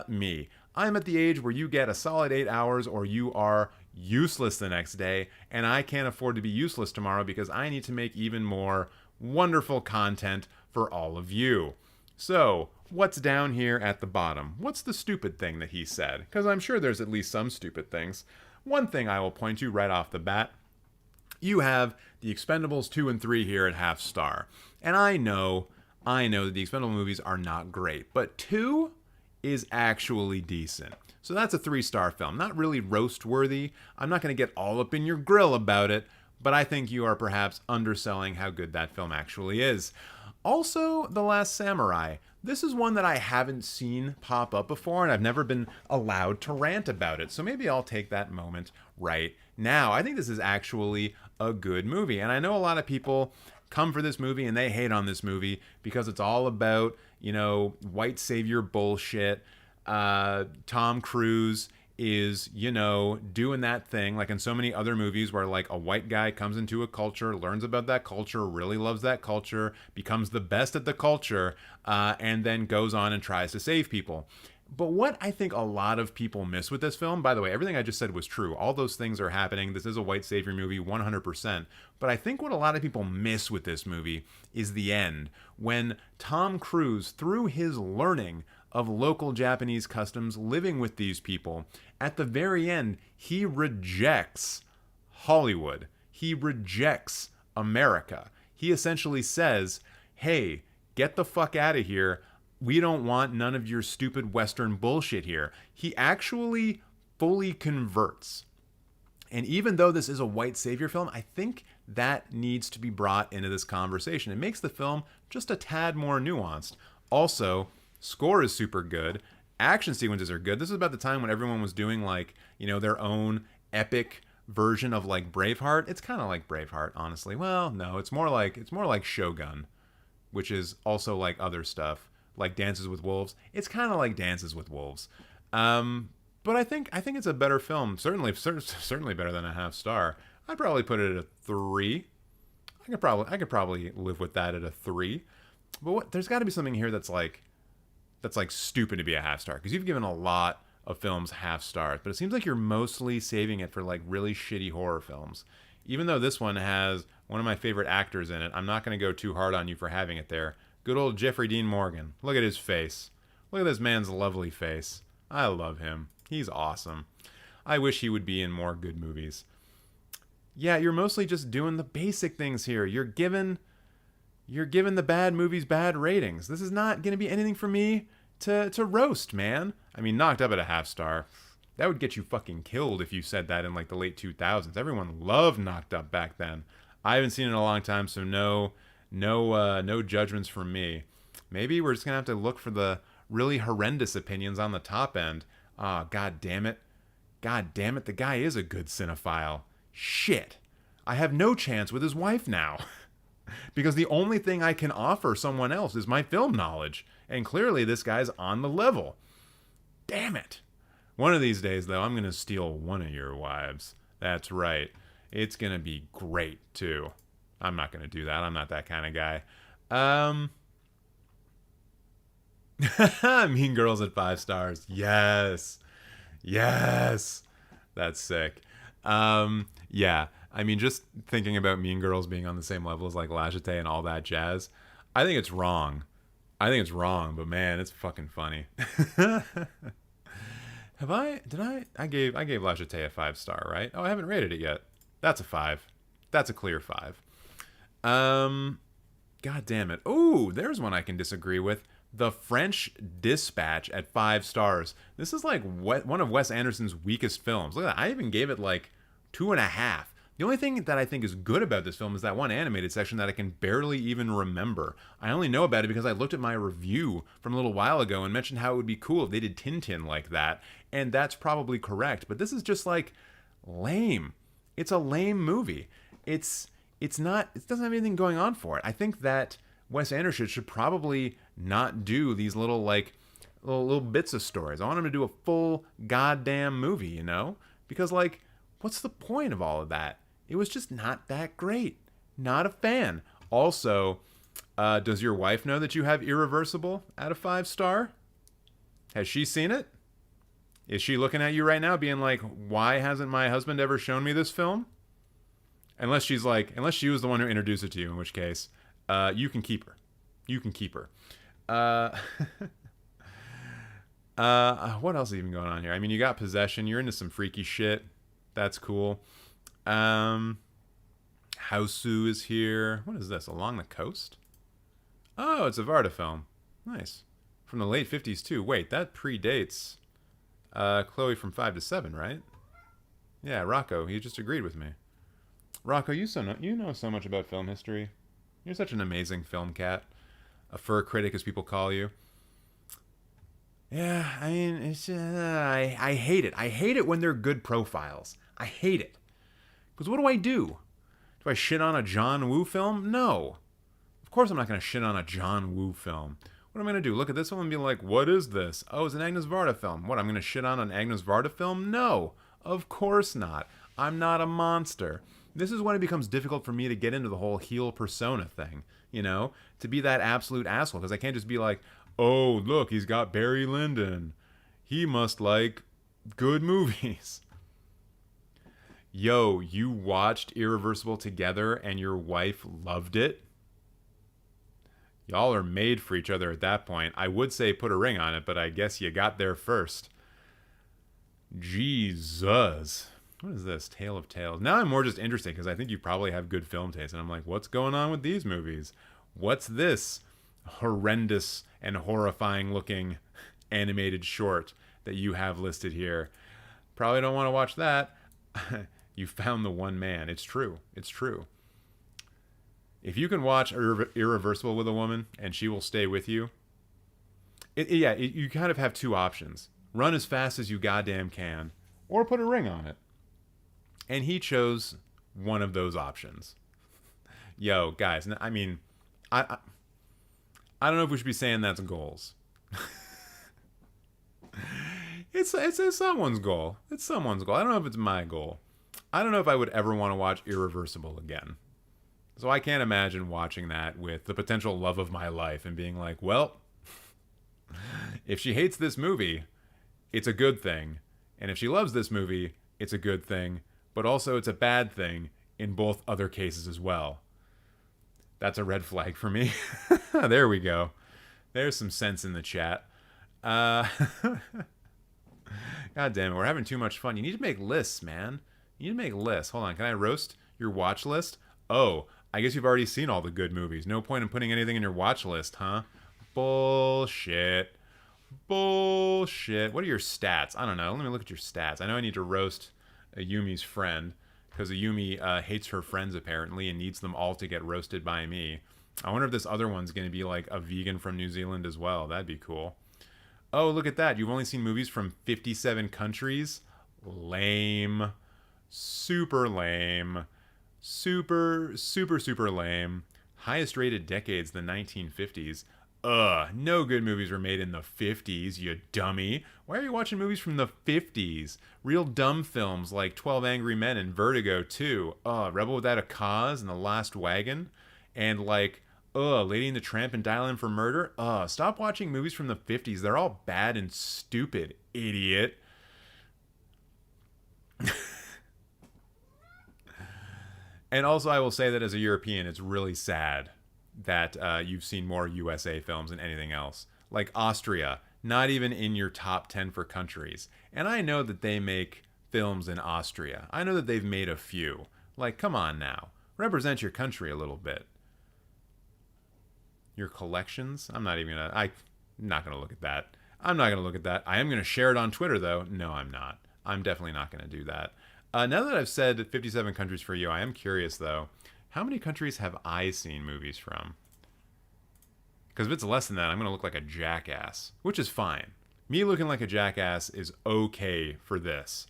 Me. I'm at the age where you get a solid 8 hours or you are useless the next day, and I can't afford to be useless tomorrow because I need to make even more wonderful content for all of you. So, what's down here at the bottom? What's the stupid thing that he said? Because I'm sure there's at least some stupid things. One thing I will point to right off the bat, you have the Expendables 2 and 3 here at half star. And I know that the Expendable movies are not great, but 2 is actually decent. So that's a 3-star film. Not really roast worthy. I'm not going to get all up in your grill about it, but I think you are perhaps underselling how good that film actually is. Also, The Last Samurai. This is one that I haven't seen pop up before, and I've never been allowed to rant about it. So maybe I'll take that moment right now. I think this is actually a good movie. And I know a lot of people come for this movie and they hate on this movie because it's all about, white savior bullshit. Tom Cruise is, doing that thing like in so many other movies where like a white guy comes into a culture, learns about that culture, really loves that culture, becomes the best at the culture, and then goes on and tries to save people. But what I think a lot of people miss with this film, by the way, everything I just said was true. All those things are happening. This is a white savior movie, 100%. But I think what a lot of people miss with this movie is the end, when Tom Cruise, through his learning of local Japanese customs, living with these people, at the very end, he rejects Hollywood. He rejects America. He essentially says, hey, get the fuck out of here. We don't want none of your stupid Western bullshit here. He actually fully converts. And even though this is a white savior film, I think that needs to be brought into this conversation. It makes the film just a tad more nuanced. Also, score is super good. Action sequences are good. This is about the time when everyone was doing their own epic version of like Braveheart. It's kind of like Braveheart, honestly. Well, no, it's more like Shogun, which is also like other stuff. Like Dances with Wolves. It's kind of like Dances with Wolves. But I think it's a better film. Certainly better than a half star. I'd probably put it at a 3. I could probably live with that at a 3. But there's got to be something here that's like stupid to be a half star, because you've given a lot of films half stars, but it seems like you're mostly saving it for like really shitty horror films. Even though this one has one of my favorite actors in it, I'm not going to go too hard on you for having it there. Good old Jeffrey Dean Morgan. Look at his face. Look at this man's lovely face. I love him. He's awesome. I wish he would be in more good movies. Yeah, you're mostly just doing the basic things here. You're giving the bad movies bad ratings. This is not going to be anything for me to roast, man. I mean, knocked up at a half star. That would get you fucking killed if you said that in like the late 2000s. Everyone loved Knocked Up back then. I haven't seen it in a long time, so no judgments from me. Maybe we're just gonna have to look for the really horrendous opinions on the top end. Ah, god damn it, the guy is a good cinephile. Shit, I have no chance with his wife now, because the only thing I can offer someone else is my film knowledge, and clearly this guy's on the level. Damn it. One of these days, though, I'm gonna steal one of your wives. That's right. It's gonna be great too. I'm not going to do that. I'm not that kind of guy. Mean Girls at 5 stars. Yes. That's sick. Yeah. I mean, just thinking about Mean Girls being on the same level as like La Jetée and all that jazz, I think it's wrong. But man, it's fucking funny. Have I? Did I? I gave La Jetée a 5 star, right? Oh, I haven't rated it yet. That's a 5. That's a clear 5. Um, God damn it. Ooh, there's one I can disagree with. The French Dispatch at 5 stars. This is like one of Wes Anderson's weakest films. Look at that. I even gave it like 2.5. The only thing that I think is good about this film is that one animated section that I can barely even remember. I only know about it because I looked at my review from a little while ago and mentioned how it would be cool if they did Tintin like that, and that's probably correct. But this is just like lame. It's a lame movie. It's not. It doesn't have anything going on for it. I think that Wes Anderson should probably not do these little like little bits of stories. I want him to do a full goddamn movie, you know? Because like, what's the point of all of that? It was just not that great. Not a fan. Also, does your wife know that you have Irreversible at a 5 star? Has she seen it? Is she looking at you right now being like, why hasn't my husband ever shown me this film? Unless she was the one who introduced it to you, in which case, you can keep her. You can keep her. What else is even going on here? I mean, you got Possession. You're into some freaky shit. That's cool. Hausu is here. What is this? Along the Coast? Oh, it's a Varda film. Nice. From the late 50s, too. Wait, that predates Chloe from 5 to 7, right? Yeah, Rocco. He just agreed with me. Rocco, you know so much about film history. You're such an amazing film cat. A fur critic, as people call you. Yeah, I mean, it's I hate it. I hate it when they're good profiles. I hate it. Because what do I do? Do I shit on a John Woo film? No. Of course I'm not going to shit on a John Woo film. What am I going to do? Look at this one and be like, what is this? Oh, it's an Agnes Varda film. What, I'm going to shit on an Agnes Varda film? No. Of course not. I'm not a monster. This is when it becomes difficult for me to get into the whole heel persona thing, you know? To be that absolute asshole. Because I can't just be like, oh, look, he's got Barry Lyndon. He must like good movies. Yo, you watched Irreversible together and your wife loved it? Y'all are made for each other at that point. I would say put a ring on it, but I guess you got there first. Jesus. What is this? Tale of Tales. Now I'm more just interested because I think you probably have good film taste. And I'm like, what's going on with these movies? What's this horrendous and horrifying looking animated short that you have listed here? Probably don't want to watch that. You found the one man. It's true. It's true. If you can watch Irreversible with a woman and she will stay with you, you kind of have two options. Run as fast as you goddamn can, or put a ring on it. And he chose one of those options. Yo, guys, I mean, I don't know if we should be saying that's goals. It's someone's goal. It's someone's goal. I don't know if it's my goal. I don't know if I would ever want to watch Irreversible again. So I can't imagine watching that with the potential love of my life and being like, well, if she hates this movie, it's a good thing. And if she loves this movie, it's a good thing. But also it's a bad thing in both other cases as well. That's a red flag for me. There we go. There's some sense in the chat. God damn it, we're having too much fun. You need to make lists, man. You need to make lists. Hold on, can I roast your watch list? Oh, I guess you've already seen all the good movies. No point in putting anything in your watch list, huh? Bullshit. Bullshit. What are your stats? I don't know. Let me look at your stats. I know I need to roast Ayumi's friend, because Ayumi hates her friends apparently and needs them all to get roasted by me. I wonder if this other one's going to be like a vegan from New Zealand as well. That'd be cool. Oh, look at that. You've only seen movies from 57 countries? Lame. Super lame. Super lame. Highest rated decades, the 1950s. No good movies were made in the 50s, you dummy. Why are you watching movies from the 50s? Real dumb films like 12 Angry Men and Vertigo 2. Rebel Without a Cause and The Last Wagon. And like, Lady and the Tramp and Dial M for Murder. Stop watching movies from the 50s. They're all bad and stupid, idiot. And also, I will say that as a European, it's really sad that you've seen more USA films than anything else. Like Austria not even in your top 10 for countries. And I know that they make films in Austria. I know that they've made a few. Like, come on now. Represent your country a little bit. Your collections? I'm not gonna look at that. I'm not gonna look at that. I am gonna share it on Twitter though. No, I'm not. I'm definitely not gonna do that. Now that I've said 57 countries for you, I am curious though. How many countries have I seen movies from? Because if it's less than that, I'm gonna look like a jackass, which is fine. Me looking like a jackass is okay for this.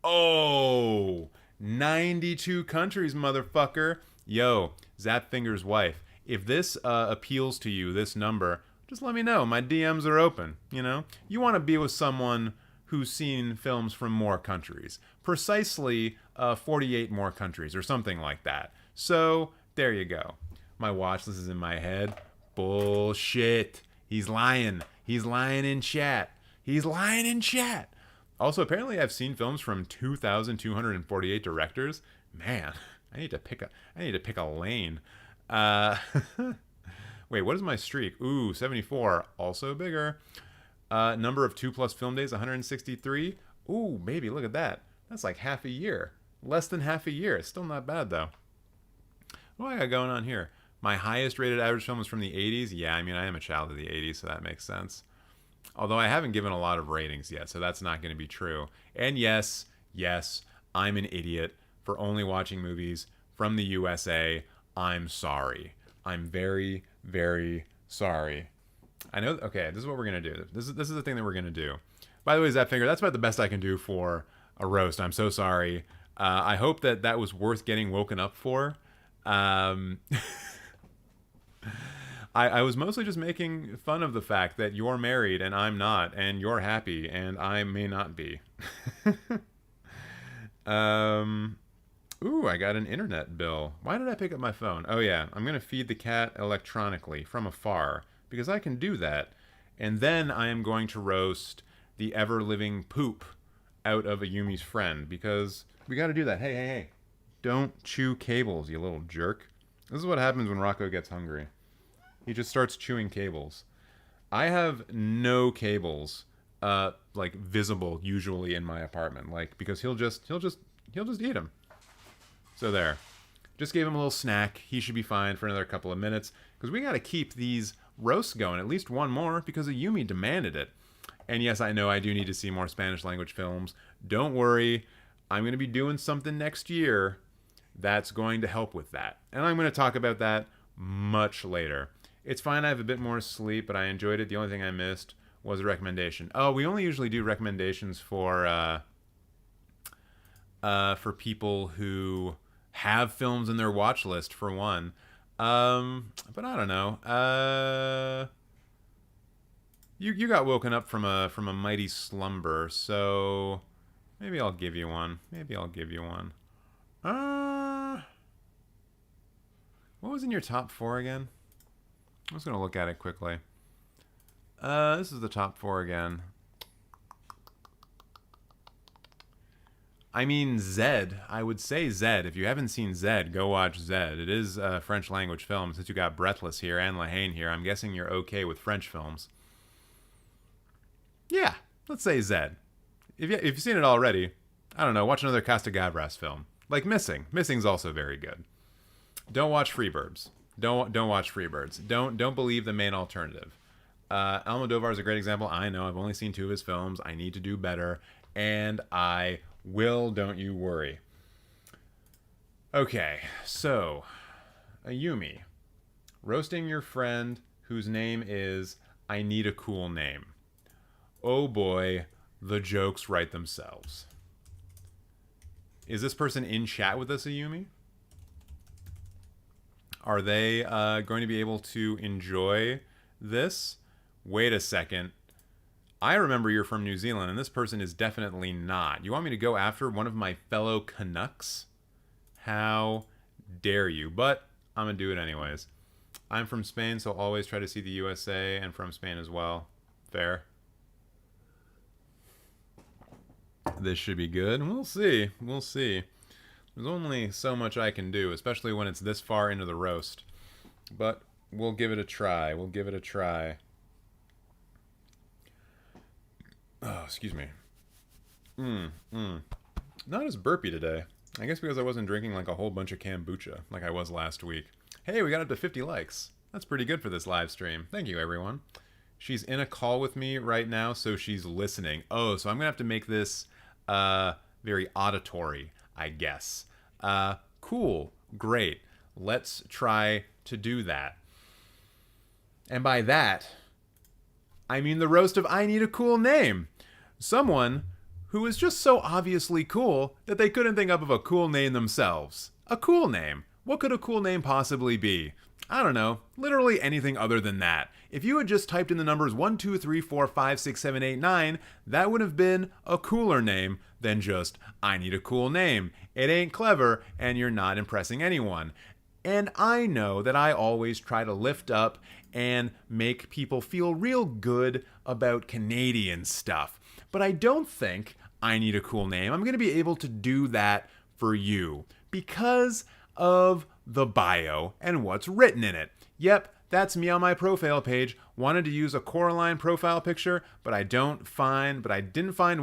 Oh, 92 countries, motherfucker. Yo, Zapfinger's wife. If this appeals to you, this number, just let me know. My DMs are open, you know? You want to be with someone who's seen films from more countries. Precisely 48 more countries or something like that. So, there you go. My watch list is in my head. Bullshit. He's lying. He's lying in chat. He's lying in chat. Also, apparently I've seen films from 2,248 directors. Man, I need to pick a lane. Wait, what is my streak? Ooh, 74. Also bigger. Number of 2+ film days, 163. Ooh, baby, look at that. That's like half a year. Less than half a year. Still not bad, though. What do I got going on here? My highest rated average film was from the 80s. Yeah, I mean, I am a child of the 80s, so that makes sense. Although I haven't given a lot of ratings yet, so that's not going to be true. And yes, I'm an idiot for only watching movies from the USA. I'm sorry. I'm very, very sorry. I know. Okay, this is what we're gonna do. This is the thing that we're gonna do. By the way, Zapfinger, that's about the best I can do for a roast. I'm so sorry. I hope that was worth getting woken up for. I was mostly just making fun of the fact that you're married and I'm not, and you're happy and I may not be. Ooh, I got an internet bill. Why did I pick up my phone? Oh yeah, I'm gonna feed the cat electronically from afar because I can do that. And then I am going to roast the ever-living poop out of Ayumi's friend because we gotta do that. Hey. Don't chew cables, you little jerk. This is what happens when Rocco gets hungry. He just starts chewing cables. I have no cables, like visible usually in my apartment, like because he'll just eat them. So there. Just gave him a little snack. He should be fine for another couple of minutes because we got to keep these roasts going, at least one more because Ayumi demanded it. And yes, I know I do need to see more Spanish language films. Don't worry. I'm going to be doing something next year that's going to help with that. And I'm going to talk about that much later. It's fine. I have a bit more sleep, but I enjoyed it. The only thing I missed was a recommendation. Oh, we only usually do recommendations for people who have films in their watch list, for one. But I don't know. You got woken up from a mighty slumber, so maybe I'll give you one. What was in your top 4 again? I was gonna look at it quickly. This is the top 4 again. I mean, Zed. I would say Zed. If you haven't seen Zed, go watch Zed. It is a French language film. Since you got Breathless here and Lahane here, I'm guessing you're okay with French films. Yeah, let's say Zed. If you've seen it already, I don't know, watch another Costa Gavras film. Like Missing. Missing's also very good. Don't watch Freebirds. Don't watch Freebirds. Don't believe the main alternative. Almodovar is a great example. I know, I've only seen 2 of his films. I need to do better. And I will, don't you worry. Okay, so, Ayumi. Roasting your friend whose name is Ineedacoolname. Oh boy, the jokes write themselves. Is this person in chat with us, Ayumi? Are they going to be able to enjoy this? Wait a second. I remember you're from New Zealand, and this person is definitely not. You want me to go after one of my fellow Canucks? How dare you? But I'm going to do it anyways. I'm from Spain, so always try to see the USA, and from Spain as well. Fair. This should be good. We'll see. There's only so much I can do, especially when it's this far into the roast. But we'll give it a try. Oh, excuse me. Not as burpy today. I guess because I wasn't drinking like a whole bunch of kombucha like I was last week. Hey, we got up to 50 likes. That's pretty good for this live stream. Thank you, everyone. She's in a call with me right now, so she's listening. Oh, so I'm gonna have to make this very auditory, I guess. Cool, great. Let's try to do that. And by that, I mean the roast of Ineedacoolname. Someone who is just so obviously cool that they couldn't think up of a cool name themselves. A cool name. What could a cool name possibly be? I don't know. Literally anything other than that. If you had just typed in the numbers 1, 2, 3, 4, 5, 6, 7, 8, 9, that would have been a cooler name than just, I need a cool name. It ain't clever, and you're not impressing anyone. And I know that I always try to lift up and make people feel real good about Canadian stuff. But I don't think I need a cool name. I'm going to be able to do that for you because of the bio and what's written in it. Yep, that's me on my profile page. Wanted to use a Coraline profile picture, but I didn't find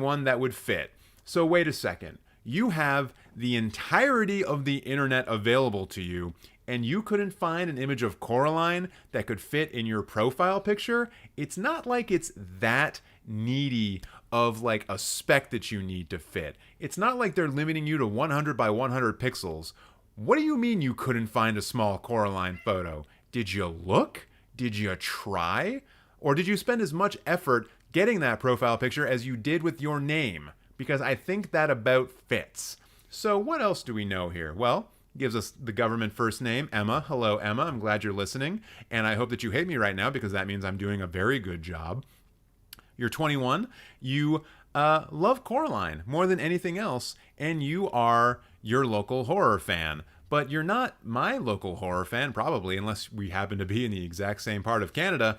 one that would fit. So wait a second. You have the entirety of the internet available to you, and you couldn't find an image of Coraline that could fit in your profile picture? It's not like it's that needy of like a spec that you need to fit. It's not like they're limiting you to 100 by 100 pixels. What do you mean you couldn't find a small Coraline photo? Did you look? Did you try? Or did you spend as much effort getting that profile picture as you did with your name? Because I think that about fits. So what else do we know here? Well, gives us the government first name, Emma. Hello, Emma. I'm glad you're listening. And I hope that you hate me right now because that means I'm doing a very good job. You're 21. You love Coraline more than anything else. And you are your local horror fan. But you're not my local horror fan, probably, unless we happen to be in the exact same part of Canada.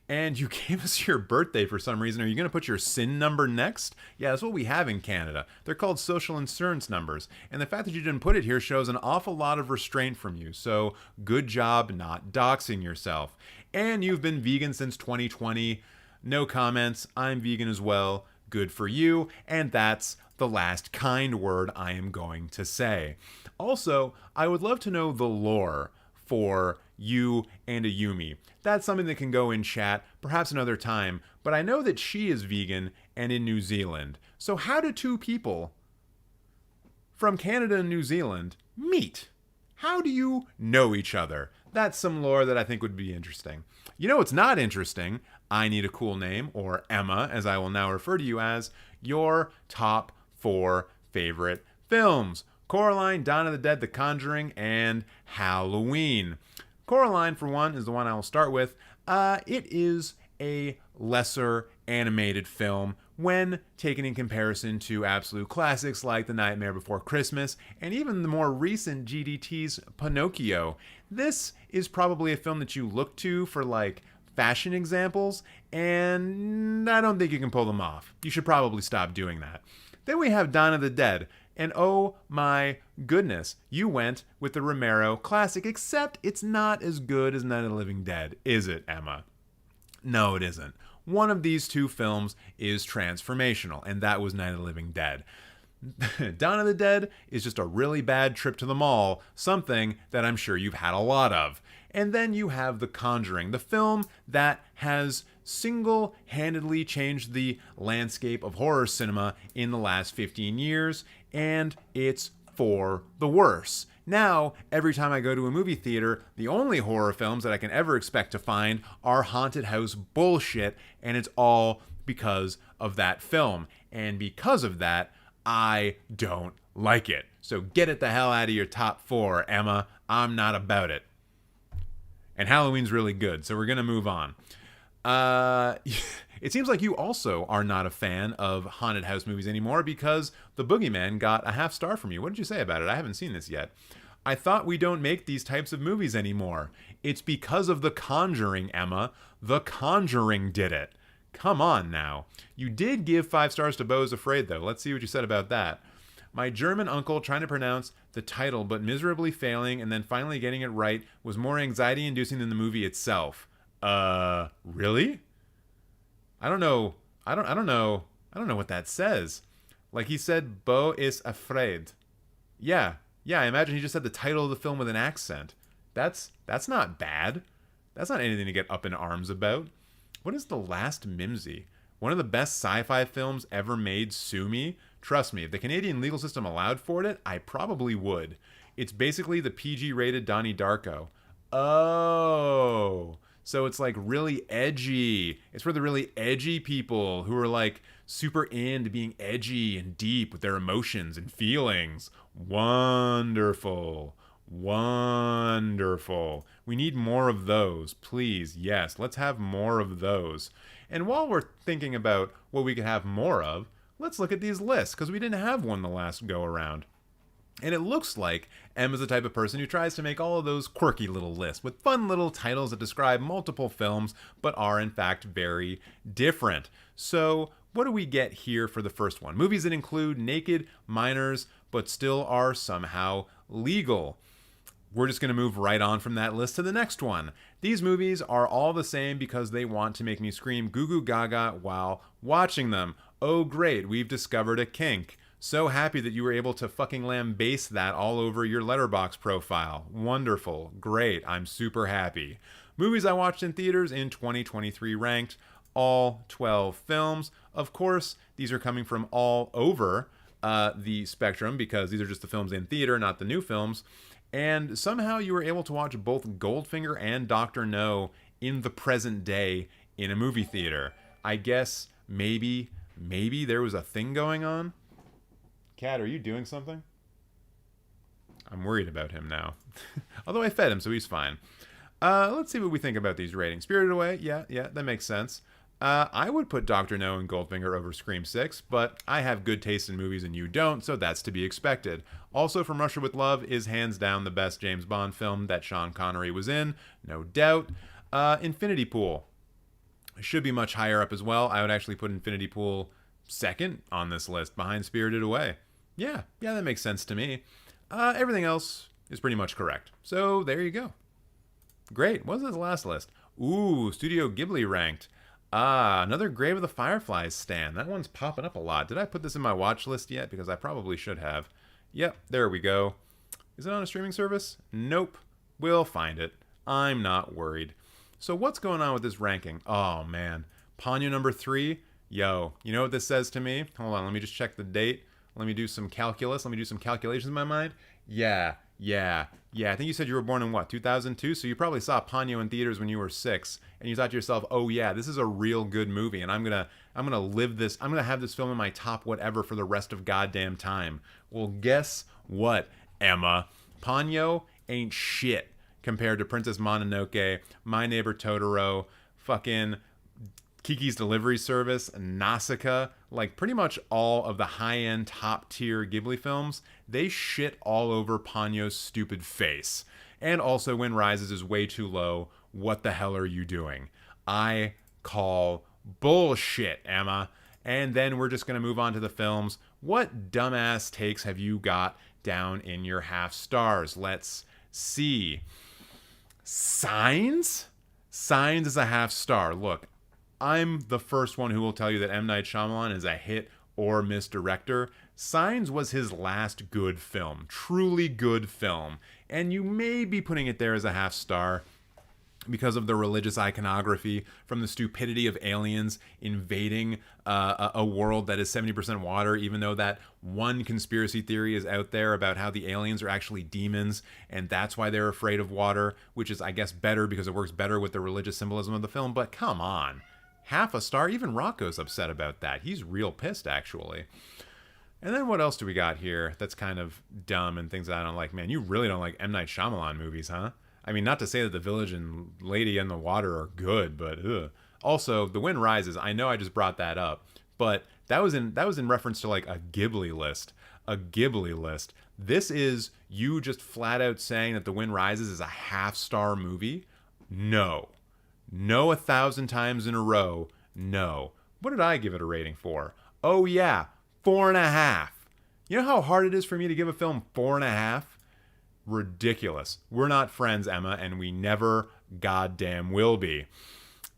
And you gave us your birthday for some reason. Are you going to put your SIN number next? Yeah, that's what we have in Canada. They're called social insurance numbers. And the fact that you didn't put it here shows an awful lot of restraint from you. So good job not doxing yourself. And you've been vegan since 2020. No comments. I'm vegan as well. Good for you. And that's the last kind word I am going to say. Also, I would love to know the lore for you and Ayumi. That's something that can go in chat, perhaps another time, but I know that she is vegan and in New Zealand. So how do two people from Canada and New Zealand meet? How do you know each other? That's some lore that I think would be interesting. You know what's not interesting? I need a cool name, or Emma, as I will now refer to you as, your top 4 favorite films. Coraline, Dawn of the Dead, The Conjuring, and Halloween. Coraline, for one, is the one I will start with. It is a lesser animated film when taken in comparison to absolute classics like The Nightmare Before Christmas and even the more recent GDT's Pinocchio. This is probably a film that you look to for like fashion examples, and I don't think you can pull them off. You should probably stop doing that. Then we have Dawn of the Dead. And oh my goodness, you went with the Romero classic, except it's not as good as Night of the Living Dead, is it, Emma? No, it isn't. One of these two films is transformational, and that was Night of the Living Dead. Dawn of the Dead is just a really bad trip to the mall, something that I'm sure you've had a lot of. And then you have The Conjuring, the film that has single-handedly changed the landscape of horror cinema in the last 15 years, and it's for the worse. Now, every time I go to a movie theater, the only horror films that I can ever expect to find are haunted house bullshit, and it's all because of that film. And because of that, I don't like it. So get it the hell out of your top 4, Emma. I'm not about it. And Halloween's really good, so we're going to move on. It seems like you also are not a fan of haunted house movies anymore because The Boogeyman got a half star from you. What did you say about it? I haven't seen this yet. I thought we don't make these types of movies anymore. It's because of The Conjuring, Emma. The Conjuring did it. Come on now. You did give 5 stars to Beau is Afraid, though. Let's see what you said about that. My German uncle trying to pronounce the title but miserably failing and then finally getting it right was more anxiety-inducing than the movie itself. Really? I don't know I don't know what that says. Like he said, Beau is afraid. Yeah, I imagine he just said the title of the film with an accent. That's not bad. That's not anything to get up in arms about. What is The Last Mimsy? One of the best sci-fi films ever made, sue me. Trust me, if the Canadian legal system allowed for it, I probably would. It's basically the PG-rated Donnie Darko. Oh, so it's like really edgy. It's for the really edgy people who are like super into being edgy and deep with their emotions and feelings. Wonderful. Wonderful. We need more of those, please. Yes, let's have more of those. And while we're thinking about what we could have more of, let's look at these lists, because we didn't have one the last go around. And it looks like Emma's the type of person who tries to make all of those quirky little lists with fun little titles that describe multiple films, but are in fact very different. So what do we get here for the first one? Movies that include naked minors, but still are somehow legal. We're just going to move right on from that list to the next one. These movies are all the same because they want to make me scream goo goo gaga while watching them. Oh great, we've discovered a kink. So happy that you were able to fucking lambaste that all over your Letterboxd profile. Wonderful. Great. I'm super happy. Movies I watched in theaters in 2023 ranked all 12 films. Of course, these are coming from all over the spectrum because these are just the films in theater, not the new films. And somehow you were able to watch both Goldfinger and Dr. No in the present day in a movie theater. I guess maybe there was a thing going on. Cat, are you doing something? I'm worried about him now. Although I fed him, so he's fine. Let's see what we think about these ratings. Spirited Away, yeah, that makes sense. I would put Dr. No and Goldfinger over Scream 6, but I have good taste in movies and you don't, so that's to be expected. Also, From Russia with Love is hands down the best James Bond film that Sean Connery was in, no doubt. Infinity Pool should be much higher up as well. I would actually put Infinity Pool second on this list, behind Spirited Away. Yeah, that makes sense to me. Everything else is pretty much correct. So there you go. Great. What was the last list? Ooh, Studio Ghibli ranked. Another Grave of the Fireflies stand. That one's popping up a lot. Did I put this in my watch list yet? Because I probably should have. Yep, there we go. Is it on a streaming service? Nope. We'll find it. I'm not worried. So what's going on with this ranking? Oh, man. Ponyo number 3. Yo, you know what this says to me? Hold on, let me just check the date. Let me do some calculus. Let me do some calculations in my mind. Yeah. I think you said you were born in what, 2002? So you probably saw Ponyo in theaters when you were 6, and you thought to yourself, "Oh yeah, this is a real good movie, and I'm gonna live this. I'm gonna have this film in my top whatever for the rest of goddamn time." Well, guess what, Emma? Ponyo ain't shit compared to Princess Mononoke, My Neighbor Totoro, fucking Kiki's Delivery Service, Nausicaa, like pretty much all of the high-end top-tier Ghibli films, they shit all over Ponyo's stupid face. And also Wind Rises is way too low. What the hell are you doing? I call bullshit, Emma. And then we're just going to move on to the films. What dumbass takes have you got down in your half stars? Let's see. Signs? Signs is a half star. Look, I'm the first one who will tell you that M. Night Shyamalan is a hit or miss director. Signs was his last good film, truly good film, and you may be putting it there as a half star because of the religious iconography, from the stupidity of aliens invading a world that is 70% water, even though that one conspiracy theory is out there about how the aliens are actually demons, and that's why they're afraid of water, which is, I guess, better because it works better with the religious symbolism of the film, but come on. Half a star? Even Rocco's upset about that. He's real pissed, actually. And then what else do we got here that's kind of dumb and things that I don't like? Man, you really don't like M. Night Shyamalan movies, huh? I mean, not to say that The Village and Lady in the Water are good, but ugh. Also, The Wind Rises, I know I just brought that up, but that was in reference to like a Ghibli list. A Ghibli list. This is you just flat out saying that The Wind Rises is a half-star movie? No. No, 1,000 times in a row. No. What did I give it a rating for? Oh yeah, 4.5. You know how hard it is for me to give a film 4.5? Ridiculous. We're not friends, Emma, and we never goddamn will be.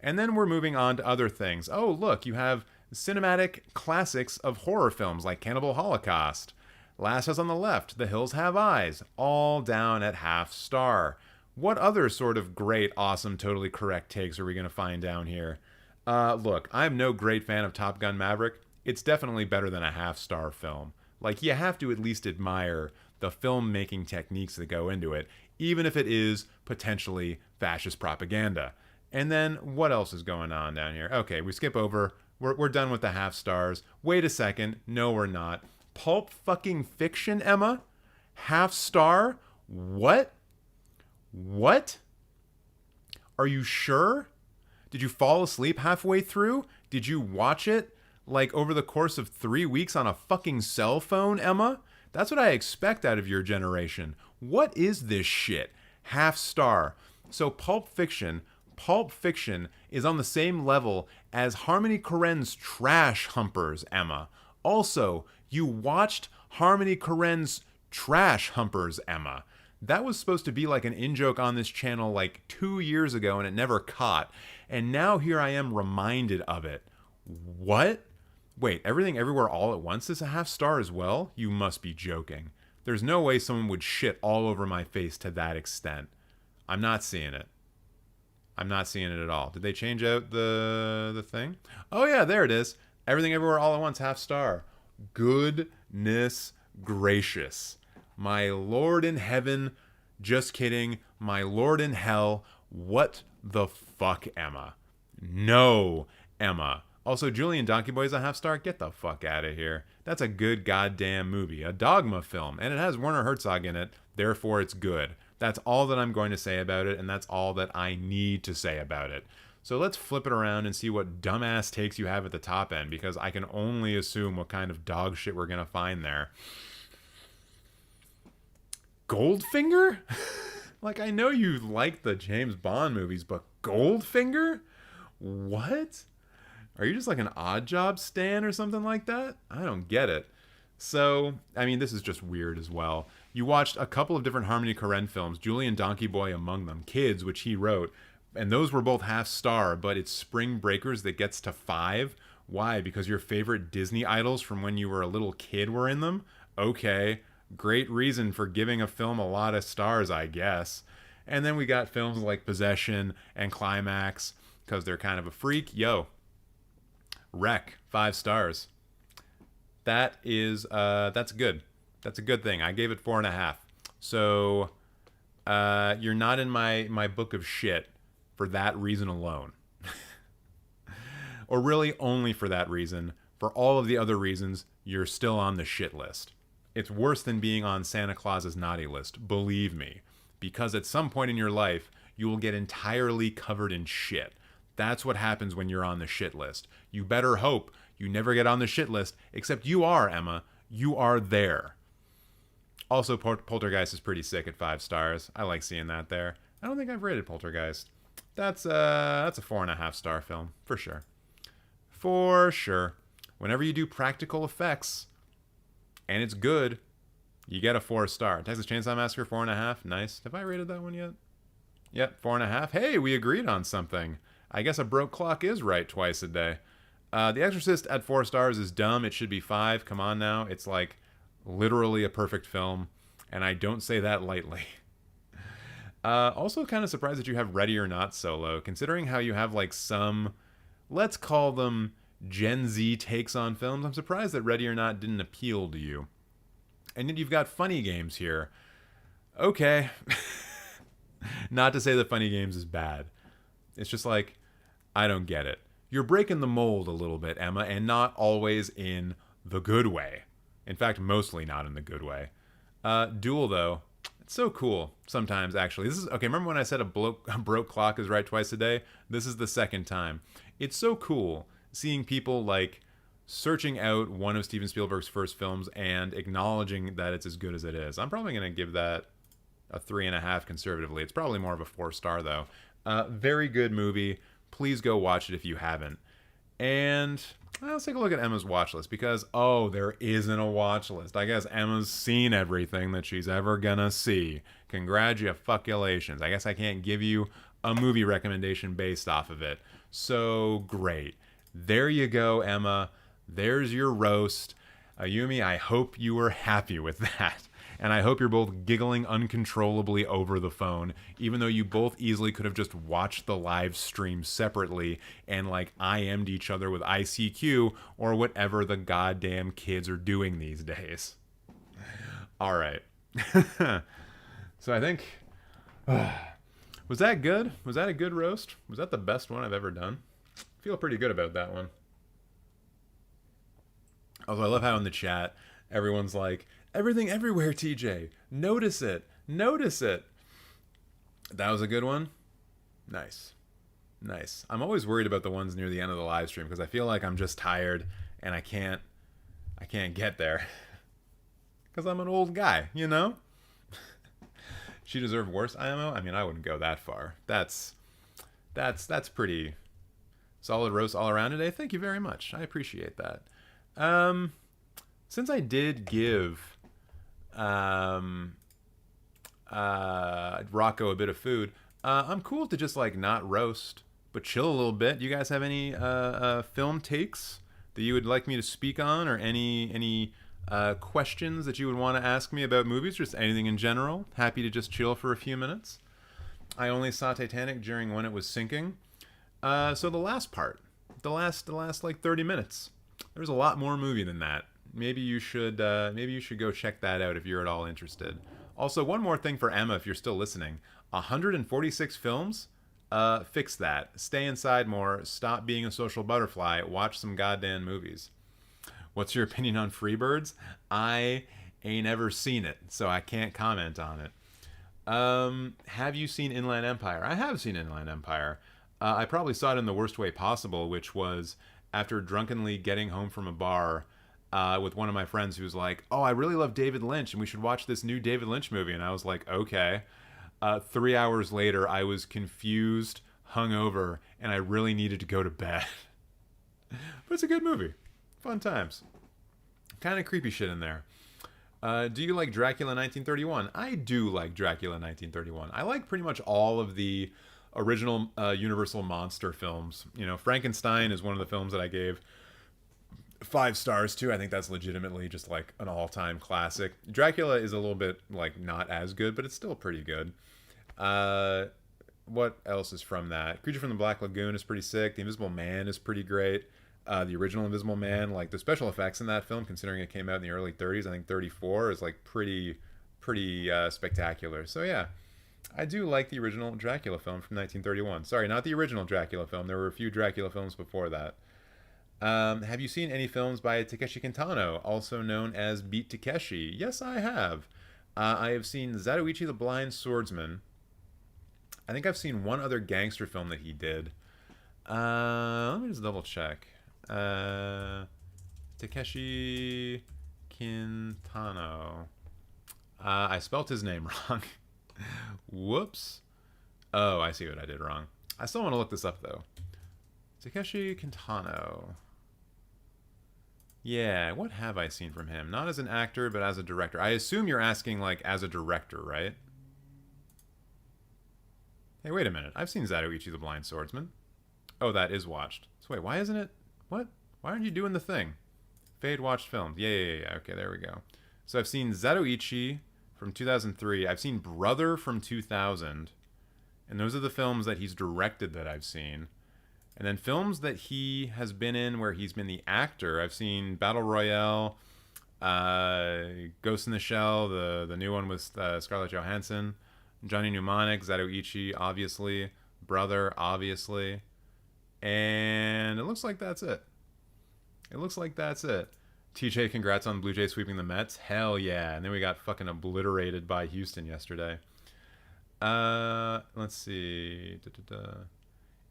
And then we're moving on to other things. Oh, look, you have Cinemateq classics of horror films like Cannibal Holocaust, Last House on the Left, The Hills Have Eyes, all down at half star. What other sort of great, awesome, totally correct takes are we going to find down here? Look, I'm no great fan of Top Gun Maverick. It's definitely better than a half star film. Like, you have to at least admire the filmmaking techniques that go into it, even if it is potentially fascist propaganda. And then, what else is going on down here? Okay, we skip over. We're done with the half stars. Wait a second. No, we're not. Pulp fucking Fiction, Emma? Half star? What? What? Are you sure? Did you fall asleep halfway through? Did you watch it, like, over the course of 3 weeks on a fucking cell phone, Emma? That's what I expect out of your generation. What is this shit? Half star. So Pulp Fiction is on the same level as Harmony Korine's Trash Humpers, Emma. Also, you watched Harmony Korine's Trash Humpers, Emma. That was supposed to be like an in-joke on this channel like 2 years ago and it never caught. And now here I am reminded of it. What? Wait, Everything Everywhere All at Once is a half star as well? You must be joking. There's no way someone would shit all over my face to that extent. I'm not seeing it. I'm not seeing it at all. Did they change out the thing? Oh yeah, there it is. Everything Everywhere All at Once, half star. Goodness gracious. My Lord in heaven. Just kidding. My Lord in hell. What the fuck, Emma? No, Emma. Also, Julian Donkey Boy is a half star. Get the fuck out of here. That's a good goddamn movie. A Dogma film. And it has Werner Herzog in it. Therefore, it's good. That's all that I'm going to say about it. And that's all that I need to say about it. So let's flip it around and see what dumbass takes you have at the top end. Because I can only assume what kind of dog shit we're going to find there. Goldfinger? Like, I know you like the James Bond movies, but Goldfinger? What? Are you just like an Odd Job stan or something like that? I don't get it. So, I mean, this is just weird as well. You watched a couple of different Harmony Korine films, Julian Donkey Boy among them, Kids, which he wrote, and those were both half star, but it's Spring Breakers that gets to 5. Why? Because your favorite Disney idols from when you were a little kid were in them? Okay. Great reason for giving a film a lot of stars, I guess. And then we got films like Possession and Climax, because they're kind of a freak. Yo. Wreck, 5 stars. That is, that's good. That's a good thing. I gave it 4.5. So, you're not in my book of shit for that reason alone. Or really only for that reason. For all of the other reasons, you're still on the shit list. It's worse than being on Santa Claus's naughty list, believe me. Because at some point in your life, you will get entirely covered in shit. That's what happens when you're on the shit list. You better hope you never get on the shit list, except you are, Emma. You are there. Also, Poltergeist is pretty sick at 5 stars. I like seeing that there. I don't think I've rated Poltergeist. That's a 4.5 star film, for sure. For sure. Whenever you do practical effects, and it's good, you get a 4 star. Texas Chainsaw Massacre, 4.5. Nice. Have I rated that one yet? Yep, 4.5. Hey, we agreed on something. I guess a broke clock is right twice a day. The Exorcist at 4 stars is dumb. It should be 5. Come on now. It's like literally a perfect film. And I don't say that lightly. Also kind of surprised that you have Ready or Not so low, considering how you have like some, let's call them Gen Z takes on films. I'm surprised that Ready or Not didn't appeal to you. And then you've got Funny Games here. Okay. Not to say that Funny Games is bad. It's just like, I don't get it. You're breaking the mold a little bit, Emma, and not always in the good way. In fact, mostly not in the good way. Duel, though, it's so cool sometimes, actually. This is okay, remember when I said a broke clock is right twice a day? This is the second time. It's so cool seeing people, like, searching out one of Steven Spielberg's first films and acknowledging that it's as good as it is. I'm probably going to give that a 3.5 conservatively. It's probably more of a 4 star, though. Very good movie. Please go watch it if you haven't. And let's take a look at Emma's watch list because, oh, there isn't a watch list. I guess Emma's seen everything that she's ever gonna see. Congratulations. I guess I can't give you a movie recommendation based off of it. So great. There you go, Emma. There's your roast. Ayumi, I hope you were happy with that. And I hope you're both giggling uncontrollably over the phone, even though you both easily could have just watched the live stream separately and like IM'd each other with ICQ or whatever the goddamn kids are doing these days. All right. So I think... was that good? Was that a good roast? Was that the best one I've ever done? I feel pretty good about that one. Although I love how in the chat, everyone's like, everything everywhere, TJ. Notice it. Notice it. That was a good one. Nice. Nice. I'm always worried about the ones near the end of the live stream because I feel like I'm just tired and I can't get there. Because I'm an old guy, you know? She deserved worse IMO? I mean, I wouldn't go that far. That's pretty solid roast all around today. Thank you very much. I appreciate that. Since I did give Rocco a bit of food, I'm cool to just like not roast, but chill a little bit. You guys have any film takes that you would like me to speak on, or any questions that you would want to ask me about movies, just anything in general? Happy to just chill for a few minutes. I only saw Titanic during when it was sinking. So the last part, the last like 30 minutes, there was a lot more movie than that. Maybe you should go check that out if you're at all interested. Also, one more thing for Emma, if you're still listening, 146 films. Fix that. Stay inside more. Stop being a social butterfly. Watch some goddamn movies. What's your opinion on Freebirds? I ain't ever seen it, so I can't comment on it. Have you seen Inland Empire? I have seen Inland Empire. I probably saw it in the worst way possible, which was after drunkenly getting home from a bar with one of my friends who was like, oh, I really love David Lynch, and we should watch this new David Lynch movie. And I was like, okay. 3 hours later, I was confused, hungover, and I really needed to go to bed. But it's a good movie. Fun times. Kind of creepy shit in there. Do you like Dracula 1931? I do like Dracula 1931. I like pretty much all of the original Universal monster films. You know, Frankenstein is one of the films that I gave 5 stars to. I think that's legitimately just like an all-time classic. Dracula is a little bit like not as good, but it's still pretty good. What else is from that? Creature from the Black Lagoon is pretty sick. The Invisible Man is pretty great. The original Invisible Man, like the special effects in that film, considering it came out in the early 30s, I think 34, is like pretty spectacular. So yeah, I do like the original Dracula film from 1931. Sorry, not the original Dracula film. There were a few Dracula films before that. Have you seen any films by Takeshi Kitano, also known as Beat Takeshi? Yes, I have. I have seen Zatoichi the Blind Swordsman. I think I've seen one other gangster film that he did. Let me just double check. Takeshi Kitano. I spelt his name wrong. Whoops. Oh, I see what I did wrong. I still want to look this up, though. Takeshi Kitano. Yeah, what have I seen from him? Not as an actor, but as a director. I assume you're asking, like, as a director, right? Hey, wait a minute. I've seen Zatoichi the Blind Swordsman. Oh, that is watched. So wait, why isn't it... What? Why aren't you doing the thing? Fade watched films. Yeah. Okay, there we go. So I've seen Zatoichi from 2003. I've seen Brother from 2000. And those are the films that he's directed that I've seen. And then films that he has been in where he's been the actor. I've seen Battle Royale, Ghost in the Shell, the new one with Scarlett Johansson, Johnny Mnemonic, Zatoichi, obviously, Brother, obviously. And it looks like that's it. TJ, congrats on Blue Jays sweeping the Mets. Hell yeah. And then we got fucking obliterated by Houston yesterday. Let's see.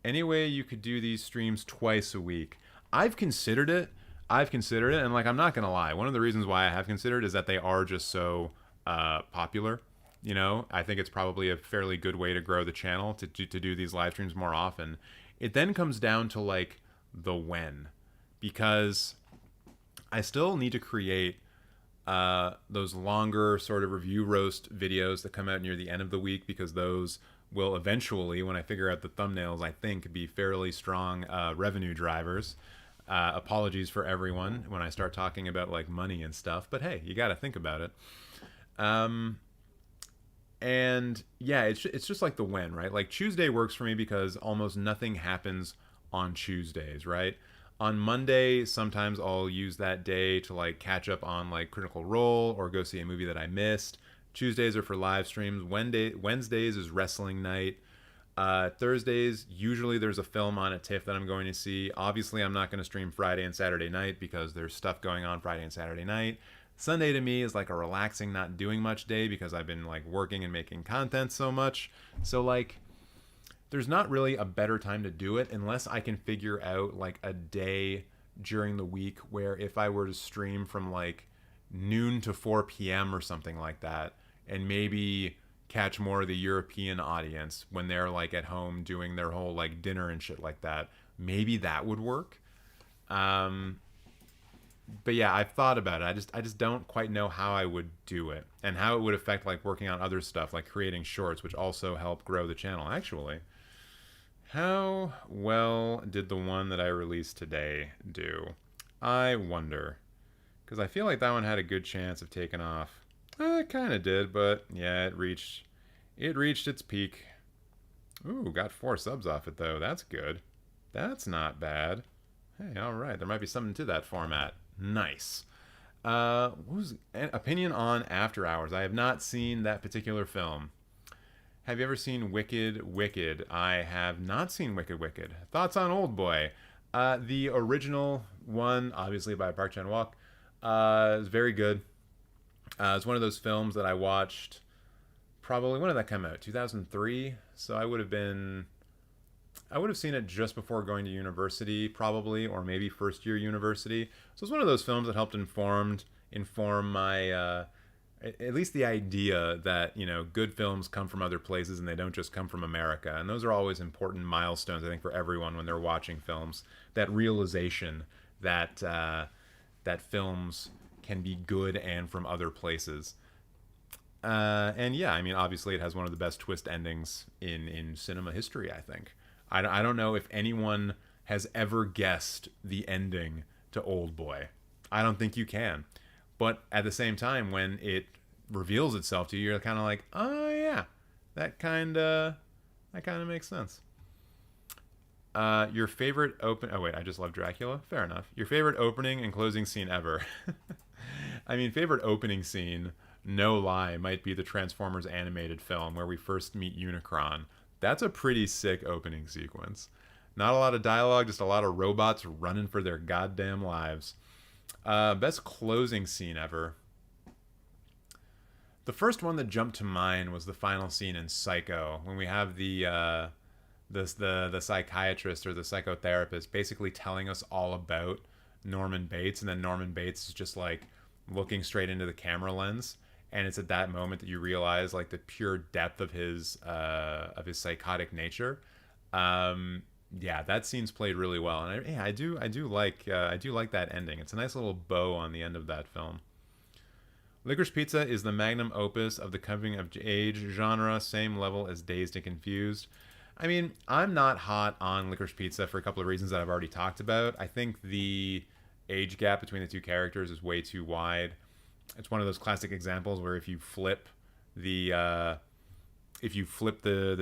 Any way you could do these streams twice a week? I've considered it, and like, I'm not gonna lie, one of the reasons why I have considered is that they are just so popular. You know, I think it's probably a fairly good way to grow the channel to do these live streams more often. It then comes down to like the when, because I still need to create those longer sort of review roast videos that come out near the end of the week, because those will eventually, when I figure out the thumbnails, I think be fairly strong revenue drivers. Apologies for everyone when I start talking about like money and stuff, but hey, you got to think about it. And yeah, it's just like the when, right? Like Tuesday works for me because almost nothing happens on Tuesdays, right? On Monday, sometimes I'll use that day to like catch up on like Critical Role or go see a movie that I missed. Tuesdays are for live streams. Wednesdays is wrestling night. Thursdays, usually there's a film on at TIFF that I'm going to see. Obviously, I'm not going to stream Friday and Saturday night because there's stuff going on Friday and Saturday night. Sunday to me is like a relaxing, not doing much day because I've been like working and making content so much. So like, there's not really a better time to do it unless I can figure out like a day during the week where if I were to stream from like noon to 4 p.m. or something like that, and maybe catch more of the European audience when they're like at home doing their whole like dinner and shit like that, maybe that would work. But yeah, I've thought about it. I just don't quite know how I would do it and how it would affect like working on other stuff like creating shorts, which also help grow the channel. Actually, how well did the one that I released today do? I wonder, because I feel like that one had a good chance of taking off. It kind of did, but yeah, it reached its peak. Ooh, got 4 subs off it though. That's good. That's not bad. Hey, all right. There might be something to that format. Nice. What was an opinion on After Hours? I have not seen that particular film. Have you ever seen Wicked Wicked? I have not seen Wicked Wicked. Thoughts on Old Boy? The original one, obviously by Park Chan-wook, is very good. It's one of those films that I watched probably, when did that come out? 2003? So I would have seen it just before going to university, probably, or maybe first year university. So it's one of those films that helped inform my, at least the idea that, you know, good films come from other places and they don't just come from America. And those are always important milestones, I think, for everyone when they're watching films. That realization that that films can be good and from other places. And yeah, I mean, obviously it has one of the best twist endings in cinema history, I think. I don't know if anyone has ever guessed the ending to Old Boy. I don't think you can. But at the same time, when it reveals itself to you, you're kind of like, oh yeah, that kind of makes sense. Your favorite oh wait, I just love Dracula. Fair enough. Your favorite opening and closing scene ever. I mean, favorite opening scene, no lie, might be the Transformers animated film where we first meet Unicron. That's a pretty sick opening sequence. Not a lot of dialogue, just a lot of robots running for their goddamn lives. Best closing scene ever. The first one that jumped to mind was the final scene in Psycho, when we have the psychiatrist or the psychotherapist basically telling us all about Norman Bates, and then Norman Bates is just like looking straight into the camera lens, and it's at that moment that you realize like the pure depth of his psychotic nature. Yeah, that scene's played really well, and I do like that ending. It's a nice little bow on the end of that film. Licorice Pizza is the magnum opus of the coming of age genre, same level as Dazed and Confused. I mean, I'm not hot on Licorice Pizza for a couple of reasons that I've already talked about. I think the age gap between the two characters is way too wide. It's one of those classic examples where if you flip the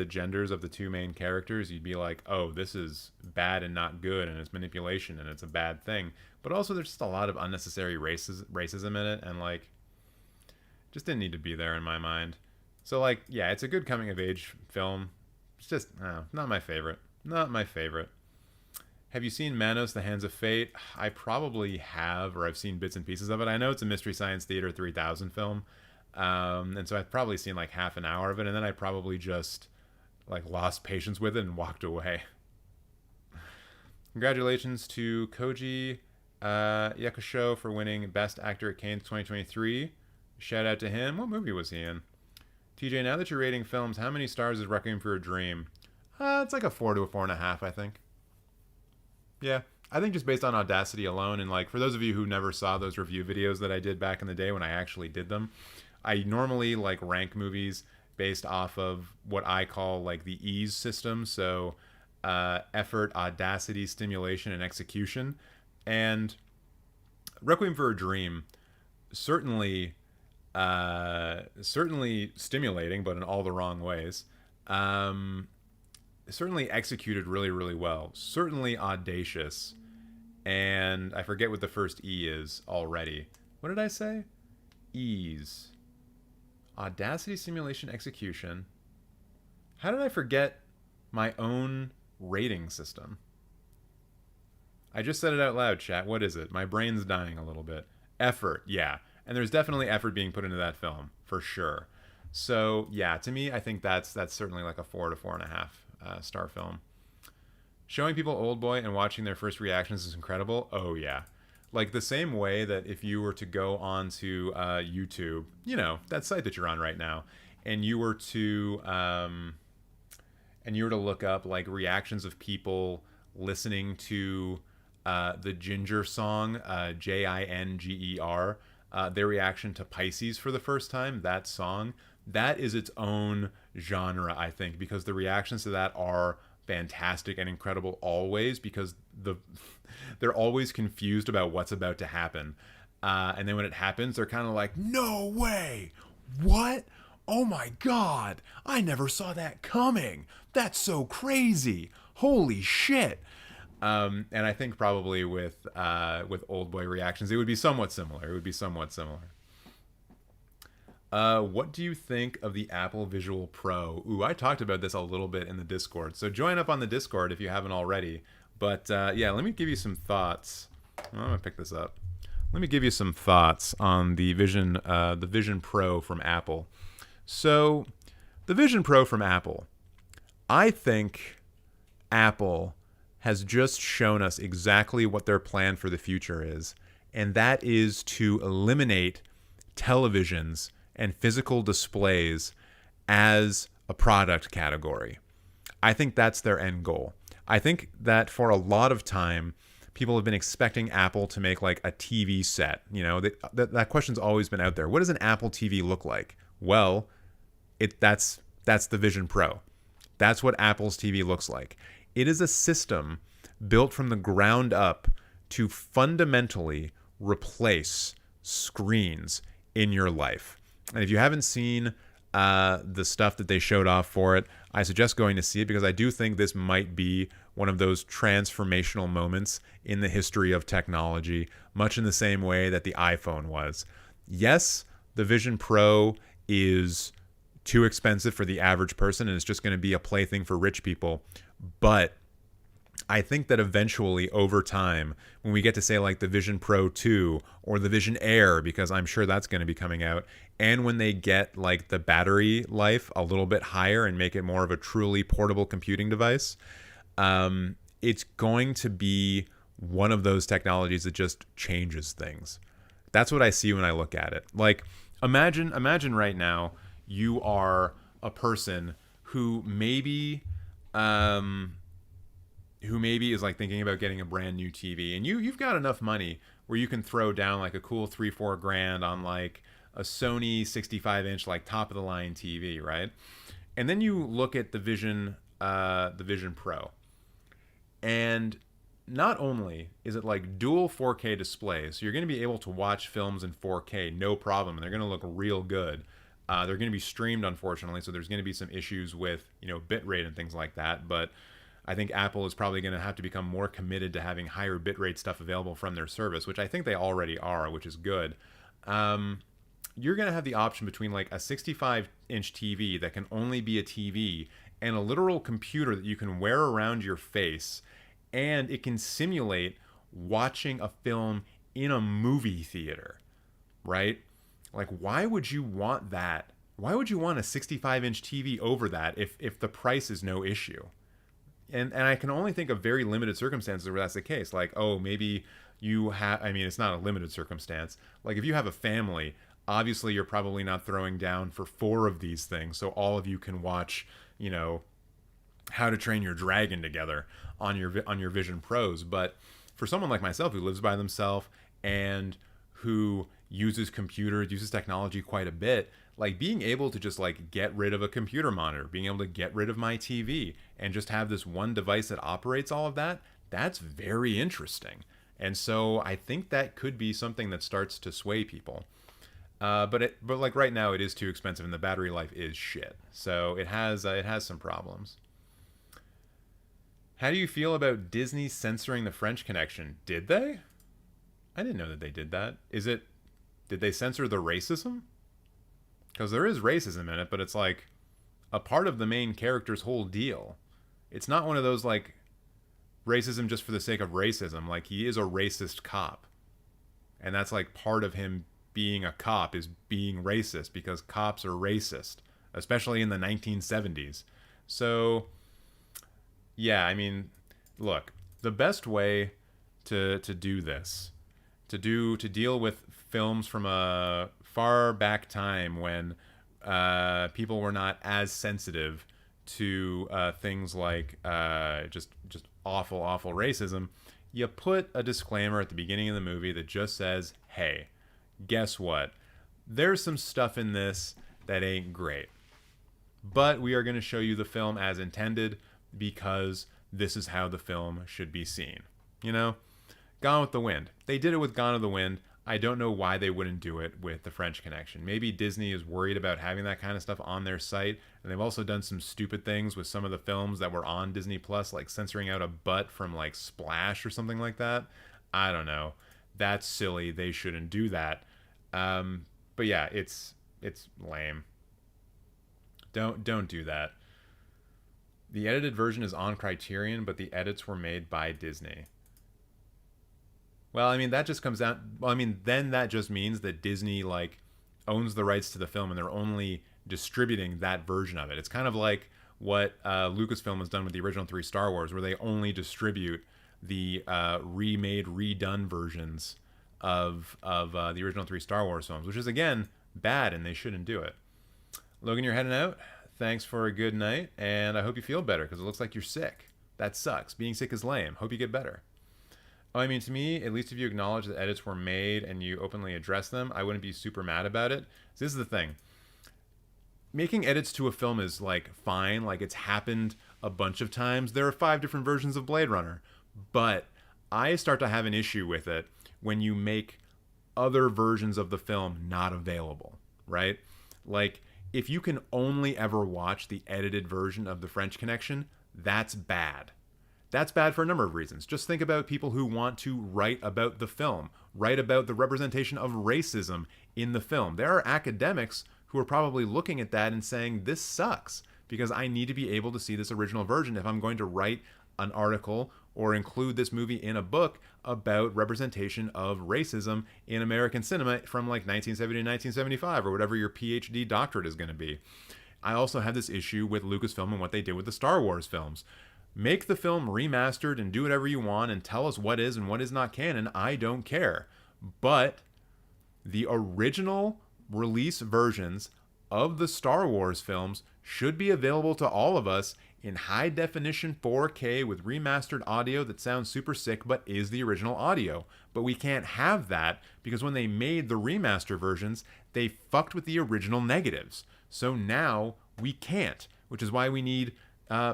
genders of the two main characters, you'd be like, oh, this is bad and not good, and it's manipulation and it's a bad thing. But also there's just a lot of unnecessary racism in it, and like just didn't need to be there in my mind. So like, yeah, it's a good coming of age film. It's just not my favorite. Not my favorite. Have you seen Manos, The Hands of Fate? I probably have, or I've seen bits and pieces of it. I know it's a Mystery Science Theater 3000 film. And so I've probably seen like half an hour of it, and then I probably just like lost patience with it and walked away. Congratulations to Koji Yakusho for winning Best Actor at Cannes 2023. Shout out to him. What movie was he in? TJ, now that you're rating films, how many stars is Requiem for a Dream? It's like a 4 to a 4.5, I think. Yeah, I think just based on audacity alone, and like for those of you who never saw those review videos that I did back in the day when I actually did them, I normally like rank movies based off of what I call like the ease system. So effort, audacity, stimulation, and execution. And Requiem for a Dream, certainly certainly stimulating, but in all the wrong ways. Certainly executed really, really well. Certainly audacious. And I forget what the first E is already. What did I say? Ease. Audacity, stimulation, execution. How did I forget my own rating system? I just said it out loud, chat. What is it? My brain's dying a little bit. Effort, yeah. And there's definitely effort being put into that film, for sure. So, yeah, to me, I think that's certainly like a 4 to 4.5 star film. Showing people Old Boy and watching their first reactions is incredible. Oh, yeah. Like the same way that if you were to go onto YouTube, you know, that site that you're on right now, and you were to look up like reactions of people listening to the Ginger song, Jinger, their reaction to Pisces for the first time, that song, that is its own genre, I think, because the reactions to that are fantastic and incredible always, because they're always confused about what's about to happen. And then when it happens, they're kind of like, no way! What? Oh my god! I never saw that coming! That's so crazy! Holy shit! And I think probably with Old Boy reactions, it would be somewhat similar. What do you think of the Apple Visual Pro? Ooh, I talked about this a little bit in the Discord, so join up on the Discord if you haven't already. But yeah, let me give you some thoughts. I'm gonna pick this up. Let me give you some thoughts on the Vision Pro from Apple. So, the Vision Pro from Apple. I think Apple has just shown us exactly what their plan for the future is, and that is to eliminate televisions and physical displays as a product category. I think that's their end goal. I think that for a lot of time, people have been expecting Apple to make like a TV set. You know, that question's always been out there. What does an Apple TV look like? Well, that's the Vision Pro. That's what Apple's TV looks like. It is a system built from the ground up to fundamentally replace screens in your life. And if you haven't seen the stuff that they showed off for it, I suggest going to see it, because I do think this might be one of those transformational moments in the history of technology, much in the same way that the iPhone was. Yes, the Vision Pro is too expensive for the average person, and it's just going to be a plaything for rich people. But I think that eventually, over time, when we get to say like the Vision Pro 2 or the Vision Air, because I'm sure that's going to be coming out, and when they get like the battery life a little bit higher and make it more of a truly portable computing device, it's going to be one of those technologies that just changes things. That's what I see when I look at it. Like, imagine right now you are a person who maybe is like thinking about getting a brand new TV, and you've got enough money where you can throw down like a cool 3-4 grand on like a Sony 65-inch like top of the line TV, right? And then you look at the Vision Pro, and not only is it like dual 4K display, so you're going to be able to watch films in 4K no problem, and they're going to look real good. They're going to be streamed, unfortunately, so there's going to be some issues with, you know, bitrate and things like that, but I think Apple is probably going to have to become more committed to having higher bitrate stuff available from their service, which I think they already are, which is good. You're going to have the option between like a 65-inch TV that can only be a TV and a literal computer that you can wear around your face, and it can simulate watching a film in a movie theater, right? Like, why would you want that? Why would you want a 65-inch TV over that if the price is no issue? And I can only think of very limited circumstances where that's the case. Like, oh, maybe you have, I mean, it's not a limited circumstance. Like, if you have a family, obviously you're probably not throwing down for 4 of these things, so all of you can watch, you know, How to Train Your Dragon together on your Vision Pros. But for someone like myself who lives by themselves and who uses computers, uses technology quite a bit. Like being able to just like get rid of a computer monitor, being able to get rid of my TV and just have this one device that operates all of that, that's very interesting. And so I think that could be something that starts to sway people. But like right now it is too expensive and the battery life is shit. So it has some problems. How do you feel about Disney censoring the French Connection? Did they? I didn't know that they did that. Did they censor the racism? Because there is racism in it, but it's like a part of the main character's whole deal. It's not one of those like racism just for the sake of racism. Like he is a racist cop. And that's like part of him being a cop is being racist because cops are racist, especially in the 1970s. So yeah, I mean, look, the best way to do this, to deal with films from a far back time when people were not as sensitive to things like just awful racism, you put a disclaimer at the beginning of the movie that just says, hey, guess what? There's some stuff in this that ain't great. But we are going to show you the film as intended because this is how the film should be seen. You know? Gone with the Wind. They did it with Gone with the Wind. I don't know why they wouldn't do it with The French Connection. Maybe Disney is worried about having that kind of stuff on their site, and they've also done some stupid things with some of the films that were on Disney Plus, like censoring out a butt from like Splash or something like that. I don't know. That's silly. They shouldn't do that. But yeah, it's lame. Don't do that. The edited version is on Criterion, but the edits were made by Disney. Well, I mean, that just comes down... Well, I mean, then that just means that Disney, like, owns the rights to the film and they're only distributing that version of it. It's kind of like what Lucasfilm has done with the original 3 Star Wars, where they only distribute the remade, redone versions of the original 3 Star Wars films, which is, again, bad, and they shouldn't do it. Logan, you're heading out. Thanks for a good night, and I hope you feel better, because it looks like you're sick. That sucks. Being sick is lame. Hope you get better. Oh, I mean, to me, at least if you acknowledge that edits were made and you openly address them, I wouldn't be super mad about it. So this is the thing. Making edits to a film is, like, fine. Like, it's happened a bunch of times. There are 5 different versions of Blade Runner. But I start to have an issue with it when you make other versions of the film not available, right? Like, if you can only ever watch the edited version of The French Connection, that's bad. That's bad for a number of reasons. Just think about people who want to write about the film, write about the representation of racism in the film. There are academics who are probably looking at that and saying, this sucks, because I need to be able to see this original version if I'm going to write an article or include this movie in a book about representation of racism in American cinema from like 1970 to 1975 or whatever your PhD doctorate is going to be. I also have this issue with Lucasfilm and what they did with the Star Wars films. Make the film remastered and do whatever you want and tell us what is and what is not canon. I don't care. But the original release versions of the Star Wars films should be available to all of us in high definition 4K with remastered audio that sounds super sick but is the original audio. But we can't have that because when they made the remaster versions, they fucked with the original negatives. So now we can't, which is why we need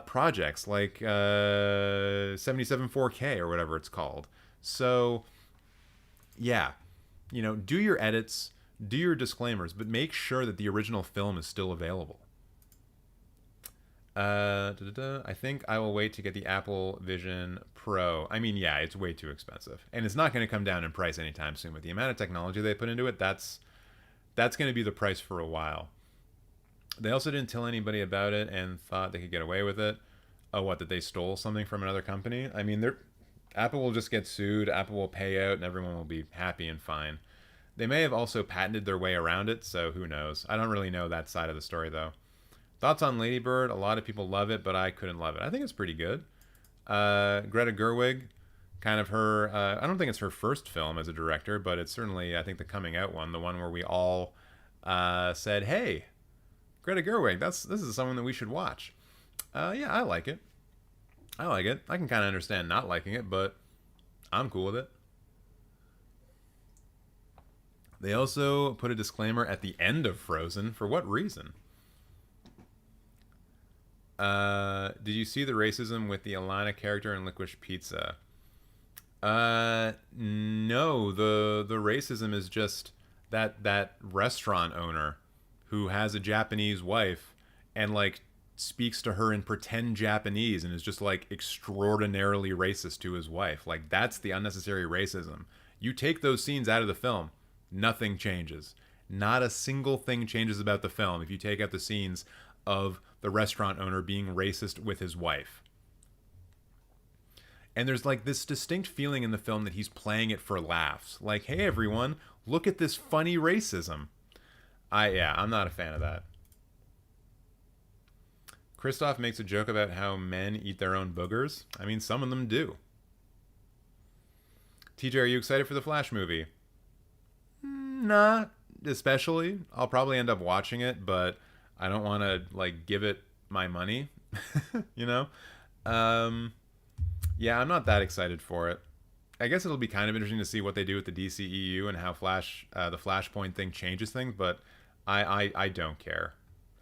projects like 77 4K or whatever it's called. So yeah, you know, do your edits, do your disclaimers, but make sure that the original film is still available. I think I will wait to get the Apple Vision Pro. I mean, yeah, it's way too expensive, and it's not going to come down in price anytime soon. With the amount of technology they put into it, that's going to be the price for a while. They also didn't tell anybody about it and thought they could get away with it. Oh, what, that they stole something from another company? I mean, Apple will just get sued, Apple will pay out, and everyone will be happy and fine. They may have also patented their way around it, so who knows. I don't really know that side of the story, though. Thoughts on Lady Bird? A lot of people love it, but I couldn't love it. I think it's pretty good. Greta Gerwig, kind of her... I don't think it's her first film as a director, but it's certainly, I think, the coming out one. The one where we all said, hey... Greta Gerwig, this is someone that we should watch. Yeah, I like it. I can kind of understand not liking it, but I'm cool with it. They also put a disclaimer at the end of Frozen. For what reason? Did you see the racism with the Alana character in Licorice Pizza? No. The racism is just that restaurant owner who has a Japanese wife and like speaks to her in pretend Japanese and is just like extraordinarily racist to his wife. Like that's the unnecessary racism. You take those scenes out of the film, nothing changes. Not a single thing changes about the film if you take out the scenes of the restaurant owner being racist with his wife. And there's like this distinct feeling in the film that he's playing it for laughs. Like, hey everyone, look at this funny racism. I'm not a fan of that. Christoph makes a joke about how men eat their own boogers. I mean, some of them do. TJ, are you excited for the Flash movie? Not especially. I'll probably end up watching it, but I don't want to like give it my money, you know? Yeah, I'm not that excited for it. I guess it'll be kind of interesting to see what they do with the DCEU and how the Flashpoint thing changes things, but I don't care.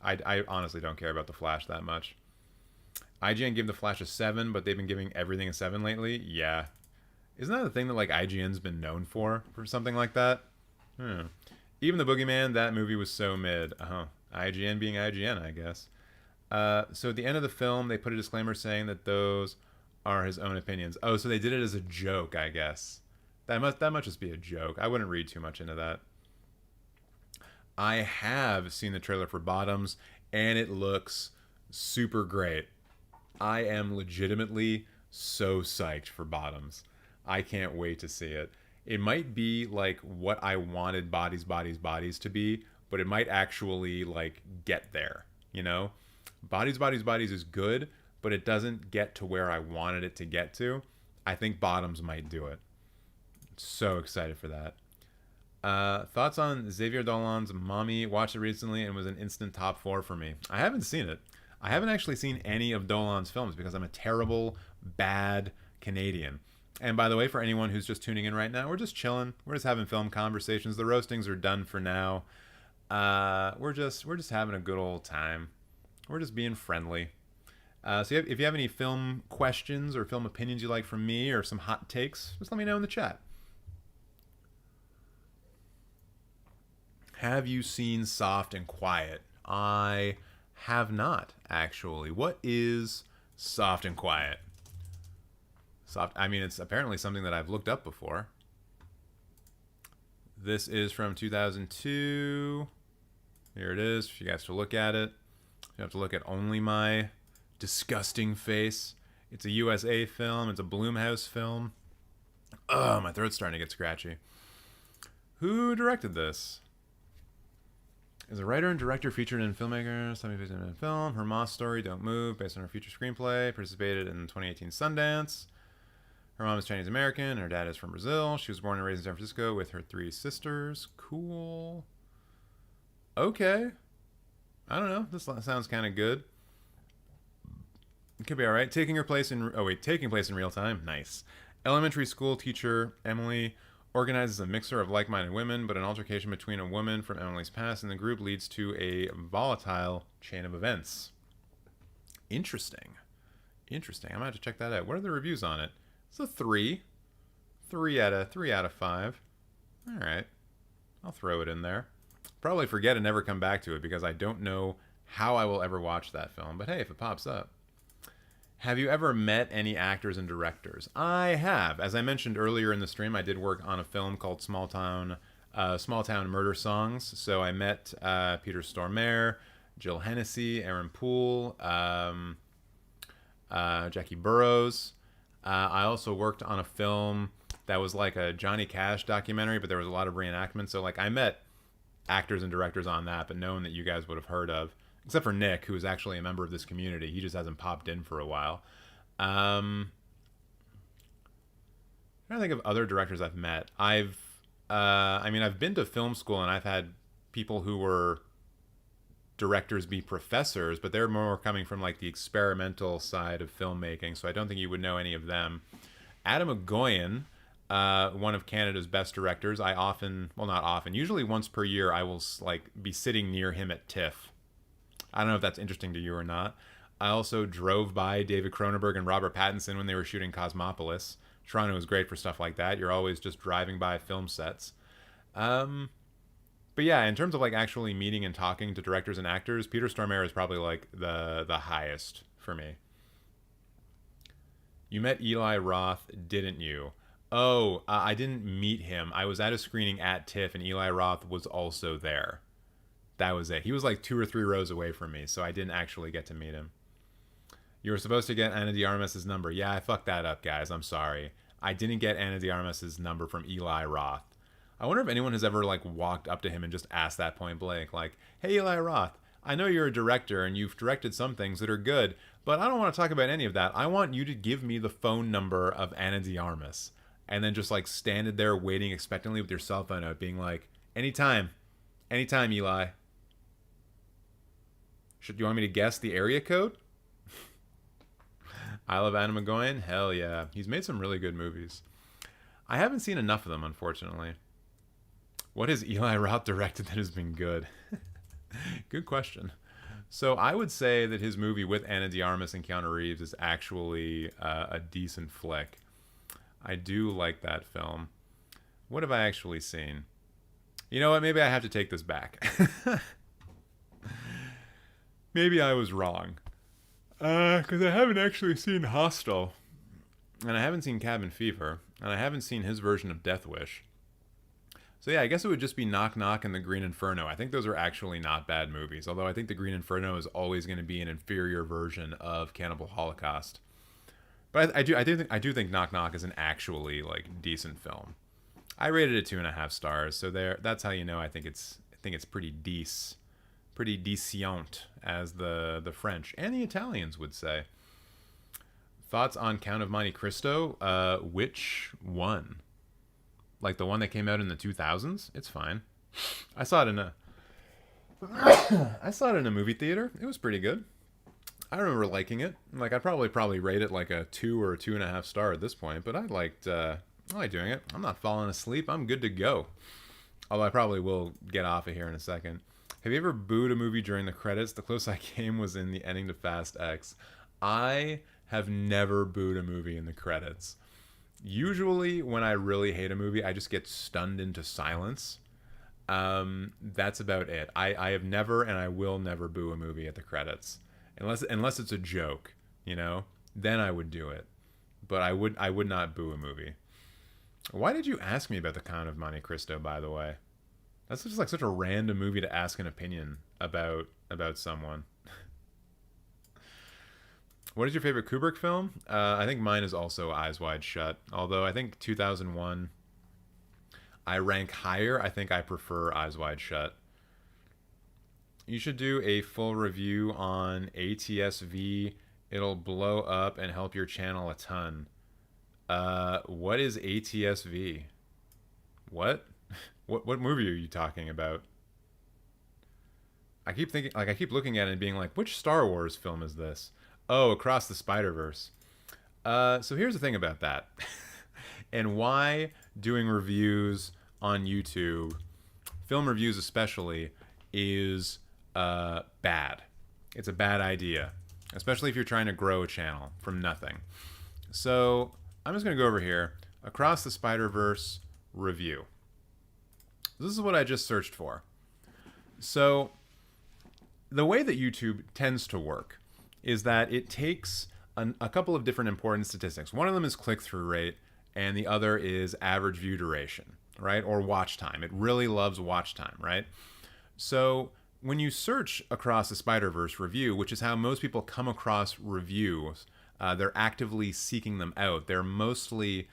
I honestly don't care about the Flash that much. IGN gave the Flash a 7, but they've been giving everything a 7 lately. Yeah. Isn't that the thing that like IGN's been known for something like that? Even The Boogeyman, that movie was so mid. IGN being IGN, I guess. So at the end of the film, they put a disclaimer saying that those are his own opinions. Oh, so they did it as a joke, I guess. That must just be a joke. I wouldn't read too much into that. I have seen the trailer for Bottoms, and it looks super great. I am legitimately so psyched for Bottoms. I can't wait to see it. It might be like what I wanted Bodies, Bodies, Bodies to be, but it might actually like get there, you know? Bodies, Bodies, Bodies is good, but it doesn't get to where I wanted it to get to. I think Bottoms might do it. So excited for that. Thoughts on Xavier Dolan's Mommy? Watched it recently and was an instant top 4 for me. I haven't seen it. I haven't actually seen any of Dolan's films because I'm a terrible, bad Canadian. And by the way, for anyone who's just tuning in right now, we're just chilling. We're just having film conversations. The roastings are done for now. We're just having a good old time. We're just being friendly. So if you have any film questions or film opinions you'd like from me or some hot takes, just let me know in the chat. Have you seen Soft and Quiet? I have not, actually. What is Soft and Quiet? I mean, it's apparently something that I've looked up before. This is from 2002. Here it is, for you guys to look at it. You have to look at only my disgusting face. It's a USA film. It's a Blumhouse film. Oh, my throat's starting to get scratchy. Who directed this? Is a writer and director featured in filmmaker, something based on a film. Her Moss story, Don't Move, based on her future screenplay. Participated in 2018 Sundance. Her mom is Chinese American, and her dad is from Brazil. She was born and raised in San Francisco with her 3 sisters. Cool. Okay. I don't know. This sounds kind of good. It could be all right. Taking place in real time. Nice. Elementary school teacher Emily organizes a mixer of like-minded women, but an altercation between a woman from Emily's past and the group leads to a volatile chain of events. Interesting. I'm gonna have to check that out. What are the reviews on it? It's a 3. 3 out of 5. All right. I'll throw it in there. Probably forget and never come back to it because I don't know how I will ever watch that film. But hey, if it pops up. Have you ever met any actors and directors? I have. As I mentioned earlier in the stream, I did work on a film called Small Town Murder Songs. So I met Peter Stormare, Jill Hennessy, Aaron Poole, Jackie Burroughs. I also worked on a film that was like a Johnny Cash documentary, but there was a lot of reenactments. So like I met actors and directors on that, but no one that you guys would have heard of. Except for Nick, who is actually a member of this community. He just hasn't popped in for a while. I'm trying to think of other directors I've met. I've been to film school and I've had people who were directors be professors, but they're more coming from like the experimental side of filmmaking, so I don't think you would know any of them. Adam Agoyan, one of Canada's best directors. I often, well, not often, usually once per year, I will like be sitting near him at TIFF. I don't know if that's interesting to you or not. I also drove by David Cronenberg and Robert Pattinson when they were shooting Cosmopolis. Toronto is great for stuff like that. You're always just driving by film sets. But yeah, in terms of like actually meeting and talking to directors and actors, Peter Stormare is probably like the highest for me. You met Eli Roth, didn't you? Oh, I didn't meet him. I was at a screening at TIFF, and Eli Roth was also there. That was it. He was like 2 or 3 rows away from me, so I didn't actually get to meet him. You were supposed to get Ana de Armas's number. Yeah, I fucked that up, guys. I'm sorry. I didn't get Ana de Armas's number from Eli Roth. I wonder if anyone has ever like walked up to him and just asked that point blank, like, "Hey, Eli Roth, I know you're a director and you've directed some things that are good, but I don't want to talk about any of that. I want you to give me the phone number of Ana de Armas." And then just like standed there waiting expectantly with your cell phone out, being like, anytime, Eli. Should you want me to guess the area code? I love Adam McGowan. Hell yeah. He's made some really good movies. I haven't seen enough of them, unfortunately. What has Eli Roth directed that has been good? Good question. So I would say that his movie with Ana de Armas and Keanu Reeves is actually a decent flick. I do like that film. What have I actually seen? You know what? Maybe I have to take this back. Maybe I was wrong. Because I haven't actually seen Hostel. And I haven't seen Cabin Fever. And I haven't seen his version of Death Wish. So yeah, I guess it would just be Knock Knock and The Green Inferno. I think those are actually not bad movies. Although I think The Green Inferno is always going to be an inferior version of Cannibal Holocaust. But I do think Knock Knock is an actually like decent film. I rated it 2.5 stars. So that's how you know I think it's pretty decent, as the French and the Italians would say. Thoughts on Count of Monte Cristo? Which one? Like the one that came out in the 2000s? It's fine. I saw it in a movie theater. It was pretty good. I remember liking it. Like I'd probably rate it like a 2 or a 2.5 star at this point. But I like doing it. I'm not falling asleep. I'm good to go. Although I probably will get off of here in a second. Have you ever booed a movie during the credits? The closest I came was in the ending to Fast X. I have never booed a movie in the credits. Usually when I really hate a movie, I just get stunned into silence. That's about it. I have never and I will never boo a movie at the credits. Unless it's a joke, you know? Then I would do it. But I would not boo a movie. Why did you ask me about the Count of Monte Cristo, by the way? That's just like such a random movie to ask an opinion about someone. What is your favorite Kubrick film? I think mine is also Eyes Wide Shut. Although I think 2001 I rank higher. I think I prefer Eyes Wide Shut. You should do a full review on ATSV. It'll blow up and help your channel a ton. What is ATSV? What? What movie are you talking about? I keep looking at it and being like, which Star Wars film is this? Oh, Across the Spider-Verse. So here's the thing about that. And why doing reviews on YouTube, film reviews especially, is bad. It's a bad idea, especially if you're trying to grow a channel from nothing. So I'm just going to go over here, Across the Spider-Verse review. This is what I just searched for. So the way that YouTube tends to work is that it takes a couple of different important statistics. One of them is click-through rate, and the other is average view duration, right? Or watch time. It really loves watch time, right? So when you search Across the Spider-Verse review, which is how most people come across reviews, they're actively seeking them out. They're mostly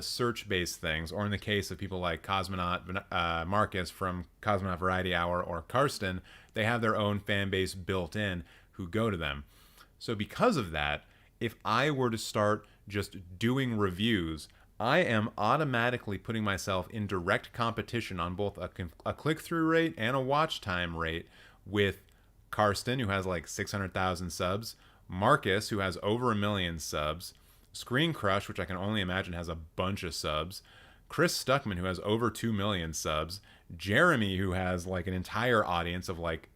search-based things, or in the case of people like Cosmonaut Marcus from Cosmonaut Variety Hour or Karsten, they have their own fan base built in who go to them. So because of that, if I were to start just doing reviews, I am automatically putting myself in direct competition on both a click-through rate and a watch time rate with Karsten, who has like 600,000 subs, Marcus, who has over 1 million subs, Screen Crush, which I can only imagine has a bunch of subs, Chris Stuckman, who has over 2 million subs, Jeremy, who has like an entire audience of like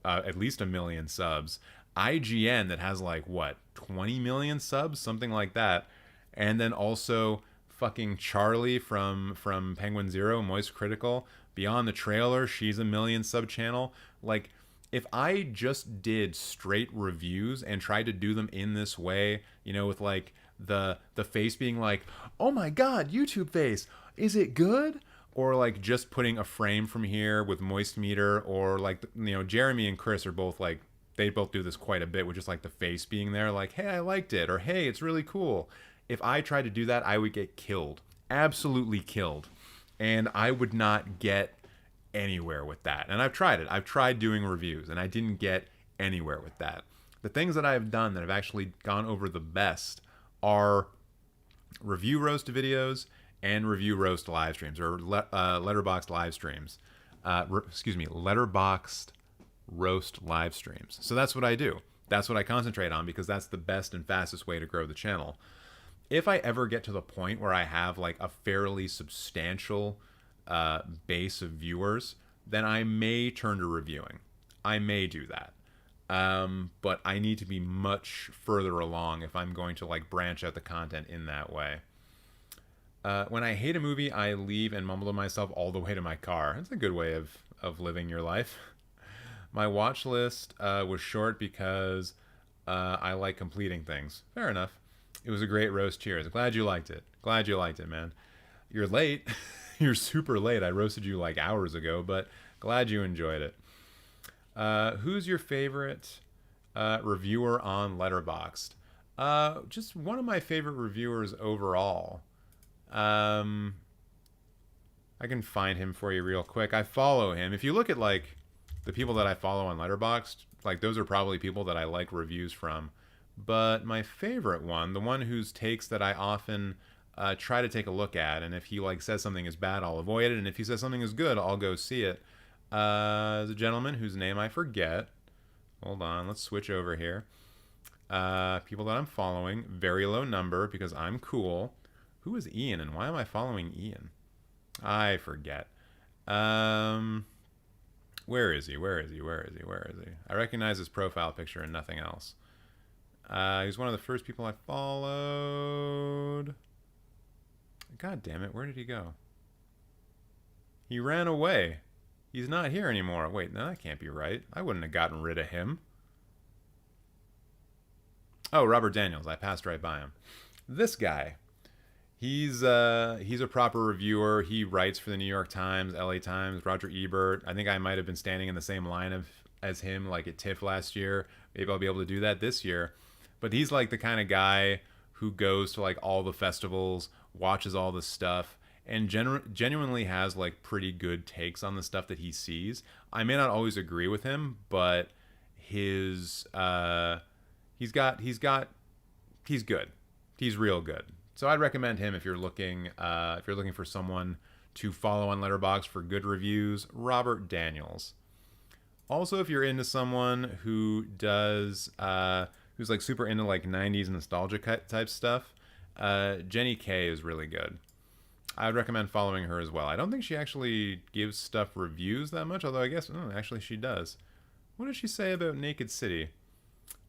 at least 1 million subs, IGN, that has like what, 20 million subs, something like that, and then also fucking Charlie from Penguin Zero, Moist Critical, Beyond the Trailer, she's a 1 million sub channel. Like, if I just did straight reviews and tried to do them in this way, you know, with like the face being like, oh my god, YouTube face, is it good? Or like just putting a frame from here with Moist Meter, or like, you know, Jeremy and Chris are both like, they both do this quite a bit with just like the face being there, like, hey, I liked it, or hey, it's really cool. If I tried to do that, I would get killed. Absolutely killed. And I would not get anywhere with that. And I've tried it. I've tried doing reviews, and I didn't get anywhere with that. The things that I've done that have actually gone over the best are review roast videos and review roast live streams, or Letterboxd live streams. Letterboxd roast live streams. So that's what I do. That's what I concentrate on, because that's the best and fastest way to grow the channel. If I ever get to the point where I have like a fairly substantial base of viewers, then I may turn to reviewing. I may do that. But I need to be much further along if I'm going to like branch out the content in that way. When I hate a movie, I leave and mumble to myself all the way to my car. That's a good way of living your life. My watch list was short because I like completing things. Fair enough. It was a great roast. Cheers. Glad you liked it. Glad you liked it, man. You're late. You're super late. I roasted you like hours ago, but glad you enjoyed it. Who's your favorite reviewer on Letterboxd? Just one of my favorite reviewers overall. I can find him for you real quick. I follow him. If you look at like the people that I follow on Letterboxd, like those are probably people that I like reviews from. But my favorite one, the one whose takes that I often try to take a look at, and if he like says something is bad, I'll avoid it, and if he says something is good, I'll go see it. Is a gentleman whose name I forget. Hold on, let's switch over here. People that I'm following, very low number because I'm cool. Who is Ian, and why am I following Ian? I forget. Where is he? Where is he? Where is he? Where is he? I recognize his profile picture and nothing else. He's one of the first people I followed. God damn it, where did he go? He ran away. He's not here anymore. Wait, no, that can't be right. I wouldn't have gotten rid of him. Oh, Robert Daniels. I passed right by him. This guy. He's a proper reviewer. He writes for the New York Times, LA Times, Roger Ebert. I think I might have been standing in the same line as him like at TIFF last year. Maybe I'll be able to do that this year. But he's like the kind of guy who goes to like all the festivals, watches all the stuff, and genuinely has like pretty good takes on the stuff that he sees. I may not always agree with him, but he's good. He's real good. So I'd recommend him if you're looking for someone to follow on Letterboxd for good reviews. Robert Daniels. Also, if you're into someone who does who's like super into like 90s nostalgia type stuff, Jenny K is really good. I would recommend following her as well. I don't think she actually gives stuff reviews that much, although I guess actually she does. What did she say about Naked City?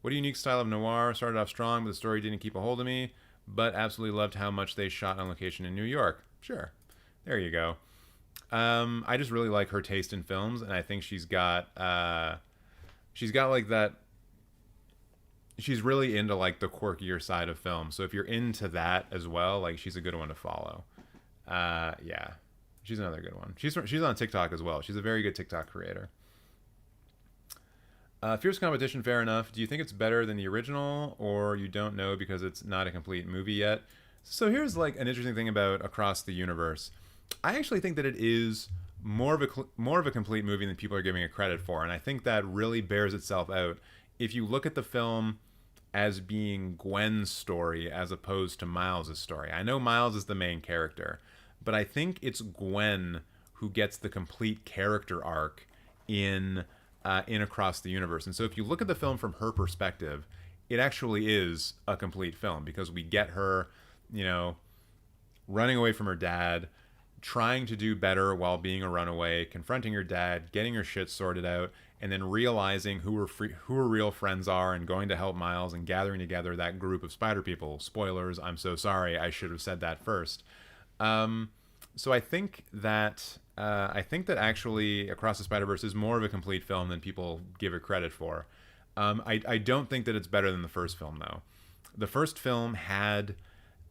What a unique style of noir. Started off strong, but the story didn't keep a hold of me. But absolutely loved how much they shot on location in New York. Sure. There you go. I just really like her taste in films, and I think she's got like that. She's really into like the quirkier side of film. So if you're into that as well, like she's a good one to follow. Yeah, she's another good one. She's on TikTok as well. She's a very good TikTok creator. Fierce Competition, fair enough. Do you think it's better than the original, or you don't know because it's not a complete movie yet? So here's like an interesting thing about Across the Universe. I actually think that it is more of a complete movie than people are giving it credit for, and I think that really bears itself out if you look at the film as being Gwen's story as opposed to Miles' story. I know Miles is the main character, but I think it's Gwen who gets the complete character arc in Across the Universe. And so if you look at the film from her perspective, it actually is a complete film because we get her, you know, running away from her dad, trying to do better while being a runaway, confronting her dad, getting her shit sorted out, and then realizing who her real friends are and going to help Miles and gathering together that group of spider people. Spoilers, I'm so sorry. I should have said that first. So I think that actually Across the Spider-Verse is more of a complete film than people give it credit for. I don't think that it's better than the first film, though. The first film had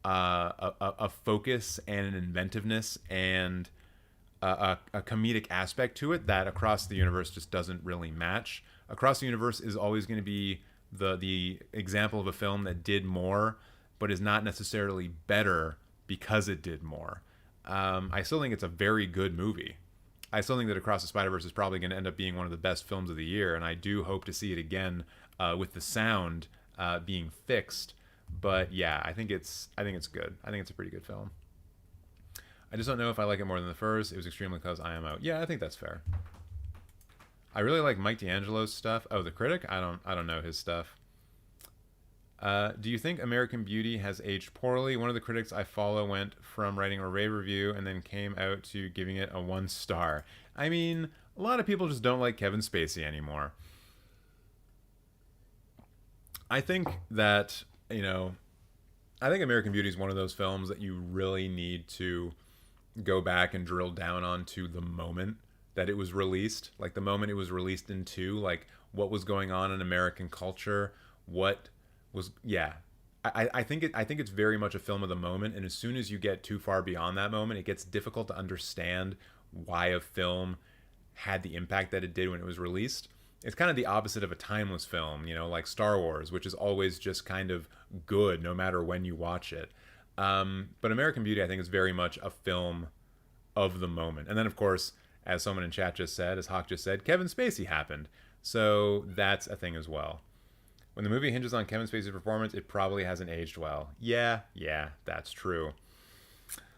a focus and an inventiveness and a comedic aspect to it that Across the Universe just doesn't really match. Across the Universe is always going to be the example of a film that did more, but is not necessarily better because it did more. I still think it's a very good movie. I still think that Across the Spider-Verse is probably going to end up being one of the best films of the year, and I do hope to see it again with the sound being fixed. But yeah, I think it's good. I think it's a pretty good film. I just don't know if I like it more than the first. It was extremely close. I am out. Yeah, I think that's fair. I really like Mike D'Angelo's stuff. Oh, the critic? I don't know his stuff. Do you think American Beauty has aged poorly? One of the critics I follow went from writing a rave review and then came out to giving it a 1 star. I mean, a lot of people just don't like Kevin Spacey anymore. I think that, I think American Beauty is one of those films that you really need to go back and drill down onto the moment that it was released. Like the moment it was released into, like what was going on in American culture, what was I think it's very much a film of the moment, and as soon as you get too far beyond that moment, it gets difficult to understand why a film had the impact that it did when it was released. It's kind of the opposite of a timeless film, like Star Wars, which is always just kind of good no matter when you watch it. But American Beauty, I think, is very much a film of the moment. And then, of course, as someone in chat just said, as Hawk just said, Kevin Spacey happened. So that's a thing as well. When the movie hinges on Kevin Spacey's performance, it probably hasn't aged well. Yeah, that's true.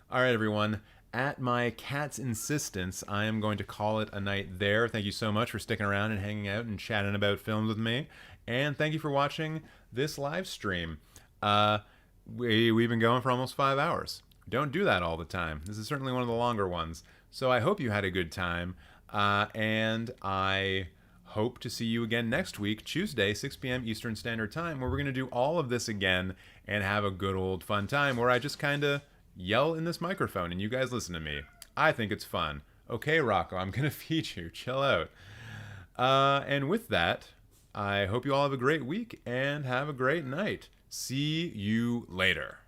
All right, everyone. At my cat's insistence, I am going to call it a night there. Thank you so much for sticking around and hanging out and chatting about films with me. And thank you for watching this live stream. We've been going for almost 5 hours. Don't do that all the time. This is certainly one of the longer ones. So I hope you had a good time. And I hope to see you again next week, Tuesday, 6 p.m. Eastern Standard Time, where we're going to do all of this again and have a good old fun time where I just kind of yell in this microphone and you guys listen to me. I think it's fun. Okay, Rocco, I'm going to feed you. Chill out. And with that, I hope you all have a great week and have a great night. See you later.